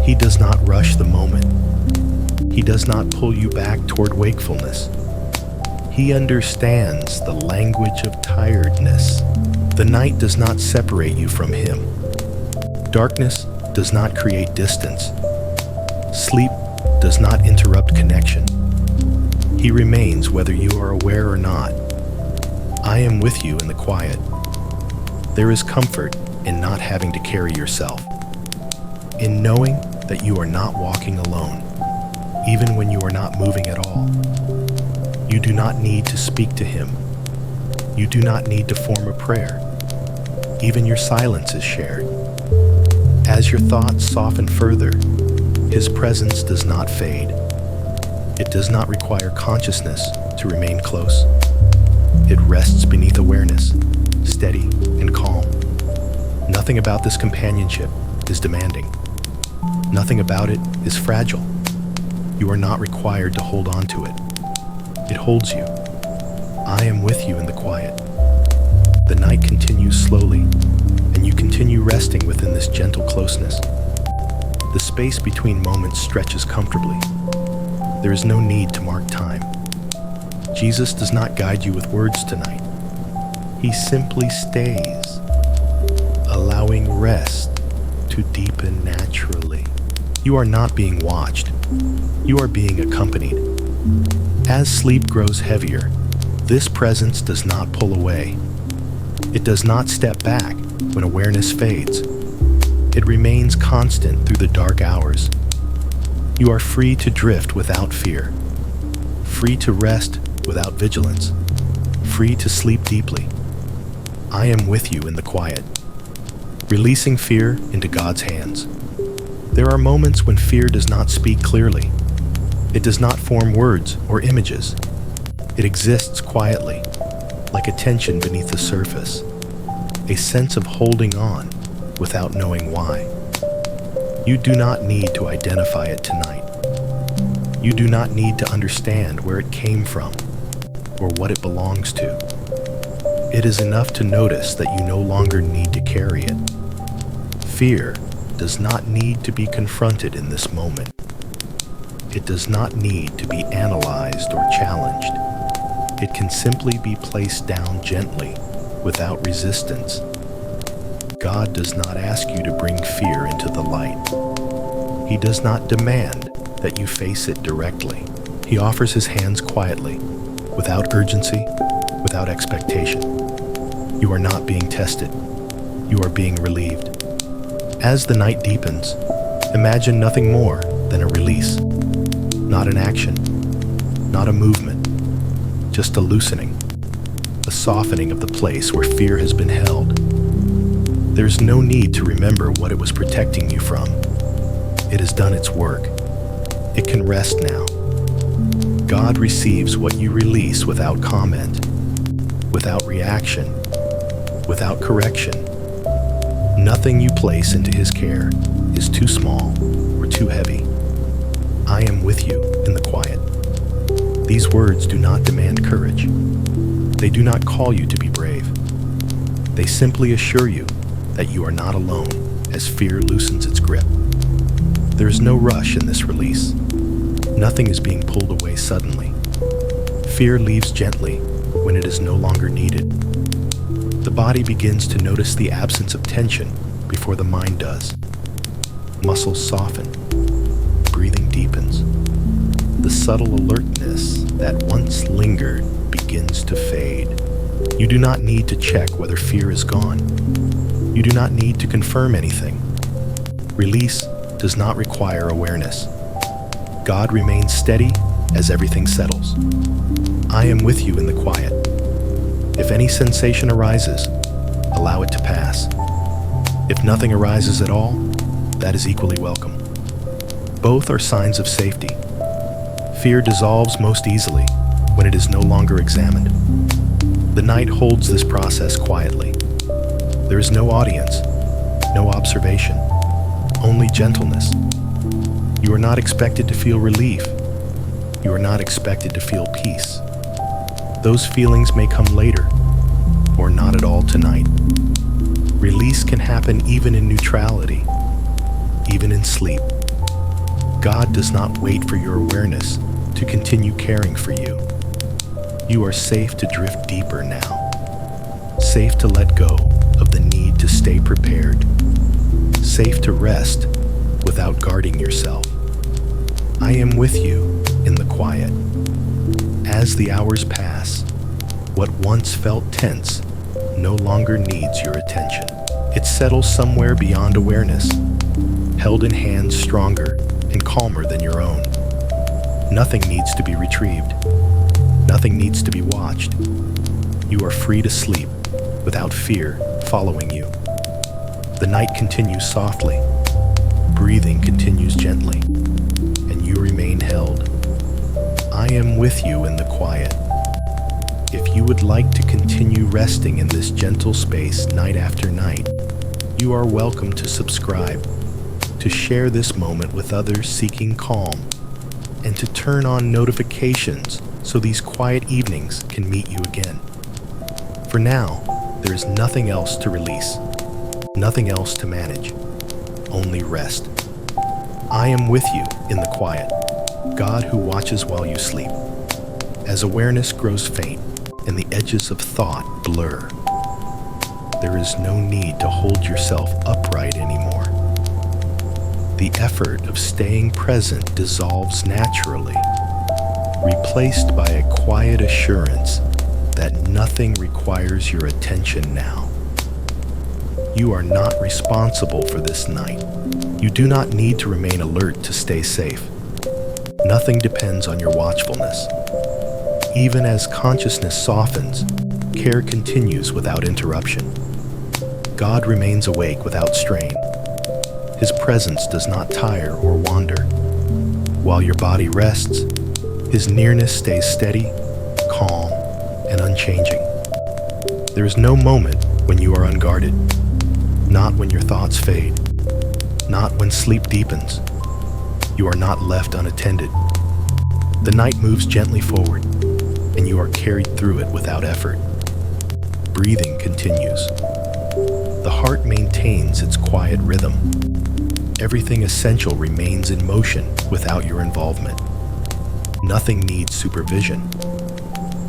He does not rush the moment. He does not pull you back toward wakefulness. He understands the language of tiredness. The night does not separate you from him. Darkness does not create distance. Sleep does not interrupt connection. He remains whether you are aware or not. I am with you in the quiet. There is comfort in not having to carry yourself, in knowing that you are not walking alone, even when you are not moving at all. You do not need to speak to him. You do not need to form a prayer. Even your silence is shared. As your thoughts soften further, his presence does not fade. It does not require consciousness to remain close. It rests beneath awareness, steady, and calm. Nothing about this companionship is demanding. Nothing about it is fragile. You are not required to hold on to it. It holds you. I am with you in the quiet. The night continues slowly, and you continue resting within this gentle closeness. The space between moments stretches comfortably. There is no need to mark time. Jesus does not guide you with words tonight. He simply stays, allowing rest to deepen naturally. You are not being watched. You are being accompanied. As sleep grows heavier, this presence does not pull away. It does not step back when awareness fades. It remains constant through the dark hours. You are free to drift without fear, free to rest without vigilance, free to sleep deeply. I am with you in the quiet, releasing fear into God's hands. There are moments when fear does not speak clearly. It does not form words or images. It exists quietly, like a tension beneath the surface, a sense of holding on without knowing why. You do not need to identify it tonight. You do not need to understand where it came from or what it belongs to. It is enough to notice that you no longer need to carry it. Fear does not need to be confronted in this moment. It does not need to be analyzed or challenged. It can simply be placed down gently, without resistance. God does not ask you to bring fear into the light. He does not demand that you face it directly. He offers his hands quietly, without urgency, without expectation. You are not being tested. You are being relieved. As the night deepens, imagine nothing more than a release. Not an action, not a movement, just a loosening, a softening of the place where fear has been held. There's no need to remember what it was protecting you from. It has done its work. It can rest now. God receives what you release without comment, without reaction, without correction. Nothing you place into his care is too small or too heavy. I am with you in the quiet. These words do not demand courage. They do not call you to be brave. They simply assure you that you are not alone as fear loosens its grip. There is no rush in this release. Nothing is being pulled away suddenly. Fear leaves gently when it is no longer needed. The body begins to notice the absence of tension before the mind does. Muscles soften. Breathing deepens. The subtle alertness that once lingered begins to fade. You do not need to check whether fear is gone. You do not need to confirm anything. Release does not require awareness. God remains steady as everything settles. I am with you in the quiet. If any sensation arises, allow it to pass. If nothing arises at all, that is equally welcome. Both are signs of safety. Fear dissolves most easily when it is no longer examined. The night holds this process quietly. There is no audience, no observation, only gentleness. You are not expected to feel relief. You are not expected to feel peace. Those feelings may come later, or not at all tonight. Release can happen even in neutrality, even in sleep. God does not wait for your awareness to continue caring for you. You are safe to drift deeper now. Safe to let go of the need to stay prepared. Safe to rest without guarding yourself. I am with you in the quiet. As the hours pass, what once felt tense no longer needs your attention. It settles somewhere beyond awareness, held in hands stronger and calmer than your own. Nothing needs to be retrieved. Nothing needs to be watched. You are free to sleep without fear following you. The night continues softly. Breathing continues gently, and you remain held. I am with you in the quiet. If you would would like to continue resting in this gentle space night after night, you are welcome to subscribe, to share this moment with others seeking calm, and to turn on notifications so these quiet evenings can meet you again. For now, there is nothing else to release, nothing else to manage, only rest. I am with you in the quiet, God who watches while you sleep. As awareness grows faint and the edges of thought blur, there is no need to hold yourself upright anymore. The effort of staying present dissolves naturally, replaced by a quiet assurance that nothing requires your attention now. You are not responsible for this night. You do not need to remain alert to stay safe. Nothing depends on your watchfulness. Even as consciousness softens, care continues without interruption. God remains awake without strain. His presence does not tire or wander. While your body rests, His nearness stays steady, calm, and unchanging. There is no moment when you are unguarded, not when your thoughts fade, not when sleep deepens. You are not left unattended. The night moves gently forward, and you are carried through it without effort. Breathing continues. The heart maintains its quiet rhythm. Everything essential remains in motion without your involvement. Nothing needs supervision.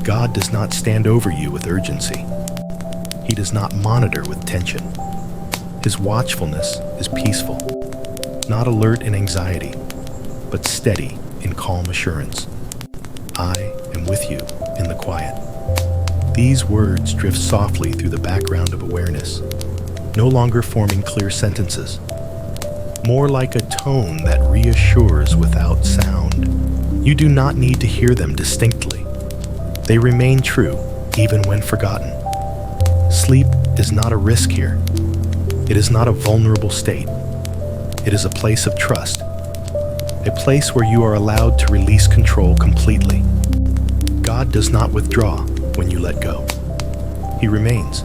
God does not stand over you with urgency. He does not monitor with tension. His watchfulness is peaceful, not alert in anxiety, but steady in calm assurance. I am with you in the quiet. These words drift softly through the background of awareness, no longer forming clear sentences, more like a tone that reassures without sound. You do not need to hear them distinctly. They remain true even when forgotten. Sleep is not a risk here. It is not a vulnerable state. It is a place of trust, a place where you are allowed to release control completely. God does not withdraw when you let go. He remains.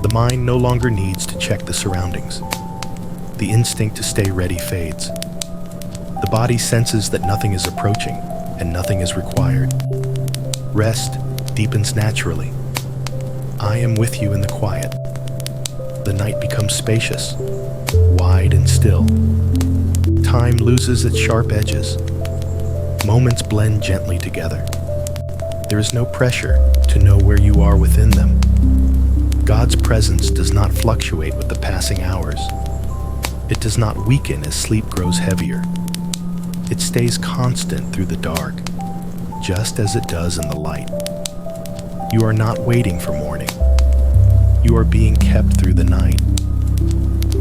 The mind no longer needs to check the surroundings. The instinct to stay ready fades. The body senses that nothing is approaching and nothing is required. Rest deepens naturally. I am with you in the quiet. The night becomes spacious, wide and still. Time loses its sharp edges. Moments blend gently together. There is no pressure to know where you are within them. God's presence does not fluctuate with the passing hours. It does not weaken as sleep grows heavier. It stays constant through the dark, just as it does in the light. You are not waiting for morning. You are being kept through the night.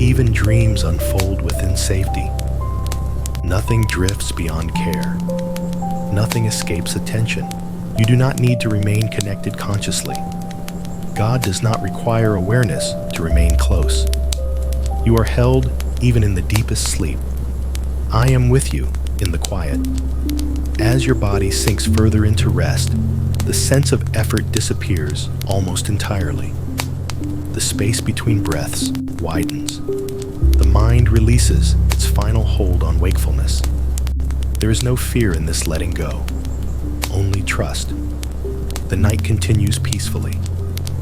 Even dreams unfold within safety. Nothing drifts beyond care. Nothing escapes attention. You do not need to remain connected consciously. God does not require awareness to remain close. You are held even in the deepest sleep. I am with you in the quiet. As your body sinks further into rest, the sense of effort disappears almost entirely. The space between breaths widens. The mind releases its final hold on wakefulness. There is no fear in this letting go, only trust. The night continues peacefully,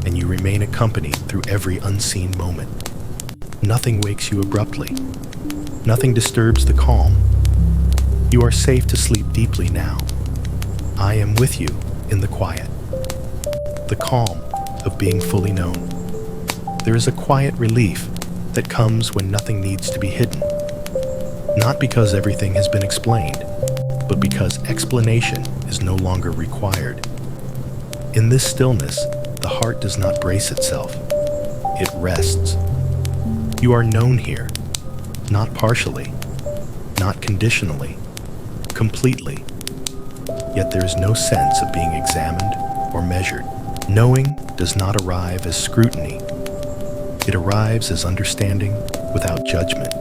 and you remain accompanied through every unseen moment. Nothing wakes you abruptly. Nothing disturbs the calm. You are safe to sleep deeply now. I am with you in the quiet. The calm of being fully known. There is a quiet relief that comes when nothing needs to be hidden. Not because everything has been explained, but because explanation is no longer required. In this stillness, the heart does not brace itself. It rests. You are known here, not partially, not conditionally, completely. Yet there is no sense of being examined or measured. Knowing does not arrive as scrutiny. It arrives as understanding without judgment,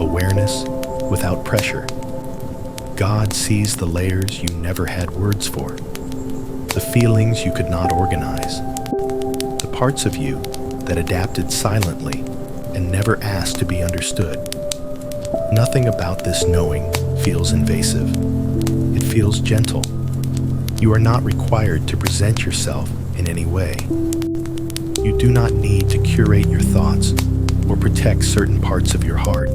awareness without pressure. God sees the layers you never had words for. the feelings you could not organize, the parts of you that adapted silently and never asked to be understood. Nothing about this knowing feels invasive. It feels gentle. You are not required to present yourself in any way. You do not need to curate your thoughts or protect certain parts of your heart.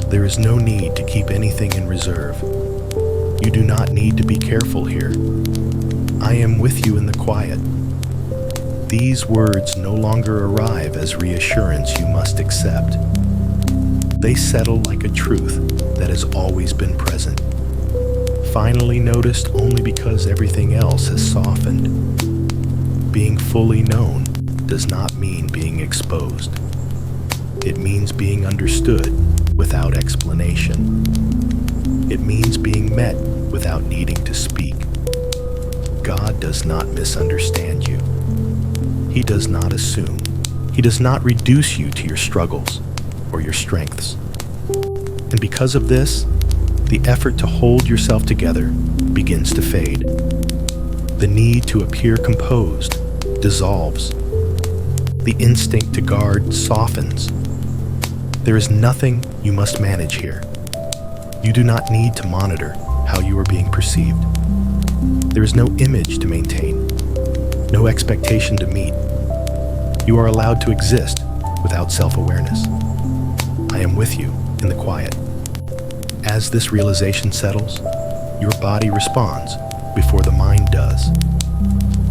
There is no need to keep anything in reserve. You do not need to be careful here. I am with you in the quiet. These words no longer arrive as reassurance you must accept. They settle like a truth that has always been present, finally noticed only because everything else has softened. Being fully known does not mean being exposed. It means being understood without explanation. It means being met without needing to speak. God does not misunderstand you. He does not assume. He does not reduce you to your struggles or your strengths. And because of this, the effort to hold yourself together begins to fade. The need to appear composed dissolves. The instinct to guard softens. There is nothing you must manage here. You do not need to monitor how you are being perceived. There is no image to maintain, no expectation to meet. You are allowed to exist without self-awareness. I am with you in the quiet. As this realization settles, your body responds before the mind does.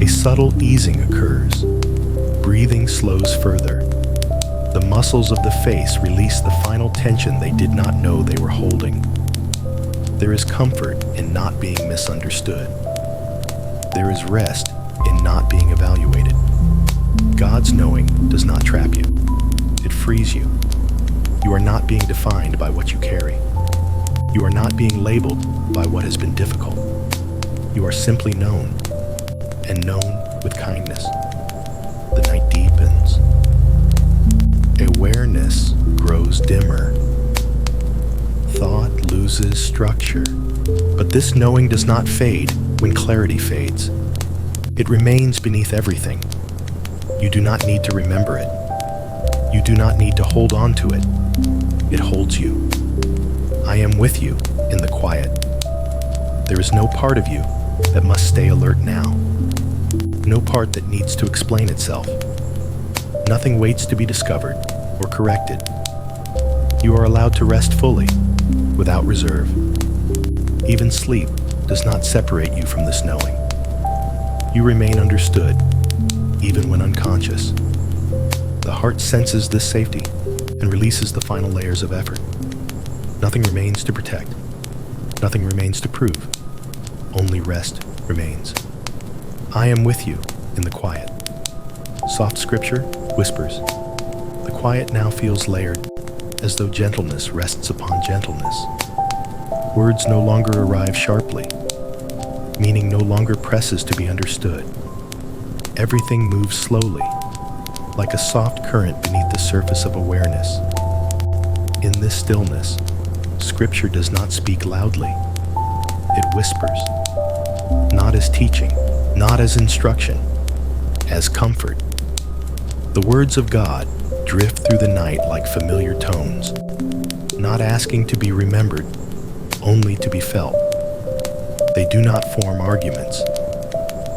A subtle easing occurs. Breathing slows further. The muscles of the face release the final tension they did not know they were holding. There is comfort in not being misunderstood. There is rest in not being evaluated. God's knowing does not trap you. It frees you. You are not being defined by what you carry. You are not being labeled by what has been difficult. You are simply known, and known with kindness. The night deepens. Awareness grows dimmer. Thought loses structure. But this knowing does not fade when clarity fades. It remains beneath everything. You do not need to remember it. You do not need to hold on to it. It holds you. I am with you in the quiet. There is no part of you that must stay alert now. No part that needs to explain itself. Nothing waits to be discovered or corrected. You are allowed to rest fully, without reserve. Even sleep does not separate you from this knowing. You remain understood, even when unconscious. The heart senses this safety and releases the final layers of effort. Nothing remains to protect. Nothing remains to prove. Only rest remains. I am with you in the quiet. Soft scripture whispers. The quiet now feels layered, as though gentleness rests upon gentleness. Words no longer arrive sharply. Meaning no longer presses to be understood. Everything moves slowly, like a soft current beneath the surface of awareness. In this stillness, Scripture does not speak loudly. It whispers, not as teaching, not as instruction, as comfort. The words of God drift through the night like familiar tones, not asking to be remembered, only to be felt. They do not form arguments.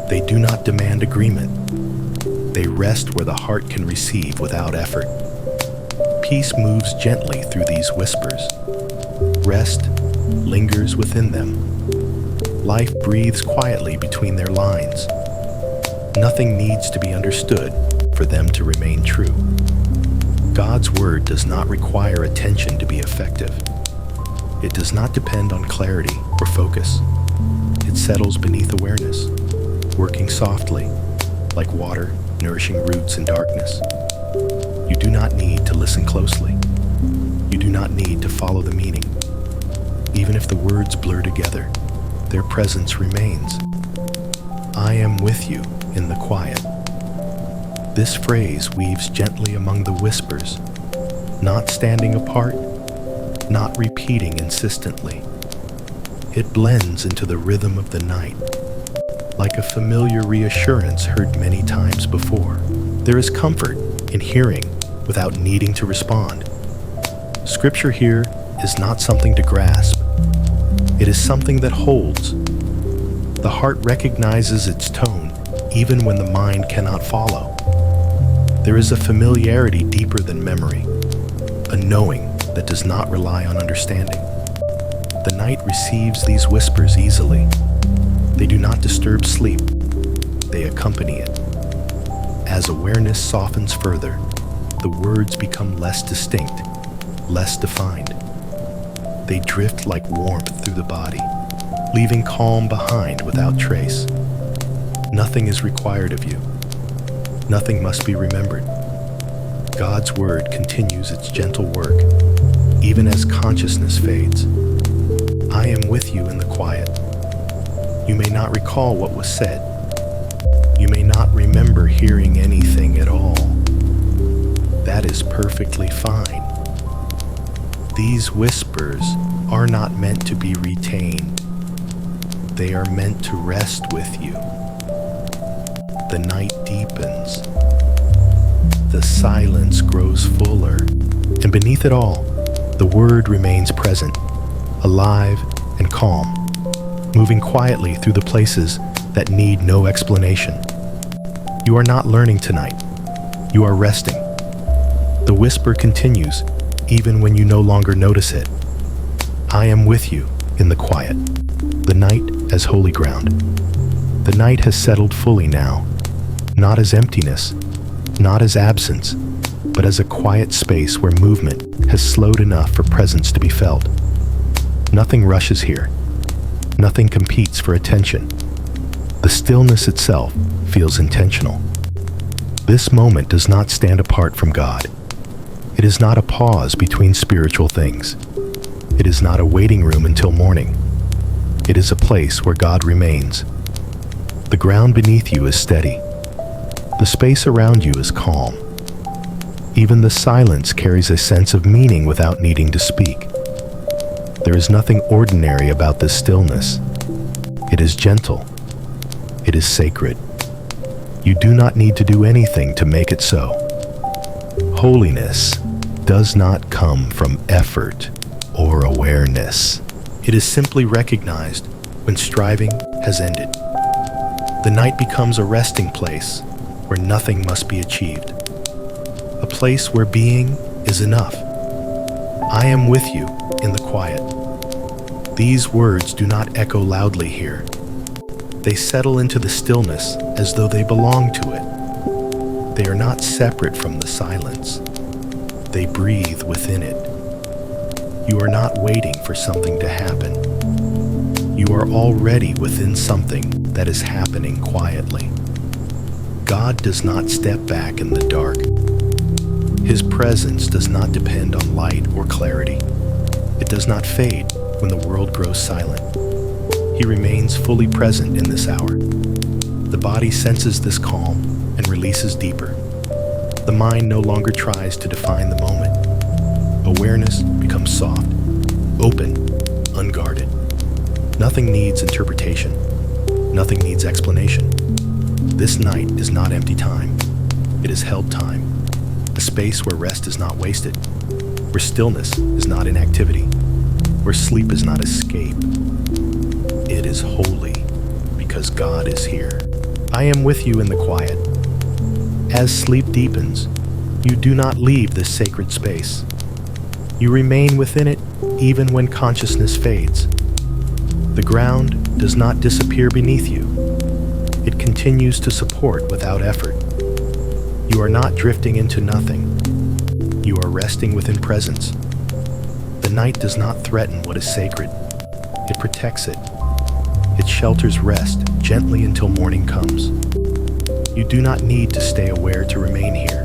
They do not demand agreement. They rest where the heart can receive without effort. Peace moves gently through these whispers. Rest lingers within them. Life breathes quietly between their lines. Nothing needs to be understood for them to remain true. God's word does not require attention to be effective. It does not depend on clarity or focus. It settles beneath awareness, working softly, like water nourishing roots in darkness. You do not need to listen closely. You do not need to follow the meaning. Even if the words blur together, their presence remains. I am with you in the quiet. This phrase weaves gently among the whispers, not standing apart, not repeating insistently. It blends into the rhythm of the night, like a familiar reassurance heard many times before. There is comfort in hearing without needing to respond. Scripture here is not something to grasp. It is something that holds. The heart recognizes its tone even when the mind cannot follow. There is a familiarity deeper than memory, a knowing that does not rely on understanding. The night receives these whispers easily. They do not disturb sleep, they accompany it. As awareness softens further, the words become less distinct, less defined. They drift like warmth through the body, leaving calm behind without trace. Nothing is required of you. Nothing must be remembered. God's word continues its gentle work, even as consciousness fades. I am with you in the quiet. You may not recall what was said. You may not remember hearing anything at all. That is perfectly fine. These whispers are not meant to be retained. They are meant to rest with you. The night deepens. The silence grows fuller, and beneath it all, the word remains present, alive and calm, moving quietly through the places that need no explanation. You are not learning tonight. You are resting. The whisper continues even when you no longer notice it. I am with you in the quiet, the night as holy ground. The night has settled fully now, not as emptiness, not as absence, but as a quiet space where movement has slowed enough for presence to be felt. Nothing rushes here. Nothing competes for attention. The stillness itself feels intentional. This moment does not stand apart from God. It is not a pause between spiritual things. It is not a waiting room until morning. It is a place where God remains. The ground beneath you is steady. The space around you is calm. Even the silence carries a sense of meaning without needing to speak. There is nothing ordinary about this stillness. It is gentle. It is sacred. You do not need to do anything to make it so. Holiness does not come from effort or awareness. It is simply recognized when striving has ended. The night becomes a resting place where nothing must be achieved. A place where being is enough. I am with you in the quiet. These words do not echo loudly here. They settle into the stillness as though they belong to it. They are not separate from the silence. They breathe within it. You are not waiting for something to happen. You are already within something that is happening quietly. God does not step back in the dark. His presence does not depend on light or clarity. It does not fade when the world grows silent. He remains fully present in this hour. The body senses this calm and releases deeper. The mind no longer tries to define the moment. Awareness becomes soft, open, unguarded. Nothing needs interpretation. Nothing needs explanation. This night is not empty time. It is held time. A space where rest is not wasted, where stillness is not inactivity, where sleep is not escape. It is holy because God is here. I am with you in the quiet. As sleep deepens, you do not leave this sacred space. You remain within it even when consciousness fades. The ground does not disappear beneath you. It continues to support without effort. You are not drifting into nothing. You are resting within presence. The night does not threaten what is sacred. It protects it. It shelters rest gently until morning comes. You do not need to stay aware to remain here.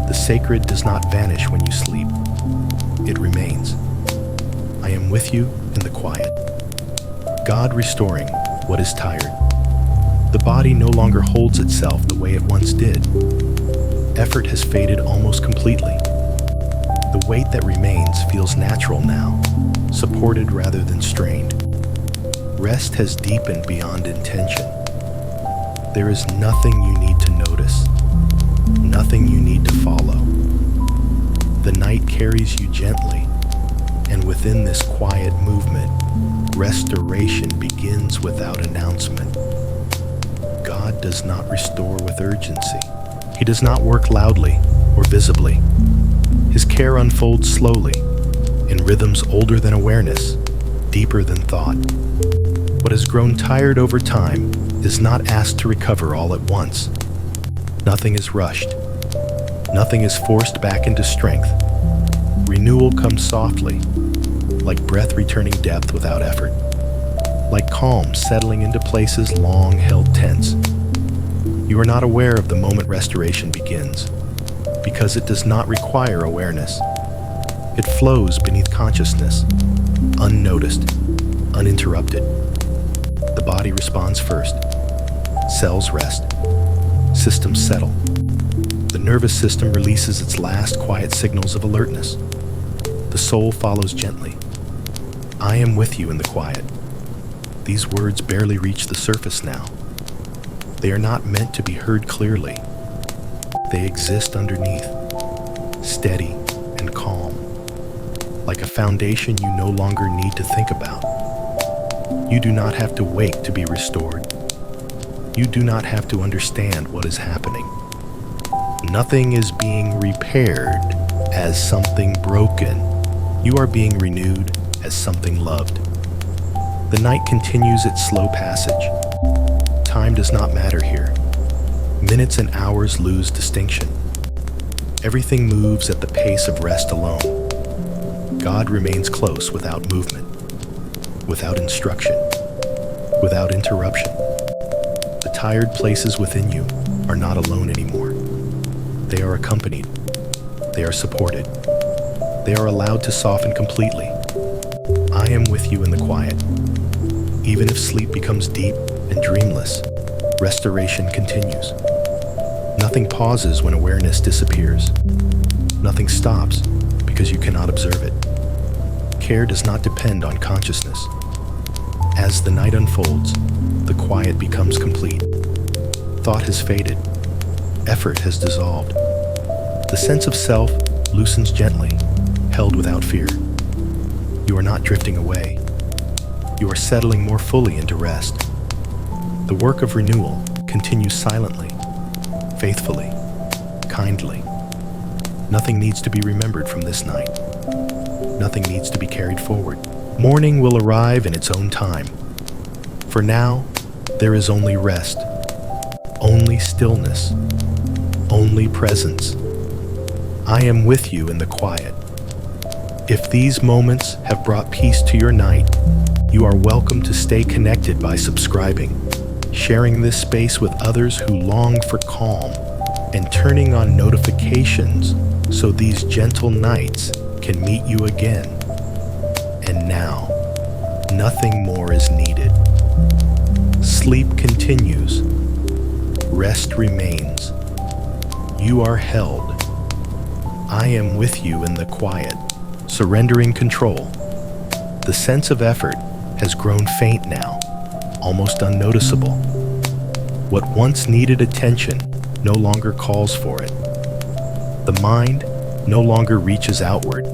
The sacred does not vanish when you sleep. It remains. I am with you in the quiet. God restoring what is tired. The body no longer holds itself the way it once did. Effort has faded almost completely. The weight that remains feels natural now, supported rather than strained. Rest has deepened beyond intention. There is nothing you need to notice, nothing you need to follow. The night carries you gently, and within this quiet movement, restoration begins without announcement. God does not restore with urgency. He does not work loudly or visibly. His care unfolds slowly, in rhythms older than awareness, deeper than thought. What has grown tired over time is not asked to recover all at once. Nothing is rushed. Nothing is forced back into strength. Renewal comes softly, like breath returning depth without effort, like calm settling into places long held tense. You are not aware of the moment restoration begins, because it does not require awareness. It flows beneath consciousness, unnoticed, uninterrupted. The body responds first. Cells rest. Systems settle. The nervous system releases its last quiet signals of alertness. The soul follows gently. I am with you in the quiet. These words barely reach the surface now. They are not meant to be heard clearly. They exist underneath, steady and calm, like a foundation you no longer need to think about. You do not have to wait to be restored. You do not have to understand what is happening. Nothing is being repaired as something broken. You are being renewed as something loved. The night continues its slow passage. Time does not matter here. Minutes and hours lose distinction. Everything moves at the pace of rest alone. God remains close without movement, without instruction, without interruption. The tired places within you are not alone anymore. They are accompanied. They are supported. They are allowed to soften completely. I am with you in the quiet. Even if sleep becomes deep and dreamless, restoration continues. Nothing pauses when awareness disappears. Nothing stops because you cannot observe it. Care does not depend on consciousness. As the night unfolds, the quiet becomes complete. Thought has faded. Effort has dissolved. The sense of self loosens gently, held without fear. You are not drifting away. You are settling more fully into rest. The work of renewal continues silently, faithfully, kindly. Nothing needs to be remembered from this night. Nothing needs to be carried forward. Morning will arrive in its own time. For now, there is only rest, only stillness, only presence. I am with you in the quiet. If these moments have brought peace to your night, you are welcome to stay connected by subscribing, sharing this space with others who long for calm, and turning on notifications so these gentle nights can meet you again. And now, nothing more is needed. Sleep continues. Rest remains. You are held. I am with you in the quiet, surrendering control. The sense of effort has grown faint now, almost unnoticeable. What once needed attention no longer calls for it. The mind no longer reaches outward,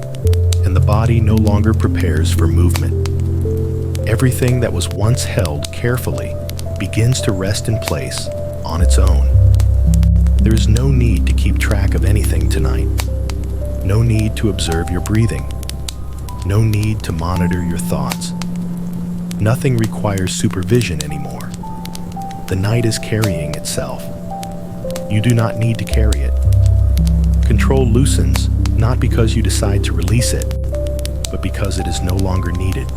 and the body no longer prepares for movement. Everything that was once held carefully begins to rest in place on its own. There is no need to keep track of anything tonight. No need to observe your breathing. No need to monitor your thoughts. Nothing requires supervision anymore. The night is carrying itself. You do not need to carry it. Control loosens not because you decide to release it, but because it is no longer needed.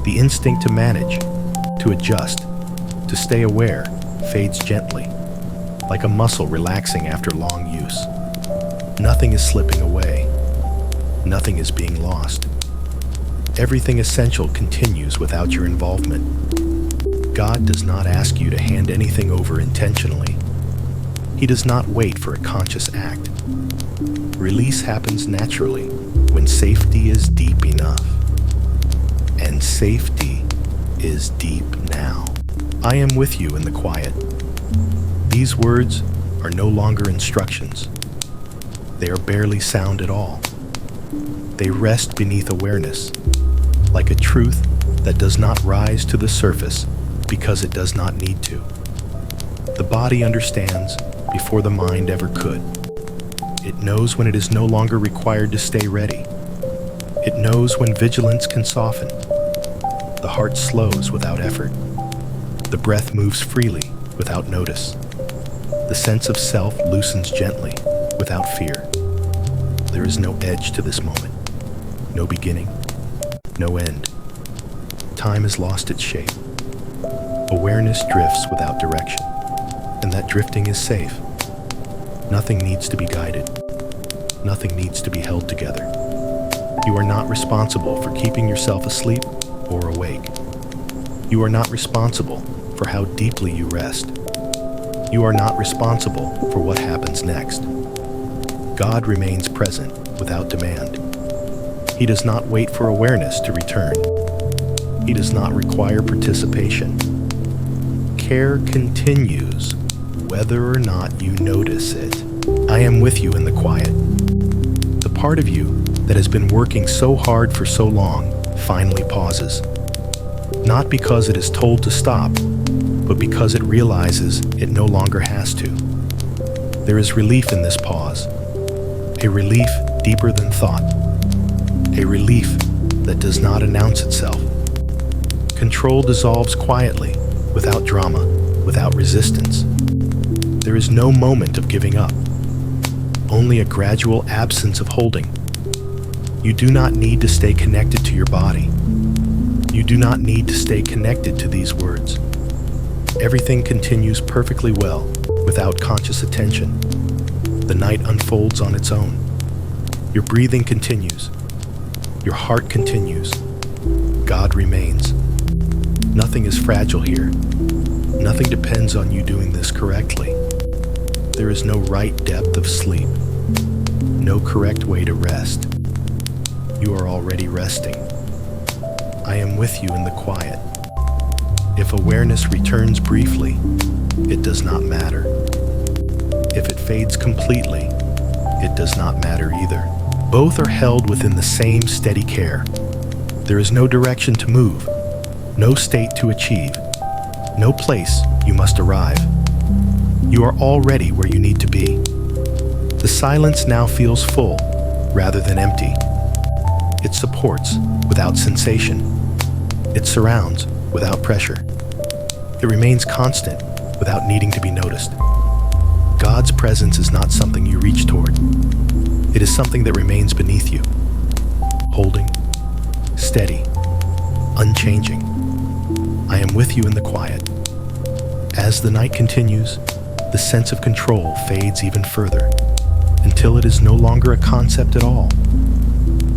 The instinct to manage, to adjust, to stay aware fades gently, like a muscle relaxing after long use. Nothing is slipping away. Nothing is being lost. Everything essential continues without your involvement. God does not ask you to hand anything over intentionally. He does not wait for a conscious act. Release happens naturally when safety is deep enough. And safety is deep now. I am with you in the quiet, These words are no longer instructions. They are barely sound at all. They rest beneath awareness, like a truth that does not rise to the surface because it does not need to. The body understands before the mind ever could. It knows when it is no longer required to stay ready. It knows when vigilance can soften. The heart slows without effort. The breath moves freely without notice. The sense of self loosens gently without fear. There is no edge to this moment, no beginning, no end. Time has lost its shape. Awareness drifts without direction, and that drifting is safe. Nothing needs to be guided. Nothing needs to be held together. You are not responsible for keeping yourself asleep or awake. You are not responsible for how deeply you rest. You are not responsible for what happens next. God remains present without demand. He does not wait for awareness to return. He does not require participation. Care continues whether or not you notice it. I am with you in the quiet. The part of you that has been working so hard for so long finally pauses. Not because it is told to stop, but because it realizes it no longer has to. There is relief in this pause, a relief deeper than thought, a relief that does not announce itself. Control dissolves quietly, without drama, without resistance. There is no moment of giving up, only a gradual absence of holding. You do not need to stay connected to your body. You do not need to stay connected to these words. Everything continues perfectly well, without conscious attention. The night unfolds on its own. Your breathing continues. Your heart continues. God remains. Nothing is fragile here. Nothing depends on you doing this correctly. There is no right depth of sleep, no correct way to rest. You are already resting. I am with you in the quiet. If awareness returns briefly, it does not matter. If it fades completely, it does not matter either. Both are held within the same steady care. There is no direction to move, no state to achieve, no place you must arrive. You are already where you need to be. The silence now feels full rather than empty. It supports without sensation. It surrounds without pressure. It remains constant without needing to be noticed. God's presence is not something you reach toward. It is something that remains beneath you, holding, steady, unchanging. I am with you in the quiet. As the night continues, the sense of control fades even further, until it is no longer a concept at all.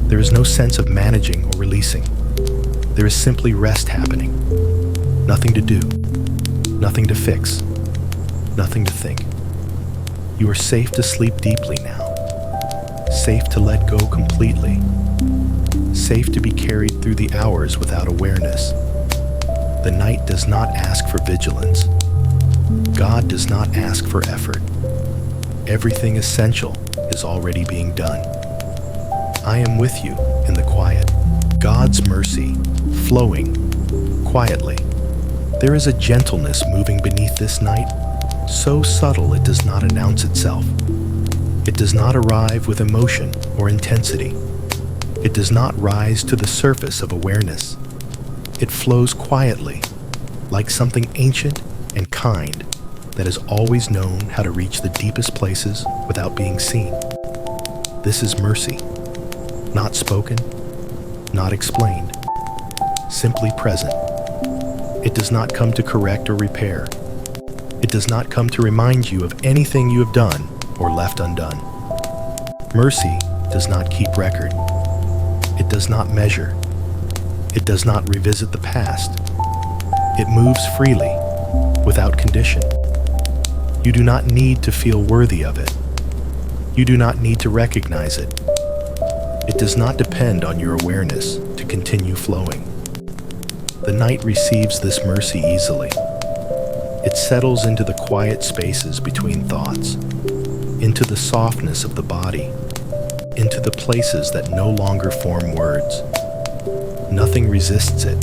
There is no sense of managing or releasing. There is simply rest happening. Nothing to do, nothing to fix, nothing to think. You are safe to sleep deeply now, safe to let go completely, safe to be carried through the hours without awareness. The night does not ask for vigilance. God does not ask for effort. Everything essential is already being done. I am with you in the quiet. God's mercy, flowing quietly. There is a gentleness moving beneath this night, so subtle it does not announce itself. It does not arrive with emotion or intensity. It does not rise to the surface of awareness. It flows quietly, like something ancient and kind that has always known how to reach the deepest places without being seen. This is mercy, not spoken, not explained, simply present. It does not come to correct or repair. It does not come to remind you of anything you have done or left undone. Mercy does not keep record. It does not measure. It does not revisit the past. It moves freely, without condition. You do not need to feel worthy of it. You do not need to recognize it. It does not depend on your awareness to continue flowing. The night receives this mercy easily. It settles into the quiet spaces between thoughts, into the softness of the body, into the places that no longer form words. Nothing resists it.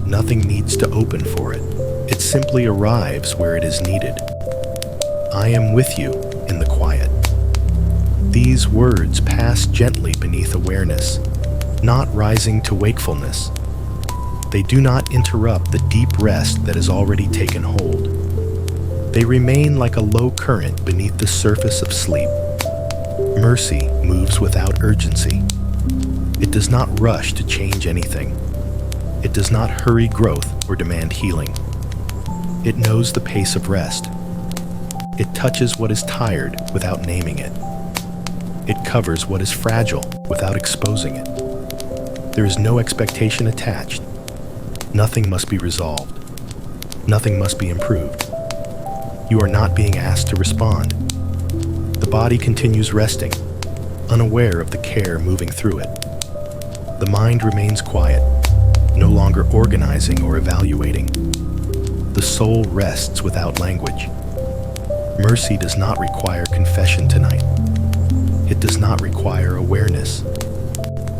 Nothing needs to open for it. It simply arrives where it is needed. I am with you in the quiet. These words pass gently beneath awareness, not rising to wakefulness. They do not interrupt the deep rest that has already taken hold. They remain like a low current beneath the surface of sleep. Mercy moves without urgency. It does not rush to change anything. It does not hurry growth or demand healing. It knows the pace of rest. It touches what is tired without naming it. It covers what is fragile without exposing it. There is no expectation attached. Nothing must be resolved. Nothing must be improved. You are not being asked to respond. The body continues resting, unaware of the care moving through it. The mind remains quiet, no longer organizing or evaluating. The soul rests without language. Mercy does not require confession tonight. It does not require awareness.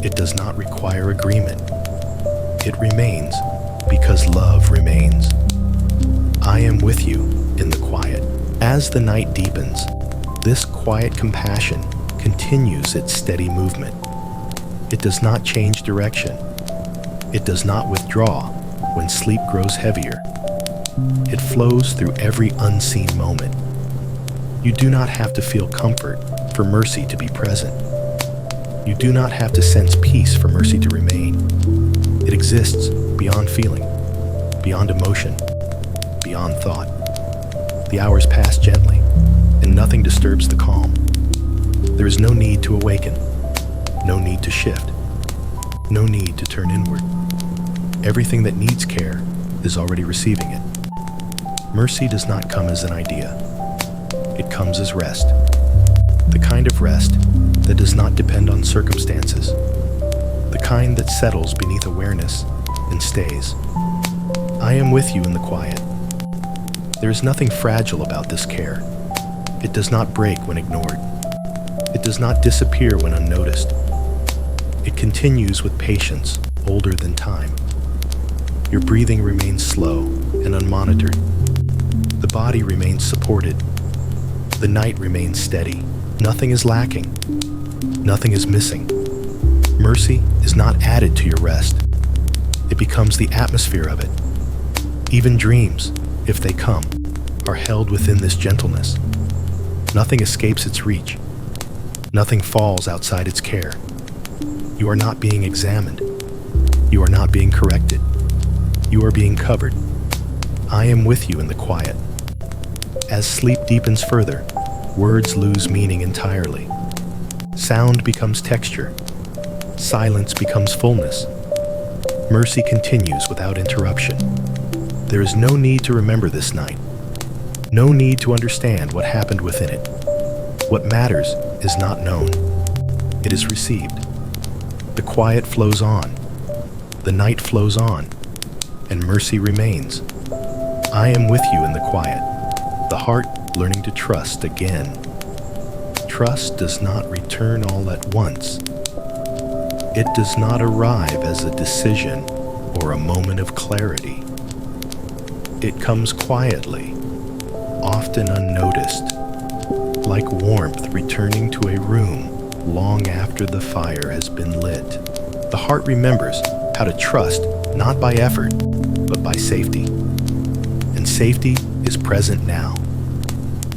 It does not require agreement. It remains because love remains. I am with you in the quiet. As the night deepens, this quiet compassion continues its steady movement. It does not change direction. It does not withdraw when sleep grows heavier. It flows through every unseen moment. You do not have to feel comfort for mercy to be present. You do not have to sense peace for mercy to remain. It exists beyond feeling, beyond emotion, beyond thought. The hours pass gently, and nothing disturbs the calm. There is no need to awaken, no need to shift, no need to turn inward. Everything that needs care is already receiving it. Mercy does not come as an idea. It comes as rest. The kind of rest that does not depend on circumstances. The kind that settles beneath awareness and stays. I am with you in the quiet. There is nothing fragile about this care. It does not break when ignored. It does not disappear when unnoticed. It continues with patience older than time. Your breathing remains slow and unmonitored. The body remains supported. The night remains steady. Nothing is lacking. Nothing is missing. Mercy is not added to your rest. It becomes the atmosphere of it. Even dreams, if they come, are held within this gentleness. Nothing escapes its reach. Nothing falls outside its care. You are not being examined. You are not being corrected. You are being covered. I am with you in the quiet. As sleep deepens further, words lose meaning entirely. Sound becomes texture. Silence becomes fullness. Mercy continues without interruption. There is no need to remember this night. No need to understand what happened within it. What matters is not known. It is received. The quiet flows on. The night flows on. And mercy remains. I am with you in the quiet. The heart learning to trust again. Trust does not return all at once. It does not arrive as a decision or a moment of clarity. It comes quietly, often unnoticed, like warmth returning to a room long after the fire has been lit. The heart remembers how to trust not by effort, but by safety. And safety is present now.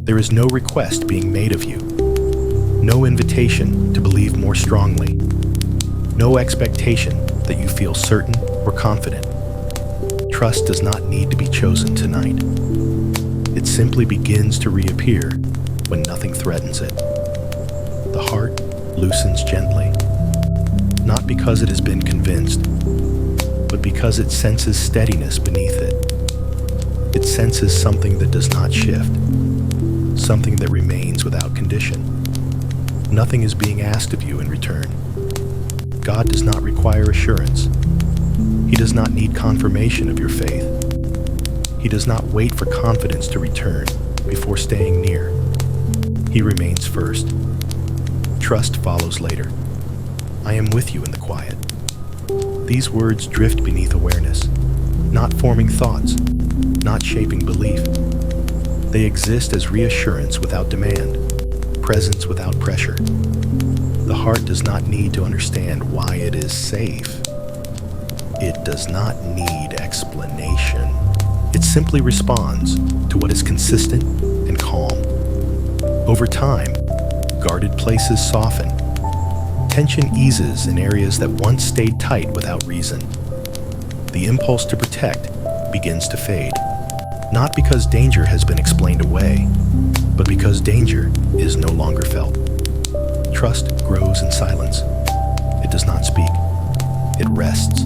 There is no request being made of you, no invitation to believe more strongly, no expectation that you feel certain or confident. Trust does not need to be chosen tonight. It simply begins to reappear when nothing threatens it. The heart loosens gently, not because it has been convinced, but because it senses steadiness beneath it. It senses something that does not shift, something that remains without condition. Nothing is being asked of you in return. God does not require assurance. He does not need confirmation of your faith. He does not wait for confidence to return before staying near. He remains first. Trust follows later. I am with you in the quiet. These words drift beneath awareness, not forming thoughts, not shaping belief. They exist as reassurance without demand, presence without pressure. The heart does not need to understand why it is safe. It does not need explanation. It simply responds to what is consistent and calm. Over time, guarded places soften. Tension eases in areas that once stayed tight without reason. The impulse to protect begins to fade, not because danger has been explained away, but because danger is no longer felt. Trust grows in silence. It does not speak. It rests.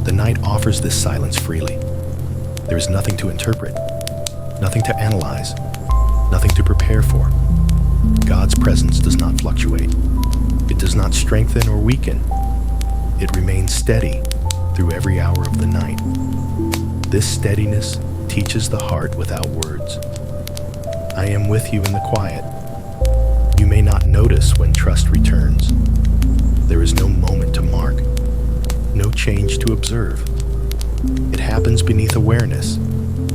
The night offers this silence freely. There is nothing to interpret, nothing to analyze, nothing to prepare for. God's presence does not fluctuate. It does not strengthen or weaken. It remains steady through every hour of the night. This steadiness teaches the heart without words. I am with you in the quiet. You may not notice when trust returns. There is no moment to mark, no change to observe. It happens beneath awareness,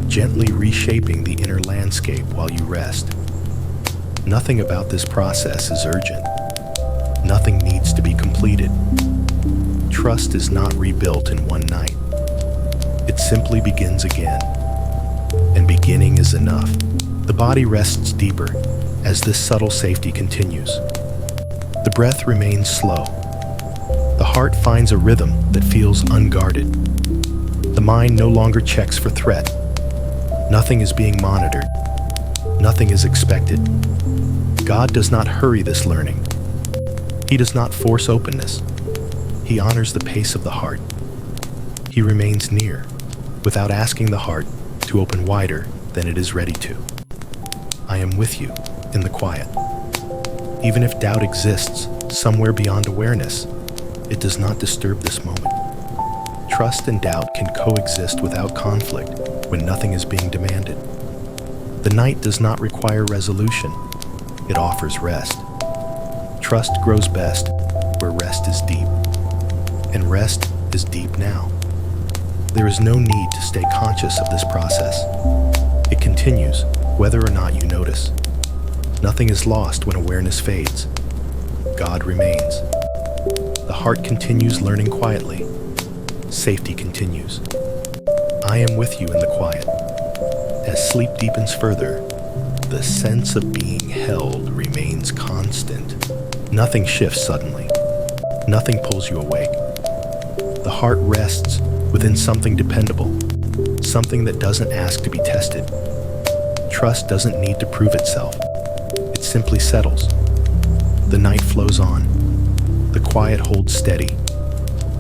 gently reshaping the inner landscape while you rest. Nothing about this process is urgent. Nothing needs to be completed. Trust is not rebuilt in one night. It simply begins again. And beginning is enough. The body rests deeper as this subtle safety continues. The breath remains slow. The heart finds a rhythm that feels unguarded. The mind no longer checks for threat. Nothing is being monitored. Nothing is expected. God does not hurry this learning. He does not force openness. He honors the pace of the heart. He remains near, without asking the heart to open wider than it is ready to. I am with you in the quiet. Even if doubt exists somewhere beyond awareness, it does not disturb this moment. Trust and doubt can coexist without conflict when nothing is being demanded. The night does not require resolution. It offers rest. Trust grows best where rest is deep. And rest is deep now. There is no need to stay conscious of this process. It continues whether or not you notice. Nothing is lost when awareness fades. God remains. The heart continues learning quietly. Safety continues. I am with you in the quiet. As sleep deepens further, the sense of being held remains constant. Nothing shifts suddenly. Nothing pulls you awake. The heart rests within something dependable, something that doesn't ask to be tested. Trust doesn't need to prove itself. It simply settles. The night flows on. The quiet holds steady.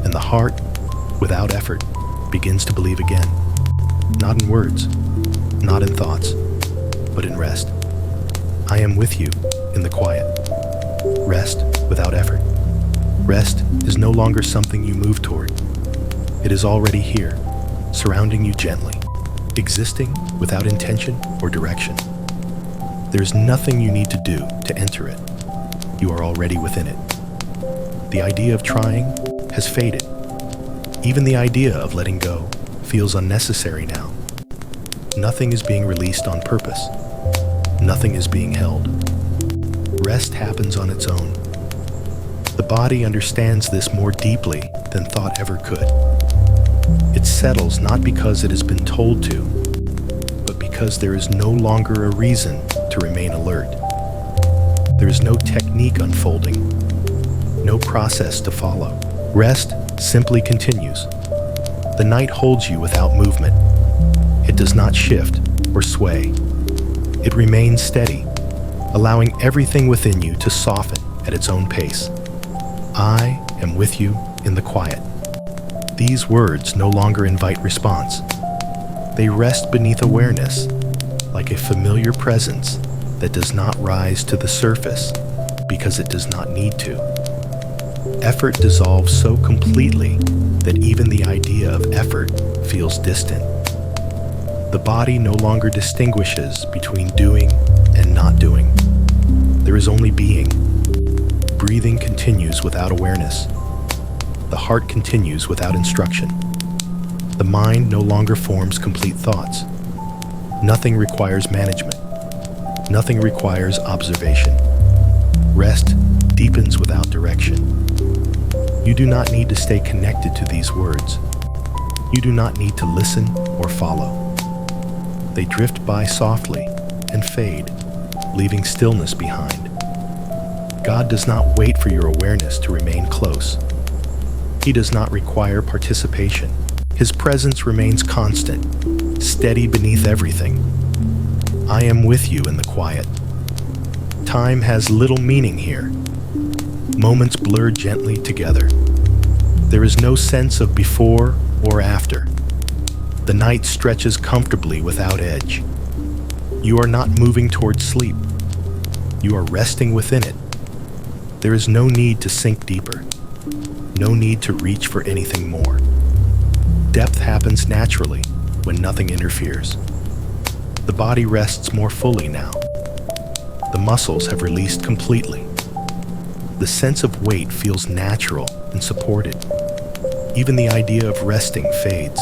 And the heart, without effort, begins to believe again. Not in words, not in thoughts, but in rest. I am with you in the quiet. Rest without effort. Rest is no longer something you move toward. It is already here, surrounding you gently, existing without intention or direction. There is nothing you need to do to enter it. You are already within it. The idea of trying has faded. Even the idea of letting go feels unnecessary now. Nothing is being released on purpose. Nothing is being held. Rest happens on its own. The body understands this more deeply than thought ever could. It settles not because it has been told to, but because there is no longer a reason to remain alert. There is no technique unfolding, no process to follow. Rest simply continues. The night holds you without movement. It does not shift or sway. It remains steady, allowing everything within you to soften at its own pace. I am with you in the quiet. These words no longer invite response. They rest beneath awareness, like a familiar presence that does not rise to the surface because it does not need to. Effort dissolves so completely that even the idea of effort feels distant. The body no longer distinguishes between doing and not doing. There is only being. Breathing continues without awareness. The heart continues without instruction. The mind no longer forms complete thoughts. Nothing requires management. Nothing requires observation. Rest deepens without direction. You do not need to stay connected to these words. You do not need to listen or follow. They drift by softly and fade, leaving stillness behind. God does not wait for your awareness to remain close. He does not require participation. His presence remains constant, steady beneath everything. I am with you in the quiet. Time has little meaning here. Moments blur gently together. There is no sense of before or after. The night stretches comfortably without edge. You are not moving towards sleep. You are resting within it. There is no need to sink deeper. No need to reach for anything more. Depth happens naturally when nothing interferes. The body rests more fully now. The muscles have released completely. The sense of weight feels natural and supported. Even the idea of resting fades.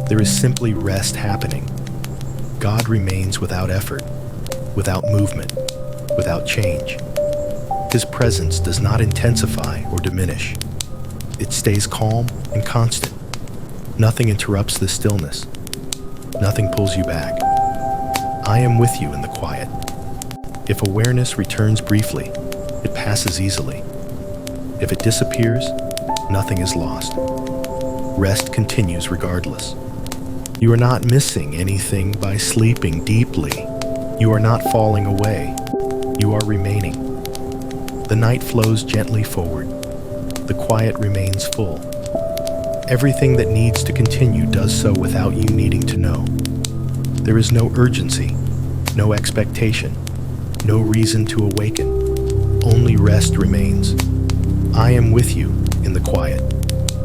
There is simply rest happening. God remains without effort, without movement, without change. His presence does not intensify or diminish. It stays calm and constant. Nothing interrupts this stillness. Nothing pulls you back. I am with you in the quiet. If awareness returns briefly, it passes easily. If it disappears, nothing is lost. Rest continues regardless. You are not missing anything by sleeping deeply. You are not falling away. You are remaining. The night flows gently forward. The quiet remains full. Everything that needs to continue does so without you needing to know. There is no urgency, no expectation, no reason to awaken. Only rest remains. I am with you in the quiet.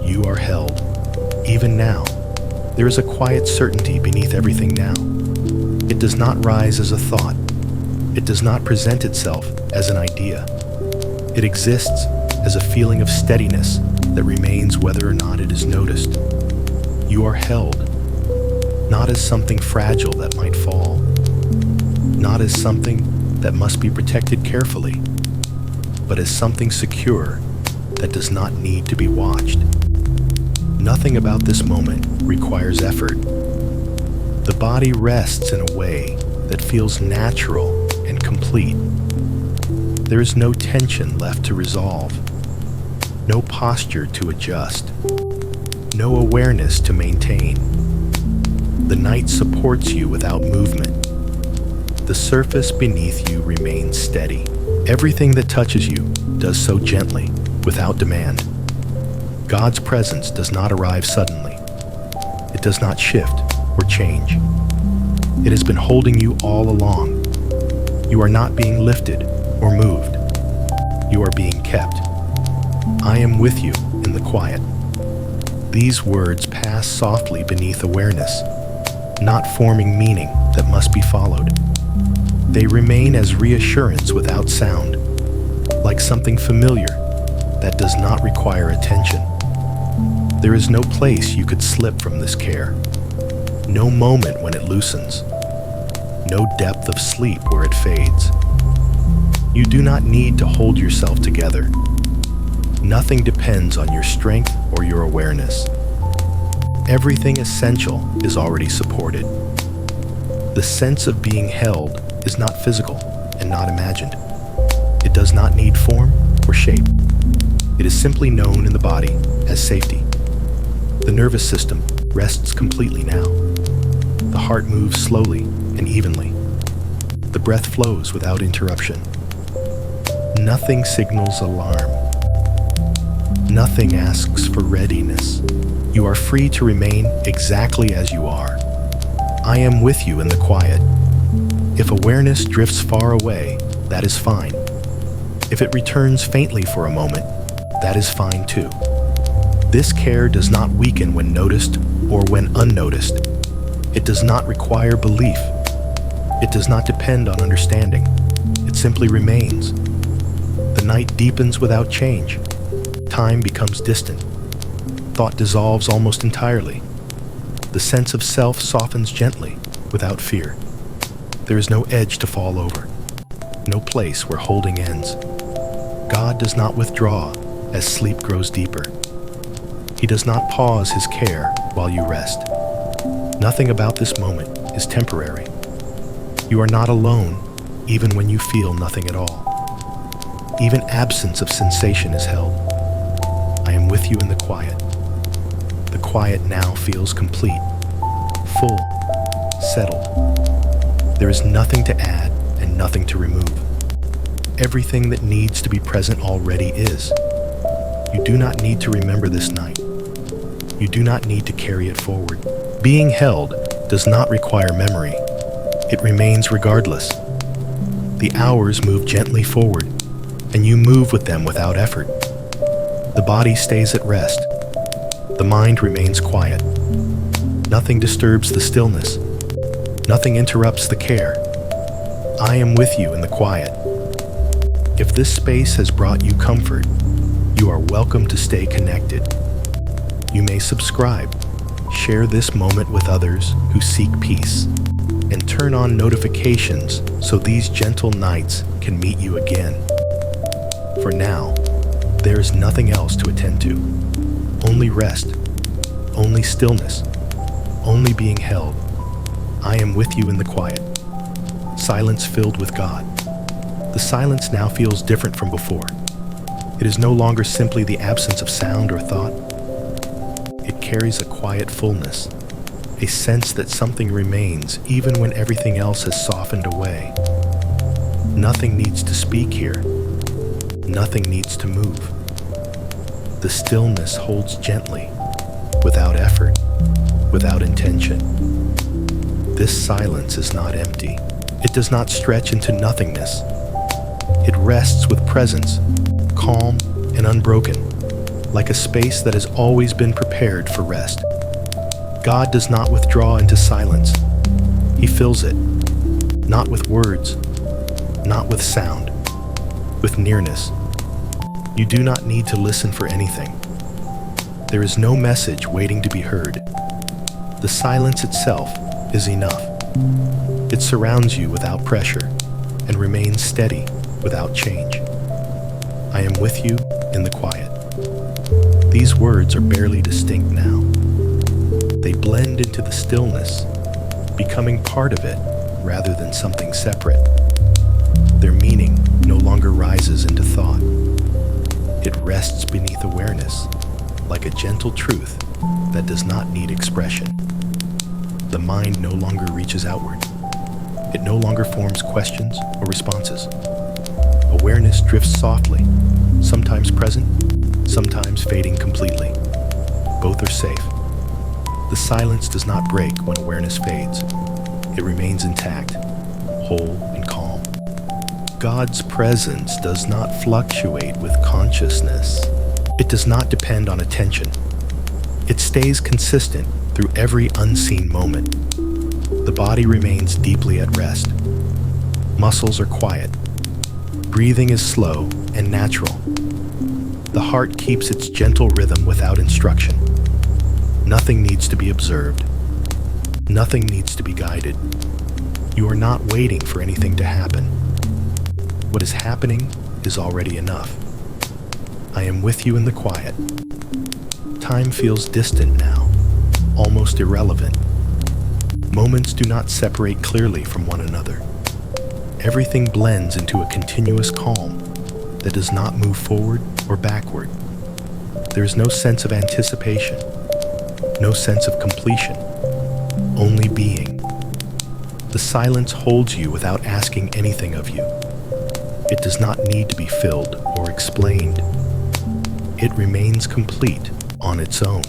You are held. Even now, there is a quiet certainty beneath everything now. It does not rise as a thought. It does not present itself as an idea. It exists as a feeling of steadiness that remains whether or not it is noticed. You are held, not as something fragile that might fall, not as something that must be protected carefully, but as something secure that does not need to be watched. Nothing about this moment requires effort. The body rests in a way that feels natural and complete. There is no tension left to resolve, no posture to adjust, no awareness to maintain. The night supports you without movement. The surface beneath you remains steady. Everything that touches you does so gently, without demand. God's presence does not arrive suddenly. It does not shift or change. It has been holding you all along. You are not being lifted or moved. You are being kept. I am with you in the quiet. These words pass softly beneath awareness, not forming meaning that must be followed. They remain as reassurance without sound, like something familiar that does not require attention. There is no place you could slip from this care, no moment when it loosens, no depth of sleep where it fades. You do not need to hold yourself together. Nothing depends on your strength or your awareness. Everything essential is already supported. The sense of being held is not physical and not imagined. It does not need form or shape. It is simply known in the body as safety. The nervous system rests completely now. The heart moves slowly and evenly. The breath flows without interruption. Nothing signals alarm. Nothing asks for readiness. You are free to remain exactly as you are. I am with you in the quiet. If awareness drifts far away, that is fine. If it returns faintly for a moment, that is fine too. This care does not weaken when noticed or when unnoticed. It does not require belief. It does not depend on understanding. It simply remains. The night deepens without change. Time becomes distant. Thought dissolves almost entirely. The sense of self softens gently, without fear. There is no edge to fall over, no place where holding ends. God does not withdraw as sleep grows deeper. He does not pause his care while you rest. Nothing about this moment is temporary. You are not alone, even when you feel nothing at all. Even absence of sensation is held. I am with you in the quiet. The quiet now feels complete, full, settled. There is nothing to add and nothing to remove. Everything that needs to be present already is. You do not need to remember this night. You do not need to carry it forward. Being held does not require memory. It remains regardless. The hours move gently forward, and you move with them without effort. The body stays at rest. The mind remains quiet. Nothing disturbs the stillness. Nothing interrupts the care. I am with you in the quiet. If this space has brought you comfort, you are welcome to stay connected. You may subscribe, share this moment with others who seek peace, and turn on notifications so these gentle nights can meet you again. For now, there is nothing else to attend to. Only rest, only stillness, only being held. I am with you in the quiet. Silence filled with God. The silence now feels different from before. It is no longer simply the absence of sound or thought. It carries a quiet fullness, a sense that something remains even when everything else has softened away. Nothing needs to speak here. Nothing needs to move. The stillness holds gently, without effort, without intention. This silence is not empty. It does not stretch into nothingness. It rests with presence, calm and unbroken, like a space that has always been prepared for rest. God does not withdraw into silence. He fills it, not with words, not with sound, with nearness. You do not need to listen for anything. There is no message waiting to be heard. The silence itself is enough. It surrounds you without pressure and remains steady without change. I am with you in the quiet. These words are barely distinct now. They blend into the stillness, becoming part of it rather than something separate. Their meaning no longer rises into thought. It rests beneath awareness, like a gentle truth that does not need expression. The mind no longer reaches outward. It no longer forms questions or responses. Awareness drifts softly, sometimes present, sometimes fading completely. Both are safe. The silence does not break when awareness fades. It remains intact, whole and calm. God's presence does not fluctuate with consciousness. It does not depend on attention. It stays consistent through every unseen moment. The body remains deeply at rest. Muscles are quiet. Breathing is slow and natural. The heart keeps its gentle rhythm without instruction. Nothing needs to be observed. Nothing needs to be guided. You are not waiting for anything to happen. What is happening is already enough. I am with you in the quiet. Time feels distant now, almost irrelevant. Moments do not separate clearly from one another. Everything blends into a continuous calm that does not move forward or backward. There is no sense of anticipation, no sense of completion, only being. The silence holds you without asking anything of you. It does not need to be filled or explained. It remains complete on its own.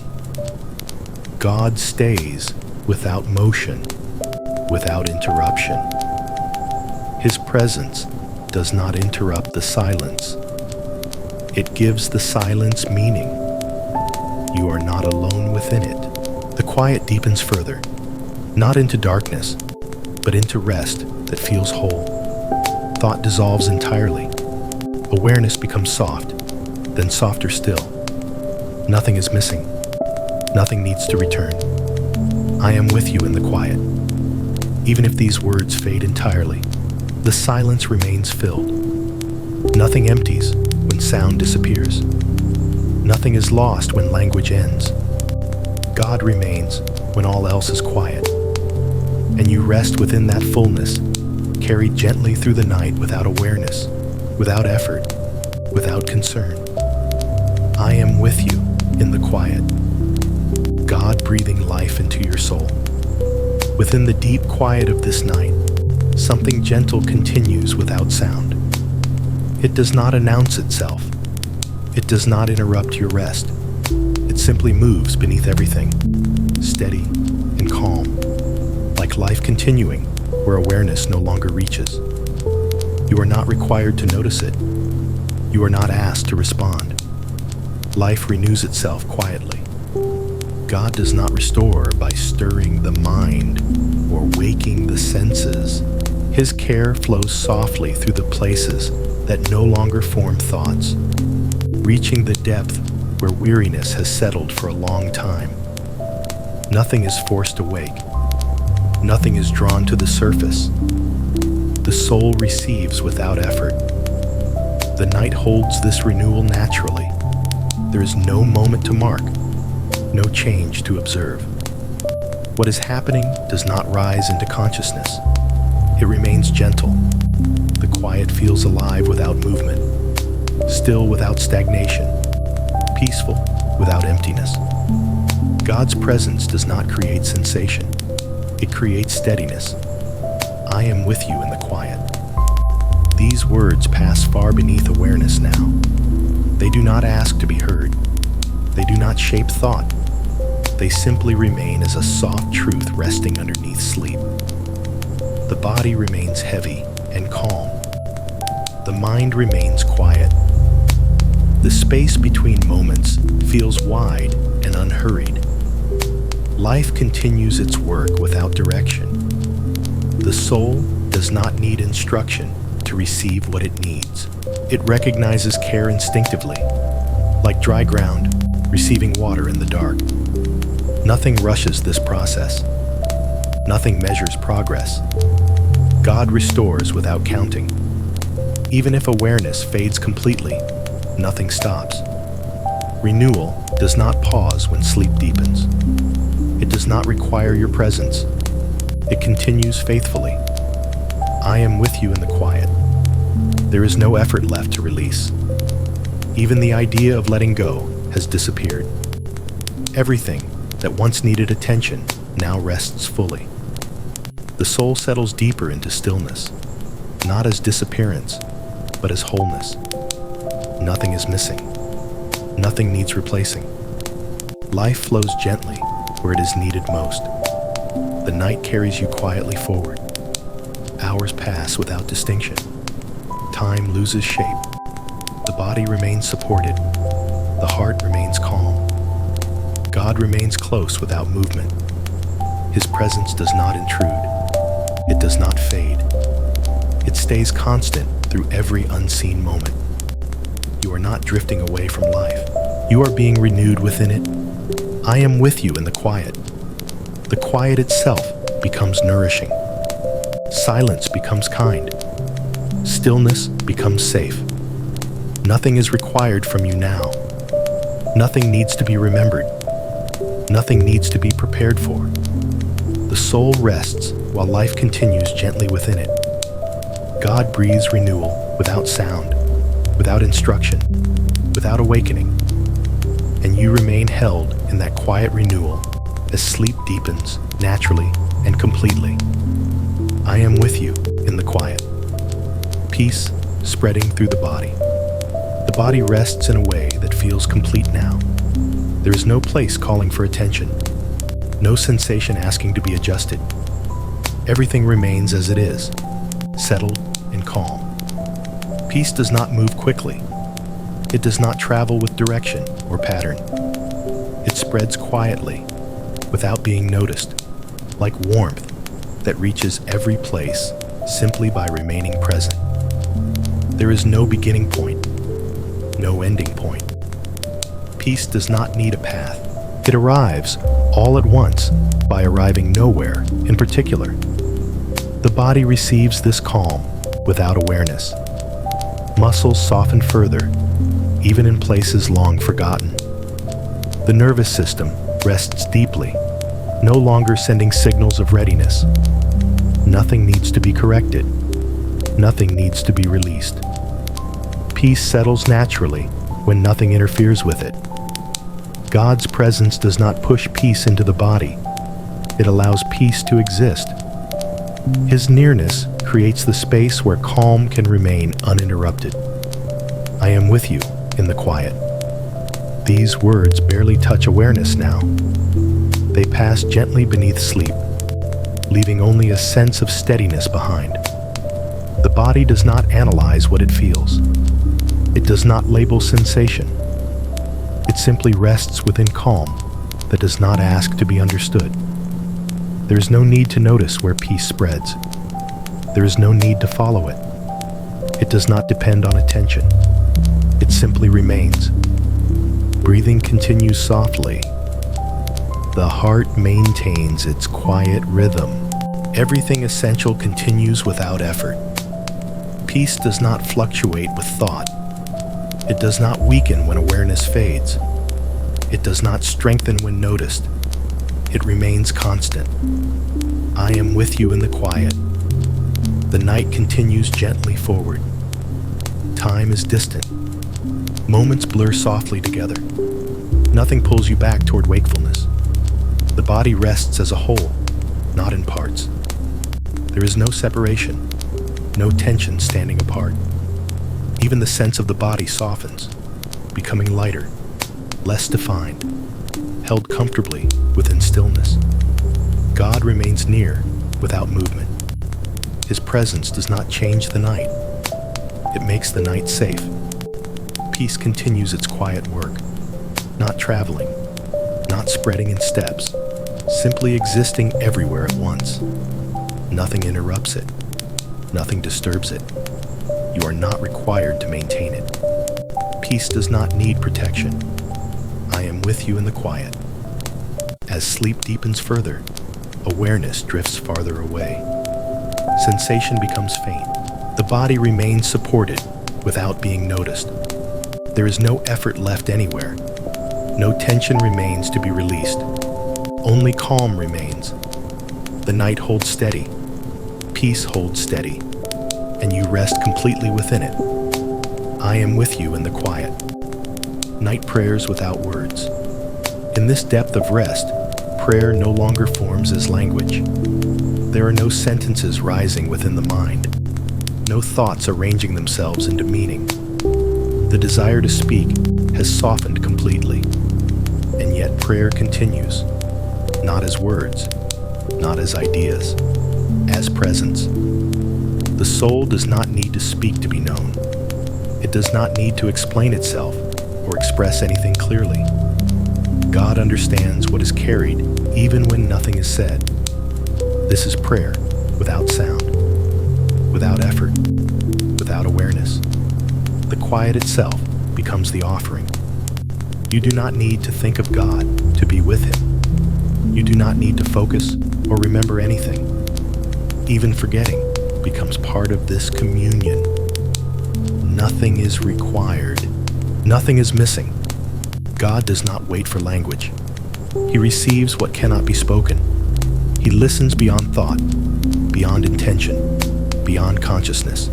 God stays without motion, without interruption. His presence does not interrupt the silence. It gives the silence meaning. You are not alone within it. The quiet deepens further. not into darkness, but into rest that feels whole. Thought dissolves entirely. Awareness becomes soft, then softer still. Nothing is missing. Nothing needs to return. I am with you in the quiet. Even if these words fade entirely, the silence remains filled. Nothing empties when sound disappears. Nothing is lost when language ends. God remains when all else is quiet. And you rest within that fullness, carried gently through the night without awareness, without effort, without concern. I am with you in the quiet. God breathing life into your soul. Within the deep quiet of this night, something gentle continues without sound. It does not announce itself. It does not interrupt your rest. It simply moves beneath everything, steady and calm, like life continuing where awareness no longer reaches. You are not required to notice it. You are not asked to respond. Life renews itself quietly. God does not restore by stirring the mind or waking the senses. His care flows softly through the places that no longer form thoughts, reaching the depth where weariness has settled for a long time. Nothing is forced awake. Nothing is drawn to the surface. The soul receives without effort. The night holds this renewal naturally. There is no moment to mark, no change to observe. What is happening does not rise into consciousness. It remains gentle. The quiet feels alive without movement, still without stagnation, peaceful without emptiness. God's presence does not create sensation. It creates steadiness. I am with you in the quiet. These words pass far beneath awareness now. They do not ask to be heard. They do not shape thought. They simply remain as a soft truth resting underneath sleep. The body remains heavy and calm. The mind remains quiet. The space between moments feels wide and unhurried. Life continues its work without direction. The soul does not need instruction to receive what it needs. It recognizes care instinctively, like dry ground receiving water in the dark. Nothing rushes this process. Nothing measures progress. God restores without counting. Even if awareness fades completely, nothing stops. Renewal does not pause when sleep deepens. It does not require your presence. It continues faithfully. I am with you in the quiet. There is no effort left to release. Even the idea of letting go has disappeared. Everything that once needed attention now rests fully. The soul settles deeper into stillness, not as disappearance, but as wholeness. Nothing is missing. Nothing needs replacing. Life flows gently where it is needed most. The night carries you quietly forward. Hours pass without distinction. Time loses shape. The body remains supported. The heart remains calm. God remains close without movement. His presence does not intrude. It does not fade. It stays constant through every unseen moment. You are not drifting away from life. You are being renewed within it. I am with you in the quiet. The quiet itself becomes nourishing. Silence becomes kind. Stillness becomes safe. Nothing is required from you now. Nothing needs to be remembered. Nothing needs to be prepared for. The soul rests while life continues gently within it. God breathes renewal without sound, without instruction, without awakening. And you remain held in that quiet renewal as sleep deepens naturally and completely. I am with you in the quiet. Peace spreading through the body. The body rests in a way that feels complete now. There is no place calling for attention, no sensation asking to be adjusted. Everything remains as it is, settled and calm. Peace does not move quickly. It does not travel with direction or pattern. It spreads quietly, without being noticed. like warmth that reaches every place simply by remaining present. There is no beginning point, no ending point. Peace does not need a path. It arrives all at once by arriving nowhere in particular. The body receives this calm without awareness. Muscles soften further, even in places long forgotten. The nervous system rests deeply, no longer sending signals of readiness. Nothing needs to be corrected. Nothing needs to be released. Peace settles naturally when nothing interferes with it. God's presence does not push peace into the body. It allows peace to exist. His nearness creates the space where calm can remain uninterrupted. I am with you in the quiet. These words barely touch awareness now. They pass gently beneath sleep, leaving only a sense of steadiness behind. The body does not analyze what it feels. It does not label sensation. It simply rests within calm that does not ask to be understood. There is no need to notice where peace spreads. There is no need to follow it. It does not depend on attention. It simply remains. Breathing continues softly. The heart maintains its quiet rhythm. Everything essential continues without effort. Peace does not fluctuate with thought. It does not weaken when awareness fades. It does not strengthen when noticed. It remains constant. I am with you in the quiet. The night continues gently forward. Time is distant. Moments blur softly together. Nothing pulls you back toward wakefulness. The body rests as a whole, not in parts. There is no separation, no tension standing apart. Even the sense of the body softens, becoming lighter, less defined, held comfortably within stillness. God remains near without movement. His presence does not change the night. It makes the night safe. Peace continues its quiet work, not traveling, not spreading in steps, simply existing everywhere at once. Nothing interrupts it. Nothing disturbs it. You are not required to maintain it. Peace does not need protection. I am with you in the quiet. As sleep deepens further, awareness drifts farther away. Sensation becomes faint. The body remains supported without being noticed. There is no effort left anywhere. No tension remains to be released. Only calm remains. The night holds steady. Peace holds steady. And you rest completely within it. I am with you in the quiet. Night prayers without words. In this depth of rest, prayer no longer forms as language. There are no sentences rising within the mind, no thoughts arranging themselves into meaning. The desire to speak has softened completely, and yet prayer continues, not as words, not as ideas, as presence. The soul does not need to speak to be known. It does not need to explain itself or express anything clearly. God understands what is carried even when nothing is said. This is prayer without sound, without effort, without awareness. The quiet itself becomes the offering. You do not need to think of God to be with Him. You do not need to focus or remember anything. Even forgetting becomes part of this communion. Nothing is required. Nothing is missing. God does not wait for language. He receives what cannot be spoken. He listens beyond thought, beyond intention, beyond consciousness.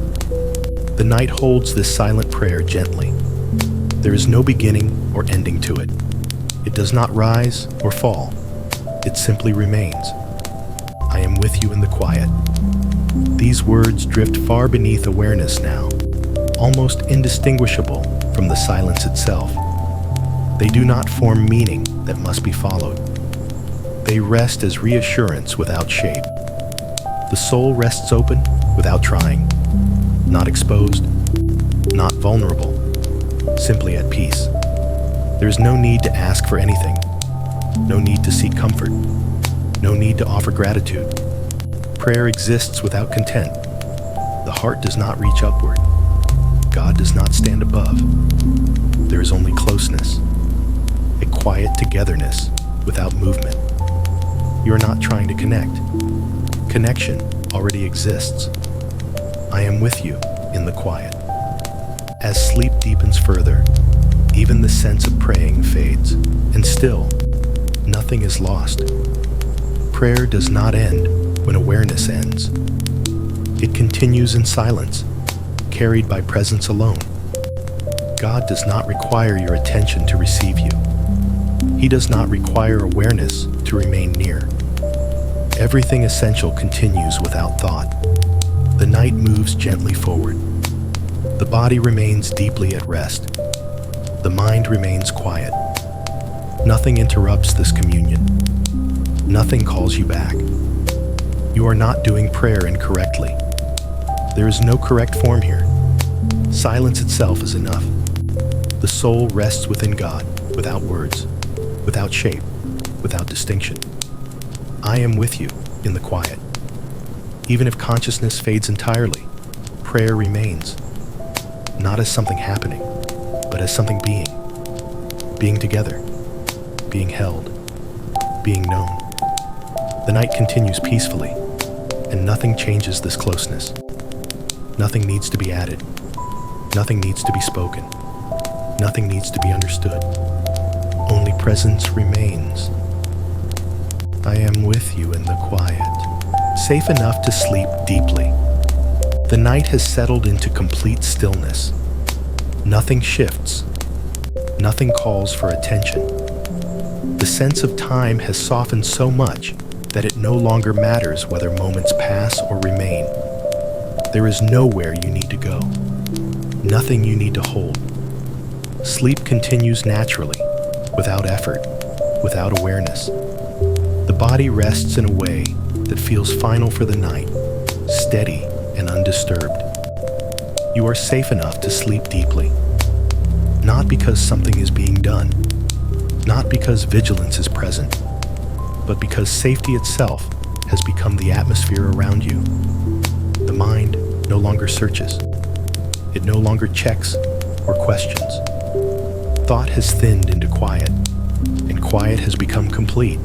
The night holds this silent prayer gently. There is no beginning or ending to it. It does not rise or fall. It simply remains. I am with you in the quiet. These words drift far beneath awareness now, almost indistinguishable from the silence itself. They do not form meaning that must be followed. They rest as reassurance without shape. The soul rests open without trying, not exposed, not vulnerable, simply at peace. There is no need to ask for anything, no need to seek comfort. No need to offer gratitude. Prayer exists without content. The heart does not reach upward. God does not stand above. There is only closeness, a quiet togetherness without movement. You are not trying to connect. Connection already exists. I am with you in the quiet. As sleep deepens further, even the sense of praying fades, and still, nothing is lost. Prayer does not end when awareness ends. It continues in silence, carried by presence alone. God does not require your attention to receive you. He does not require awareness to remain near. Everything essential continues without thought. The night moves gently forward. The body remains deeply at rest. The mind remains quiet. Nothing interrupts this communion. Nothing calls you back. You are not doing prayer incorrectly. There is no correct form here. Silence itself is enough. The soul rests within God, without words, without shape, without distinction. I am with you in the quiet. Even if consciousness fades entirely, prayer remains, not as something happening, but as something being. Being together, being held, being known. The night continues peacefully, and nothing changes this closeness. Nothing needs to be added. Nothing needs to be spoken. Nothing needs to be understood. Only presence remains. I am with you in the quiet, safe enough to sleep deeply. The night has settled into complete stillness. Nothing shifts. Nothing calls for attention. The sense of time has softened so much that it no longer matters whether moments pass or remain. There is nowhere you need to go. Nothing you need to hold. Sleep continues naturally, without effort, without awareness. The body rests in a way that feels final for the night, steady and undisturbed. You are safe enough to sleep deeply. Not because something is being done, not because vigilance is present, but because safety itself has become the atmosphere around you. The mind no longer searches. It no longer checks or questions. Thought has thinned into quiet, and quiet has become complete.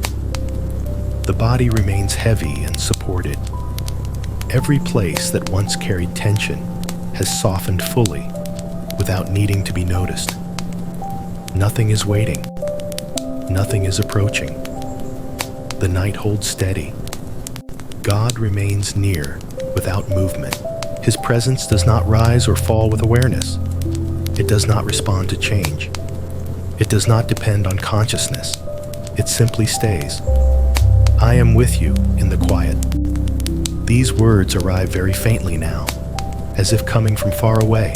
The body remains heavy and supported. Every place that once carried tension has softened fully without needing to be noticed. Nothing is waiting. Nothing is approaching. The night holds steady. God remains near without movement. His presence does not rise or fall with awareness. It does not respond to change. It does not depend on consciousness. It simply stays. I am with you in the quiet. These words arrive very faintly now, as if coming from far away.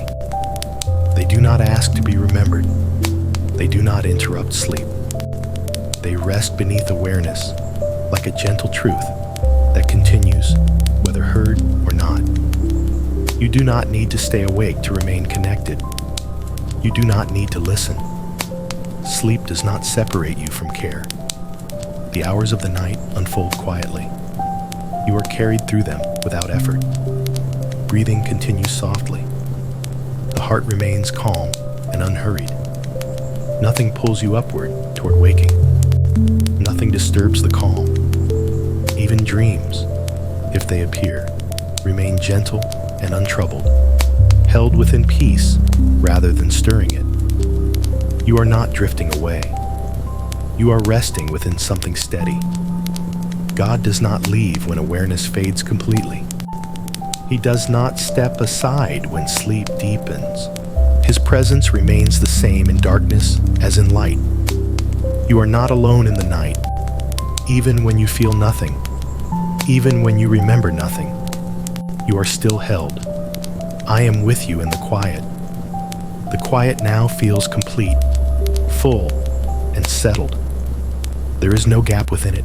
They do not ask to be remembered. They do not interrupt sleep. They rest beneath awareness, like a gentle truth that continues, whether heard or not. You do not need to stay awake to remain connected. You do not need to listen. Sleep does not separate you from care. The hours of the night unfold quietly. You are carried through them without effort. Breathing continues softly. The heart remains calm and unhurried. Nothing pulls you upward toward waking. Nothing disturbs the calm. Even dreams, if they appear, remain gentle and untroubled, held within peace rather than stirring it. You are not drifting away. You are resting within something steady. God does not leave when awareness fades completely. He does not step aside when sleep deepens. His presence remains the same in darkness as in light. You are not alone in the night, even when you feel nothing, even when you remember nothing. You are still held. I am with you in the quiet. The quiet now feels complete, full, and settled. There is no gap within it.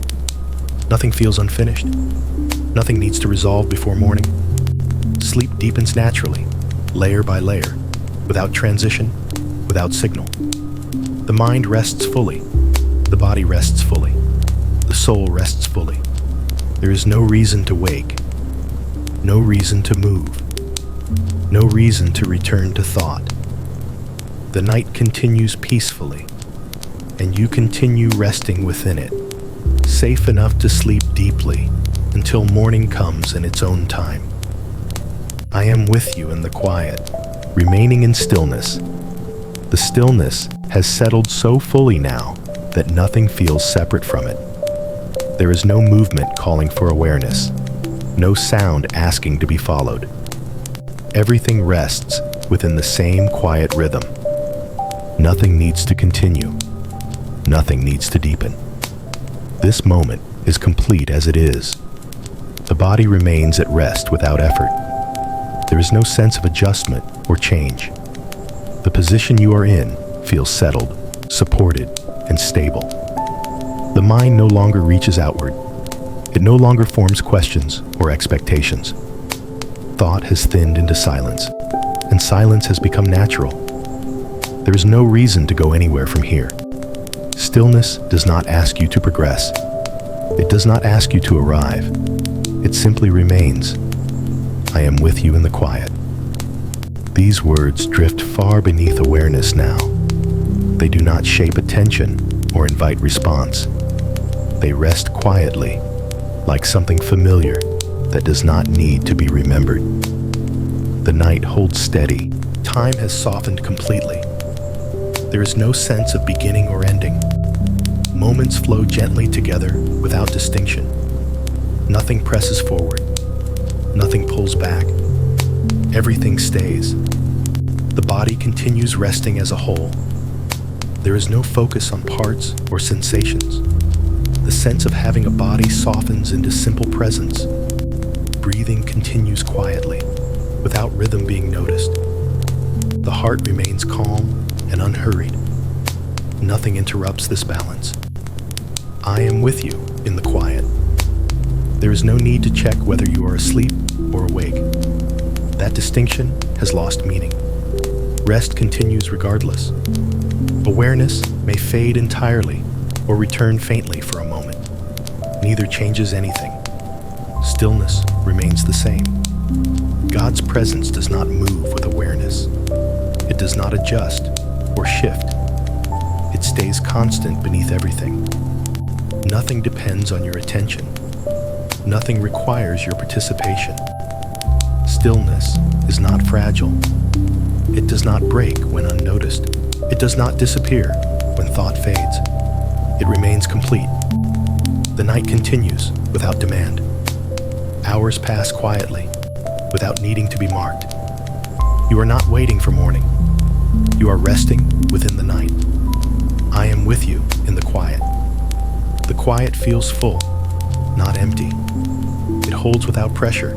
Nothing feels unfinished. Nothing needs to resolve before morning. Sleep deepens naturally, layer by layer, without transition, without signal. The mind rests fully. The body rests fully. The soul rests fully. There is no reason to wake, no reason to move, no reason to return to thought. The night continues peacefully, and you continue resting within it, safe enough to sleep deeply until morning comes in its own time. I am with you in the quiet, remaining in stillness. The stillness has settled so fully now that nothing feels separate from it. There is no movement calling for awareness, no sound asking to be followed. Everything rests within the same quiet rhythm. Nothing needs to continue. Nothing needs to deepen. This moment is complete as it is. The body remains at rest without effort. There is no sense of adjustment or change. The position you are in feels settled, supported, and stable. The mind no longer reaches outward. It no longer forms questions or expectations. Thought has thinned into silence, and silence has become natural. There is no reason to go anywhere from here. Stillness does not ask you to progress. It does not ask you to arrive. It simply remains. I am with you in the quiet. These words drift far beneath awareness now. They do not shape attention or invite response. They rest quietly, like something familiar that does not need to be remembered. The night holds steady. Time has softened completely. There is no sense of beginning or ending. Moments flow gently together without distinction. Nothing presses forward. Nothing pulls back. Everything stays. The body continues resting as a whole. There is no focus on parts or sensations. The sense of having a body softens into simple presence. Breathing continues quietly, without rhythm being noticed. The heart remains calm and unhurried. Nothing interrupts this balance. I am with you in the quiet. There is no need to check whether you are asleep or awake. That distinction has lost meaning. Rest continues regardless. Awareness may fade entirely or return faintly for a moment. Neither changes anything. Stillness remains the same. God's presence does not move with awareness. It does not adjust or shift. It stays constant beneath everything. Nothing depends on your attention. Nothing requires your participation. Stillness is not fragile. It does not break when unnoticed. It does not disappear when thought fades. It remains complete. The night continues without demand. Hours pass quietly, without needing to be marked. You are not waiting for morning. You are resting within the night. I am with you in the quiet. The quiet feels full, not empty. It holds without pressure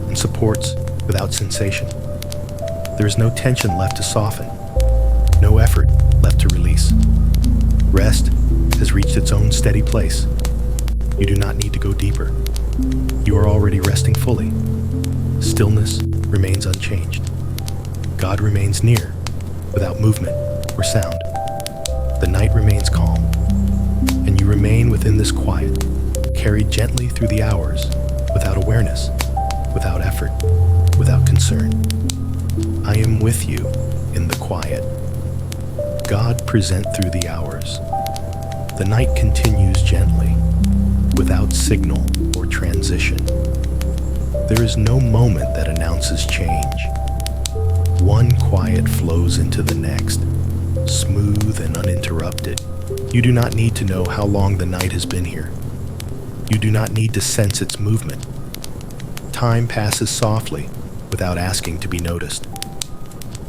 and supports without sensation. There is no tension left to soften, no effort left to release. Rest has reached its own steady place. You do not need to go deeper. You are already resting fully. Stillness remains unchanged. God remains near, without movement or sound. The night remains calm, and you remain within this quiet, carried gently through the hours, without awareness, without effort, without concern. I am with you in the quiet. God present through the hours. The night continues gently, without signal or transition. There is no moment that announces change. One quiet flows into the next, smooth and uninterrupted. You do not need to know how long the night has been here. You do not need to sense its movement. Time passes softly, without asking to be noticed.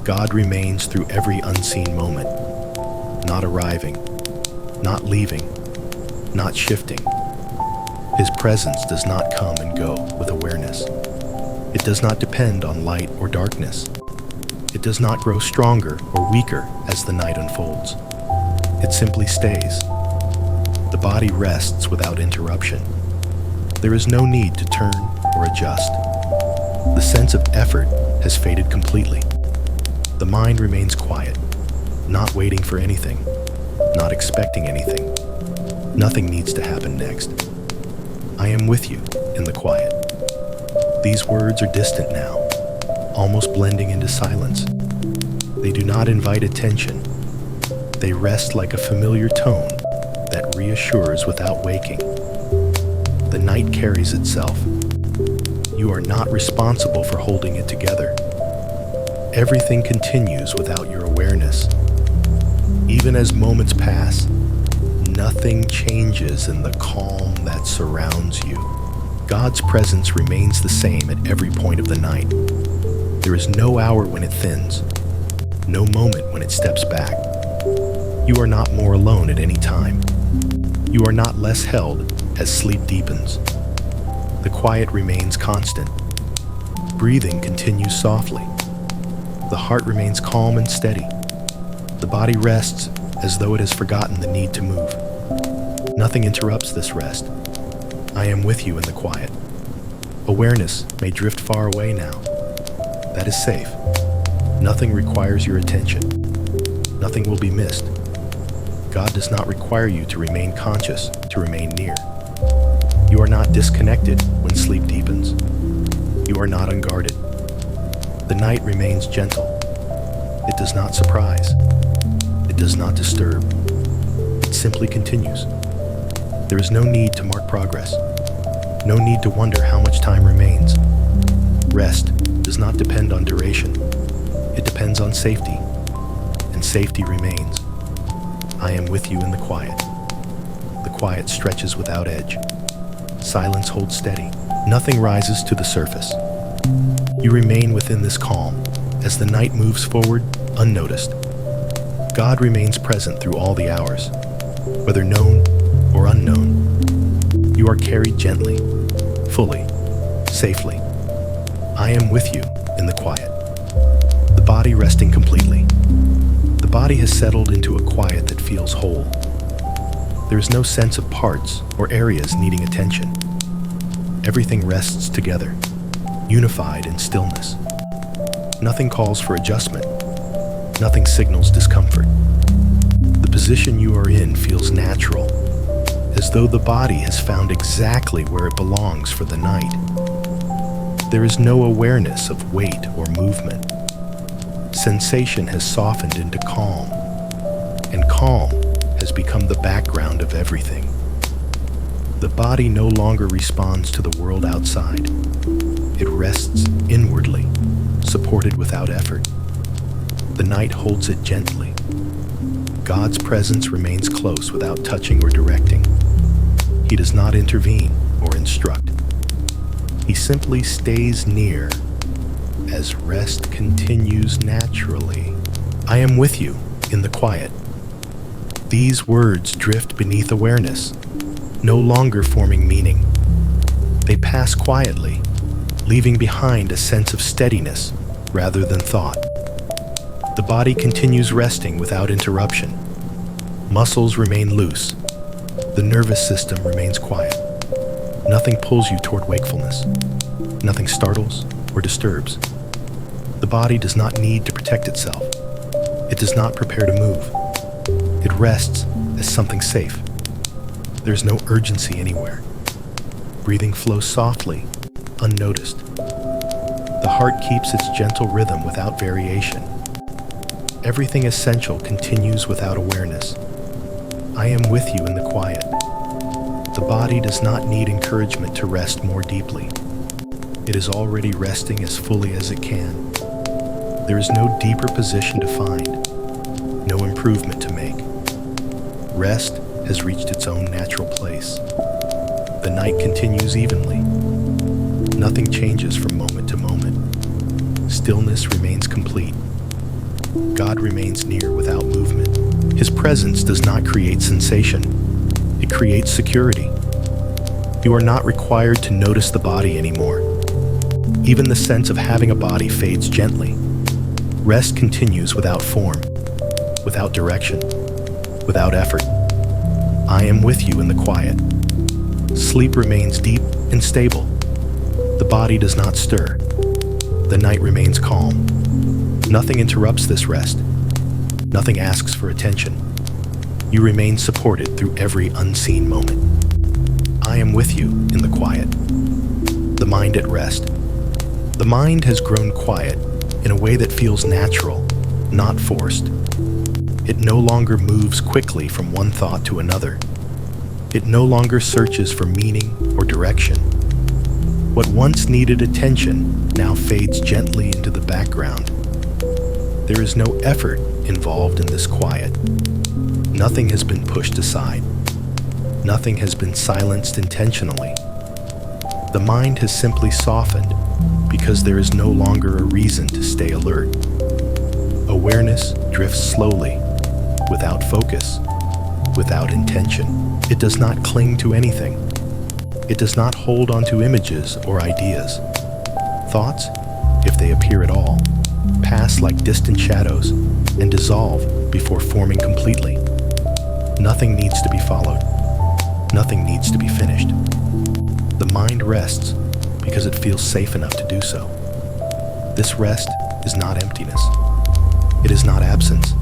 God remains through every unseen moment, not arriving, not leaving, not shifting. His presence does not come and go with awareness. It does not depend on light or darkness. It does not grow stronger or weaker as the night unfolds. It simply stays. The body rests without interruption. There is no need to turn or adjust. The sense of effort has faded completely. The mind remains quiet, not waiting for anything, not expecting anything. Nothing needs to happen next. I am with you in the quiet. These words are distant now, almost blending into silence. They do not invite attention. They rest like a familiar tone that reassures without waking. The night carries itself. You are not responsible for holding it together. Everything continues without your awareness. Even as moments pass, nothing changes in the calm that surrounds you. God's presence remains the same at every point of the night. There is no hour when it thins, no moment when it steps back. You are not more alone at any time. You are not less held as sleep deepens. The quiet remains constant. Breathing continues softly. The heart remains calm and steady. The body rests as though it has forgotten the need to move. Nothing interrupts this rest. I am with you in the quiet. Awareness may drift far away now. That is safe. Nothing requires your attention. Nothing will be missed. God does not require you to remain conscious, to remain near. You are not disconnected when sleep deepens. You are not unguarded. The night remains gentle. It does not surprise. It does not disturb. It simply continues. There is no need to mark progress. No need to wonder how much time remains. Rest does not depend on duration. It depends on safety. And safety remains. I am with you in the quiet. The quiet stretches without edge. Silence holds steady. Nothing rises to the surface. You remain within this calm as the night moves forward unnoticed. God remains present through all the hours, whether known or unknown. You are carried gently, fully, safely. I am with you in the quiet. The body resting completely. The body has settled into a quiet that feels whole. There is no sense of parts or areas needing attention. Everything rests together, unified in stillness. Nothing calls for adjustment. Nothing signals discomfort. The position you are in feels natural, as though the body has found exactly where it belongs for the night. There is no awareness of weight or movement. Sensation has softened into calm, and calm has become the background of everything. The body no longer responds to the world outside. It rests inwardly, supported without effort. The night holds it gently. God's presence remains close without touching or directing. He does not intervene or instruct. He simply stays near as rest continues naturally. I am with you in the quiet. These words drift beneath awareness, no longer forming meaning. They pass quietly, leaving behind a sense of steadiness rather than thought. The body continues resting without interruption. Muscles remain loose. The nervous system remains quiet. Nothing pulls you toward wakefulness. Nothing startles or disturbs. The body does not need to protect itself. It does not prepare to move. It rests as something safe. There's no urgency anywhere. Breathing flows softly, unnoticed. The heart keeps its gentle rhythm without variation. Everything essential continues without awareness. I am with you in the quiet. The body does not need encouragement to rest more deeply. It is already resting as fully as it can. There is no deeper position to find, no improvement to make. Rest has reached its own natural place. The night continues evenly. Nothing changes from moment to moment. Stillness remains complete. God remains near without movement. His presence does not create sensation. It creates security. You are not required to notice the body anymore. Even the sense of having a body fades gently. Rest continues without form, without direction, without effort. I am with you in the quiet. Sleep remains deep and stable. The body does not stir. The night remains calm. Nothing interrupts this rest. Nothing asks for attention. You remain supported through every unseen moment. I am with you in the quiet. mind at rest. The mind has grown quiet in a way that feels natural, not forced. It no longer moves quickly from one thought to another. It no longer searches for meaning or direction. What once needed attention now fades gently into the background. There is no effort involved in this quiet. Nothing has been pushed aside. Nothing has been silenced intentionally. The mind has simply softened because there is no longer a reason to stay alert. Awareness drifts slowly, without focus, without intention. It does not cling to anything. It does not hold onto images or ideas. Thoughts, if they appear at all, pass like distant shadows and dissolve before forming completely. Nothing needs to be followed. Nothing needs to be finished. The mind rests because it feels safe enough to do so. This rest is not emptiness. It is not absence.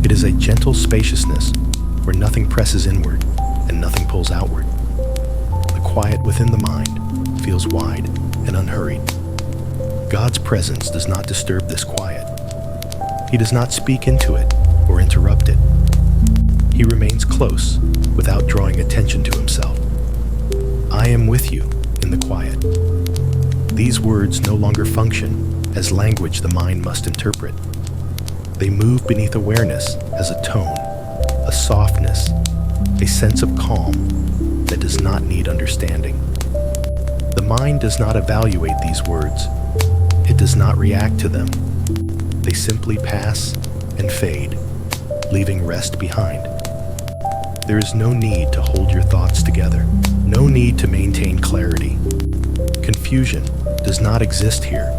It is a gentle spaciousness where nothing presses inward and nothing pulls outward. The quiet within the mind feels wide and unhurried. God's presence does not disturb this quiet. He does not speak into it or interrupt it. He remains close without drawing attention to himself. I am with you in the quiet. These words no longer function as language the mind must interpret. They move beneath awareness as a tone, a softness, a sense of calm that does not need understanding. The mind does not evaluate these words. It does not react to them. They simply pass and fade, leaving rest behind. There is no need to hold your thoughts together, no need to maintain clarity. Confusion does not exist here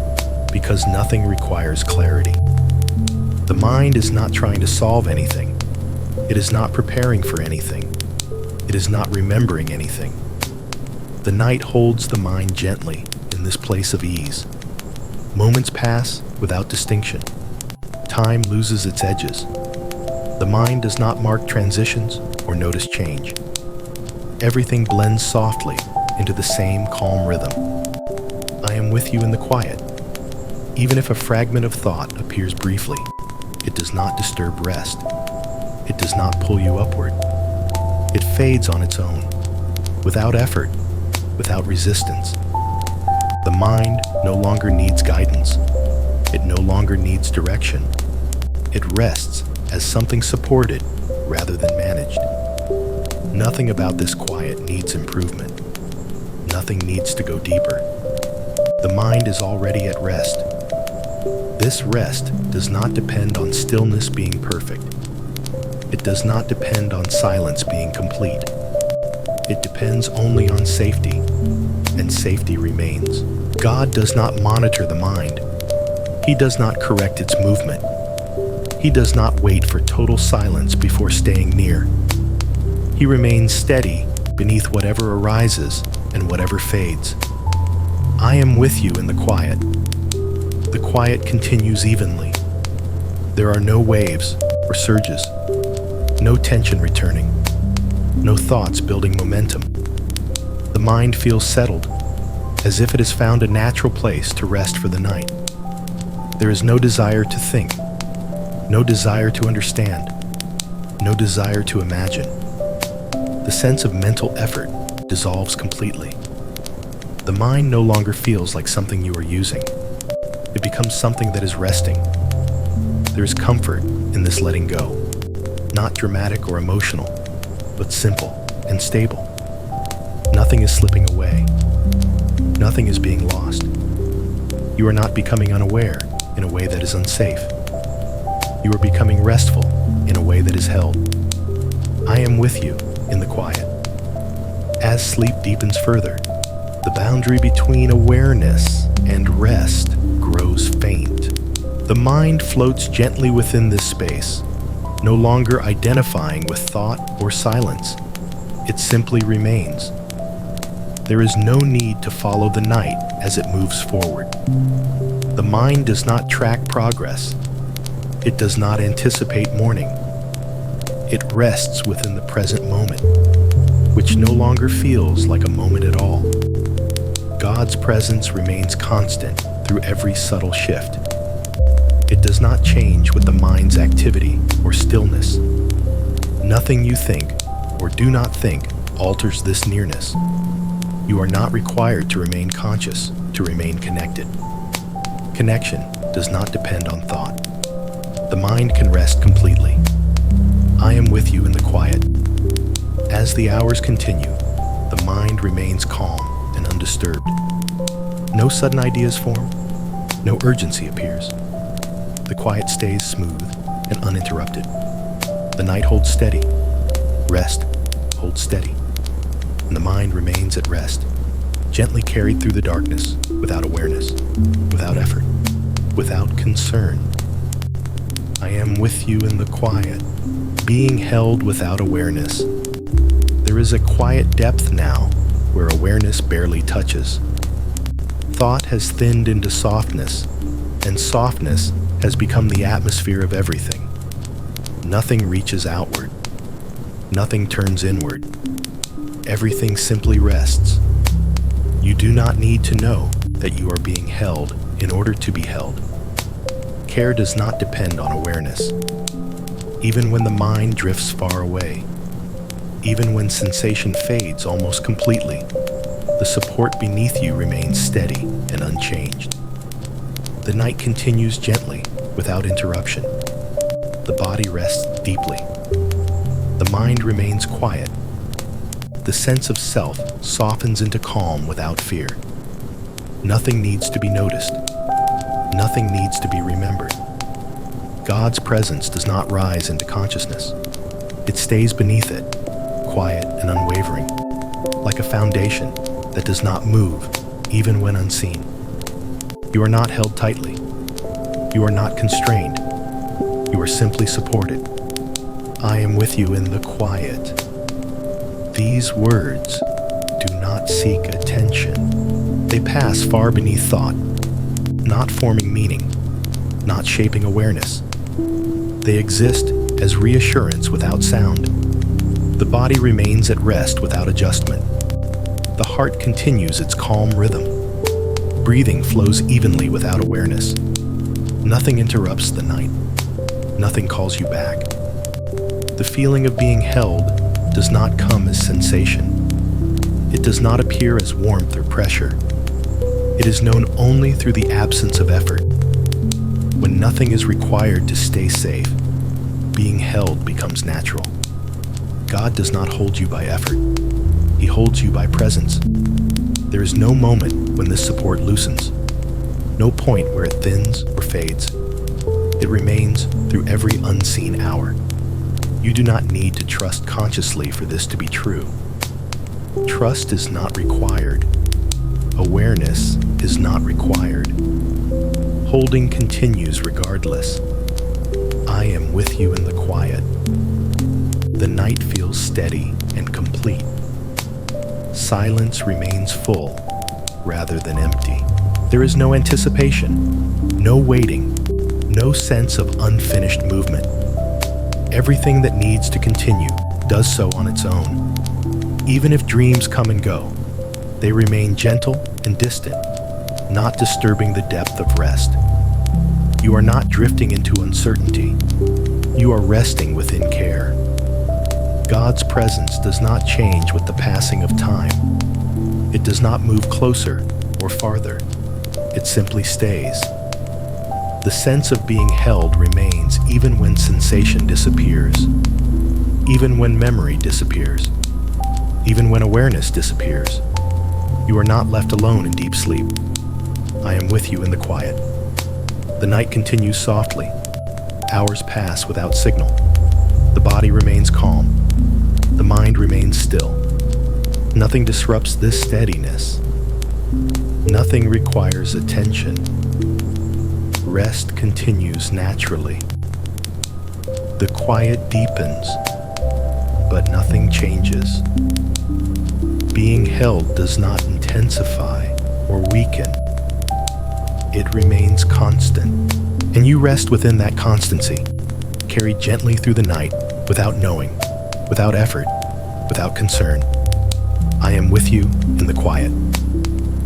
because nothing requires clarity. The mind is not trying to solve anything. It is not preparing for anything. It is not remembering anything. The night holds the mind gently in this place of ease. Moments pass without distinction. Time loses its edges. The mind does not mark transitions or notice change. Everything blends softly into the same calm rhythm. I am with you in the quiet. Even if a fragment of thought appears briefly, it does not disturb rest. It does not pull you upward. It fades on its own, without effort, without resistance. The mind no longer needs guidance. It no longer needs direction. It rests as something supported rather than managed. Nothing about this quiet needs improvement. Nothing needs to go deeper. The mind is already at rest. This rest does not depend on stillness being perfect. It does not depend on silence being complete. It depends only on safety, and safety remains. God does not monitor the mind. He does not correct its movement. He does not wait for total silence before staying near. He remains steady beneath whatever arises and whatever fades. I am with you in the quiet. The quiet continues evenly. There are no waves or surges, no tension returning, no thoughts building momentum. The mind feels settled, as if it has found a natural place to rest for the night. There is no desire to think, no desire to understand, no desire to imagine. The sense of mental effort dissolves completely. The mind no longer feels like something you are using. It becomes something that is resting. There is comfort in this letting go, not dramatic or emotional, but simple and stable. Nothing is slipping away. Nothing is being lost. You are not becoming unaware in a way that is unsafe. You are becoming restful in a way that is held. I am with you in the quiet. As sleep deepens further, the boundary between awareness and rest grows faint. The mind floats gently within this space, no longer identifying with thought or silence. It simply remains. There is no need to follow the night as it moves forward. The mind does not track progress. It does not anticipate morning. It rests within the present moment, which no longer feels like a moment at all. God's presence remains constant through every subtle shift. It does not change with the mind's activity or stillness. Nothing you think or do not think alters this nearness. You are not required to remain conscious to remain connected. Connection does not depend on thought. The mind can rest completely. I am with you in the quiet. As the hours continue, the mind remains calm and undisturbed. No sudden ideas form, no urgency appears. The quiet stays smooth and uninterrupted. The night holds steady. Rest holds steady. And the mind remains at rest, gently carried through the darkness, without awareness, without effort, without concern. I am with you in the quiet, being held without awareness. There is a quiet depth now where awareness barely touches. Thought has thinned into softness, and softness has become the atmosphere of everything. Nothing reaches outward. Nothing turns inward. Everything simply rests. You do not need to know that you are being held in order to be held. Care does not depend on awareness. Even when the mind drifts far away, even when sensation fades almost completely, the support beneath you remains steady and unchanged. The night continues gently, without interruption. The body rests deeply. The mind remains quiet. The sense of self softens into calm without fear. Nothing needs to be noticed. Nothing needs to be remembered. God's presence does not rise into consciousness. It stays beneath it, quiet and unwavering, like a foundation that does not move, even when unseen. You are not held tightly. You are not constrained. You are simply supported. I am with you in the quiet. These words do not seek attention. They pass far beneath thought, not forming meaning, not shaping awareness. They exist as reassurance without sound. The body remains at rest without adjustment. The heart continues its calm rhythm. Breathing flows evenly without awareness. Nothing interrupts the night. Nothing calls you back. The feeling of being held does not come as sensation. It does not appear as warmth or pressure. It is known only through the absence of effort. When nothing is required to stay safe, being held becomes natural. God does not hold you by effort. He holds you by presence. There is no moment when this support loosens, no point where it thins or fades. It remains through every unseen hour. You do not need to trust consciously for this to be true. Trust is not required. Awareness is not required. Holding continues regardless. I am with you in the quiet. The night feels steady and complete. Silence remains full rather than empty. There is no anticipation, no waiting, no sense of unfinished movement. Everything that needs to continue does so on its own. Even if dreams come and go, they remain gentle and distant, not disturbing the depth of rest. You are not drifting into uncertainty. You are resting within care. God's presence does not change with the passing of time. It does not move closer or farther. It simply stays. The sense of being held remains even when sensation disappears, even when memory disappears, even when awareness disappears. You are not left alone in deep sleep. I am with you in the quiet. The night continues softly. Hours pass without signal. The body remains calm. The mind remains still. Nothing disrupts this steadiness. Nothing requires attention. Rest continues naturally. The quiet deepens, but nothing changes. Being held does not intensify or weaken. It remains constant, and you rest within that constancy, carried gently through the night without knowing, without effort, without concern. I am with you in the quiet.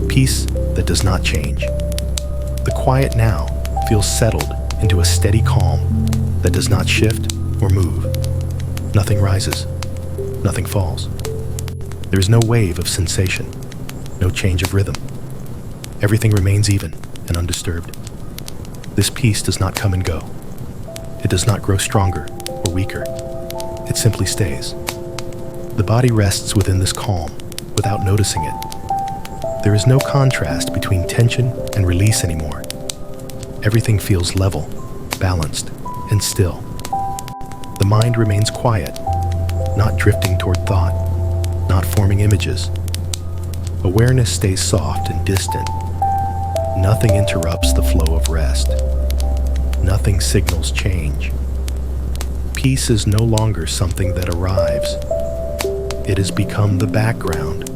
Peace that does not change. The quiet now feels settled into a steady calm that does not shift or move. Nothing rises, nothing falls. There is no wave of sensation, no change of rhythm. Everything remains even and undisturbed. This peace does not come and go. It does not grow stronger or weaker. It simply stays. The body rests within this calm without noticing it. There is no contrast between tension and release anymore. Everything feels level, balanced, and still. The mind remains quiet, not drifting toward thought, not forming images. Awareness stays soft and distant. Nothing interrupts the flow of rest. Nothing signals change. Peace is no longer something that arrives. It has become the background.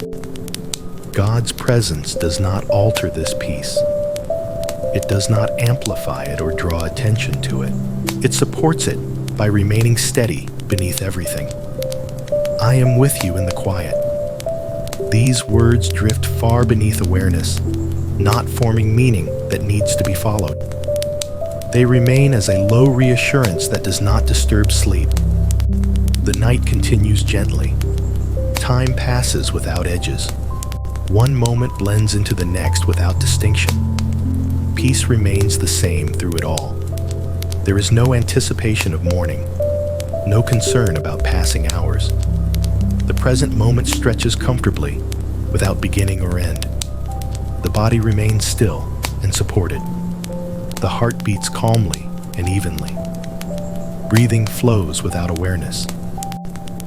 God's presence does not alter this peace. It does not amplify it or draw attention to it. It supports it by remaining steady beneath everything. I am with you in the quiet. These words drift far beneath awareness, not forming meaning that needs to be followed. They remain as a low reassurance that does not disturb sleep. The night continues gently. Time passes without edges. One moment blends into the next without distinction. Peace remains the same through it all. There is no anticipation of morning, no concern about passing hours. The present moment stretches comfortably, without beginning or end. The body remains still and supported. The heart beats calmly and evenly. Breathing flows without awareness.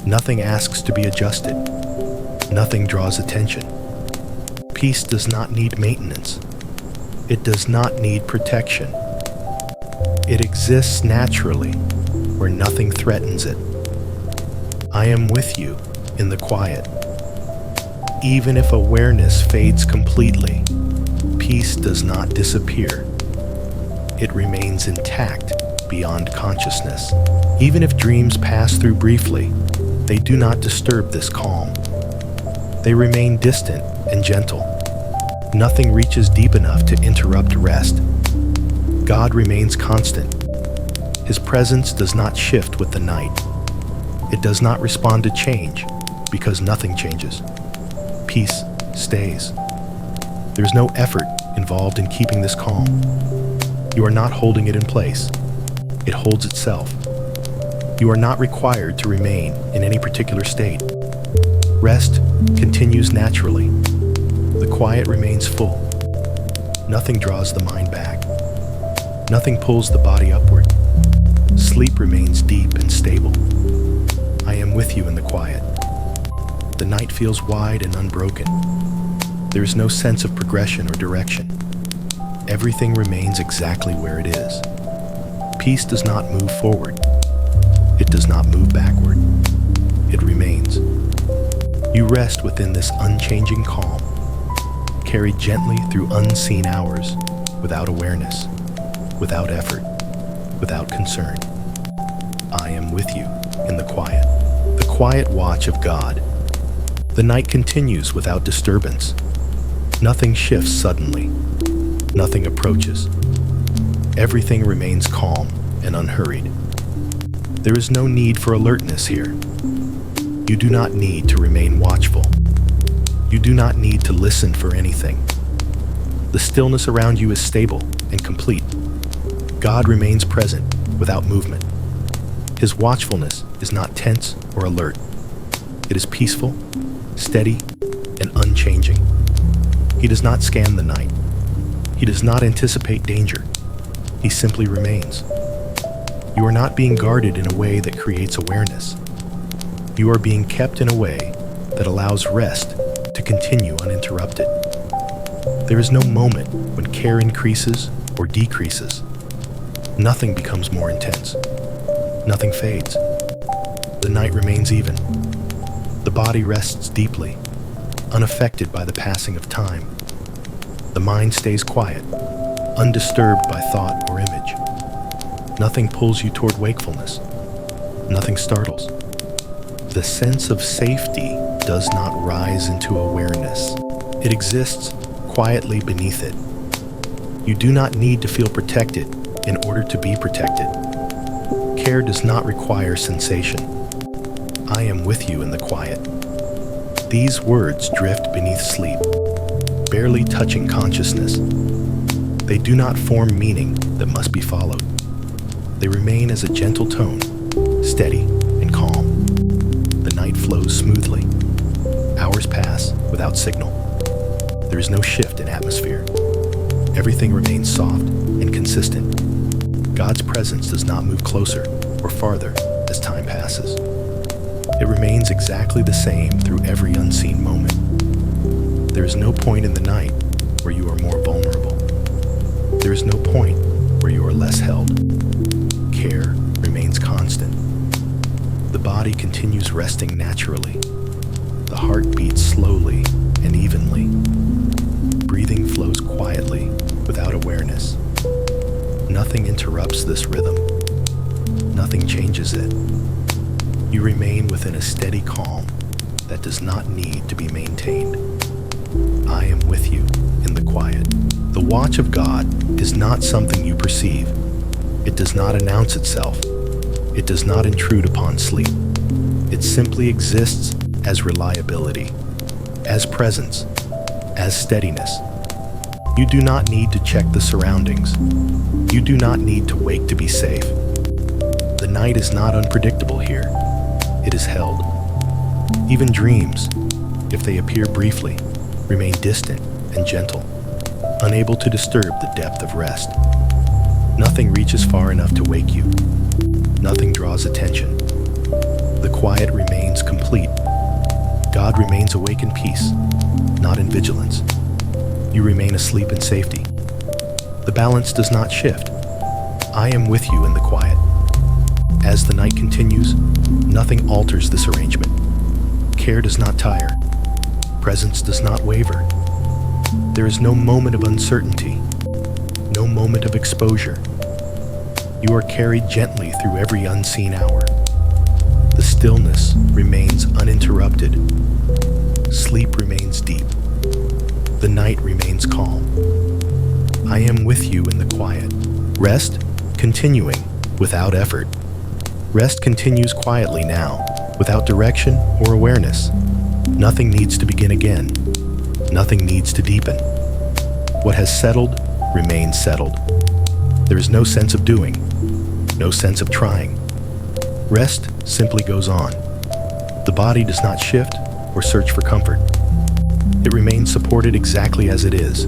Nothing asks to be adjusted. Nothing draws attention. Peace does not need maintenance. It does not need protection. It exists naturally, where nothing threatens it. I am with you in the quiet. Even if awareness fades completely, peace does not disappear. It remains intact beyond consciousness. Even if dreams pass through briefly, they do not disturb this calm. They remain distant and gentle. Nothing reaches deep enough to interrupt rest. God remains constant. His presence does not shift with the night. It does not respond to change because nothing changes. Peace stays. There is no effort involved in keeping this calm. You are not holding it in place. It holds itself. You are not required to remain in any particular state. Rest continues naturally. The quiet remains full. Nothing draws the mind back. Nothing pulls the body upward. Sleep remains deep and stable. I am with you in the quiet. The night feels wide and unbroken. There is no sense of progression or direction. Everything remains exactly where it is. Peace does not move forward. It does not move backward. It remains. You rest within this unchanging calm, carried gently through unseen hours, without awareness, without effort, without concern. I am with you in the quiet watch of God. The night continues without disturbance. Nothing shifts suddenly. Nothing approaches. Everything remains calm and unhurried. There is no need for alertness here. You do not need to remain watchful. You do not need to listen for anything. The stillness around you is stable and complete. God remains present without movement. His watchfulness is not tense or alert. It is peaceful, steady, and unchanging. He does not scan the night. He does not anticipate danger. He simply remains. You are not being guarded in a way that creates awareness. You are being kept in a way that allows rest to continue uninterrupted. There is no moment when care increases or decreases. Nothing becomes more intense. Nothing fades. The night remains even. The body rests deeply, unaffected by the passing of time. The mind stays quiet, undisturbed by thought or image. Nothing pulls you toward wakefulness. Nothing startles. The sense of safety does not rise into awareness. It exists quietly beneath it. You do not need to feel protected in order to be protected. Care does not require sensation. I am with you in the quiet. These words drift beneath sleep, barely touching consciousness. They do not form meaning that must be followed. They remain as a gentle tone, steady and calm. The night flows smoothly. Hours pass without signal. There is no shift in atmosphere. Everything remains soft and consistent. God's presence does not move closer or farther as time passes. It remains exactly the same through every unseen moment. There is no point in the night where you are more vulnerable. There is no point where you are less held. Care remains constant. The body continues resting naturally. The heart beats slowly and evenly. Breathing flows quietly without awareness. Nothing interrupts this rhythm. Nothing changes it. You remain within a steady calm that does not need to be maintained. I am with you in the quiet. The watch of God is not something you perceive. It does not announce itself. It does not intrude upon sleep. It simply exists as reliability, as presence, as steadiness. You do not need to check the surroundings. You do not need to wake to be safe. The night is not unpredictable here. It is held. Even dreams, if they appear briefly, remain distant and gentle, unable to disturb the depth of rest. Nothing reaches far enough to wake you. Nothing draws attention. The quiet remains complete. God remains awake in peace, not in vigilance. You remain asleep in safety. The balance does not shift. I am with you in the quiet. As the night continues, nothing alters this arrangement. Care does not tire. Presence does not waver. There is no moment of uncertainty, no moment of exposure. You are carried gently through every unseen hour. The stillness remains uninterrupted. Sleep remains deep. The night remains calm. I am with you in the quiet. Rest continuing without effort. Rest continues quietly now, without direction or awareness. Nothing needs to begin again. Nothing needs to deepen. What has settled remains settled. There is no sense of doing, no sense of trying. Rest simply goes on. The body does not shift or search for comfort. It remains supported exactly as it is.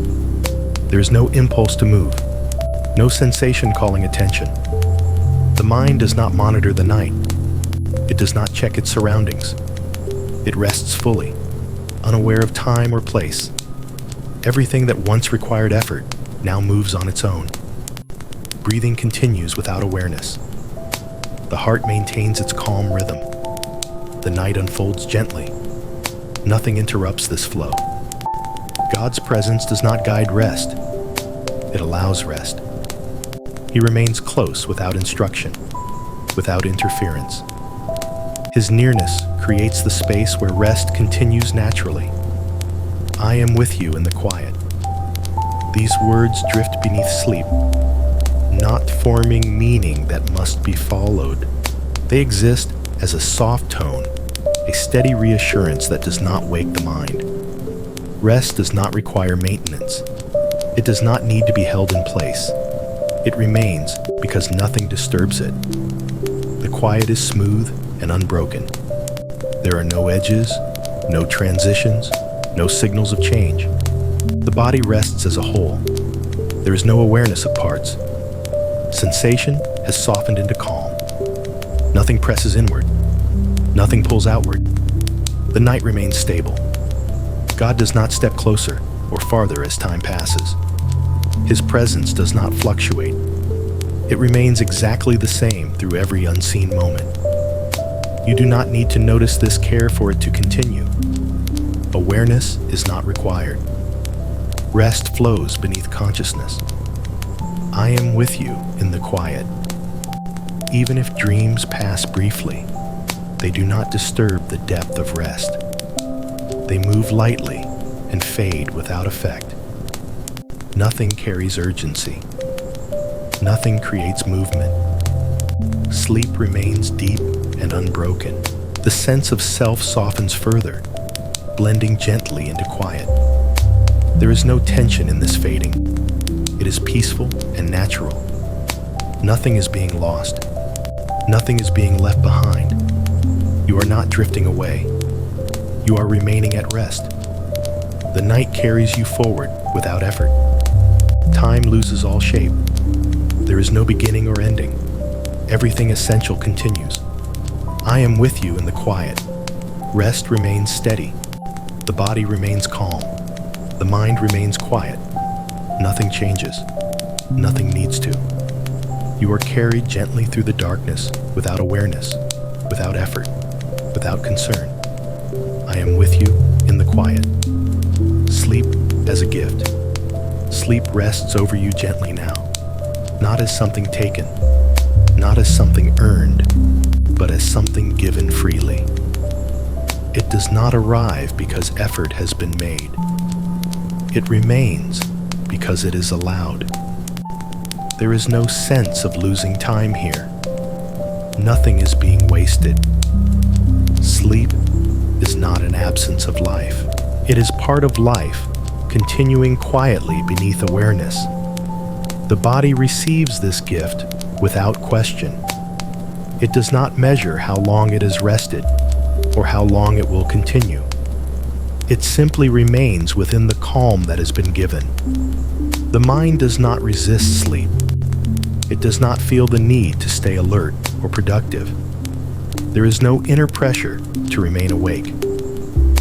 There is no impulse to move, no sensation calling attention. The mind does not monitor the night. It does not check its surroundings. It rests fully, unaware of time or place. Everything that once required effort now moves on its own. Breathing continues without awareness. The heart maintains its calm rhythm. The night unfolds gently. Nothing interrupts this flow. God's presence does not guide rest. It allows rest. He remains close without instruction, without interference. His nearness creates the space where rest continues naturally. I am with you in the quiet. These words drift beneath sleep, not forming meaning that must be followed. They exist as a soft tone, a steady reassurance that does not wake the mind. Rest does not require maintenance. It does not need to be held in place. It remains because nothing disturbs it. The quiet is smooth and unbroken. There are no edges, no transitions, no signals of change. The body rests as a whole. There is no awareness of parts. Sensation has softened into calm. Nothing presses inward. Nothing pulls outward. The night remains stable. God does not step closer or farther as time passes. His presence does not fluctuate. It remains exactly the same through every unseen moment. You do not need to notice this care for it to continue. Awareness is not required. Rest flows beneath consciousness. I am with you in the quiet. Even if dreams pass briefly, they do not disturb the depth of rest. They move lightly and fade without effect. Nothing carries urgency. Nothing creates movement. Sleep remains deep and unbroken. The sense of self softens further, blending gently into quiet. There is no tension in this fading. It is peaceful and natural. Nothing is being lost. Nothing is being left behind. You are not drifting away. You are remaining at rest. The night carries you forward without effort. Time loses all shape. There is no beginning or ending. Everything essential continues. I am with you in the quiet. Rest remains steady. The body remains calm. The mind remains quiet. Nothing changes. Nothing needs to. You are carried gently through the darkness without awareness, without effort, without concern. I am with you in the quiet. Sleep as a gift. Sleep rests over you gently now, not as something taken, not as something earned, but as something given freely. It does not arrive because effort has been made. It remains because it is allowed. There is no sense of losing time here. Nothing is being wasted. Sleep is not an absence of life. It is part of life, continuing quietly beneath awareness. The body receives this gift without question. It does not measure how long it has rested or how long it will continue. It simply remains within the calm that has been given. The mind does not resist sleep. It does not feel the need to stay alert or productive. There is no inner pressure to remain awake.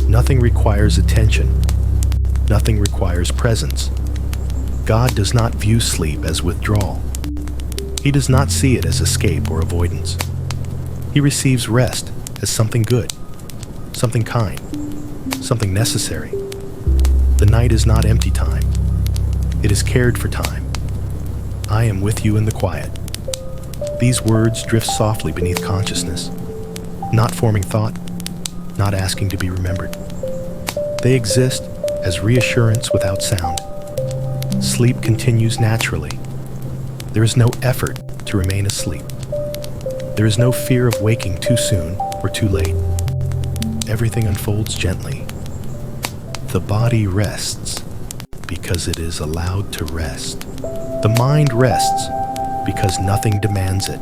Nothing requires attention. Nothing requires presence. God does not view sleep as withdrawal. He does not see it as escape or avoidance. He receives rest as something good, something kind, something necessary. The night is not empty time. It is cared for time. I am with you in the quiet. These words drift softly beneath consciousness, not forming thought, not asking to be remembered. They exist as reassurance without sound. Sleep continues naturally. There is no effort to remain asleep. There is no fear of waking too soon or too late. Everything unfolds gently. The body rests because it is allowed to rest. The mind rests because nothing demands it.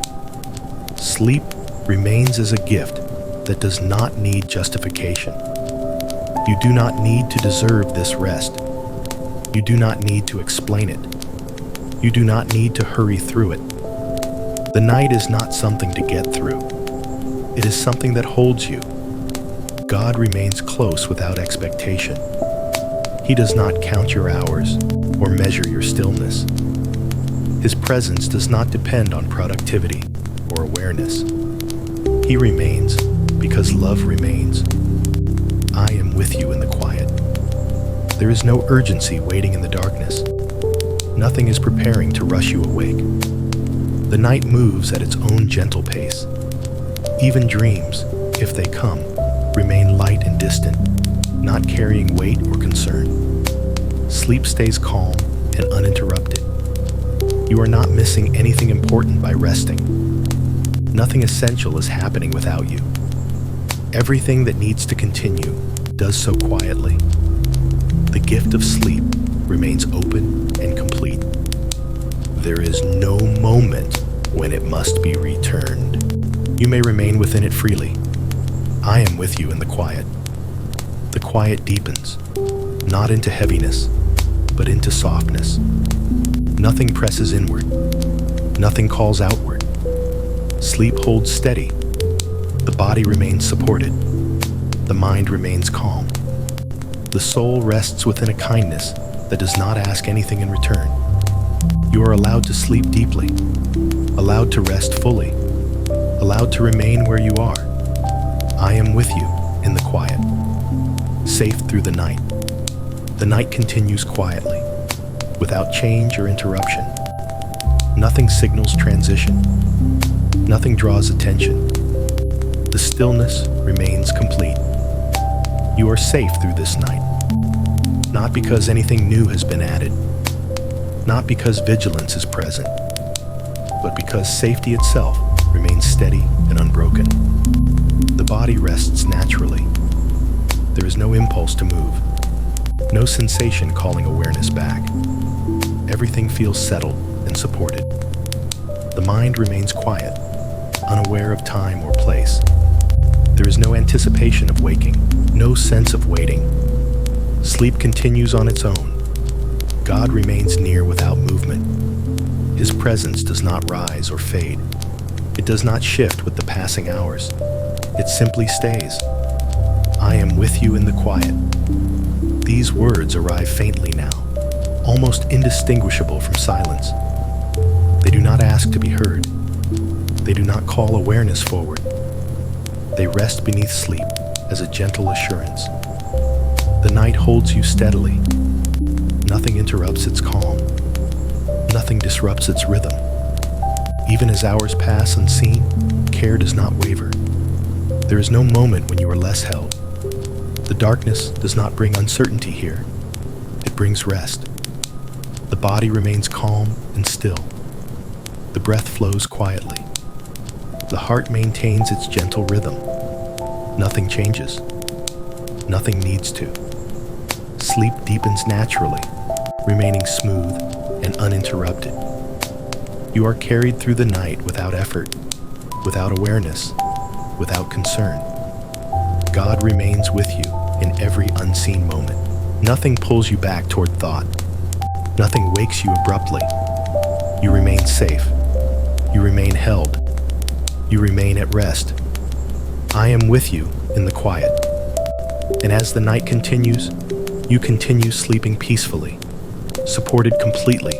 Sleep remains as a gift that does not need justification. You do not need to deserve this rest. You do not need to explain it. You do not need to hurry through it. The night is not something to get through. It is something that holds you. God remains close without expectation. He does not count your hours or measure your stillness. His presence does not depend on productivity or awareness. He remains because love remains. I am with you in the quiet. There is no urgency waiting in the darkness. Nothing is preparing to rush you awake. The night moves at its own gentle pace. Even dreams, if they come, remain light and distant, not carrying weight or concern. Sleep stays calm and uninterrupted. You are not missing anything important by resting. Nothing essential is happening without you. Everything that needs to continue does so quietly. The gift of sleep remains open and complete. There is no moment when it must be returned. You may remain within it freely. I am with you in the quiet. The quiet deepens, not into heaviness, but into softness. Nothing presses inward. Nothing calls outward. Sleep holds steady. The body remains supported. The mind remains calm. The soul rests within a kindness that does not ask anything in return. You are allowed to sleep deeply, allowed to rest fully, allowed to remain where you are. I am with you in the quiet, safe through the night. The night continues quietly, without change or interruption. Nothing signals transition. Nothing draws attention. The stillness remains complete. You are safe through this night, not because anything new has been added, not because vigilance is present, but because safety itself remains steady and unbroken. The body rests naturally. There is no impulse to move, no sensation calling awareness back. Everything feels settled and supported. The mind remains quiet, unaware of time or place. There is no anticipation of waking, no sense of waiting. Sleep continues on its own. God remains near without movement. His presence does not rise or fade. It does not shift with the passing hours. It simply stays. I am with you in the quiet. These words arrive faintly now, almost indistinguishable from silence. They do not ask to be heard. They do not call awareness forward. They rest beneath sleep as a gentle assurance. The night holds you steadily. Nothing interrupts its calm. Nothing disrupts its rhythm. Even as hours pass unseen, care does not waver. There is no moment when you are less held. The darkness does not bring uncertainty here. It brings rest. The body remains calm and still. The breath flows quietly. The heart maintains its gentle rhythm. Nothing changes. Nothing needs to. Sleep deepens naturally, remaining smooth and uninterrupted. You are carried through the night without effort, without awareness, without concern. God remains with you in every unseen moment. Nothing pulls you back toward thought. Nothing wakes you abruptly. You remain safe. You remain held. You remain at rest. I am with you in the quiet. And as the night continues, you continue sleeping peacefully, supported completely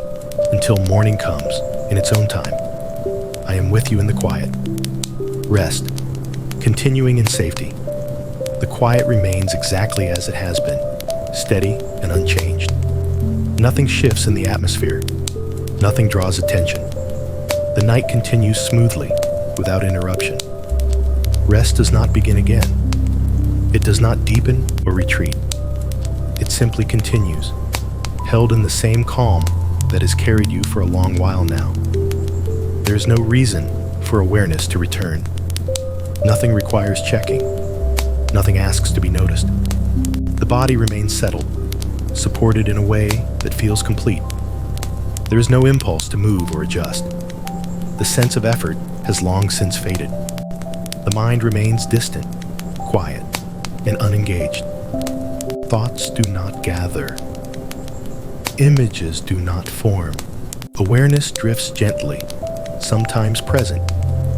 until morning comes in its own time. I am with you in the quiet. Rest, continuing in safety. The quiet remains exactly as it has been, steady and unchanged. Nothing shifts in the atmosphere. Nothing draws attention. The night continues smoothly, without interruption. Rest does not begin again. It does not deepen or retreat. It simply continues, held in the same calm that has carried you for a long while now. There is no reason for awareness to return. Nothing requires checking. Nothing asks to be noticed. The body remains settled, supported in a way that feels complete. There is no impulse to move or adjust. The sense of effort has long since faded. The mind remains distant, quiet, and unengaged. Thoughts do not gather. Images do not form. Awareness drifts gently, sometimes present,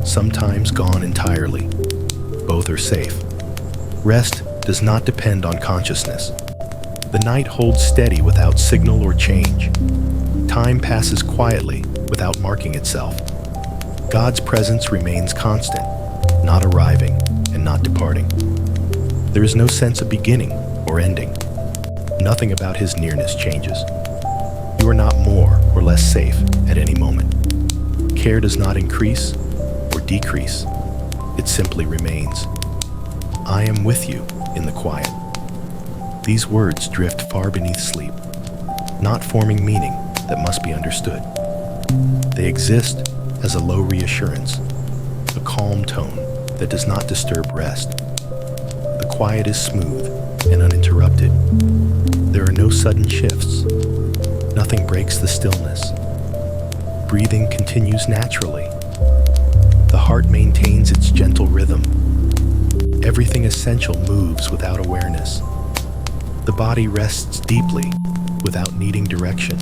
sometimes gone entirely. Both are safe. Rest does not depend on consciousness. The night holds steady without signal or change. Time passes quietly without marking itself. God's presence remains constant, not arriving and not departing. There is no sense of beginning or ending. Nothing about his nearness changes. You are not more or less safe at any moment. Care does not increase or decrease. It simply remains. I am with you in the quiet. These words drift far beneath sleep, not forming meaning that must be understood. They exist as a low reassurance, a calm tone that does not disturb rest. The quiet is smooth and uninterrupted. There are no sudden shifts. Nothing breaks the stillness. Breathing continues naturally. The heart maintains its gentle rhythm. Everything essential moves without awareness. The body rests deeply without needing direction.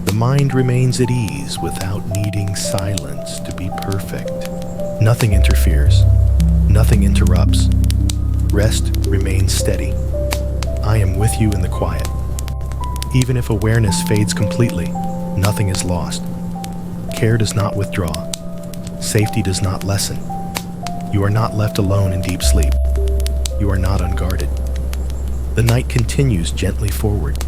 The mind remains at ease without needing silence to be perfect. Nothing interferes. Nothing interrupts. Rest remains steady. I am with you in the quiet. Even if awareness fades completely, nothing is lost. Care does not withdraw. Safety does not lessen. You are not left alone in deep sleep. You are not unguarded. The night continues gently forward,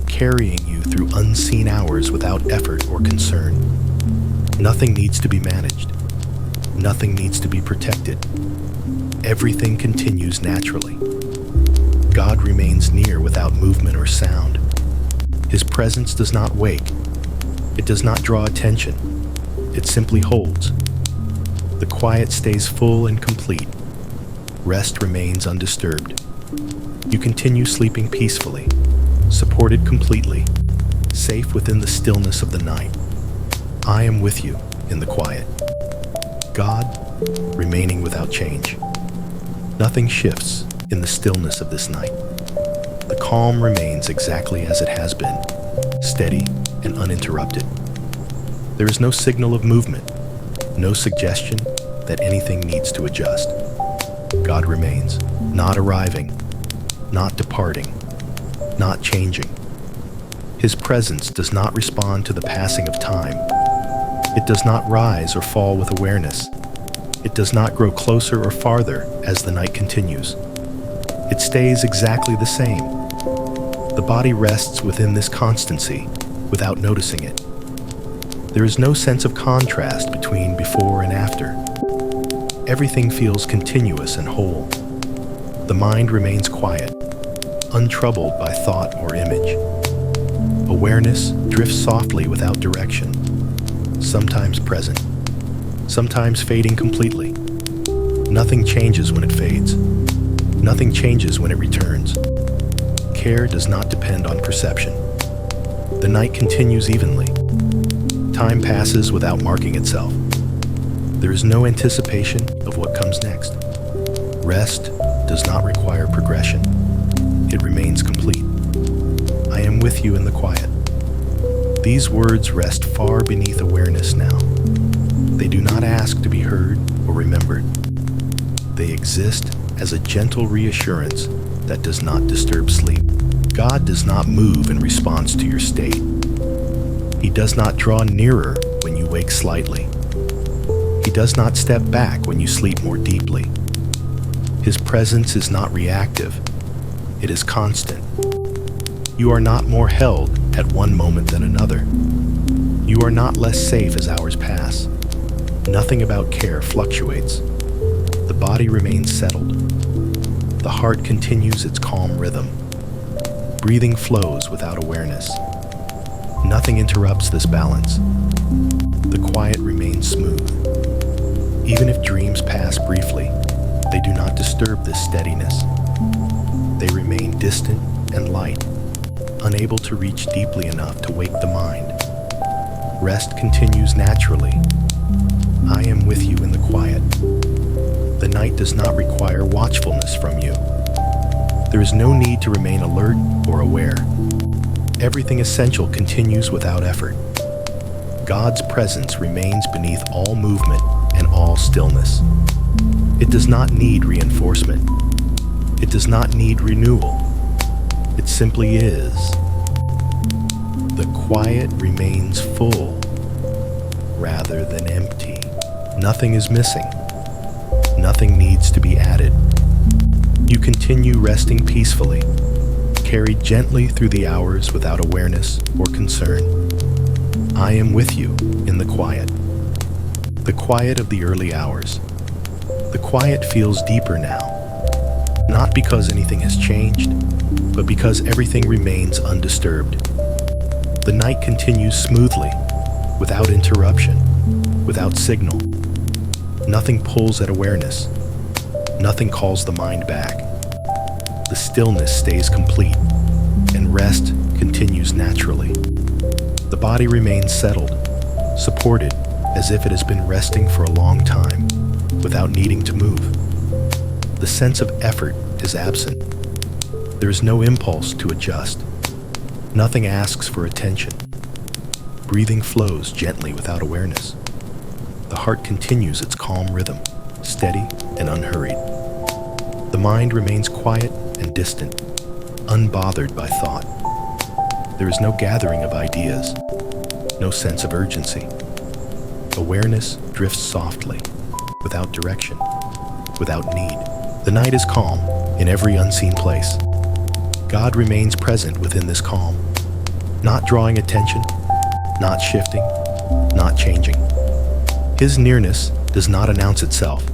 carrying you through unseen hours without effort or concern. Nothing needs to be managed. Nothing needs to be protected. Everything continues naturally. God remains near without movement or sound. His presence does not wake. It does not draw attention. It simply holds. The quiet stays full and complete. Rest remains undisturbed. You continue sleeping peacefully, supported completely, safe within the stillness of the night. I am with you in the quiet. God, remaining without change. Nothing shifts in the stillness of this night. The calm remains exactly as it has been, steady and uninterrupted. There is no signal of movement, no suggestion that anything needs to adjust. God remains, not arriving, not departing, not changing. His presence does not respond to the passing of time. It does not rise or fall with awareness. It does not grow closer or farther as the night continues. It stays exactly the same. The body rests within this constancy without noticing it. There is no sense of contrast between before and after. Everything feels continuous and whole. The mind remains quiet, untroubled by thought or image. Awareness drifts softly without direction, sometimes present, sometimes fading completely. Nothing changes when it fades. Nothing changes when it returns. Care does not depend on perception. The night continues evenly. Time passes without marking itself. There is no anticipation of what comes next. Rest does not require progression. It remains complete. I am with you in the quiet. These words rest far beneath awareness now. They do not ask to be heard or remembered. They exist as a gentle reassurance that does not disturb sleep. God does not move in response to your state. He does not draw nearer when you wake slightly. He does not step back when you sleep more deeply. His presence is not reactive. It is constant. You are not more held at one moment than another. You are not less safe as hours pass. Nothing about care fluctuates. The body remains settled. The heart continues its calm rhythm. Breathing flows without awareness. Nothing interrupts this balance. The quiet remains smooth. Even if dreams pass briefly, they do not disturb this steadiness. They remain distant and light, unable to reach deeply enough to wake the mind. Rest continues naturally. I am with you in the quiet. The night does not require watchfulness from you. There is no need to remain alert or aware. Everything essential continues without effort. God's presence remains beneath all movement and all stillness. It does not need reinforcement. It does not need renewal. It simply is. The quiet remains full rather than empty. Nothing is missing. Nothing needs to be added. You continue resting peacefully, carried gently through the hours without awareness or concern. I am with you in the quiet. The quiet of the early hours. The quiet feels deeper now, not because anything has changed, but because everything remains undisturbed. The night continues smoothly, without interruption, without signal. Nothing pulls at awareness. Nothing calls the mind back. The stillness stays complete, and rest continues naturally. The body remains settled, supported as if it has been resting for a long time, without needing to move. The sense of effort is absent. There is no impulse to adjust. Nothing asks for attention. Breathing flows gently without awareness. The heart continues its calm rhythm, steady and unhurried. The mind remains quiet and distant, unbothered by thought. There is no gathering of ideas, no sense of urgency. Awareness drifts softly, without direction, without need. The night is calm in every unseen place. God remains present within this calm, not drawing attention, not shifting, not changing. His nearness does not announce itself.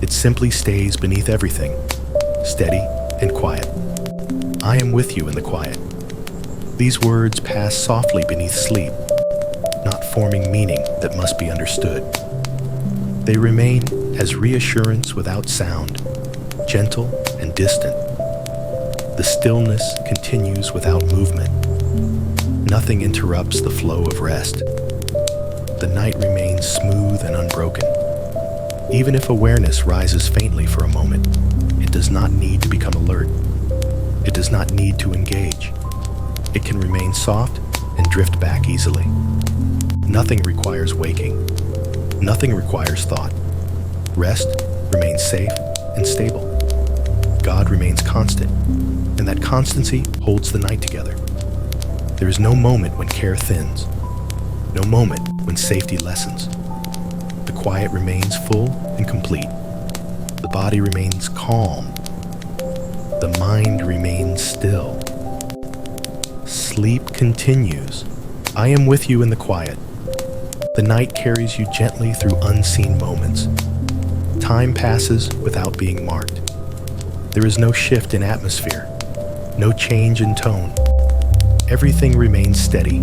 It simply stays beneath everything, steady and quiet. I am with you in the quiet. These words pass softly beneath sleep, not forming meaning that must be understood. They remain as reassurance without sound, gentle and distant. The stillness continues without movement. Nothing interrupts the flow of rest. The night remains smooth and unbroken. Even if awareness rises faintly for a moment, it does not need to become alert. It does not need to engage. It can remain soft and drift back easily. Nothing requires waking. Nothing requires thought. Rest remains safe and stable. God remains constant, and that constancy holds the night together. There is no moment when care thins, no moment when safety lessens. The quiet remains full and complete. The body remains calm. The mind remains still. Sleep continues. I am with you in the quiet. The night carries you gently through unseen moments. Time passes without being marked. There is no shift in atmosphere, no change in tone. Everything remains steady.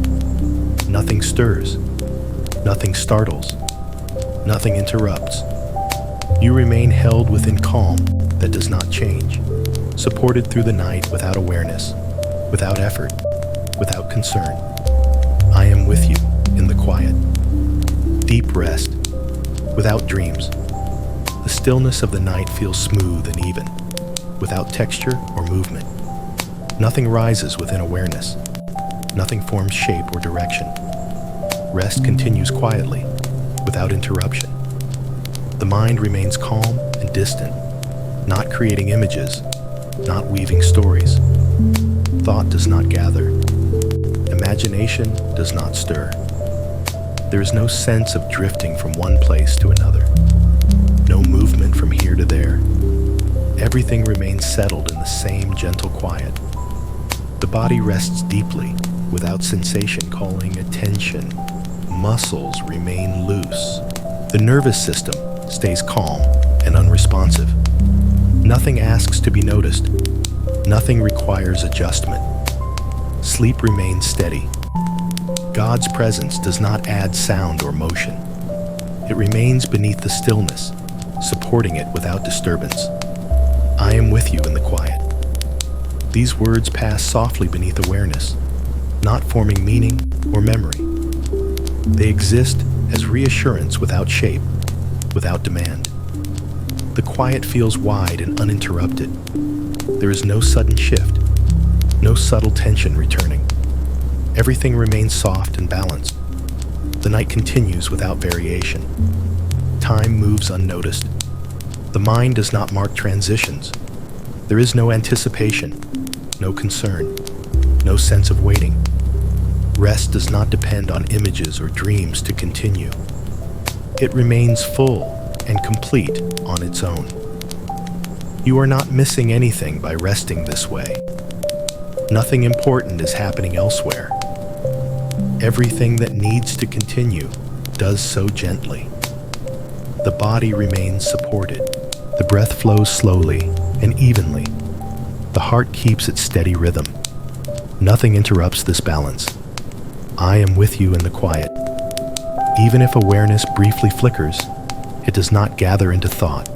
Nothing stirs. Nothing startles. Nothing interrupts. You remain held within calm that does not change, supported through the night without awareness, without effort, without concern. I am with you in the quiet. Deep rest, without dreams. The stillness of the night feels smooth and even, without texture or movement. Nothing rises within awareness. Nothing forms shape or direction. Rest continues quietly, without interruption. The mind remains calm and distant, not creating images, not weaving stories. Thought does not gather. Imagination does not stir. There is no sense of drifting from one place to another. No movement from here to there. Everything remains settled in the same gentle quiet. The body rests deeply, without sensation calling attention. Muscles remain loose. The nervous system stays calm and unresponsive. Nothing asks to be noticed. Nothing requires adjustment. Sleep remains steady. God's presence does not add sound or motion. It remains beneath the stillness, supporting it without disturbance. I am with you in the quiet. These words pass softly beneath awareness, not forming meaning or memory. They exist as reassurance without shape, without demand. The quiet feels wide and uninterrupted. There is no sudden shift, no subtle tension returning. Everything remains soft and balanced. The night continues without variation. Time moves unnoticed. The mind does not mark transitions. There is no anticipation, no concern, no sense of waiting. Rest does not depend on images or dreams to continue. It remains full and complete on its own. You are not missing anything by resting this way. Nothing important is happening elsewhere. Everything that needs to continue does so gently. The body remains supported. The breath flows slowly and evenly. The heart keeps its steady rhythm. Nothing interrupts this balance. I am with you in the quiet. Even if awareness briefly flickers, it does not gather into thought.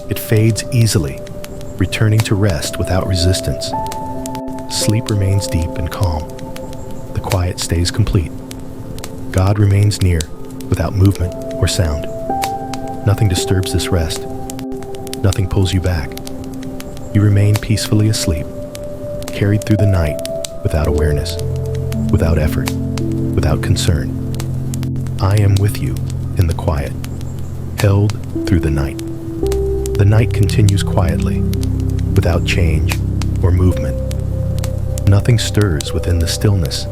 It fades easily, returning to rest without resistance. Sleep remains deep and calm. The quiet stays complete. God remains near, without movement or sound. Nothing disturbs this rest. Nothing pulls you back. You remain peacefully asleep, carried through the night without awareness, without effort, without concern. I am with you in the quiet, held through the night. The night continues quietly, without change or movement. Nothing stirs within the stillness.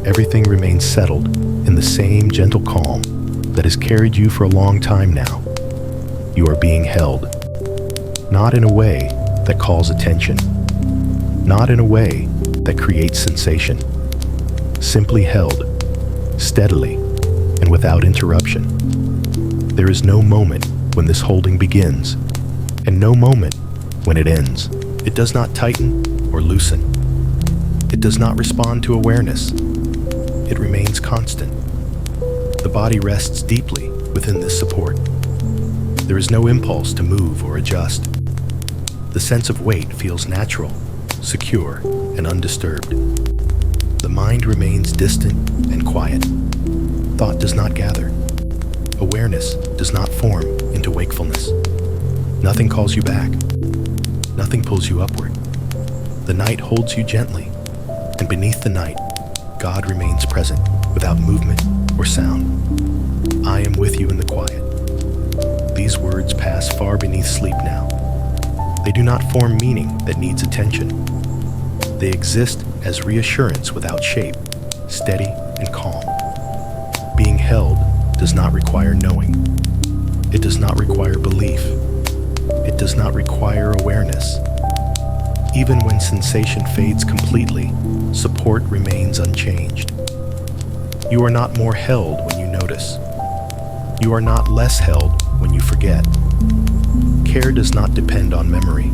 Everything remains settled in the same gentle calm that has carried you for a long time now. You are being held, not in a way that calls attention, not in a way that creates sensation, simply held, steadily, and without interruption. There is no moment when this holding begins, and no moment when it ends. It does not tighten or loosen. It does not respond to awareness. It remains constant. The body rests deeply within this support. There is no impulse to move or adjust. The sense of weight feels natural, secure, and undisturbed. The mind remains distant and quiet. Thought does not gather. Awareness does not form into wakefulness. Nothing calls you back. Nothing pulls you upward. The night holds you gently, and beneath the night, God remains present without movement or sound. I am with you in the quiet. These words pass far beneath sleep now. They do not form meaning that needs attention. They exist as reassurance without shape, steady and calm. Being held does not require knowing. It does not require belief. It does not require awareness. Even when sensation fades completely, support remains unchanged. You are not more held when you notice. You are not less held when you forget. Care does not depend on memory.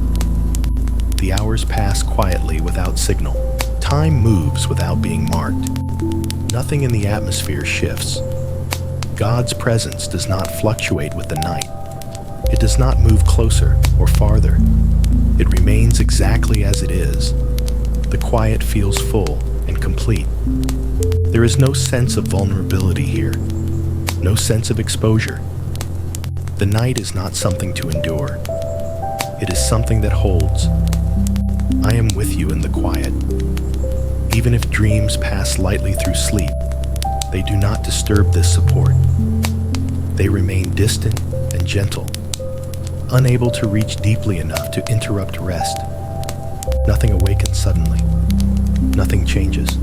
The hours pass quietly without signal. Time moves without being marked. Nothing in the atmosphere shifts. God's presence does not fluctuate with the night. It does not move closer or farther. It remains exactly as it is. The quiet feels full and complete. There is no sense of vulnerability here, no sense of exposure. The night is not something to endure. It is something that holds. I am with you in the quiet. Even if dreams pass lightly through sleep, they do not disturb this support. They remain distant and gentle, unable to reach deeply enough to interrupt rest. Nothing awakens suddenly. Nothing changes.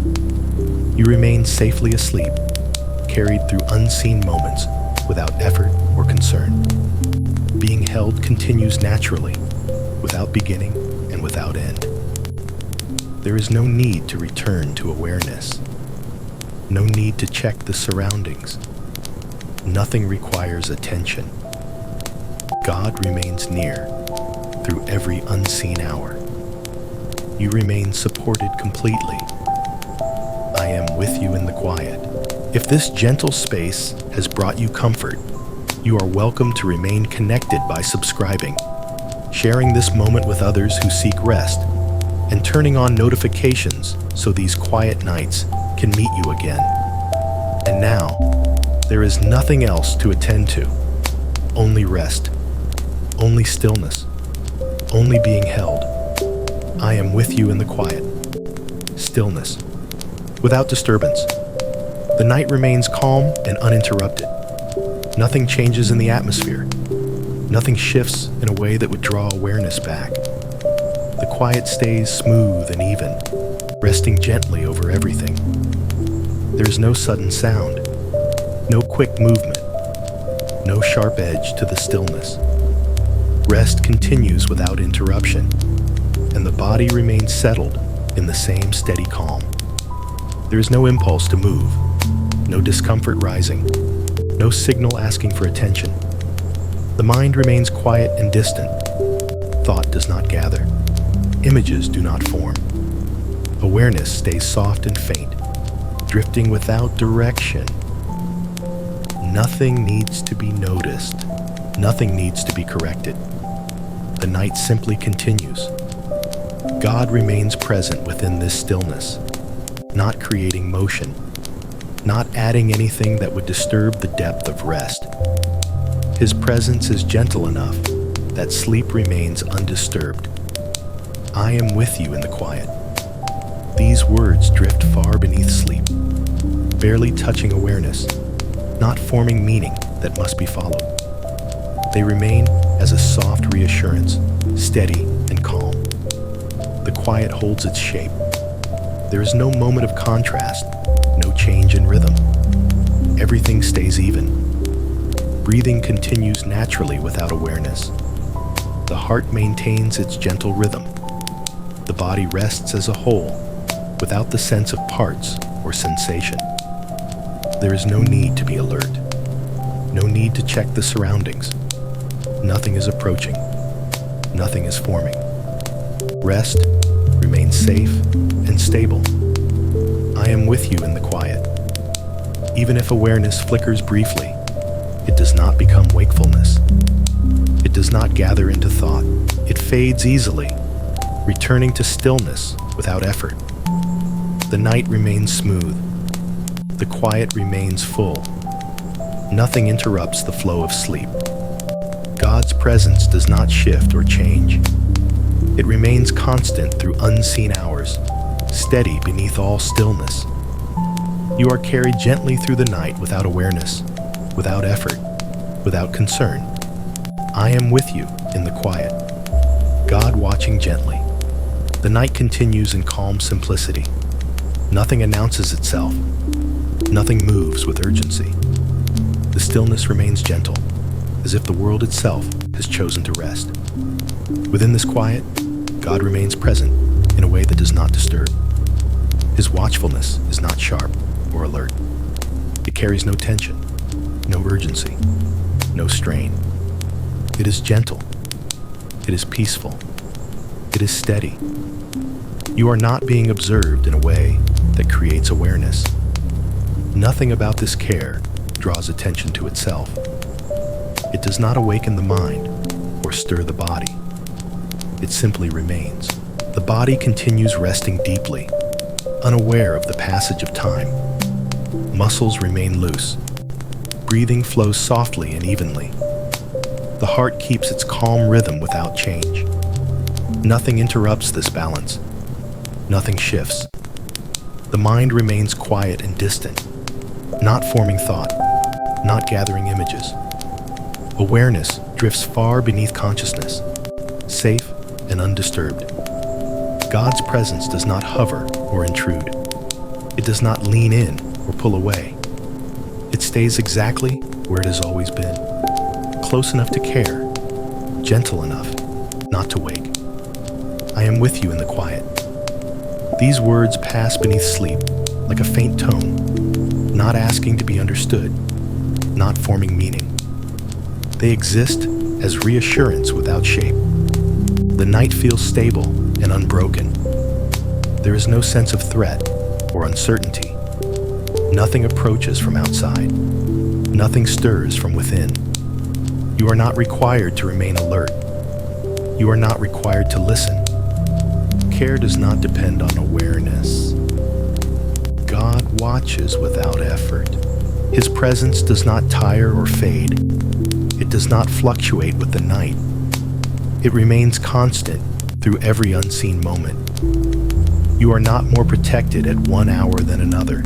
You remain safely asleep, carried through unseen moments without effort or concern. Being held continues naturally, without beginning and without end. There is no need to return to awareness. No need to check the surroundings. Nothing requires attention. God remains near through every unseen hour. You remain supported completely. I am with you in the quiet. If this gentle space has brought you comfort, you are welcome to remain connected by subscribing, sharing this moment with others who seek rest, and turning on notifications so these quiet nights can meet you again. And now, there is nothing else to attend to. Only rest. Only stillness. Only being held. I am with you in the quiet. Stillness. Without disturbance. The night remains calm and uninterrupted. Nothing changes in the atmosphere. Nothing shifts in a way that would draw awareness back. The quiet stays smooth and even, resting gently over everything. There is no sudden sound, no quick movement, no sharp edge to the stillness. Rest continues without interruption, and the body remains settled in the same steady calm. There is no impulse to move, no discomfort rising, no signal asking for attention. The mind remains quiet and distant. Thought does not gather. Images do not form. Awareness stays soft and faint, drifting without direction. Nothing needs to be noticed. Nothing needs to be corrected. The night simply continues. God remains present within this stillness, not creating motion, not adding anything that would disturb the depth of rest. His presence is gentle enough that sleep remains undisturbed. I am with you in the quiet. These words drift far beneath sleep, barely touching awareness, not forming meaning that must be followed. They remain as a soft reassurance, steady and calm. The quiet holds its shape. There is no moment of contrast, no change in rhythm. Everything stays even. Breathing continues naturally without awareness. The heart maintains its gentle rhythm. The body rests as a whole, without the sense of parts or sensation. There is no need to be alert. No need to check the surroundings. Nothing is approaching. Nothing is forming. Rest remains safe and stable. I am with you in the quiet. Even if awareness flickers briefly, it does not become wakefulness. It does not gather into thought. It fades easily, returning to stillness without effort. The night remains smooth. The quiet remains full. Nothing interrupts the flow of sleep. God's presence does not shift or change. It remains constant through unseen hours, steady beneath all stillness. You are carried gently through the night without awareness, without effort, without concern. I am with you in the quiet, God watching gently. The night continues in calm simplicity. Nothing announces itself. Nothing moves with urgency. The stillness remains gentle, as if the world itself has chosen to rest. Within this quiet, God remains present in a way that does not disturb. His watchfulness is not sharp or alert. It carries no tension, no urgency, no strain. It is gentle. It is peaceful. It is steady. You are not being observed in a way that creates awareness. Nothing about this care draws attention to itself. It does not awaken the mind or stir the body. It simply remains. The body continues resting deeply, unaware of the passage of time. Muscles remain loose. Breathing flows softly and evenly. The heart keeps its calm rhythm without change. Nothing interrupts this balance. Nothing shifts. The mind remains quiet and distant, not forming thought, not gathering images. Awareness drifts far beneath consciousness, safe and undisturbed. God's presence does not hover or intrude. It does not lean in or pull away. It stays exactly where it has always been, close enough to care, gentle enough not to wake. I am with you in the quiet. These words pass beneath sleep like a faint tone, not asking to be understood, not forming meaning. They exist as reassurance without shape. The night feels stable and unbroken. There is no sense of threat or uncertainty. Nothing approaches from outside. Nothing stirs from within. You are not required to remain alert. You are not required to listen. Care does not depend on awareness. God watches without effort. His presence does not tire or fade. It does not fluctuate with the night. It remains constant through every unseen moment. You are not more protected at one hour than another.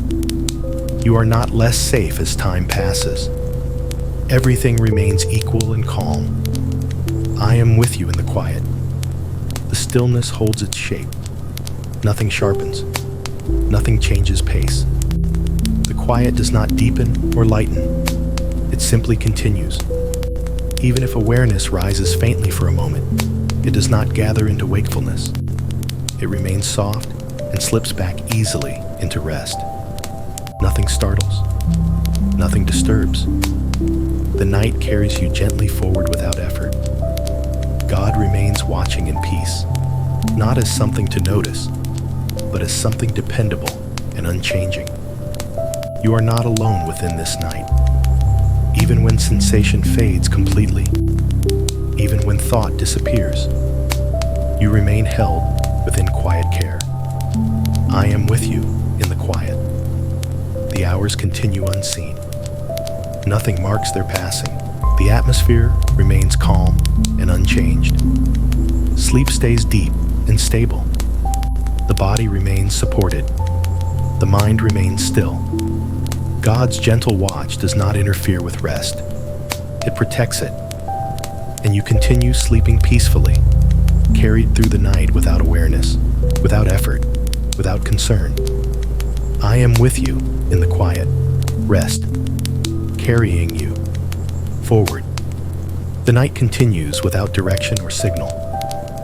You are not less safe as time passes. Everything remains equal and calm. I am with you in the quiet. The stillness holds its shape. Nothing sharpens. Nothing changes pace. The quiet does not deepen or lighten. It simply continues. Even if awareness rises faintly for a moment, it does not gather into wakefulness. It remains soft and slips back easily into rest. Nothing startles. Nothing disturbs. The night carries you gently forward without effort. God remains watching in peace, not as something to notice, but as something dependable and unchanging. You are not alone within this night. Even when sensation fades completely, even when thought disappears, you remain held within quiet care. I am with you in the quiet. The hours continue unseen. Nothing marks their passing. The atmosphere remains calm and unchanged. Sleep stays deep and stable. The body remains supported. The mind remains still. God's gentle watch does not interfere with rest. It protects it. And you continue sleeping peacefully, carried through the night without awareness, without effort, without concern. I am with you in the quiet. Rest, carrying you forward. The night continues without direction or signal.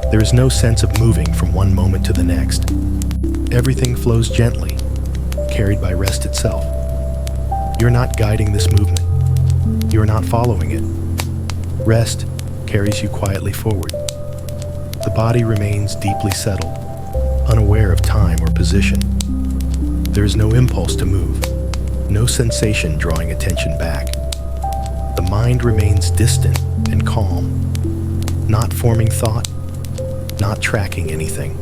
There is no sense of moving from one moment to the next. Everything flows gently, carried by rest itself. You're not guiding this movement. You're not following it. Rest carries you quietly forward. The body remains deeply settled. unaware of time or position. There is no impulse to move, no sensation drawing attention back. The mind remains distant and calm, not forming thought, not tracking anything.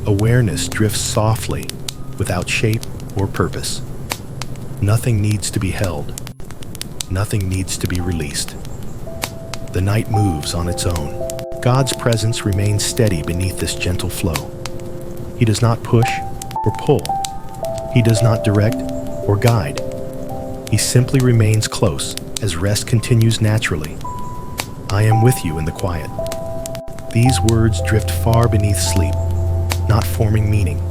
Awareness drifts softly, without shape or purpose. Nothing needs to be held. Nothing needs to be released. The night moves on its own. God's presence remains steady beneath this gentle flow. He does not push or pull. He does not direct or guide. He simply remains close as rest continues naturally. I am with you in the quiet. These words drift far beneath sleep, not forming meaning,